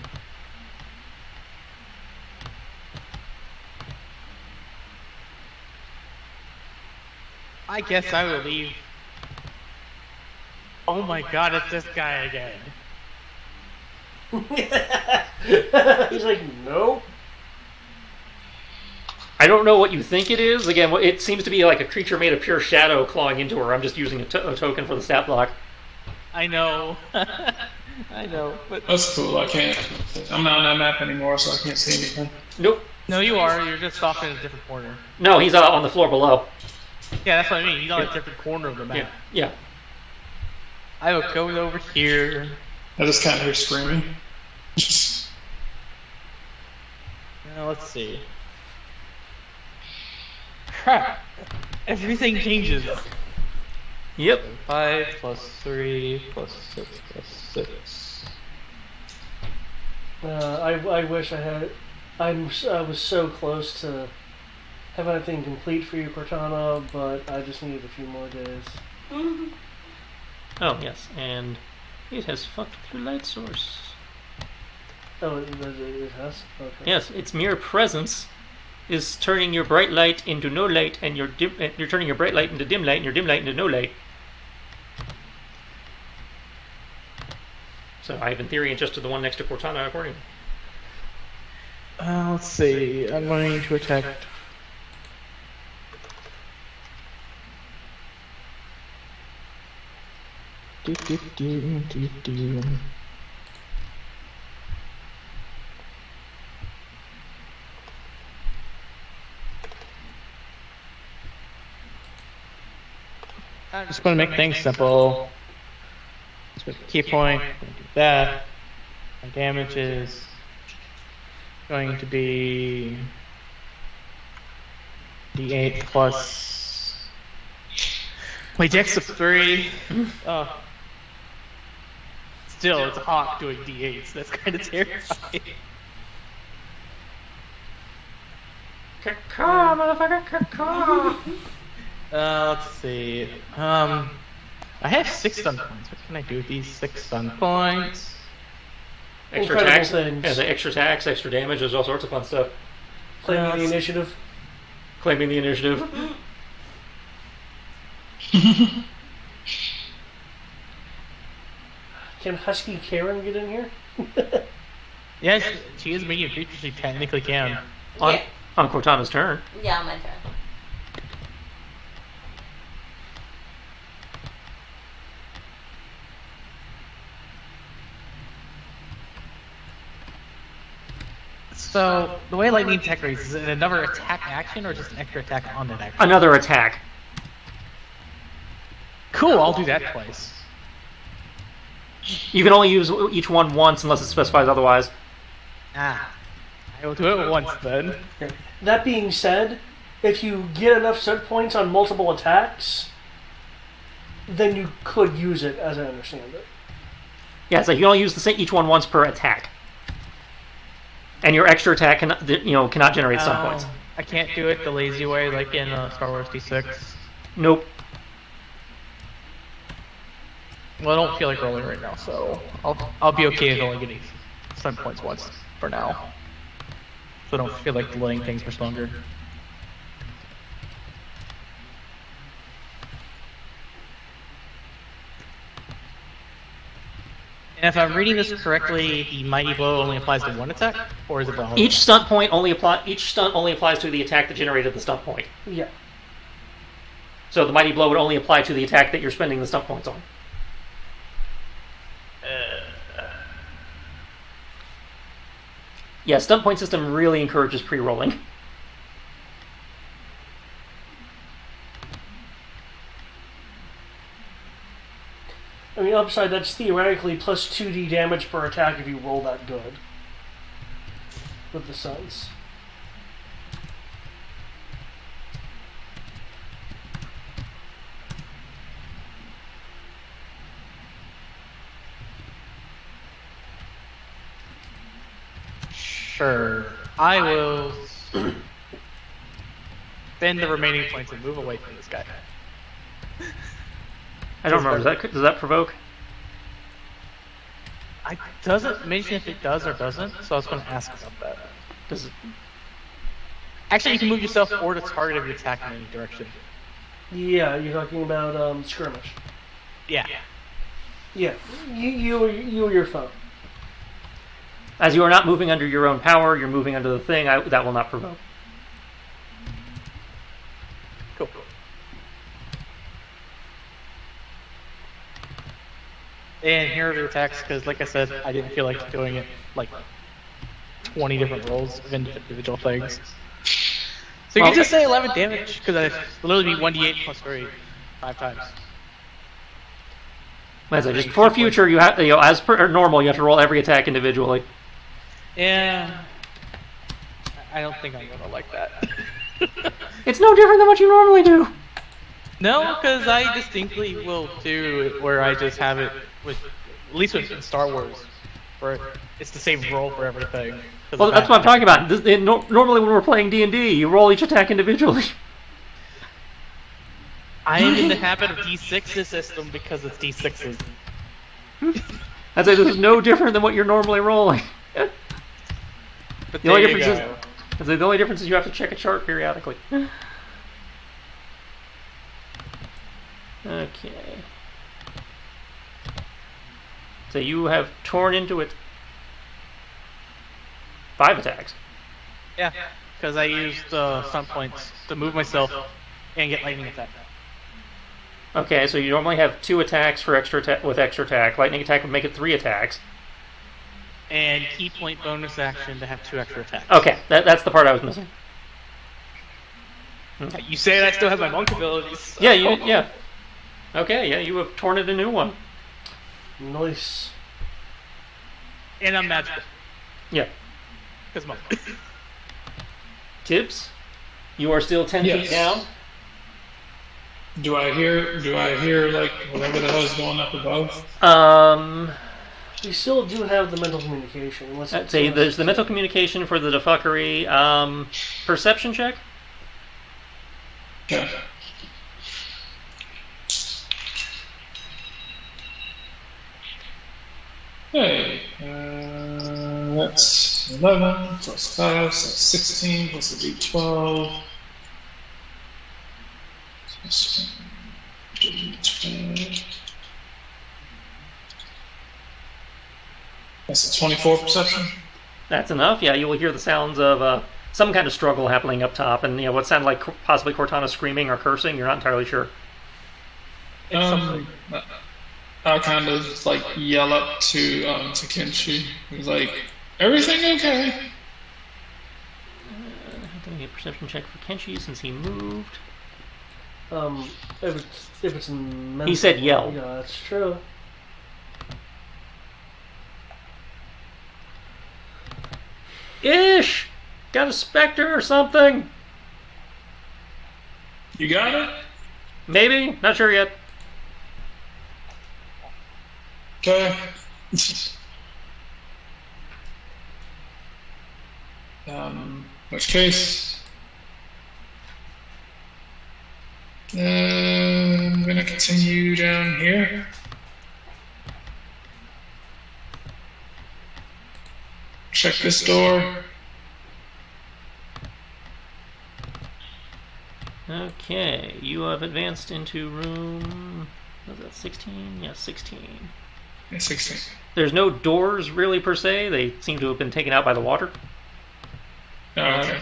I guess I will leave. Oh my god, it's this guy again. He's like, no. I don't know what you think it is. Again, it seems to be like a creature made of pure shadow clawing into her. I'm just using a token for the stat block. I know. I know, but... That's cool. I can't. I'm not on that map anymore, so I can't see anything. Nope. No, you are. You're just off in a different corner. No, he's on the floor below. Yeah, that's what I mean. He's on a different corner of the map. Yeah. I will go over here. I just can't hear screaming. Now, let's see. Crap! Everything changes. Yep. 5 plus 3 plus 6 plus 6. I wish I had. I was so close to having everything complete for you, Cortana, but I just needed a few more days. Oh, yes, and it has fucked with your light source. Oh, it has? Okay. Yes, its mere presence is turning your bright light into no light, and you're turning your bright light into dim light, and your dim light into no light. So I've, in theory, adjusted the one next to Cortana accordingly. Let's see. I'm going to attack. I'm just going to make things simple. Just with key point, do that. My damage is going to be D8 plus my dex of 3. Oh. Still, it's hot doing D8s. That's kind of terrifying. Caw, motherfucker, caw. Let's see. I have 6 stun points. What can I do with these 6 stun points? Extra Incredible attacks. things. Yeah, the extra attacks, extra damage, there's all sorts of fun stuff. Claiming the initiative. Claiming the initiative. Can Husky Karen get in here? Yes, she is medium creature. She technically can. On Cortana's turn. Yeah, my turn. So, the way lightning attack rates, is it another attack action or just an extra attack on that action? Another attack. Cool, I'll do that twice. You can only use each one once unless it specifies otherwise. Ah. I will do it once then. That being said, if you get enough set points on multiple attacks, then you could use it, as I understand it. Yeah, it's like you only use each one once per attack. And your extra attack cannot generate stun points. I can't do it the lazy way like in Star Wars D6. Nope. Well, I don't feel like rolling right now, so I'll be okay with only getting stun points once for now. So I don't feel like delaying things much longer. And if I'm reading this correctly, the Mighty Blow only applies to one attack, or is it all? Each stunt only applies to the attack that generated the stunt point. Yeah. So the Mighty Blow would only apply to the attack that you're spending the stunt points on. Yeah, stunt point system really encourages pre-rolling. I mean, upside, that's theoretically plus 2d damage per attack if you roll that good. With the suns. Sure. I will spend the remaining points and move away from this guy. I don't remember. Does that provoke? It doesn't mention if it does or doesn't, so I was going to ask about that. Does it? Actually, you can move yourself or the target of your attack in any direction. Yeah, you're talking about skirmish. Yeah. Yeah, you or your foe. As you are not moving under your own power, you're moving under the thing. That will not provoke. Cool. And here are the attacks, because like I said, I didn't feel like doing it like 20 different rolls of individual things. So you can just say 11 damage, because I literally be 1d8 plus 3 5 times. As I just for future, you have as per normal, you have to roll every attack individually. Yeah. I don't think I'm gonna like that. It's no different than what you normally do. No, because I distinctly will do it where I just have it with, at least with Star Wars, where it's the same roll for everything. Well, that's what I'm talking about. Normally when we're playing D&D, you roll each attack individually. I am in the habit of D6's system because it's D6's. I'd say this is no different than what you're normally rolling. But The only difference is you have to check a chart periodically. Okay. So you have torn into it 5 attacks. Yeah, because I used stunt points to move myself and get lightning attack. Okay, so you normally have 2 attacks for extra with extra attack. Lightning attack would make it 3 attacks. And key point bonus action to have 2 extra attacks. Okay, that's the part I was missing. Okay. You say I still have my monk abilities. So. Yeah. Okay, yeah, you have torn it a new one. Nice. And I'm magical. Yeah. Because monk. Tibbs, you are still 10 feet down. Do I hear like whatever the hell is going up above? You still do have the mental communication. I'd say there's the mental communication for the defuckery. Perception check? Okay. Hey, that's 11 plus 5, so 16 plus the d12. That's a 24 perception. That's enough. Yeah, you will hear the sounds of some kind of struggle happening up top, and what sounded like possibly Cortana screaming or cursing. You're not entirely sure. I'll kind of like yell up to Kenshi. He's like, "Everything okay?" Let me get a perception check for Kenshi since he moved. If it's mental, He said yell. Yeah, that's true. Ish! Got a specter or something? You got it? Maybe? Not sure yet. Okay. Which case, I'm gonna continue down here. Check this door. Okay, you have advanced into room... Was that 16? Yeah, 16. Yeah, 16. There's no doors, really, per se. They seem to have been taken out by the water. Oh, okay.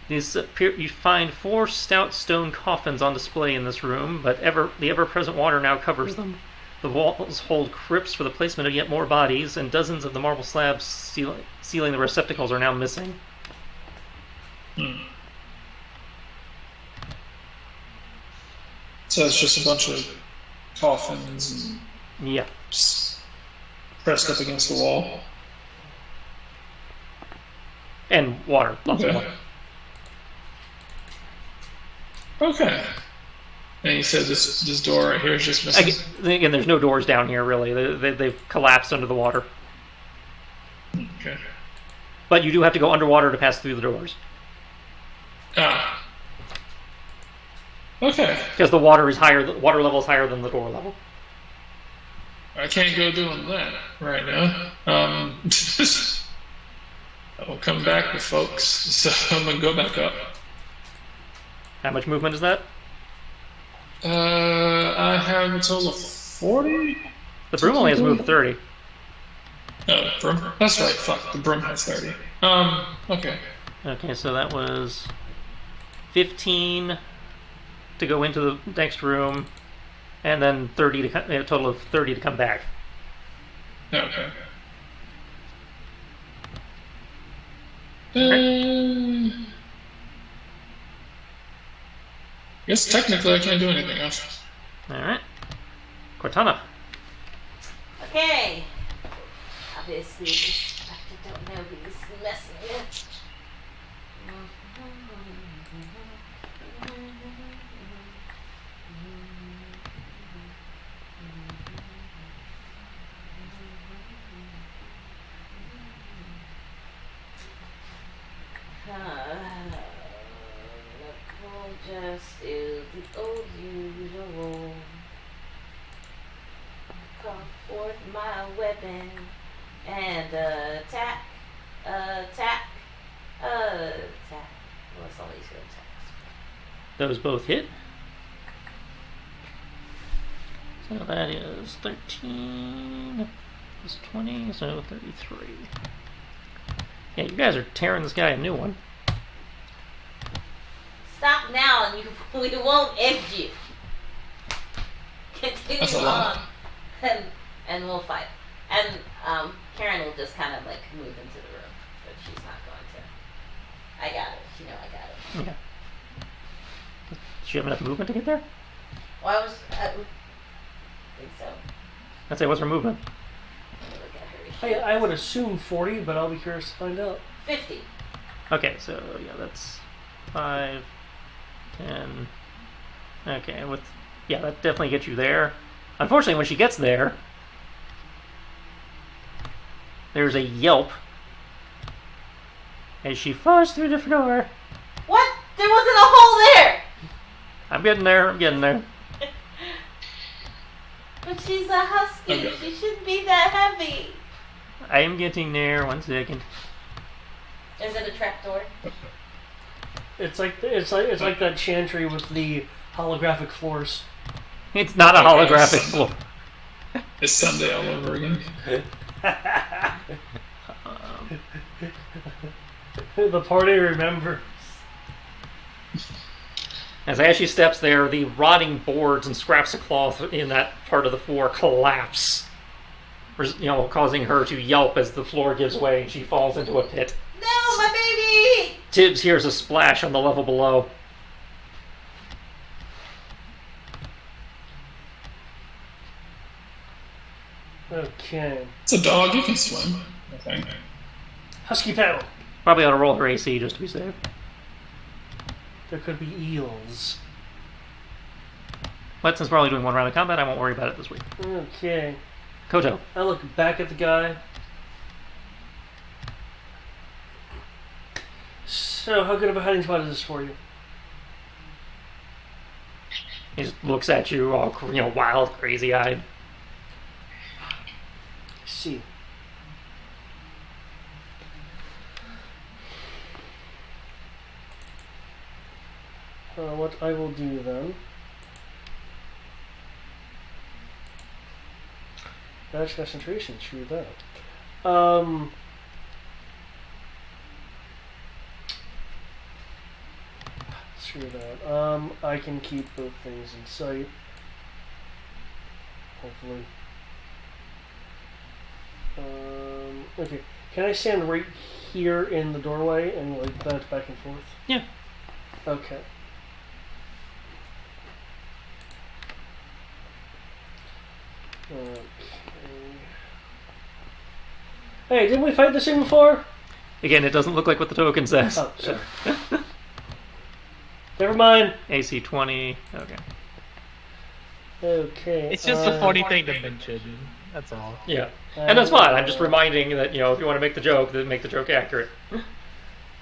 You find 4 stout stone coffins on display in this room, but the ever-present water now covers them. The walls hold crypts for the placement of yet more bodies, and dozens of the marble slabs sealing the receptacles are now missing. So it's just a bunch of coffins and Yeah. pressed up against the wall. And water. Lots of water. Okay. And you said this door right here is just missing? Again, there's no doors down here, really. They've collapsed under the water. Okay. But you do have to go underwater to pass through the doors. Ah. Okay. Because the water is higher. The water level is higher than the door level. I can't go doing that right now. I'll come back with folks, so I'm gonna go back up. How much movement is that? I have a total of 40. The broom only has moved 30. Oh, broom. That's right. Fuck, the broom has 30. Okay. Okay, so that was 15 to go into the next room, and then 30 to a total of 30 to come back. Okay. Guess technically I can't do anything else. Alright. Cortana. Okay. Obviously, this doctor don't know he's messing with. Nicole just is the old usual. Call forth my weapon and attack. Well, it's only 2 attacks. Those both hit. So that is 13 plus 20, so 33. Yeah, you guys are tearing this guy a new one. Stop now, and we won't end you. Continue That's a on, lot. and we'll fight. And Karen will just kind of like move into the room, but she's not going to. I got it. You know, I got it. Okay. Does she have enough movement to get there? Well, I think so. I'd say, what's her movement? Let me look at her. I would assume 40, but I'll be curious to find out. 50. Okay, so yeah, that's 5, 10. Okay, that definitely gets you there. Unfortunately, when she gets there, there's a yelp as she falls through the floor. What? There wasn't a hole there! I'm getting there. But she's a husky. Okay. She shouldn't be that heavy. I am getting there. 1 second. Is it a trapdoor? It's like that chantry with the holographic floors. It's not a holographic floor. It's Sunday all over again. The party remembers. As she steps there, the rotting boards and scraps of cloth in that part of the floor collapse, causing her to yelp as the floor gives way and she falls into a pit. No, my baby! Tibbs hears a splash on the level below. Okay. It's a dog. You can swim, I think. Husky paddle. Probably ought to roll her AC just to be safe. There could be eels. But since we're only doing 1 round of combat, I won't worry about it this week. Okay. Koto. I look back at the guy. So, how good of a hiding spot is this for you? He just looks at you all, wild, crazy-eyed. See. What I will do then. Badge concentration, true that. Screw that. I can keep both things in sight. Hopefully. Okay. Can I stand right here in the doorway and like bounce back and forth? Yeah. Okay. Okay. Hey, didn't we fight this thing before? Again, it doesn't look like what the token says. Oh, sorry. Never mind. AC 20. Okay. Okay. It's just a funny thing to mention. That's all. Yeah. And that's fine. I'm just reminding that, if you want to make the joke, then make the joke accurate.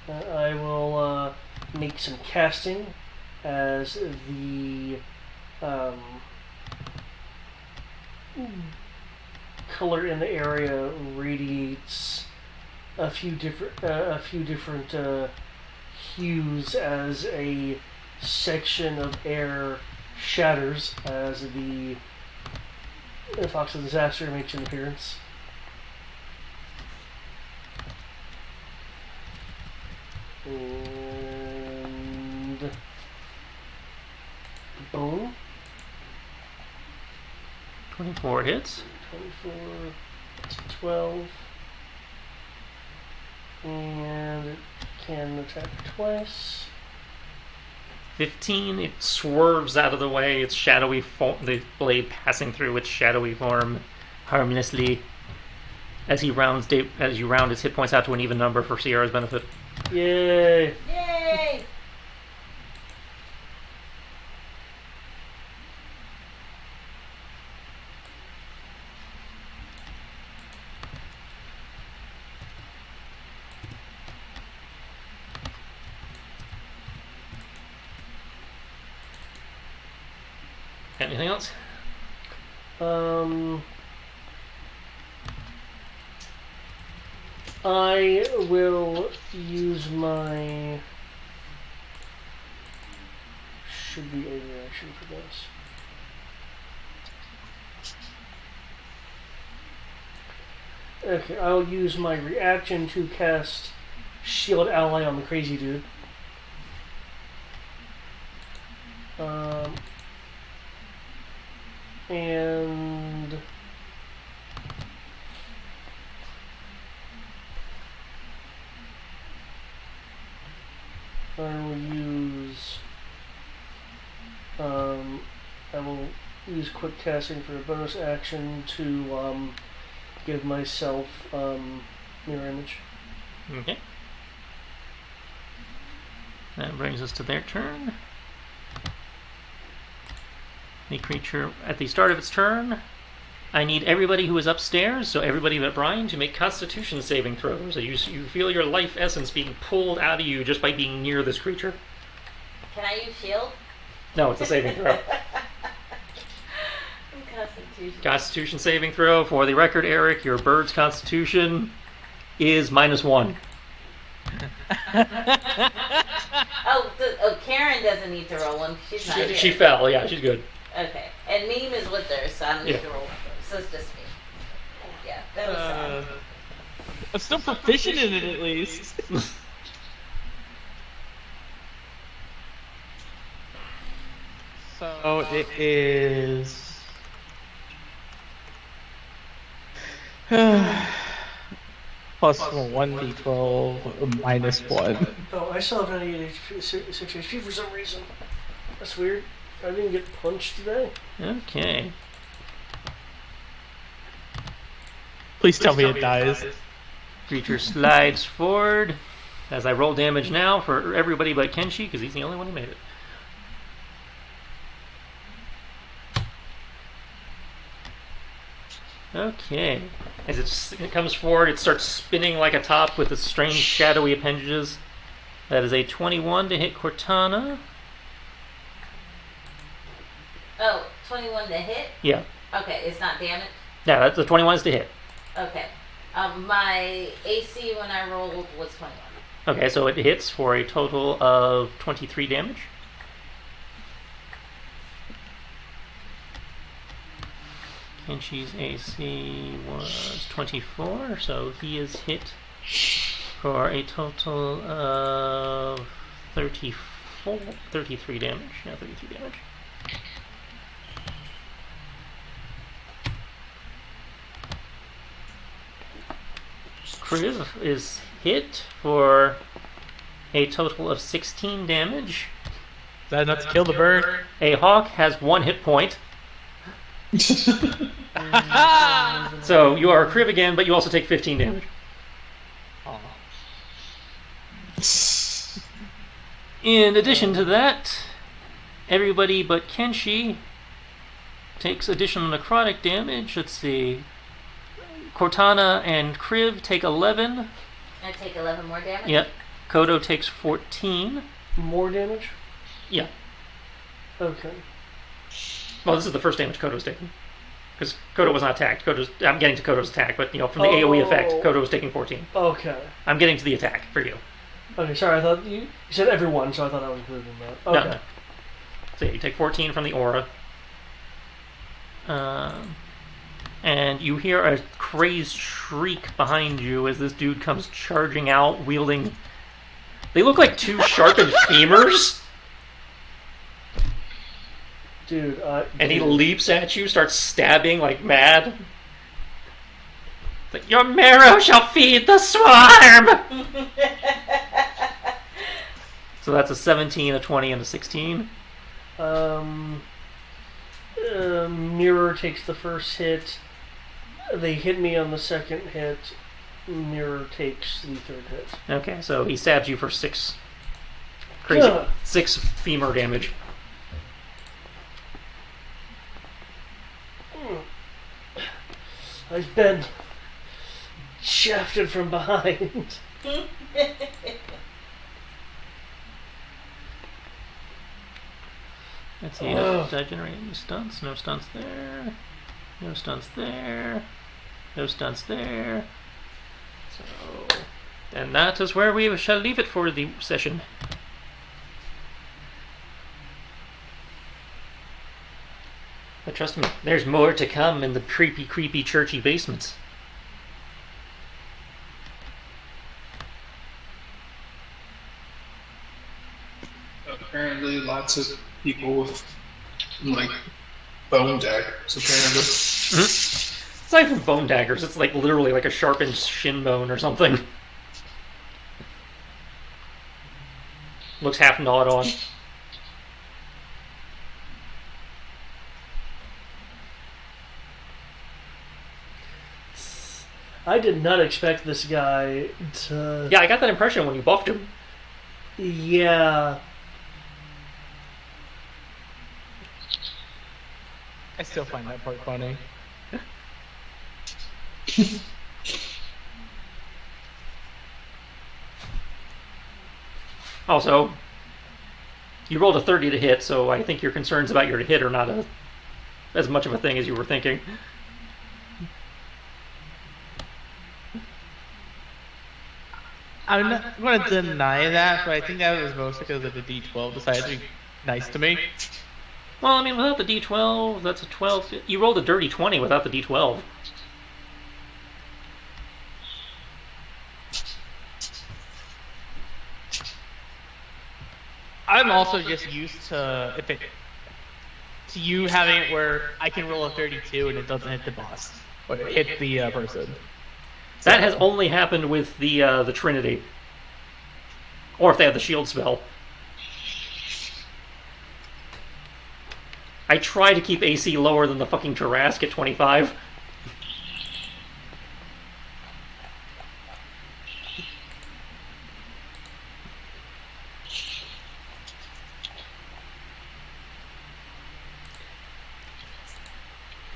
I will make some casting as the color in the area radiates a few different hues as a section of air shatters as the Fox of Disaster makes an appearance. And boom. 24 hits. 24 to 12. And it can attack twice. 15, it swerves out of the way, its shadowy the blade passing through its shadowy form harmlessly as you round its hit points out to an even number for Sierra's benefit. Yay! Yay! Anything else? I will use my... Should be a reaction for this. Okay, I'll use my reaction to cast Shield Ally on the crazy dude. And I will use quick casting for a bonus action to give myself mirror image. Okay. That brings us to their turn. The creature, at the start of its turn, I need everybody who is upstairs, so everybody but Brian, to make Constitution saving throws. So you feel your life essence being pulled out of you just by being near this creature. Can I use shield? No, it's a saving throw. Constitution. Constitution saving throw. For the record, Eric, your bird's Constitution is -1. Karen doesn't need to roll one. She's not here. She fell, yeah, she's good. Okay. And Meme is with her, so I don't need to roll. So it's just me. Yeah, that was sad. I'm still proficient in it at least. So it is plus 1d12 -1. Oh, I still have 98 HP, 6 HP for some reason. That's weird. I didn't get punched today. Okay. Please tell me it dies. Creature slides forward as I roll damage now for everybody but Kenshi, because he's the only one who made it. Okay. As it comes forward, it starts spinning like a top with its strange shadowy appendages. That is a 21 to hit Cortana. Oh, 21 to hit? Yeah. Okay, it's not damage? Yeah, that's the 21 is to hit. Okay. My AC when I rolled was 21. Okay, so it hits for a total of 23 damage. Kenshi's AC was 24, so he is hit for a total of 33 damage. Yeah, 33 damage. Kriv is hit for a total of 16 damage. Is that enough to kill the bird? A hawk has 1 hit point. So you are a Kriv again, but you also take 15 damage. Oh. In addition to that, everybody but Kenshi takes additional necrotic damage. Let's see. Cortana and Kriv take 11. I take 11 more damage? Yep. Kodo takes 14. More damage? Yeah. Okay. Well, this is the first damage Kodo's taking. Because Kodo was not attacked. I'm getting to Kodo's attack, but from the AoE effect, Kodo was taking 14. Okay. I'm getting to the attack for you. Okay, sorry, I thought you said everyone, so I thought I was included in that. Okay. No. So yeah, you take 14 from the aura. And you hear a crazed shriek behind you as this dude comes charging out, wielding... They look like two sharpened femurs. Dude, and he leaps at you, starts stabbing like mad. It's like, your marrow shall feed the swarm! So that's a 17, a 20, and a 16. Mirror takes the first hit. They hit me on the second hit. Mirror takes the third hit. Okay, so he stabs you for 6 crazy 6 femur damage. I've been shafted from behind. Let's see. Did I generate any stunts? No stunts there. No stunts there. No stunts there. So, and that is where we shall leave it for the session. But trust me, there's more to come in the creepy, churchy basements. Apparently, lots of people with like bone daggers. Apparently, It's not even bone daggers. It's like literally like a sharpened shin bone or something. Looks half gnawed on. I did not expect this guy to... Yeah, I got that impression when you buffed him. Yeah. I still find that part funny. Also, you rolled a 30 to hit, so I think your concerns about your hit are not as much of a thing as you were thinking. I'm not going to deny that, but I think that was mostly because of the D12 decided to be nice to me. Well, I mean, without the D12, that's a 12. You rolled a dirty 20 without the D12. I'm also just used to you having it where I can roll a 32 and it doesn't hit the boss or hit the person. That has only happened with the Trinity, or if they have the shield spell. I try to keep AC lower than the fucking Tarrasque at 25.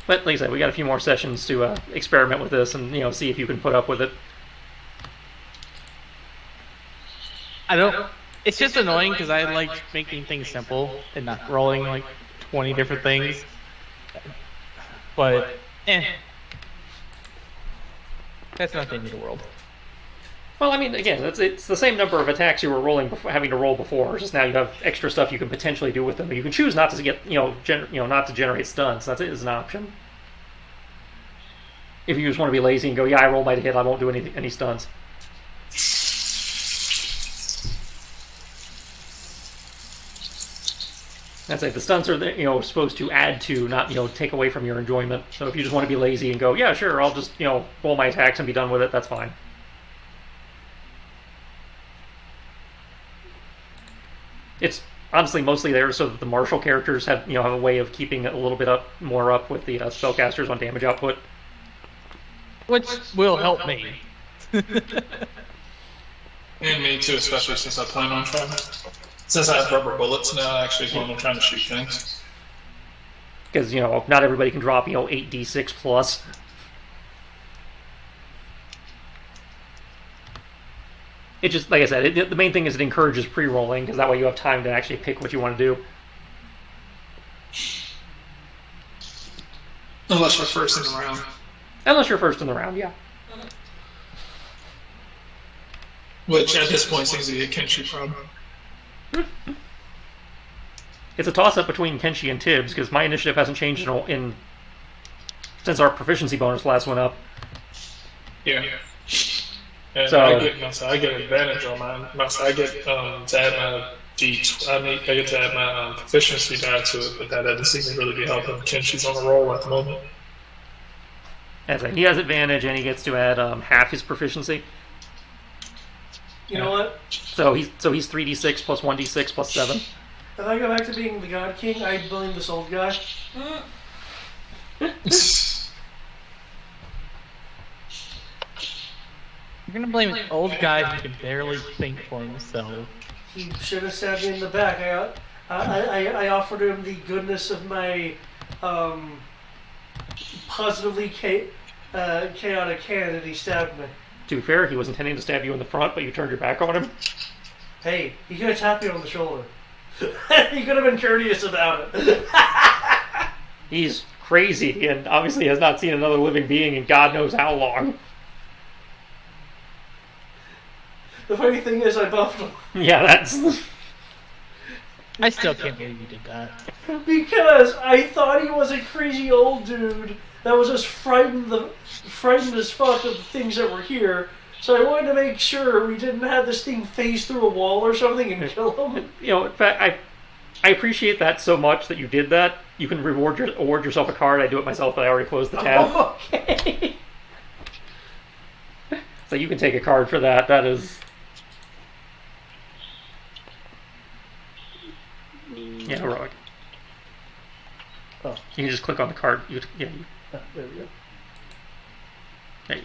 But like I said, we got a few more sessions to experiment with this and see if you can put up with it. I don't. It's just annoying because I like making things simple and not rolling like 20 different things. But that's not the end of the world. Well, I mean, again, it's the same number of attacks you were rolling having to roll before. Just now you have extra stuff you can potentially do with them. You can choose not to get not to generate stuns. That's it as an option. If you just want to be lazy and go, yeah, I roll my hit, I won't do any stuns. That's it. The stunts are supposed to add to, not take away from your enjoyment. So if you just want to be lazy and go, yeah, sure, I'll just roll my attacks and be done with it, that's fine. It's honestly mostly there so that the martial characters have have a way of keeping it a little bit more up with the spellcasters on damage output, which will help me. And me too, especially since I plan on trying to. Since I have rubber bullets now, I actually plan on trying to shoot things. Because not everybody can drop 8d6 plus. It just, like I said, the main thing is it encourages pre-rolling, because that way you have time to actually pick what you want to do. Unless you're first in the round. Unless you're first in the round, yeah. Which at this point seems to be a Kenshi problem. It's a toss-up between Kenshi and Tibbs, because my initiative hasn't changed since our proficiency bonus last went up. Yeah. And So- I get advantage on mine. I get to add my I get to add my proficiency die to it, but that doesn't seem to really be helping. Kenshi's on a roll at the moment. As he has advantage, and he gets to add half his proficiency. You know what? So he's 3d6 plus 1d6 plus 7. If I go back to being the God King, I blame this old guy. You're gonna blame an old guy who can barely think for himself. He should have stabbed me in the back. I offered him the goodness of my positively chaotic hand, and he stabbed me. To be fair, he was intending to stab you in the front, but you turned your back on him. Hey, he could have tapped me on the shoulder. He could have been courteous about it. He's crazy, and obviously has not seen another living being in God knows how long. The funny thing is, I buffed him. Yeah, that's... I still can't believe you did that. Because I thought he was a crazy old dude that was just frightened as fuck of the things that were here. So I wanted to make sure we didn't have this thing phase through a wall or something and kill him. You know, in fact, I appreciate that so much that you did that. You can award yourself a card. I do it myself, but I already closed the tab. Oh, okay. So you can take a card for that. That is... Yeah, heroic. Oh. You can just click on the card. Ah, there we go. There you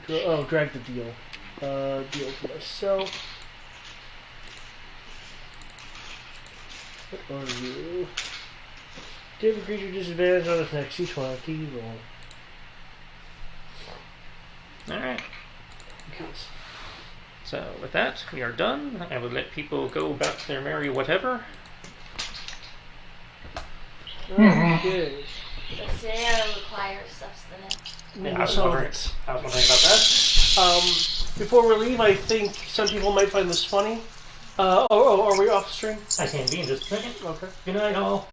go. Drag the deal. Deal for myself. What are you? Give a creature disadvantage on its next D20 roll. Alright. Okay. So with that, we are done. I will let people go back to their merry whatever. Okay. The scenario requires sustenance. Yeah, I was So- wondering about that. Before we leave, I think some people might find this funny. Are we off the stream? I can be in just a second. Okay. Good night, all.